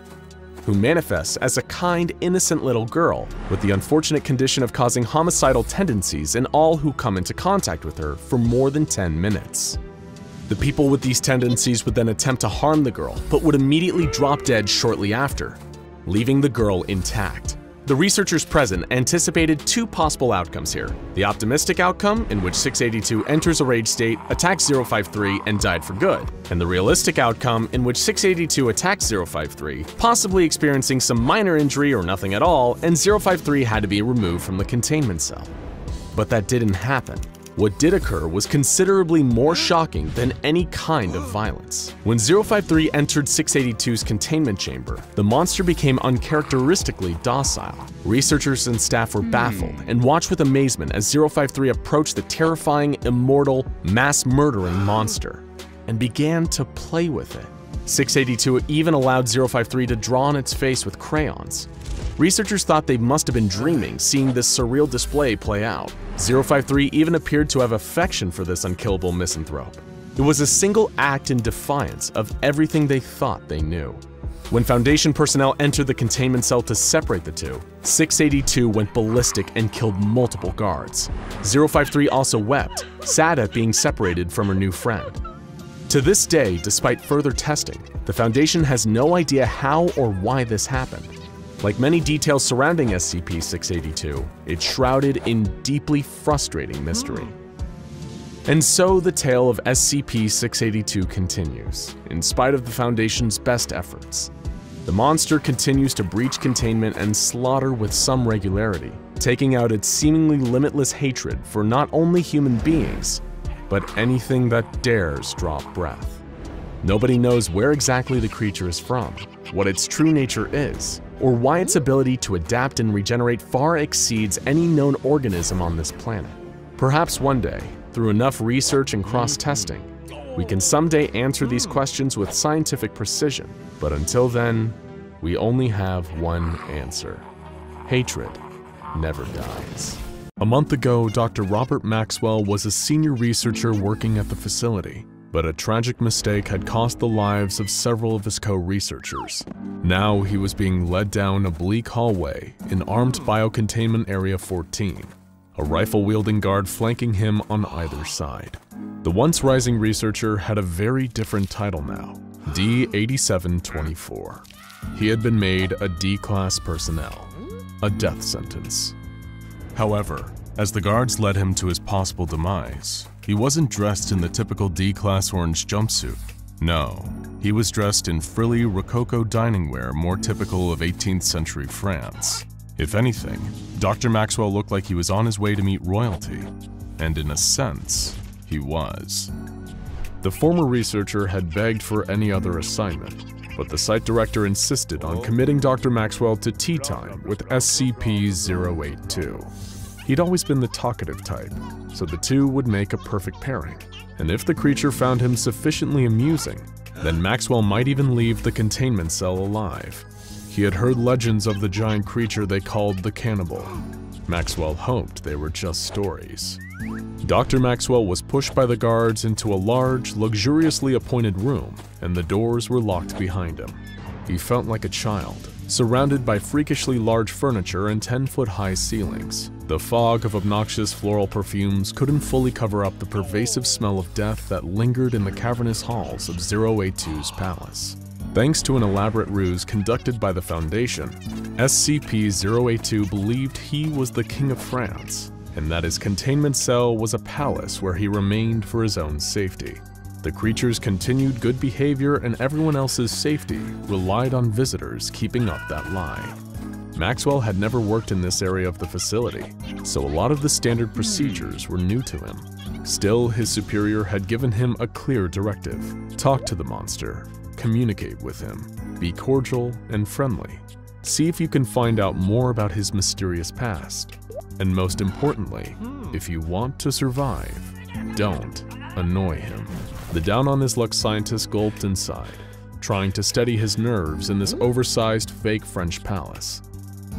who manifests as a kind, innocent little girl with the unfortunate condition of causing homicidal tendencies in all who come into contact with her for more than 10 minutes. The people with these tendencies would then attempt to harm the girl, but would immediately drop dead shortly after, leaving the girl intact. The researchers present anticipated 2 possible outcomes here. The optimistic outcome, in which 682 enters a rage state, attacks 053, and died for good, and the realistic outcome, in which 682 attacks 053, possibly experiencing some minor injury or nothing at all, and 053 had to be removed from the containment cell. But that didn't happen. What did occur was considerably more shocking than any kind of violence. When 053 entered 682's containment chamber, the monster became uncharacteristically docile. Researchers and staff were baffled and watched with amazement as 053 approached the terrifying, immortal, mass-murdering monster and began to play with it. 682 even allowed 053 to draw on its face with crayons. Researchers thought they must have been dreaming seeing this surreal display play out. 053 even appeared to have affection for this unkillable misanthrope. It was a single act in defiance of everything they thought they knew. When Foundation personnel entered the containment cell to separate the two, 682 went ballistic and killed multiple guards. 053 also wept, sad at being separated from her new friend. To this day, despite further testing, the Foundation has no idea how or why this happened. Like many details surrounding SCP-682, it's shrouded in deeply frustrating mystery. And so the tale of SCP-682 continues, in spite of the Foundation's best efforts. The monster continues to breach containment and slaughter with some regularity, taking out its seemingly limitless hatred for not only human beings, but anything that dares draw breath. Nobody knows where exactly the creature is from, what its true nature is, or why its ability to adapt and regenerate far exceeds any known organism on this planet. Perhaps one day, through enough research and cross-testing, we can someday answer these questions with scientific precision. But until then, we only have one answer. Hatred never dies. A month ago, Dr. Robert Maxwell was a senior researcher working at the facility, but a tragic mistake had cost the lives of several of his co-researchers. Now he was being led down a bleak hallway in Armed Biocontainment Area 14, a rifle-wielding guard flanking him on either side. The once rising researcher had a very different title now, D-8724. He had been made a D-class personnel, a death sentence. However, as the guards led him to his possible demise, he wasn't dressed in the typical D-class orange jumpsuit. No, he was dressed in frilly Rococo dining wear more typical of 18th century France. If anything, Dr. Maxwell looked like he was on his way to meet royalty, and in a sense, he was. The former researcher had begged for any other assignment, but the site director insisted on committing Dr. Maxwell to tea time with SCP-082. He'd always been the talkative type, so the two would make a perfect pairing, and if the creature found him sufficiently amusing, then Maxwell might even leave the containment cell alive. He had heard legends of the giant creature they called the Cannibal. Maxwell hoped they were just stories. Dr. Maxwell was pushed by the guards into a large, luxuriously appointed room, and the doors were locked behind him. He felt like a child, surrounded by freakishly large furniture and 10-foot-high ceilings. The fog of obnoxious floral perfumes couldn't fully cover up the pervasive smell of death that lingered in the cavernous halls of 082's palace. Thanks to an elaborate ruse conducted by the Foundation, SCP-082 believed he was the King of France, and that his containment cell was a palace where he remained for his own safety. The creature's continued good behavior and everyone else's safety relied on visitors keeping up that lie. Maxwell had never worked in this area of the facility, so a lot of the standard procedures were new to him. Still, his superior had given him a clear directive: talk to the monster, communicate with him, be cordial and friendly, see if you can find out more about his mysterious past, and most importantly, if you want to survive, don't annoy him. The down-on-his-luck scientist gulped inside, trying to steady his nerves in this oversized fake French palace.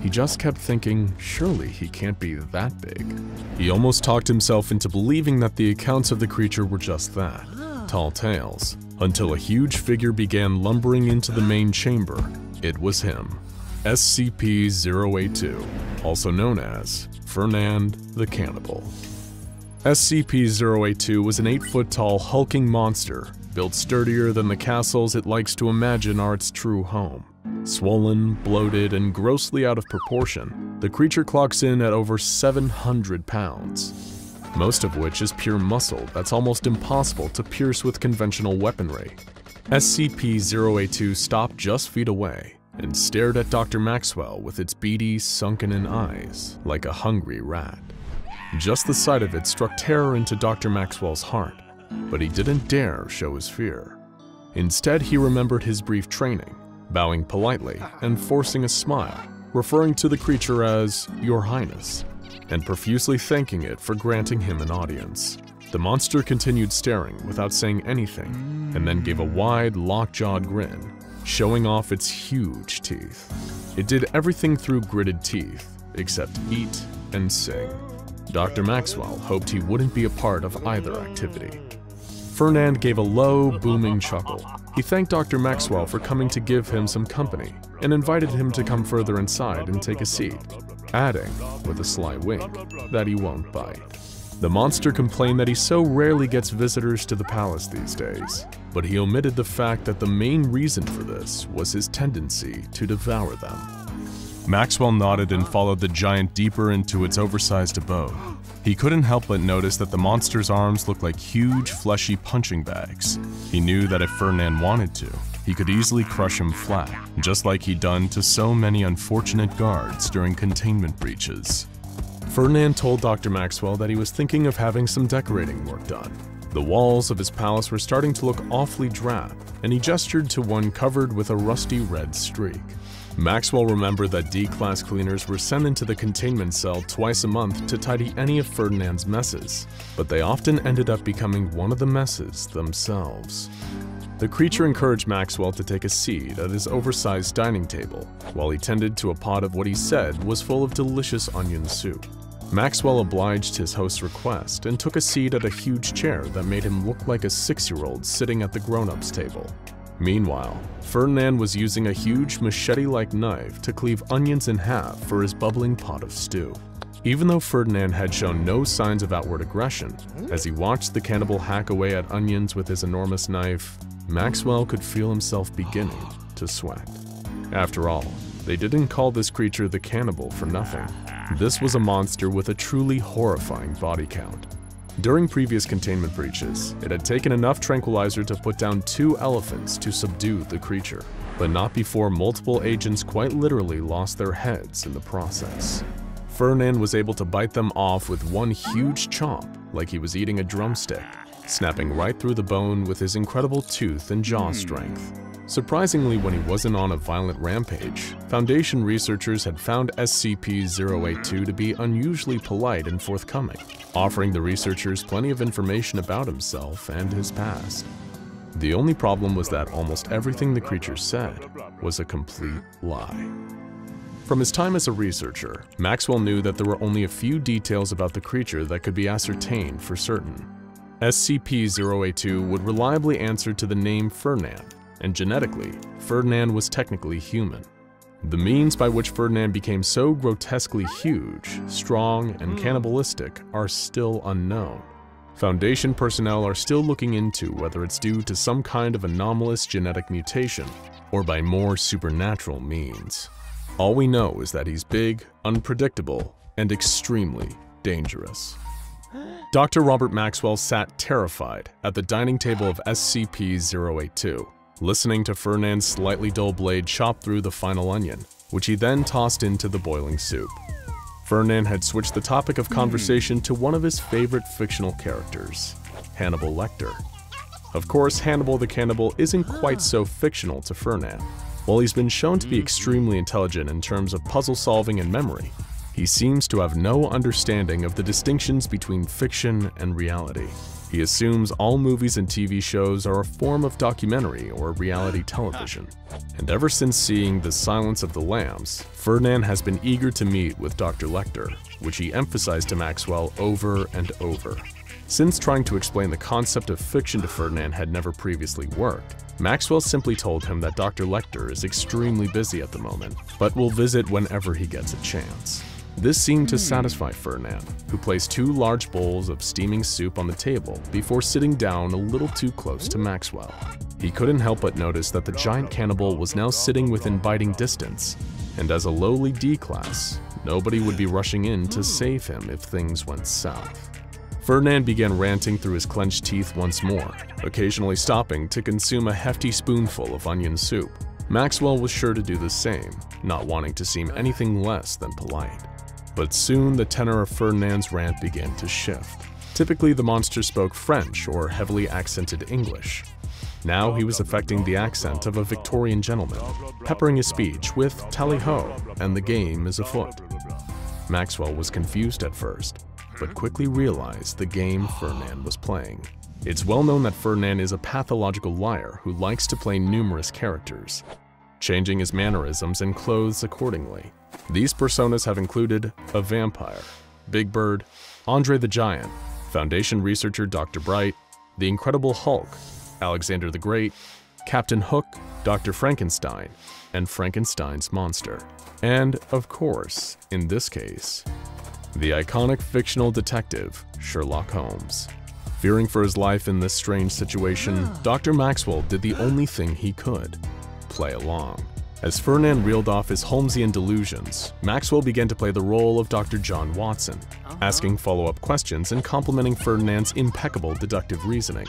He just kept thinking, surely he can't be that big. He almost talked himself into believing that the accounts of the creature were just that, tall tales, until a huge figure began lumbering into the main chamber. It was him, SCP-082, also known as Fernand the Cannibal. SCP-082 was an 8-foot-tall hulking monster, built sturdier than the castles it likes to imagine are its true home. Swollen, bloated, and grossly out of proportion, the creature clocks in at over 700 pounds, most of which is pure muscle that's almost impossible to pierce with conventional weaponry. SCP-082 stopped just feet away and stared at Dr. Maxwell with its beady, sunken-in eyes like a hungry rat. Just the sight of it struck terror into Dr. Maxwell's heart, but he didn't dare show his fear. Instead, he remembered his brief training, bowing politely and forcing a smile, referring to the creature as Your Highness, and profusely thanking it for granting him an audience. The monster continued staring without saying anything, and then gave a wide, lock-jawed grin, showing off its huge teeth. It did everything through gritted teeth, except eat and sing. Dr. Maxwell hoped he wouldn't be a part of either activity. Fernand gave a low, booming chuckle. He thanked Dr. Maxwell for coming to give him some company, and invited him to come further inside and take a seat, adding, with a sly wink, that he won't bite. The monster complained that he so rarely gets visitors to the palace these days, but he omitted the fact that the main reason for this was his tendency to devour them. Maxwell nodded and followed the giant deeper into its oversized abode. He couldn't help but notice that the monster's arms looked like huge, fleshy punching bags. He knew that if Ferdinand wanted to, he could easily crush him flat, just like he'd done to so many unfortunate guards during containment breaches. Ferdinand told Dr. Maxwell that he was thinking of having some decorating work done. The walls of his palace were starting to look awfully drab, and he gestured to one covered with a rusty red streak. Maxwell remembered that D-class cleaners were sent into the containment cell twice a month to tidy any of Ferdinand's messes, but they often ended up becoming one of the messes themselves. The creature encouraged Maxwell to take a seat at his oversized dining table, while he tended to a pot of what he said was full of delicious onion soup. Maxwell obliged his host's request and took a seat at a huge chair that made him look like a 6-year-old sitting at the grown-ups table. Meanwhile, Ferdinand was using a huge machete-like knife to cleave onions in half for his bubbling pot of stew. Even though Ferdinand had shown no signs of outward aggression, as he watched the cannibal hack away at onions with his enormous knife, Maxwell could feel himself beginning to sweat. After all, they didn't call this creature the cannibal for nothing. This was a monster with a truly horrifying body count. During previous containment breaches, it had taken enough tranquilizer to put down 2 elephants to subdue the creature, but not before multiple agents quite literally lost their heads in the process. Ferdinand was able to bite them off with one huge chomp, like he was eating a drumstick, snapping right through the bone with his incredible tooth and jaw strength. Surprisingly, when he wasn't on a violent rampage, Foundation researchers had found SCP-082 to be unusually polite and forthcoming, offering the researchers plenty of information about himself and his past. The only problem was that almost everything the creature said was a complete lie. From his time as a researcher, Maxwell knew that there were only a few details about the creature that could be ascertained for certain. SCP-082 would reliably answer to the name Ferdinand, and genetically, Ferdinand was technically human. The means by which Ferdinand became so grotesquely huge, strong, and cannibalistic are still unknown. Foundation personnel are still looking into whether it's due to some kind of anomalous genetic mutation or by more supernatural means. All we know is that he's big, unpredictable, and extremely dangerous. Dr. Robert Maxwell sat terrified at the dining table of SCP-082, listening to Ferdinand's slightly dull blade chop through the final onion, which he then tossed into the boiling soup. Ferdinand had switched the topic of conversation to one of his favorite fictional characters, Hannibal Lecter. Of course, Hannibal the Cannibal isn't quite so fictional to Ferdinand. While he's been shown to be extremely intelligent in terms of puzzle solving and memory, he seems to have no understanding of the distinctions between fiction and reality. He assumes all movies and TV shows are a form of documentary or reality television. And ever since seeing The Silence of the Lambs, Ferdinand has been eager to meet with Dr. Lecter, which he emphasized to Maxwell over and over. Since trying to explain the concept of fiction to Ferdinand had never previously worked, Maxwell simply told him that Dr. Lecter is extremely busy at the moment, but will visit whenever he gets a chance. This seemed to satisfy Ferdinand, who placed 2 large bowls of steaming soup on the table before sitting down a little too close to Maxwell. He couldn't help but notice that the giant cannibal was now sitting within biting distance, and as a lowly D-class, nobody would be rushing in to save him if things went south. Ferdinand began ranting through his clenched teeth once more, occasionally stopping to consume a hefty spoonful of onion soup. Maxwell was sure to do the same, not wanting to seem anything less than polite. But soon the tenor of Ferdinand's rant began to shift. Typically, the monster spoke French or heavily accented English. Now he was affecting the accent of a Victorian gentleman, peppering his speech with tally-ho and the game is afoot. Maxwell was confused at first, but quickly realized the game Ferdinand was playing. It's well known that Ferdinand is a pathological liar who likes to play numerous characters, changing his mannerisms and clothes accordingly. These personas have included a vampire, Big Bird, Andre the Giant, Foundation researcher Dr. Bright, the Incredible Hulk, Alexander the Great, Captain Hook, Dr. Frankenstein, and Frankenstein's monster. And, of course, in this case, the iconic fictional detective, Sherlock Holmes. Fearing for his life in this strange situation, Dr. Maxwell did the only thing he could: play along. As Ferdinand reeled off his Holmesian delusions, Maxwell began to play the role of Dr. John Watson, asking follow-up questions and complimenting Ferdinand's impeccable deductive reasoning.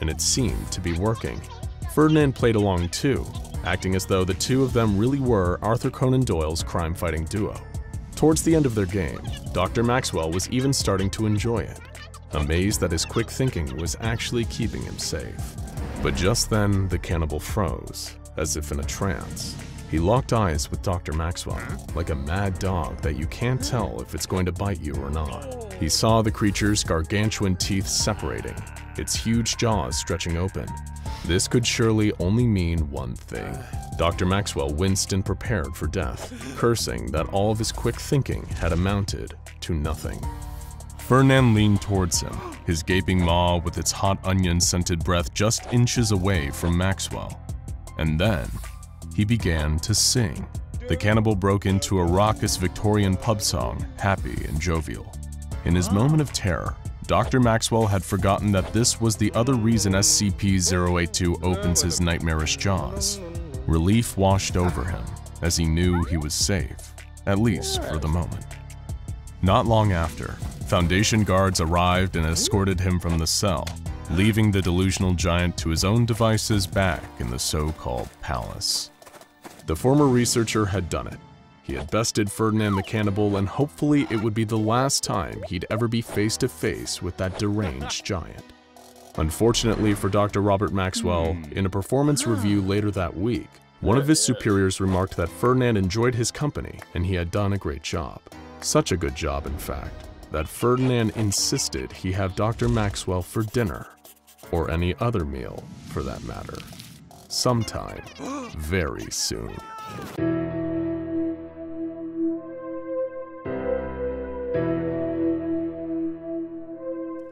And it seemed to be working. Ferdinand played along too, acting as though the two of them really were Arthur Conan Doyle's crime-fighting duo. Towards the end of their game, Dr. Maxwell was even starting to enjoy it, amazed that his quick thinking was actually keeping him safe. But just then, the cannibal froze, as if in a trance. He locked eyes with Dr. Maxwell, like a mad dog that you can't tell if it's going to bite you or not. He saw the creature's gargantuan teeth separating, its huge jaws stretching open. This could surely only mean one thing. Dr. Maxwell winced and prepared for death, cursing that all of his quick thinking had amounted to nothing. Ferdinand leaned towards him, his gaping maw with its hot onion-scented breath just inches away from Maxwell. And then, he began to sing. The cannibal broke into a raucous Victorian pub song, happy and jovial. In his moment of terror, Dr. Maxwell had forgotten that this was the other reason SCP-082 opens his nightmarish jaws. Relief washed over him, as he knew he was safe, at least for the moment. Not long after, Foundation guards arrived and escorted him from the cell, leaving the delusional giant to his own devices back in the so-called palace. The former researcher had done it. He had bested Ferdinand the Cannibal, and hopefully it would be the last time he'd ever be face to face with that deranged giant. Unfortunately for Dr. Robert Maxwell, in a performance review later that week, one of his superiors remarked that Ferdinand enjoyed his company and he had done a great job. Such a good job, in fact, that Ferdinand insisted he have Dr. Maxwell for dinner, or any other meal for that matter, sometime very soon.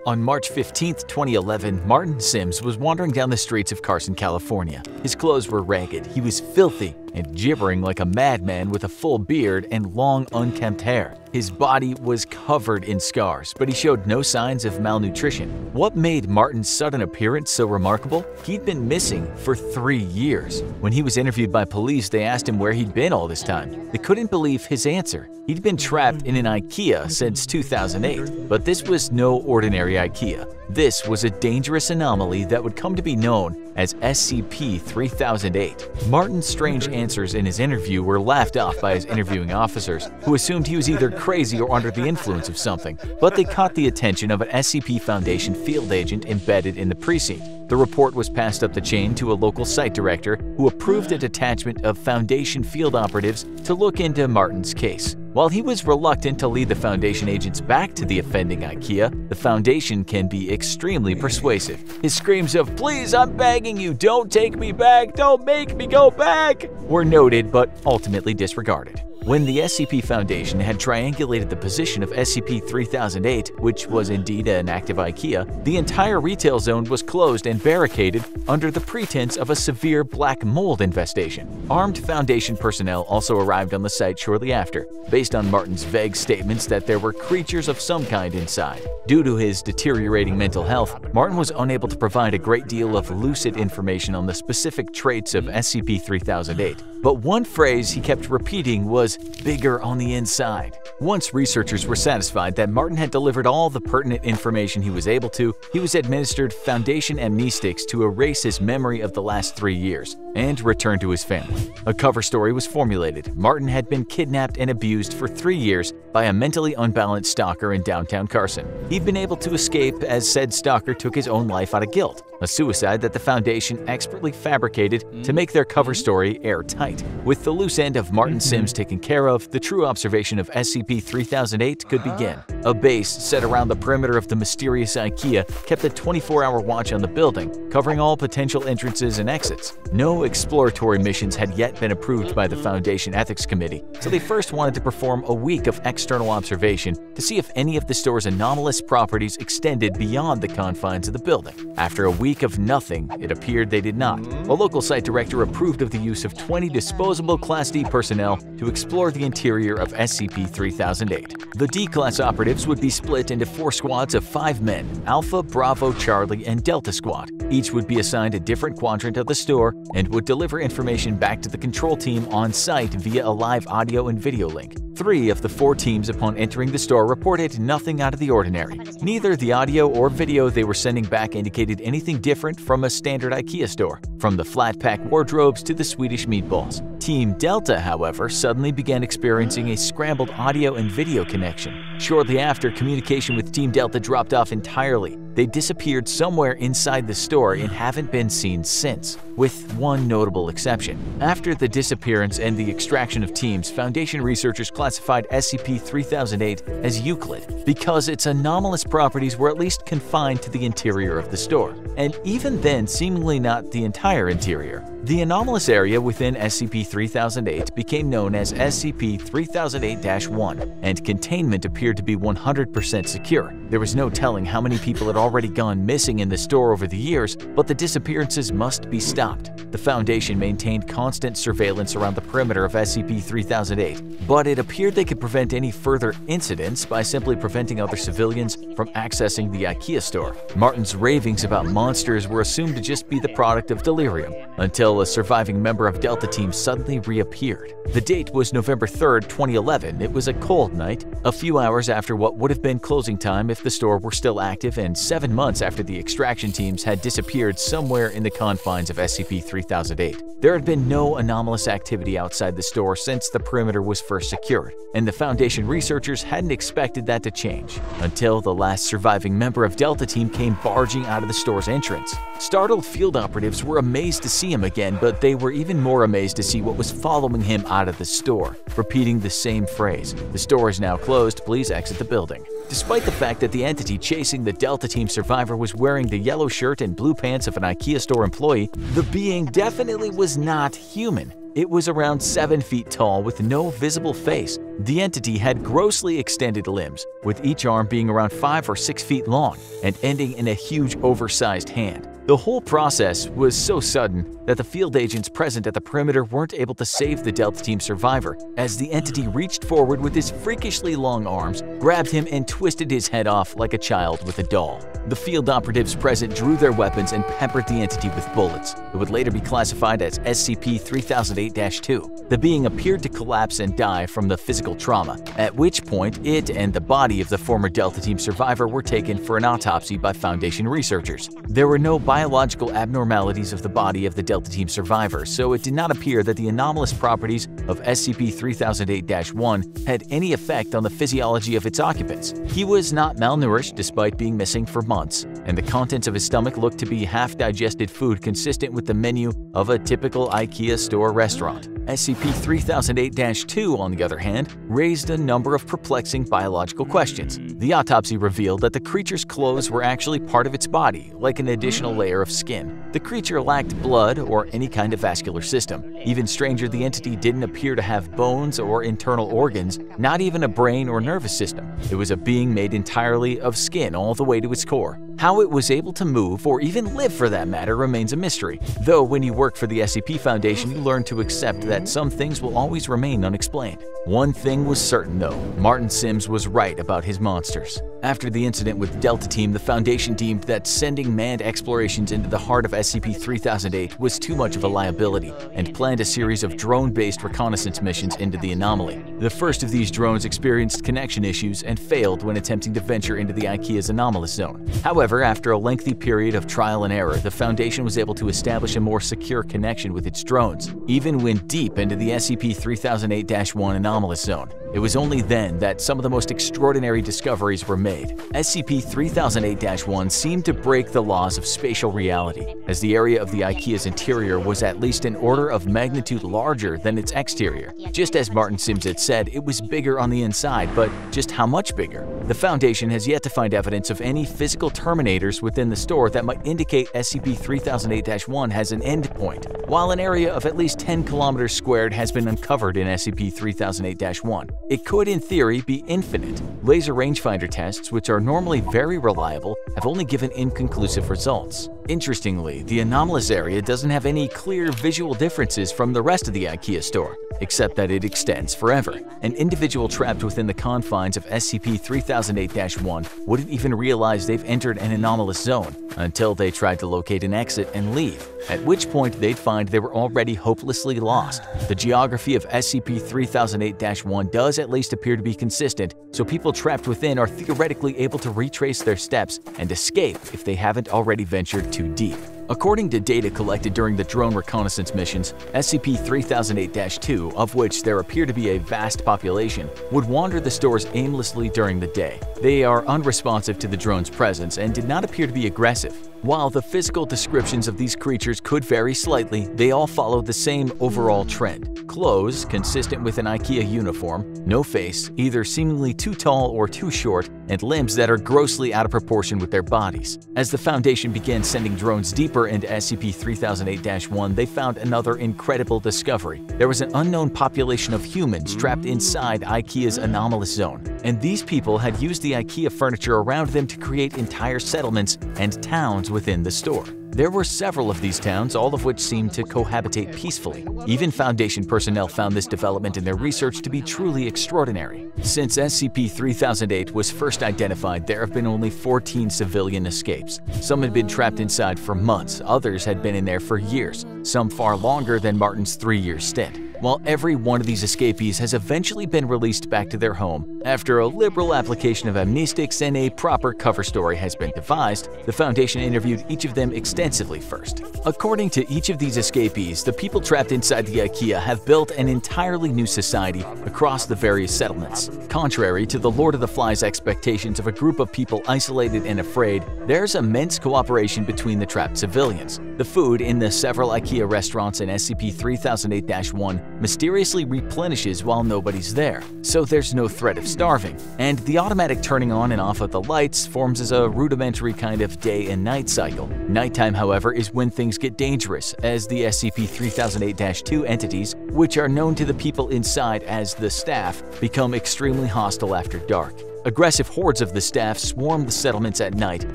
On March 15, 2011, Martin Sims was wandering down the streets of Carson, California. His clothes were ragged, he was filthy, and gibbering like a madman with a full beard and long, unkempt hair. His body was covered in scars, but he showed no signs of malnutrition. What made Martin's sudden appearance so remarkable? He'd been missing for 3 years. When he was interviewed by police, they asked him where he'd been all this time. They couldn't believe his answer. He'd been trapped in an IKEA since 2008, but this was no ordinary IKEA. This was a dangerous anomaly that would come to be known as SCP-3008. Martin's strange answers in his interview were laughed off by his interviewing officers, who assumed he was either crazy or under the influence of something, but they caught the attention of an SCP Foundation field agent embedded in the precinct. The report was passed up the chain to a local site director, who approved a detachment of Foundation field operatives to look into Martin's case. While he was reluctant to lead the Foundation agents back to the offending IKEA, the Foundation can be extremely persuasive. His screams of "Please, I'm begging you, don't take me back, don't make me go back," were noted but ultimately disregarded. When the SCP Foundation had triangulated the position of SCP-3008, which was indeed an active IKEA, the entire retail zone was closed and barricaded under the pretense of a severe black mold infestation. Armed Foundation personnel also arrived on the site shortly after, based on Martin's vague statements that there were creatures of some kind inside. Due to his deteriorating mental health, Martin was unable to provide a great deal of lucid information on the specific traits of SCP-3008. But one phrase he kept repeating was "bigger on the inside." Once researchers were satisfied that Martin had delivered all the pertinent information he was able to, he was administered Foundation amnestics to erase his memory of the last 3 years and return to his family. A cover story was formulated. Martin had been kidnapped and abused for 3 years by a mentally unbalanced stalker in downtown Carson. He'd been able to escape as said stalker took his own life out of guilt, a suicide that the Foundation expertly fabricated to make their cover story airtight. With the loose end of Martin Sims taken care of, the true observation of SCP-3008 could begin. A base set around the perimeter of the mysterious IKEA kept a 24-hour watch on the building, covering all potential entrances and exits. No exploratory missions had yet been approved by the Foundation Ethics Committee, so they first wanted to perform a week of external observation to see if any of the store's anomalous properties extended beyond the confines of the building. After a week of nothing, it appeared they did not. A local site director approved of the use of 20 disposable Class D personnel to explore the interior of SCP-3008. The D-Class operatives would be split into 4 squads of 5 men, Alpha, Bravo, Charlie, and Delta Squad. Each would be assigned a different quadrant of the store and would deliver information back to the control team on site via a live audio and video link. 3 of the 4 teams upon entering the store reported nothing out of the ordinary. Neither the audio or video they were sending back indicated anything different from a standard IKEA store, from the flat-pack wardrobes to the Swedish meatballs. Team Delta, however, suddenly began experiencing a scrambled audio and video connection. Shortly after, communication with Team Delta dropped off entirely. They disappeared somewhere inside the store and haven't been seen since, with one notable exception. After the disappearance and the extraction of teams, Foundation researchers classified SCP-3008 as Euclid because its anomalous properties were at least confined to the interior of the store, and even then seemingly not the entire interior. The anomalous area within SCP-3008 became known as SCP-3008-1, and containment appeared to be 100% secure. There was no telling how many people had already gone missing in the store over the years, but the disappearances must be stopped. The Foundation maintained constant surveillance around the perimeter of SCP-3008, but it appeared they could prevent any further incidents by simply preventing other civilians from accessing the IKEA store. Martin's ravings about monsters were assumed to just be the product of delirium, until a surviving member of Delta Team suddenly reappeared. The date was November 3, 2011. It was a cold night, a few hours after what would have been closing time if the store were still active, and 7 months after the extraction teams had disappeared somewhere in the confines of SCP-3008. There had been no anomalous activity outside the store since the perimeter was first secured, and the Foundation researchers hadn't expected that to change until the last surviving member of Delta Team came barging out of the store's entrance. Startled field operatives were amazed to see him again, but they were even more amazed to see what was following him out of the store, repeating the same phrase: "The store is now closed, please exit the building." Despite the fact that the entity chasing the Delta Team survivor was wearing the yellow shirt and blue pants of an IKEA store employee, the being definitely was not human. It was around 7 feet tall with no visible face. The entity had grossly extended limbs, with each arm being around 5 or 6 feet long and ending in a huge oversized hand. The whole process was so sudden that the field agents present at the perimeter weren't able to save the Delta Team survivor, as the entity reached forward with his freakishly long arms, grabbed him and twisted his head off like a child with a doll. The field operatives present drew their weapons and peppered the entity with bullets. It would later be classified as SCP-3008-2. The being appeared to collapse and die from the physical trauma, at which point it and the body of the former Delta Team survivor were taken for an autopsy by Foundation researchers. There were no biological abnormalities of the body of the Delta Team survivor, so it did not appear that the anomalous properties of SCP-3008-1 had any effect on the physiology of its occupants. He was not malnourished despite being missing for months, and the contents of his stomach looked to be half-digested food consistent with the menu of a typical IKEA store restaurant. SCP-3008-2, on the other hand, raised a number of perplexing biological questions. The autopsy revealed that the creature's clothes were actually part of its body, like an additional layer of skin. The creature lacked blood or any kind of vascular system. Even stranger, the entity didn't appear to have bones or internal organs, not even a brain or nervous system. It was a being made entirely of skin all the way to its core. How it was able to move, or even live for that matter, remains a mystery. Though when you work for the SCP Foundation, you learn to accept that some things will always remain unexplained. One thing was certain though, Martin Sims was right about his monsters. After the incident with Delta Team, the Foundation deemed that sending manned explorations into the heart of SCP-3008 was too much of a liability, and planned a series of drone-based reconnaissance missions into the anomaly. The first of these drones experienced connection issues and failed when attempting to venture into the IKEA's anomalous zone. However, after a lengthy period of trial and error, the Foundation was able to establish a more secure connection with its drones, even when deep into the SCP-3008-1 anomalous zone. It was only then that some of the most extraordinary discoveries were made. SCP-3008-1 seemed to break the laws of spatial reality, as the area of the IKEA's interior was at least an order of magnitude larger than its exterior. Just as Martin Sims had said, it was bigger on the inside, but just how much bigger? The Foundation has yet to find evidence of any physical terminators within the store that might indicate SCP-3008-1 has an endpoint, while an area of at least 10 kilometers squared has been uncovered in SCP-3008-1. It could, in theory, be infinite. Laser rangefinder tests, which are normally very reliable, have only given inconclusive results. Interestingly, the anomalous area doesn't have any clear visual differences from the rest of the IKEA store, except that it extends forever. An individual trapped within the confines of SCP-3008-1 wouldn't even realize they've entered an anomalous zone until they tried to locate an exit and leave, at which point they'd find they were already hopelessly lost. The geography of SCP-3008-1 does at least appear to be consistent, so people trapped within are theoretically able to retrace their steps and escape if they haven't already ventured too deep. According to data collected during the drone reconnaissance missions, SCP-3008-2, of which there appear to be a vast population, would wander the stores aimlessly during the day. They are unresponsive to the drone's presence and did not appear to be aggressive. While the physical descriptions of these creatures could vary slightly, they all follow the same overall trend. Clothes consistent with an IKEA uniform, no face, either seemingly too tall or too short, and limbs that are grossly out of proportion with their bodies. As the Foundation began sending drones deeper into SCP-3008-1, they found another incredible discovery. There was an unknown population of humans trapped inside IKEA's anomalous zone, and these people had used the IKEA furniture around them to create entire settlements and towns within the store. There were several of these towns, all of which seemed to cohabitate peacefully. Even Foundation personnel found this development in their research to be truly extraordinary. Since SCP-3008 was first identified, there have been only 14 civilian escapes. Some had been trapped inside for months, others had been in there for years, some far longer than Martin's 3-year stint. While every one of these escapees has eventually been released back to their home, after a liberal application of amnestics and a proper cover story has been devised, the Foundation interviewed each of them extensively first. According to each of these escapees, the people trapped inside the IKEA have built an entirely new society across the various settlements. Contrary to the Lord of the Flies expectations of a group of people isolated and afraid, there's immense cooperation between the trapped civilians. The food in the several IKEA restaurants in SCP-3008-1 mysteriously replenishes while nobody's there, so there's no threat of starving, and the automatic turning on and off of the lights forms as a rudimentary kind of day and night cycle. Nighttime, however, is when things get dangerous, as the SCP-3008-2 entities, which are known to the people inside as the Staff, become extremely hostile after dark. Aggressive hordes of the Staff swarm the settlements at night,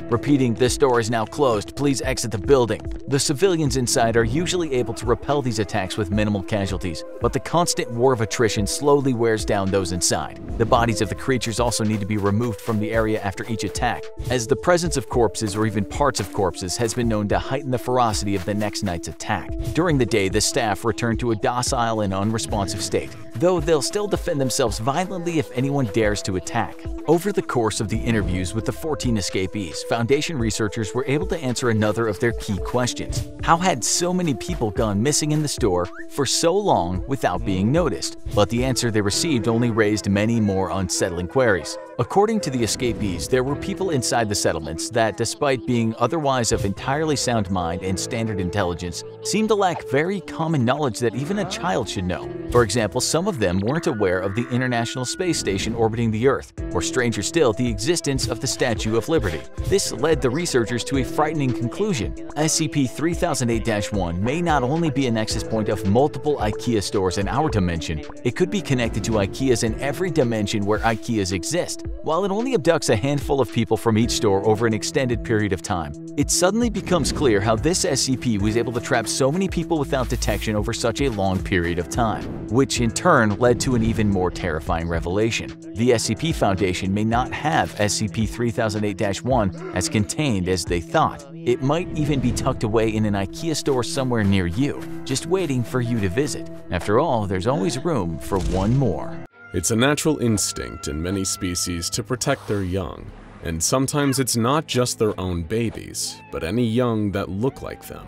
repeating, "This door is now closed, please exit the building." The civilians inside are usually able to repel these attacks with minimal casualties, but the constant war of attrition slowly wears down those inside. The bodies of the creatures also need to be removed from the area after each attack, as the presence of corpses or even parts of corpses has been known to heighten the ferocity of the next night's attack. During the day, the Staff return to a docile and unresponsive state, though they'll still defend themselves violently if anyone dares to attack. Over the course of the interviews with the 14 escapees, Foundation researchers were able to answer another of their key questions. How had so many people gone missing in the store for so long without being noticed? But the answer they received only raised many more unsettling queries. According to the escapees, there were people inside the settlements that, despite being otherwise of entirely sound mind and standard intelligence, seemed to lack very common knowledge that even a child should know. For example, some of them weren't aware of the International Space Station orbiting the Earth, or stranger still, the existence of the Statue of Liberty. This led the researchers to a frightening conclusion. SCP-3008-1 may not only be a nexus point of multiple IKEA stores in our dimension, it could be connected to IKEAs in every dimension where IKEAs exist. While it only abducts a handful of people from each store over an extended period of time, it suddenly becomes clear how this SCP was able to trap so many people without detection over such a long period of time, which in turn led to an even more terrifying revelation. The SCP Foundation may not have SCP-3008-1 as contained as they thought. It might even be tucked away in an IKEA store somewhere near you, just waiting for you to visit. After all, there's always room for one more. It's a natural instinct in many species to protect their young, and sometimes it's not just their own babies, but any young that look like them.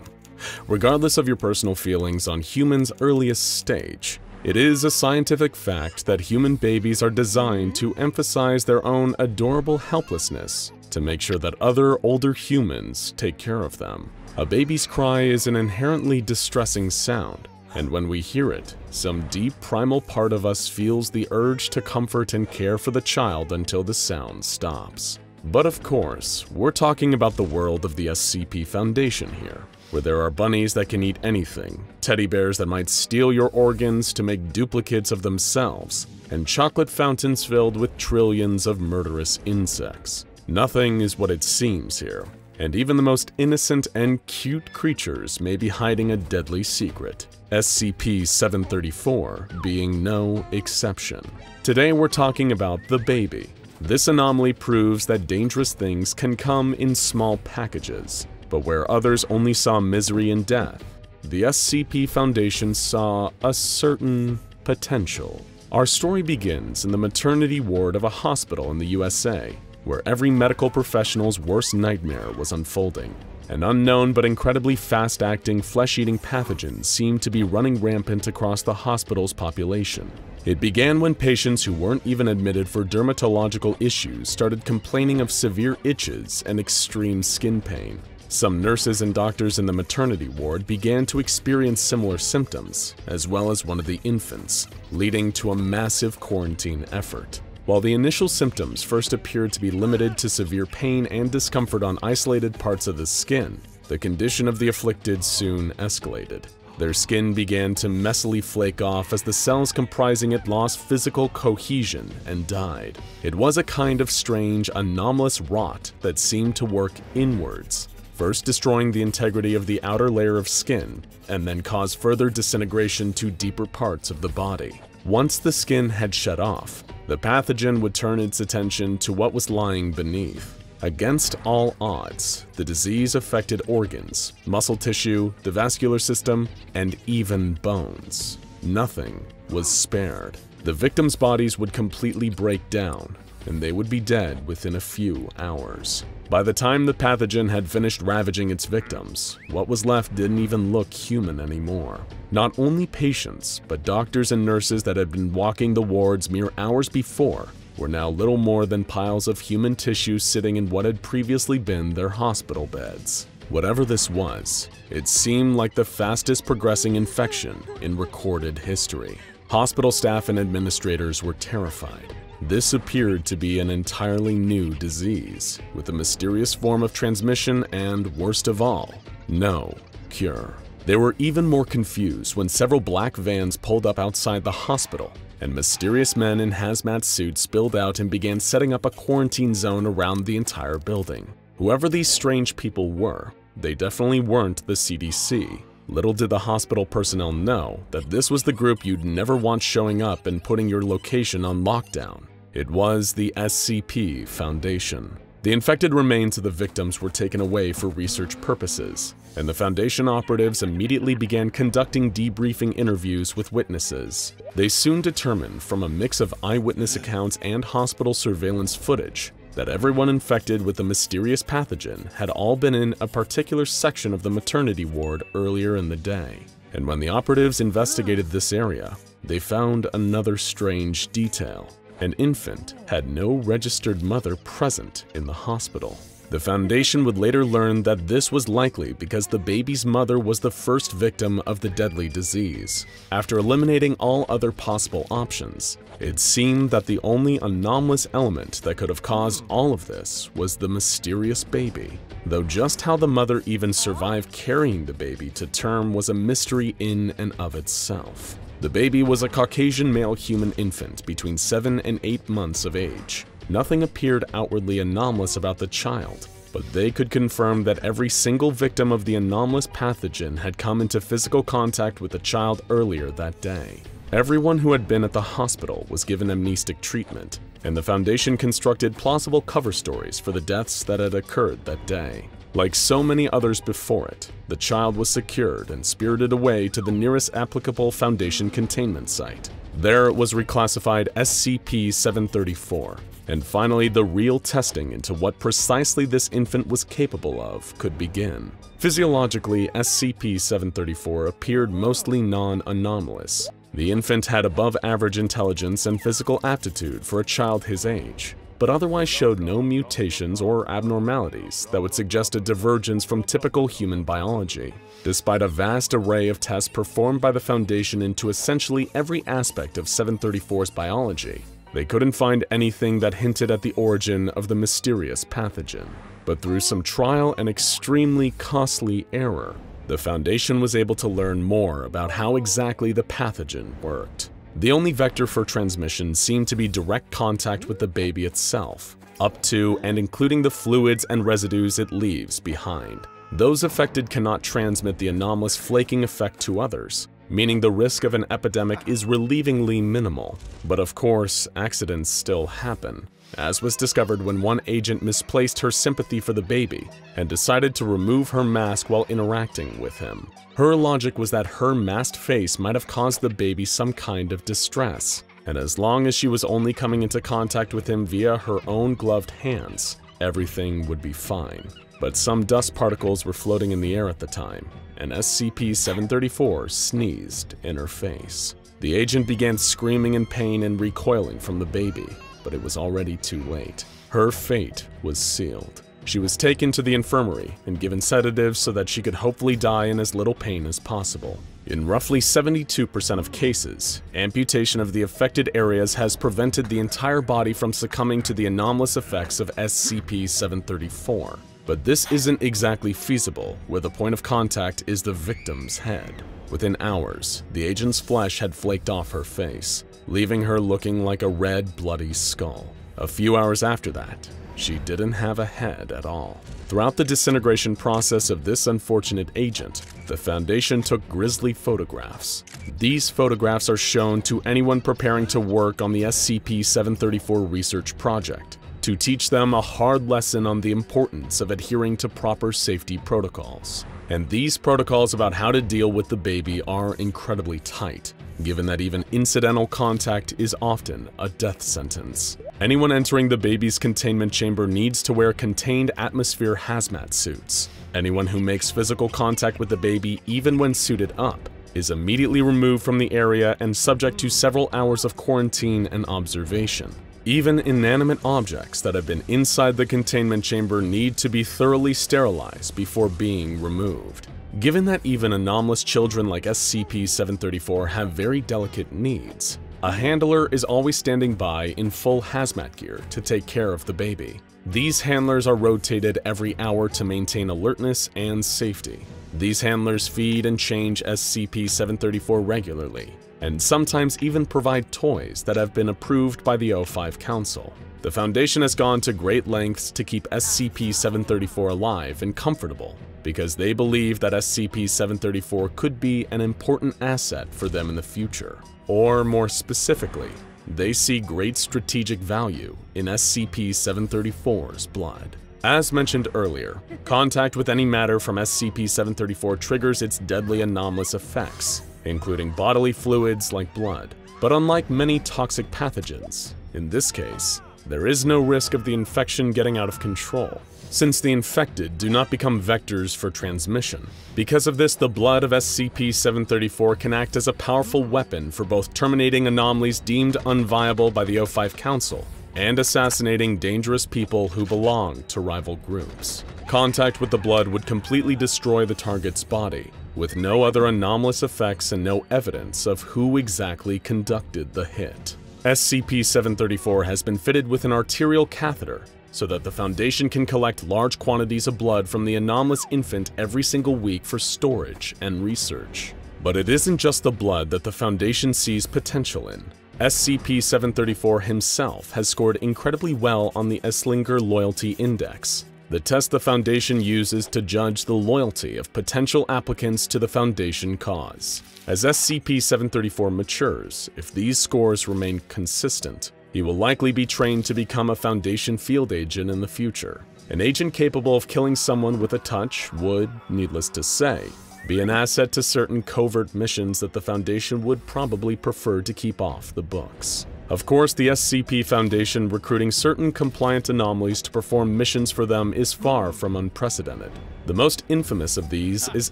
Regardless of your personal feelings on humans' earliest stage, it is a scientific fact that human babies are designed to emphasize their own adorable helplessness to make sure that other older humans take care of them. A baby's cry is an inherently distressing sound, and when we hear it, some deep primal part of us feels the urge to comfort and care for the child until the sound stops. But of course, we're talking about the world of the SCP Foundation here, where there are bunnies that can eat anything, teddy bears that might steal your organs to make duplicates of themselves, and chocolate fountains filled with trillions of murderous insects. Nothing is what it seems here, and even the most innocent and cute creatures may be hiding a deadly secret, SCP-734 being no exception. Today we're talking about the baby. This anomaly proves that dangerous things can come in small packages, but where others only saw misery and death, the SCP Foundation saw a certain potential. Our story begins in the maternity ward of a hospital in the USA, where every medical professional's worst nightmare was unfolding. An unknown but incredibly fast-acting, flesh-eating pathogen seemed to be running rampant across the hospital's population. It began when patients who weren't even admitted for dermatological issues started complaining of severe itches and extreme skin pain. Some nurses and doctors in the maternity ward began to experience similar symptoms, as well as one of the infants, leading to a massive quarantine effort. While the initial symptoms first appeared to be limited to severe pain and discomfort on isolated parts of the skin, the condition of the afflicted soon escalated. Their skin began to messily flake off as the cells comprising it lost physical cohesion and died. It was a kind of strange, anomalous rot that seemed to work inwards, first destroying the integrity of the outer layer of skin, and then cause further disintegration to deeper parts of the body. Once the skin had shut off, the pathogen would turn its attention to what was lying beneath. Against all odds, the disease affected organs, muscle tissue, the vascular system, and even bones. Nothing was spared. The victims' bodies would completely break down, and they would be dead within a few hours. By the time the pathogen had finished ravaging its victims, what was left didn't even look human anymore. Not only patients, but doctors and nurses that had been walking the wards mere hours before were now little more than piles of human tissue sitting in what had previously been their hospital beds. Whatever this was, it seemed like the fastest progressing infection in recorded history. Hospital staff and administrators were terrified. This appeared to be an entirely new disease, with a mysterious form of transmission and, worst of all, no cure. They were even more confused when several black vans pulled up outside the hospital, and mysterious men in hazmat suits spilled out and began setting up a quarantine zone around the entire building. Whoever these strange people were, they definitely weren't the CDC. Little did the hospital personnel know that this was the group you'd never want showing up and putting your location on lockdown. It was the SCP Foundation. The infected remains of the victims were taken away for research purposes, and the Foundation operatives immediately began conducting debriefing interviews with witnesses. They soon determined from a mix of eyewitness accounts and hospital surveillance footage that everyone infected with the mysterious pathogen had all been in a particular section of the maternity ward earlier in the day. And when the operatives investigated this area, they found another strange detail. An infant had no registered mother present in the hospital. The Foundation would later learn that this was likely because the baby's mother was the first victim of the deadly disease. After eliminating all other possible options, it seemed that the only anomalous element that could have caused all of this was the mysterious baby. Though just how the mother even survived carrying the baby to term was a mystery in and of itself. The baby was a Caucasian male human infant between 7 and 8 months of age. Nothing appeared outwardly anomalous about the child, but they could confirm that every single victim of the anomalous pathogen had come into physical contact with the child earlier that day. Everyone who had been at the hospital was given amnestic treatment, and the Foundation constructed plausible cover stories for the deaths that had occurred that day. Like so many others before it, the child was secured and spirited away to the nearest applicable Foundation containment site. There it was reclassified SCP-734, and finally the real testing into what precisely this infant was capable of could begin. Physiologically, SCP-734 appeared mostly non-anomalous. The infant had above-average intelligence and physical aptitude for a child his age, but otherwise showed no mutations or abnormalities that would suggest a divergence from typical human biology. Despite a vast array of tests performed by the Foundation into essentially every aspect of 734's biology, They couldn't find anything that hinted at the origin of the mysterious pathogen. But through some trial and extremely costly error, the Foundation was able to learn more about how exactly the pathogen worked. The only vector for transmission seemed to be direct contact with the baby itself, up to and including the fluids and residues it leaves behind. Those affected cannot transmit the anomalous flaking effect to others, meaning the risk of an epidemic is relievingly minimal. But of course, accidents still happen, as was discovered when one agent misplaced her sympathy for the baby and decided to remove her mask while interacting with him. Her logic was that her masked face might have caused the baby some kind of distress, and as long as she was only coming into contact with him via her own gloved hands, everything would be fine. But some dust particles were floating in the air at the time, and SCP-734 sneezed in her face. The agent began screaming in pain and recoiling from the baby, but it was already too late. Her fate was sealed. She was taken to the infirmary and given sedatives so that she could hopefully die in as little pain as possible. In roughly 72% of cases, amputation of the affected areas has prevented the entire body from succumbing to the anomalous effects of SCP-734. But this isn't exactly feasible, where the point of contact is the victim's head. Within hours, the agent's flesh had flaked off her face, leaving her looking like a red, bloody skull. A few hours after that, she didn't have a head at all. Throughout the disintegration process of this unfortunate agent, the Foundation took grisly photographs. These photographs are shown to anyone preparing to work on the SCP-734 research project, to teach them a hard lesson on the importance of adhering to proper safety protocols. And these protocols about how to deal with the baby are incredibly tight, given that even incidental contact is often a death sentence. Anyone entering the baby's containment chamber needs to wear contained atmosphere hazmat suits. Anyone who makes physical contact with the baby, even when suited up, is immediately removed from the area and subject to several hours of quarantine and observation. Even inanimate objects that have been inside the containment chamber need to be thoroughly sterilized before being removed. Given that even anomalous children like SCP-734 have very delicate needs, a handler is always standing by in full hazmat gear to take care of the baby. These handlers are rotated every hour to maintain alertness and safety. These handlers feed and change SCP-734 regularly, and sometimes even provide toys that have been approved by the O5 Council. The Foundation has gone to great lengths to keep SCP-734 alive and comfortable, because they believe that SCP-734 could be an important asset for them in the future. Or more specifically, they see great strategic value in SCP-734's blood. As mentioned earlier, contact with any matter from SCP-734 triggers its deadly anomalous effects, including bodily fluids like blood. But unlike many toxic pathogens, in this case, there is no risk of the infection getting out of control, since the infected do not become vectors for transmission. Because of this, the blood of SCP-734 can act as a powerful weapon for both terminating anomalies deemed unviable by the O5 Council and assassinating dangerous people who belong to rival groups. Contact with the blood would completely destroy the target's body, with no other anomalous effects and no evidence of who exactly conducted the hit. SCP-734 has been fitted with an arterial catheter so that the Foundation can collect large quantities of blood from the anomalous infant every single week for storage and research. But it isn't just the blood that the Foundation sees potential in. SCP-734 himself has scored incredibly well on the Esslinger Loyalty Index, the test the Foundation uses to judge the loyalty of potential applicants to the Foundation cause. As SCP-734 matures, if these scores remain consistent, he will likely be trained to become a Foundation field agent in the future. An agent capable of killing someone with a touch would, needless to say, be an asset to certain covert missions that the Foundation would probably prefer to keep off the books. Of course, the SCP Foundation recruiting certain compliant anomalies to perform missions for them is far from unprecedented. The most infamous of these is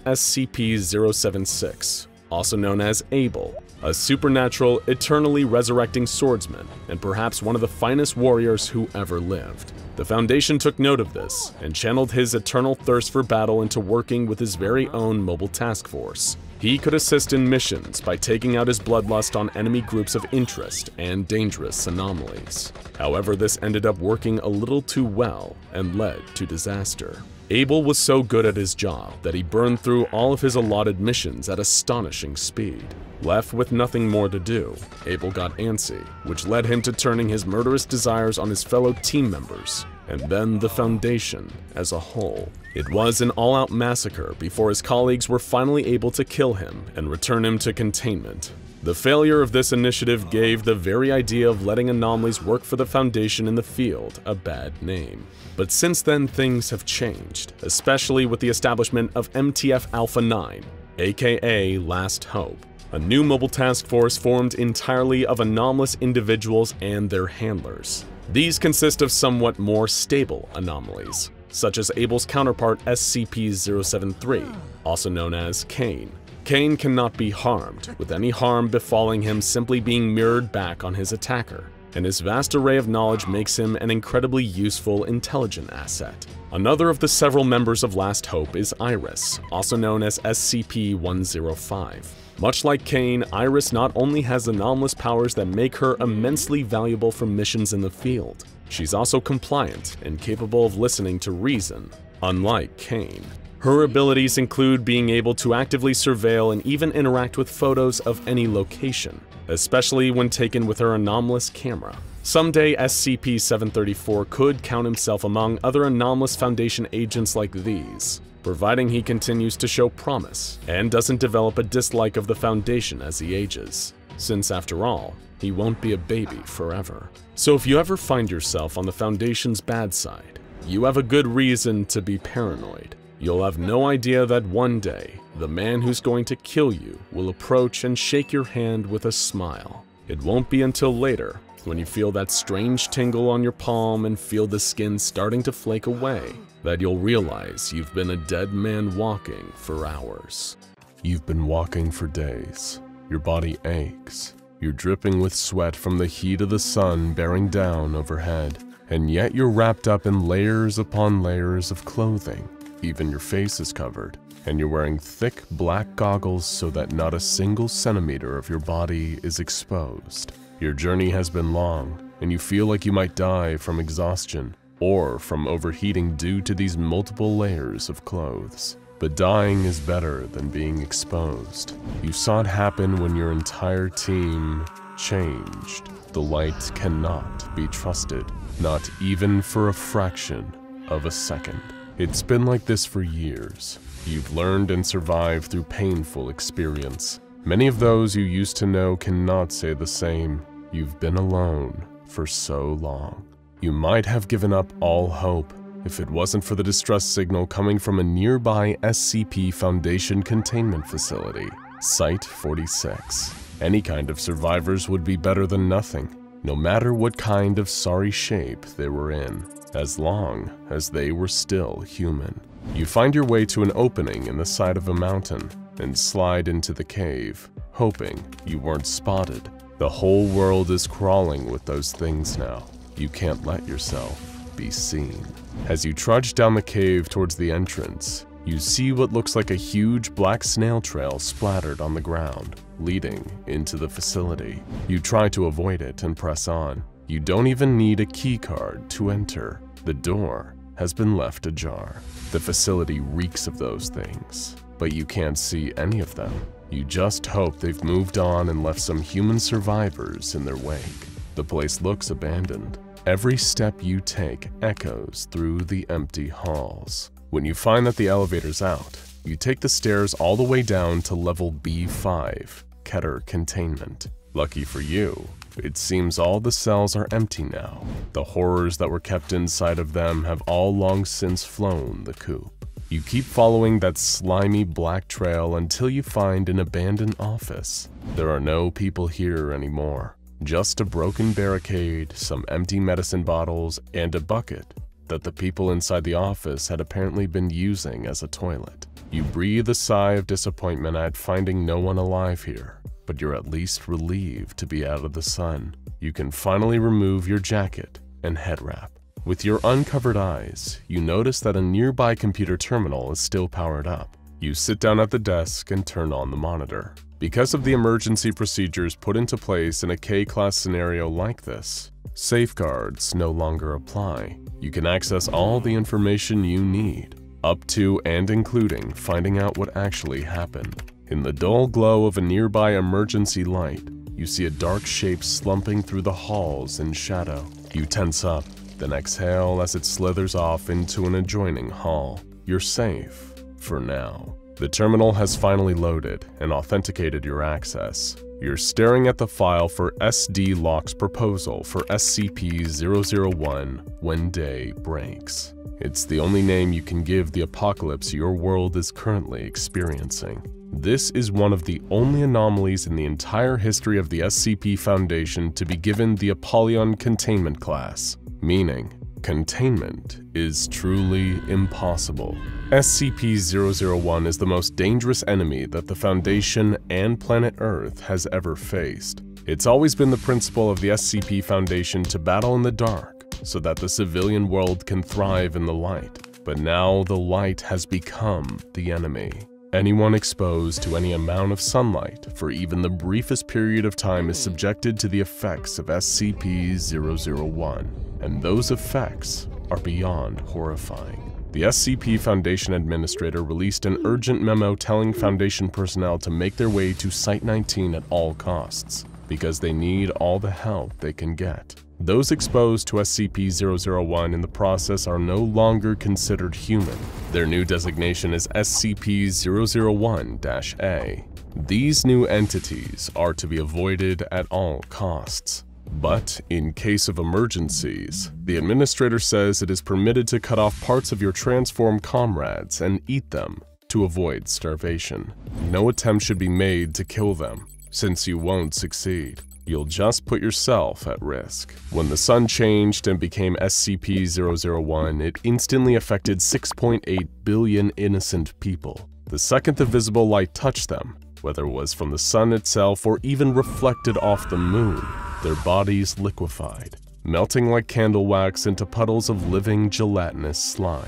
SCP-076, also known as Abel, a supernatural, eternally resurrecting swordsman, and perhaps one of the finest warriors who ever lived. The The Foundation took note of this and channeled his eternal thirst for battle into working with his very own mobile task force. He could assist in missions by taking out his bloodlust on enemy groups of interest and dangerous anomalies. However, this ended up working a little too well and led to disaster. Abel was so good at his job that he burned through all of his allotted missions at astonishing speed. Left with nothing more to do, Abel got antsy, which led him to turning his murderous desires on his fellow team members, and then the Foundation as a whole. It was an all-out massacre before his colleagues were finally able to kill him and return him to containment. The failure of this initiative gave the very idea of letting anomalies work for the Foundation in the field a bad name. But since then, things have changed, especially with the establishment of MTF Alpha 9, aka Last Hope, a new mobile task force formed entirely of anomalous individuals and their handlers. These consist of somewhat more stable anomalies, such as Abel's counterpart SCP-073, also known as Kane. Kane cannot be harmed, with any harm befalling him simply being mirrored back on his attacker, and his vast array of knowledge makes him an incredibly useful, intelligent asset. Another of the several members of Last Hope is Iris, also known as SCP-105. Much like Kane, Iris not only has anomalous powers that make her immensely valuable for missions in the field, she's also compliant and capable of listening to reason, unlike Kane. Her abilities include being able to actively surveil and even interact with photos of any location, especially when taken with her anomalous camera. Someday, SCP-734 could count himself among other anomalous Foundation agents like these, providing he continues to show promise and doesn't develop a dislike of the Foundation as he ages, since after all, he won't be a baby forever. So if you ever find yourself on the Foundation's bad side, you have a good reason to be paranoid. You'll have no idea that one day, the man who's going to kill you will approach and shake your hand with a smile. It won't be until later, when you feel that strange tingle on your palm and feel the skin starting to flake away, that you'll realize you've been a dead man walking for hours. You've been walking for days. Your body aches. You're dripping with sweat from the heat of the sun bearing down overhead, and yet you're wrapped up in layers upon layers of clothing. Even your face is covered, and you're wearing thick black goggles so that not a single centimeter of your body is exposed. Your journey has been long, and you feel like you might die from exhaustion or from overheating due to these multiple layers of clothes. But dying is better than being exposed. You saw it happen when your entire team changed. The light cannot be trusted, not even for a fraction of a second. It's been like this for years. You've learned and survived through painful experience. Many of those you used to know cannot say the same. You've been alone for so long. You might have given up all hope if it wasn't for the distress signal coming from a nearby SCP Foundation containment facility, Site-46. Any kind of survivors would be better than nothing, no matter what kind of sorry shape they were in, as long as they were still human. You find your way to an opening in the side of a mountain and slide into the cave, hoping you weren't spotted. The whole world is crawling with those things now. You can't let yourself be seen. As you trudge down the cave towards the entrance, you see what looks like a huge black snail trail splattered on the ground, leading into the facility. You try to avoid it and press on. You don't even need a key card to enter. The door has been left ajar. The facility reeks of those things, but you can't see any of them. You just hope they've moved on and left some human survivors in their wake. The place looks abandoned. Every step you take echoes through the empty halls. When you find that the elevator's out, you take the stairs all the way down to level B5, Keter Containment. Lucky for you, it seems all the cells are empty now. The horrors that were kept inside of them have all long since flown the coop. You keep following that slimy black trail until you find an abandoned office. There are no people here anymore. Just a broken barricade, some empty medicine bottles, and a bucket that the people inside the office had apparently been using as a toilet. You breathe a sigh of disappointment at finding no one alive here, but you're at least relieved to be out of the sun. You can finally remove your jacket and head wrap. With your uncovered eyes, you notice that a nearby computer terminal is still powered up. You sit down at the desk and turn on the monitor. Because of the emergency procedures put into place in a K-class scenario like this, safeguards no longer apply. You can access all the information you need, up to and including finding out what actually happened. In the dull glow of a nearby emergency light, you see a dark shape slumping through the halls in shadow. You tense up, then exhale as it slithers off into an adjoining hall. You're safe, for now. The terminal has finally loaded and authenticated your access. You're staring at the file for SD Locke's proposal for SCP-001 when day breaks. It's the only name you can give the apocalypse your world is currently experiencing. This is one of the only anomalies in the entire history of the SCP Foundation to be given the Apollyon Containment class, meaning containment is truly impossible. SCP-001 is the most dangerous enemy that the Foundation and planet Earth has ever faced. It's always been the principle of the SCP Foundation to battle in the dark so that the civilian world can thrive in the light. But now the light has become the enemy. Anyone exposed to any amount of sunlight for even the briefest period of time is subjected to the effects of SCP-001, and those effects are beyond horrifying. The SCP Foundation Administrator released an urgent memo telling Foundation personnel to make their way to Site-19 at all costs, because they need all the help they can get. Those exposed to SCP-001 in the process are no longer considered human. Their new designation is SCP-001-A. These new entities are to be avoided at all costs. But in case of emergencies, the Administrator says it is permitted to cut off parts of your transformed comrades and eat them to avoid starvation. No attempt should be made to kill them, since you won't succeed. You'll just put yourself at risk. When the sun changed and became SCP-001, it instantly affected 6.8 billion innocent people. The second the visible light touched them, whether it was from the sun itself or even reflected off the moon, their bodies liquefied, melting like candle wax into puddles of living gelatinous slime.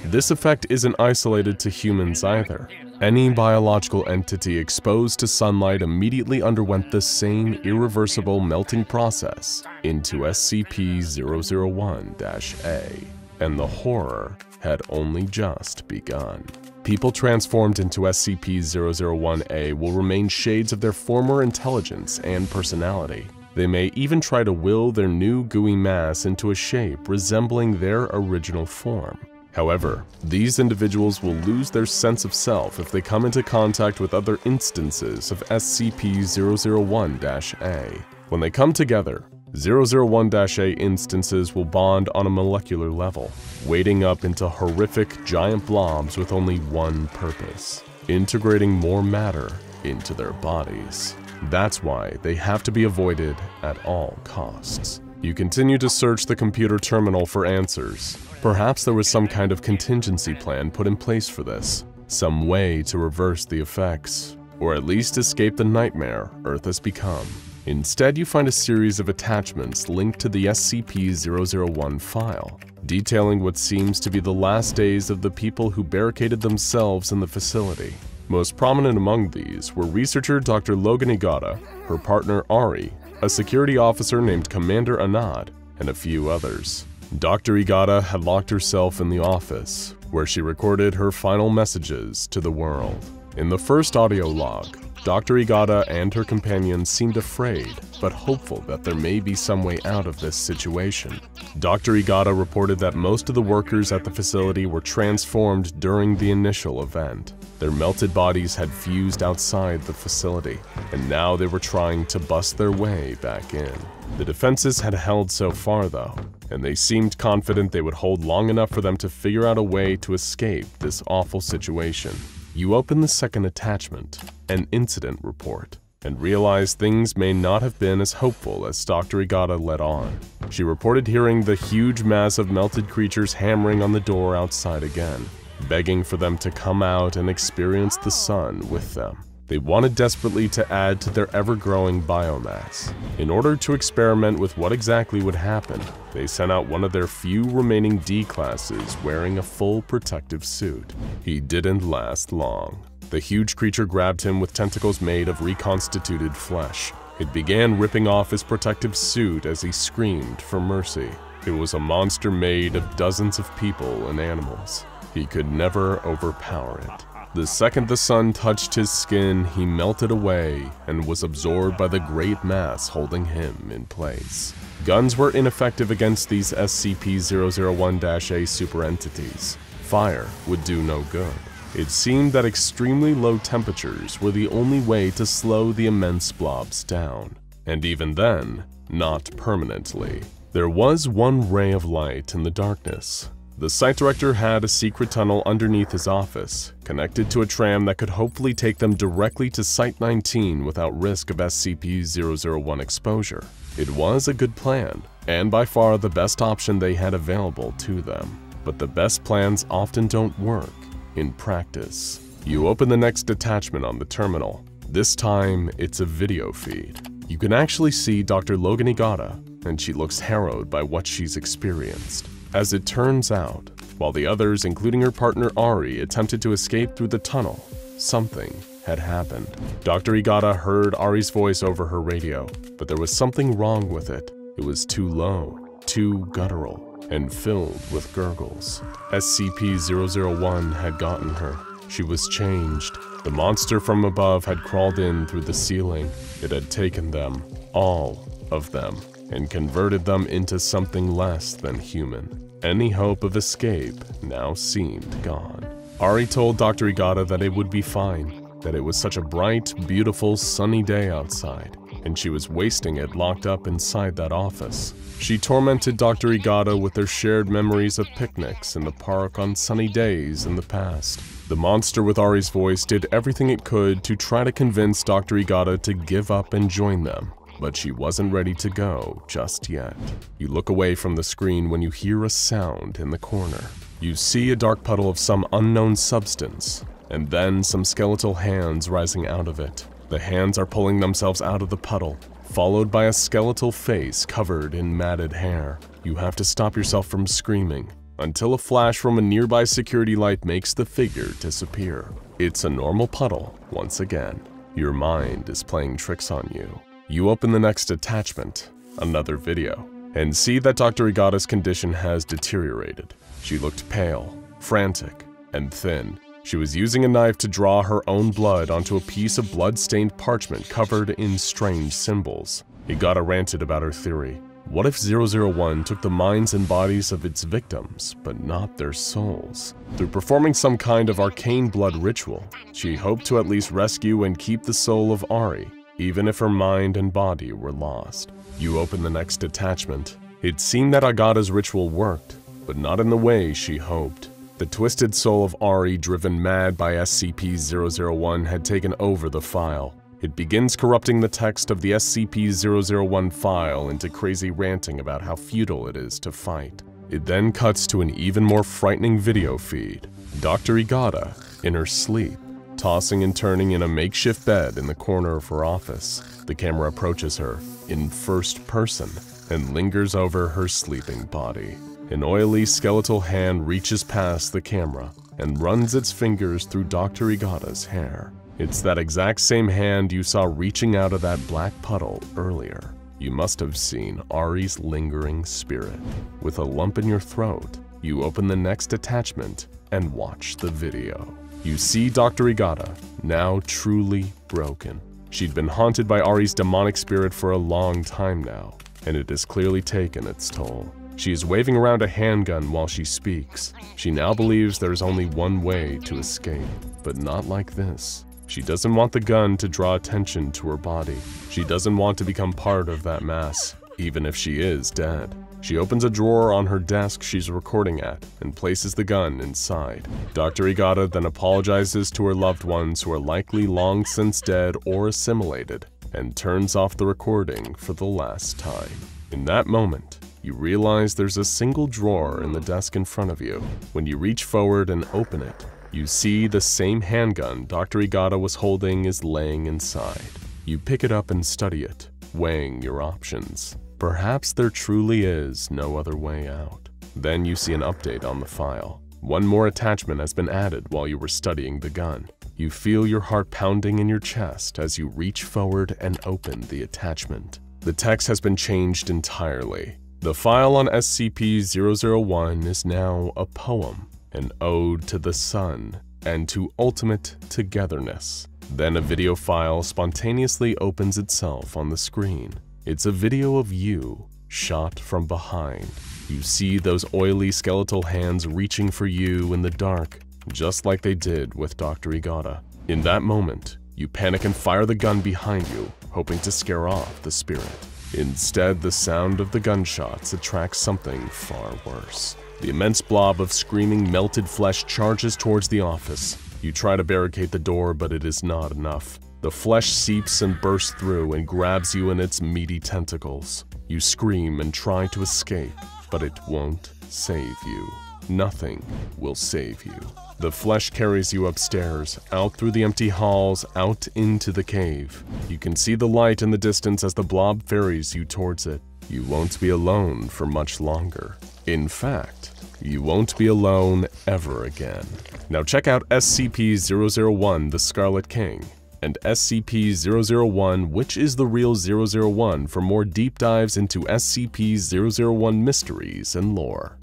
This effect isn't isolated to humans either. Any biological entity exposed to sunlight immediately underwent the same irreversible melting process into SCP-001-A, and the horror had only just begun. People transformed into SCP-001-A will remain shades of their former intelligence and personality. They may even try to will their new gooey mass into a shape resembling their original form. However, these individuals will lose their sense of self if they come into contact with other instances of SCP-001-A. When they come together, 001-A instances will bond on a molecular level, wading up into horrific giant blobs with only one purpose: integrating more matter into their bodies. That's why they have to be avoided at all costs. You continue to search the computer terminal for answers. Perhaps there was some kind of contingency plan put in place for this, some way to reverse the effects, or at least escape the nightmare Earth has become. Instead, you find a series of attachments linked to the SCP-001 file, detailing what seems to be the last days of the people who barricaded themselves in the facility. Most prominent among these were researcher Dr. Logan Igata, her partner Ari, a security officer named Commander Anad, and a few others. Dr. Igata had locked herself in the office, where she recorded her final messages to the world. In the first audio log, Dr. Igata and her companions seemed afraid, but hopeful that there may be some way out of this situation. Dr. Igata reported that most of the workers at the facility were transformed during the initial event. Their melted bodies had fused outside the facility, and now they were trying to bust their way back in. The defenses had held so far though, and they seemed confident they would hold long enough for them to figure out a way to escape this awful situation. You open the second attachment, an incident report, and realize things may not have been as hopeful as Dr. Igata let on. She reported hearing the huge mass of melted creatures hammering on the door outside again, begging for them to come out and experience the sun with them. They wanted desperately to add to their ever-growing biomass. In order to experiment with what exactly would happen, they sent out one of their few remaining D-classes wearing a full protective suit. He didn't last long. The huge creature grabbed him with tentacles made of reconstituted flesh. It began ripping off his protective suit as he screamed for mercy. It was a monster made of dozens of people and animals. He could never overpower it. The second the sun touched his skin, he melted away and was absorbed by the great mass holding him in place. Guns were ineffective against these SCP-001-A super entities. Fire would do no good. It seemed that extremely low temperatures were the only way to slow the immense blobs down. And even then, not permanently. There was one ray of light in the darkness. The site director had a secret tunnel underneath his office, connected to a tram that could hopefully take them directly to Site-19 without risk of SCP-001 exposure. It was a good plan, and by far the best option they had available to them. But the best plans often don't work in practice. You open the next detachment on the terminal. This time, it's a video feed. You can actually see Dr. Logan Igata, and she looks harrowed by what she's experienced. As it turns out, while the others, including her partner Ari, attempted to escape through the tunnel, something had happened. Dr. Igata heard Ari's voice over her radio, but there was something wrong with it. It was too low, too guttural, and filled with gurgles. SCP-001 had gotten her. She was changed. The monster from above had crawled in through the ceiling. It had taken them, all of them, and converted them into something less than human. Any hope of escape now seemed gone. Ari told Dr. Igata that it would be fine, that it was such a bright, beautiful, sunny day outside, and she was wasting it locked up inside that office. She tormented Dr. Igata with their shared memories of picnics in the park on sunny days in the past. The monster with Ari's voice did everything it could to try to convince Dr. Igata to give up and join them. But she wasn't ready to go just yet. You look away from the screen when you hear a sound in the corner. You see a dark puddle of some unknown substance, and then some skeletal hands rising out of it. The hands are pulling themselves out of the puddle, followed by a skeletal face covered in matted hair. You have to stop yourself from screaming, until a flash from a nearby security light makes the figure disappear. It's a normal puddle once again. Your mind is playing tricks on you. You open the next attachment, another video, and see that Dr. Igata's condition has deteriorated. She looked pale, frantic, and thin. She was using a knife to draw her own blood onto a piece of blood-stained parchment covered in strange symbols. Igata ranted about her theory. What if 001 took the minds and bodies of its victims, but not their souls? Through performing some kind of arcane blood ritual, she hoped to at least rescue and keep the soul of Ari, even if her mind and body were lost. You open the next attachment. It seemed that Igata's ritual worked, but not in the way she hoped. The twisted soul of Ari, driven mad by SCP-001, had taken over the file. It begins corrupting the text of the SCP-001 file into crazy ranting about how futile it is to fight. It then cuts to an even more frightening video feed. Dr. Igata, in her sleep, tossing and turning in a makeshift bed in the corner of her office. The camera approaches her, in first person, and lingers over her sleeping body. An oily skeletal hand reaches past the camera and runs its fingers through Dr. Igata's hair. It's that exact same hand you saw reaching out of that black puddle earlier. You must have seen Ari's lingering spirit. With a lump in your throat, you open the next attachment and watch the video. You see Dr. Igata, now truly broken. She'd been haunted by Ari's demonic spirit for a long time now, and it has clearly taken its toll. She is waving around a handgun while she speaks. She now believes there's only one way to escape, but not like this. She doesn't want the gun to draw attention to her body. She doesn't want to become part of that mass, even if she is dead. She opens a drawer on her desk she's recording at and places the gun inside. Dr. Igata then apologizes to her loved ones who are likely long since dead or assimilated and turns off the recording for the last time. In that moment, you realize there's a single drawer in the desk in front of you. When you reach forward and open it, You see the same handgun Dr. Egata was holding is laying inside. You pick it up and study it, weighing your options. Perhaps there truly is no other way out. Then you see an update on the file. One more attachment has been added while you were studying the gun. You feel your heart pounding in your chest as you reach forward and open the attachment. The text has been changed entirely. The file on SCP-001 is now a poem, an ode to the sun and to ultimate togetherness. Then a video file spontaneously opens itself on the screen. It's a video of you, shot from behind. You see those oily skeletal hands reaching for you in the dark, just like they did with Dr. Egata. In that moment, you panic and fire the gun behind you, hoping to scare off the spirit. Instead, the sound of the gunshots attracts something far worse. The immense blob of screaming melted flesh charges towards the office. You try to barricade the door, but it is not enough. The flesh seeps and bursts through and grabs you in its meaty tentacles. You scream and try to escape, but it won't save you. Nothing will save you. The flesh carries you upstairs, out through the empty halls, out into the cave. You can see the light in the distance as the blob ferries you towards it. You won't be alone for much longer. In fact, you won't be alone ever again. Now check out SCP-001, the Scarlet King, and SCP-001, Which is the Real 001 for more deep dives into SCP-001 mysteries and lore.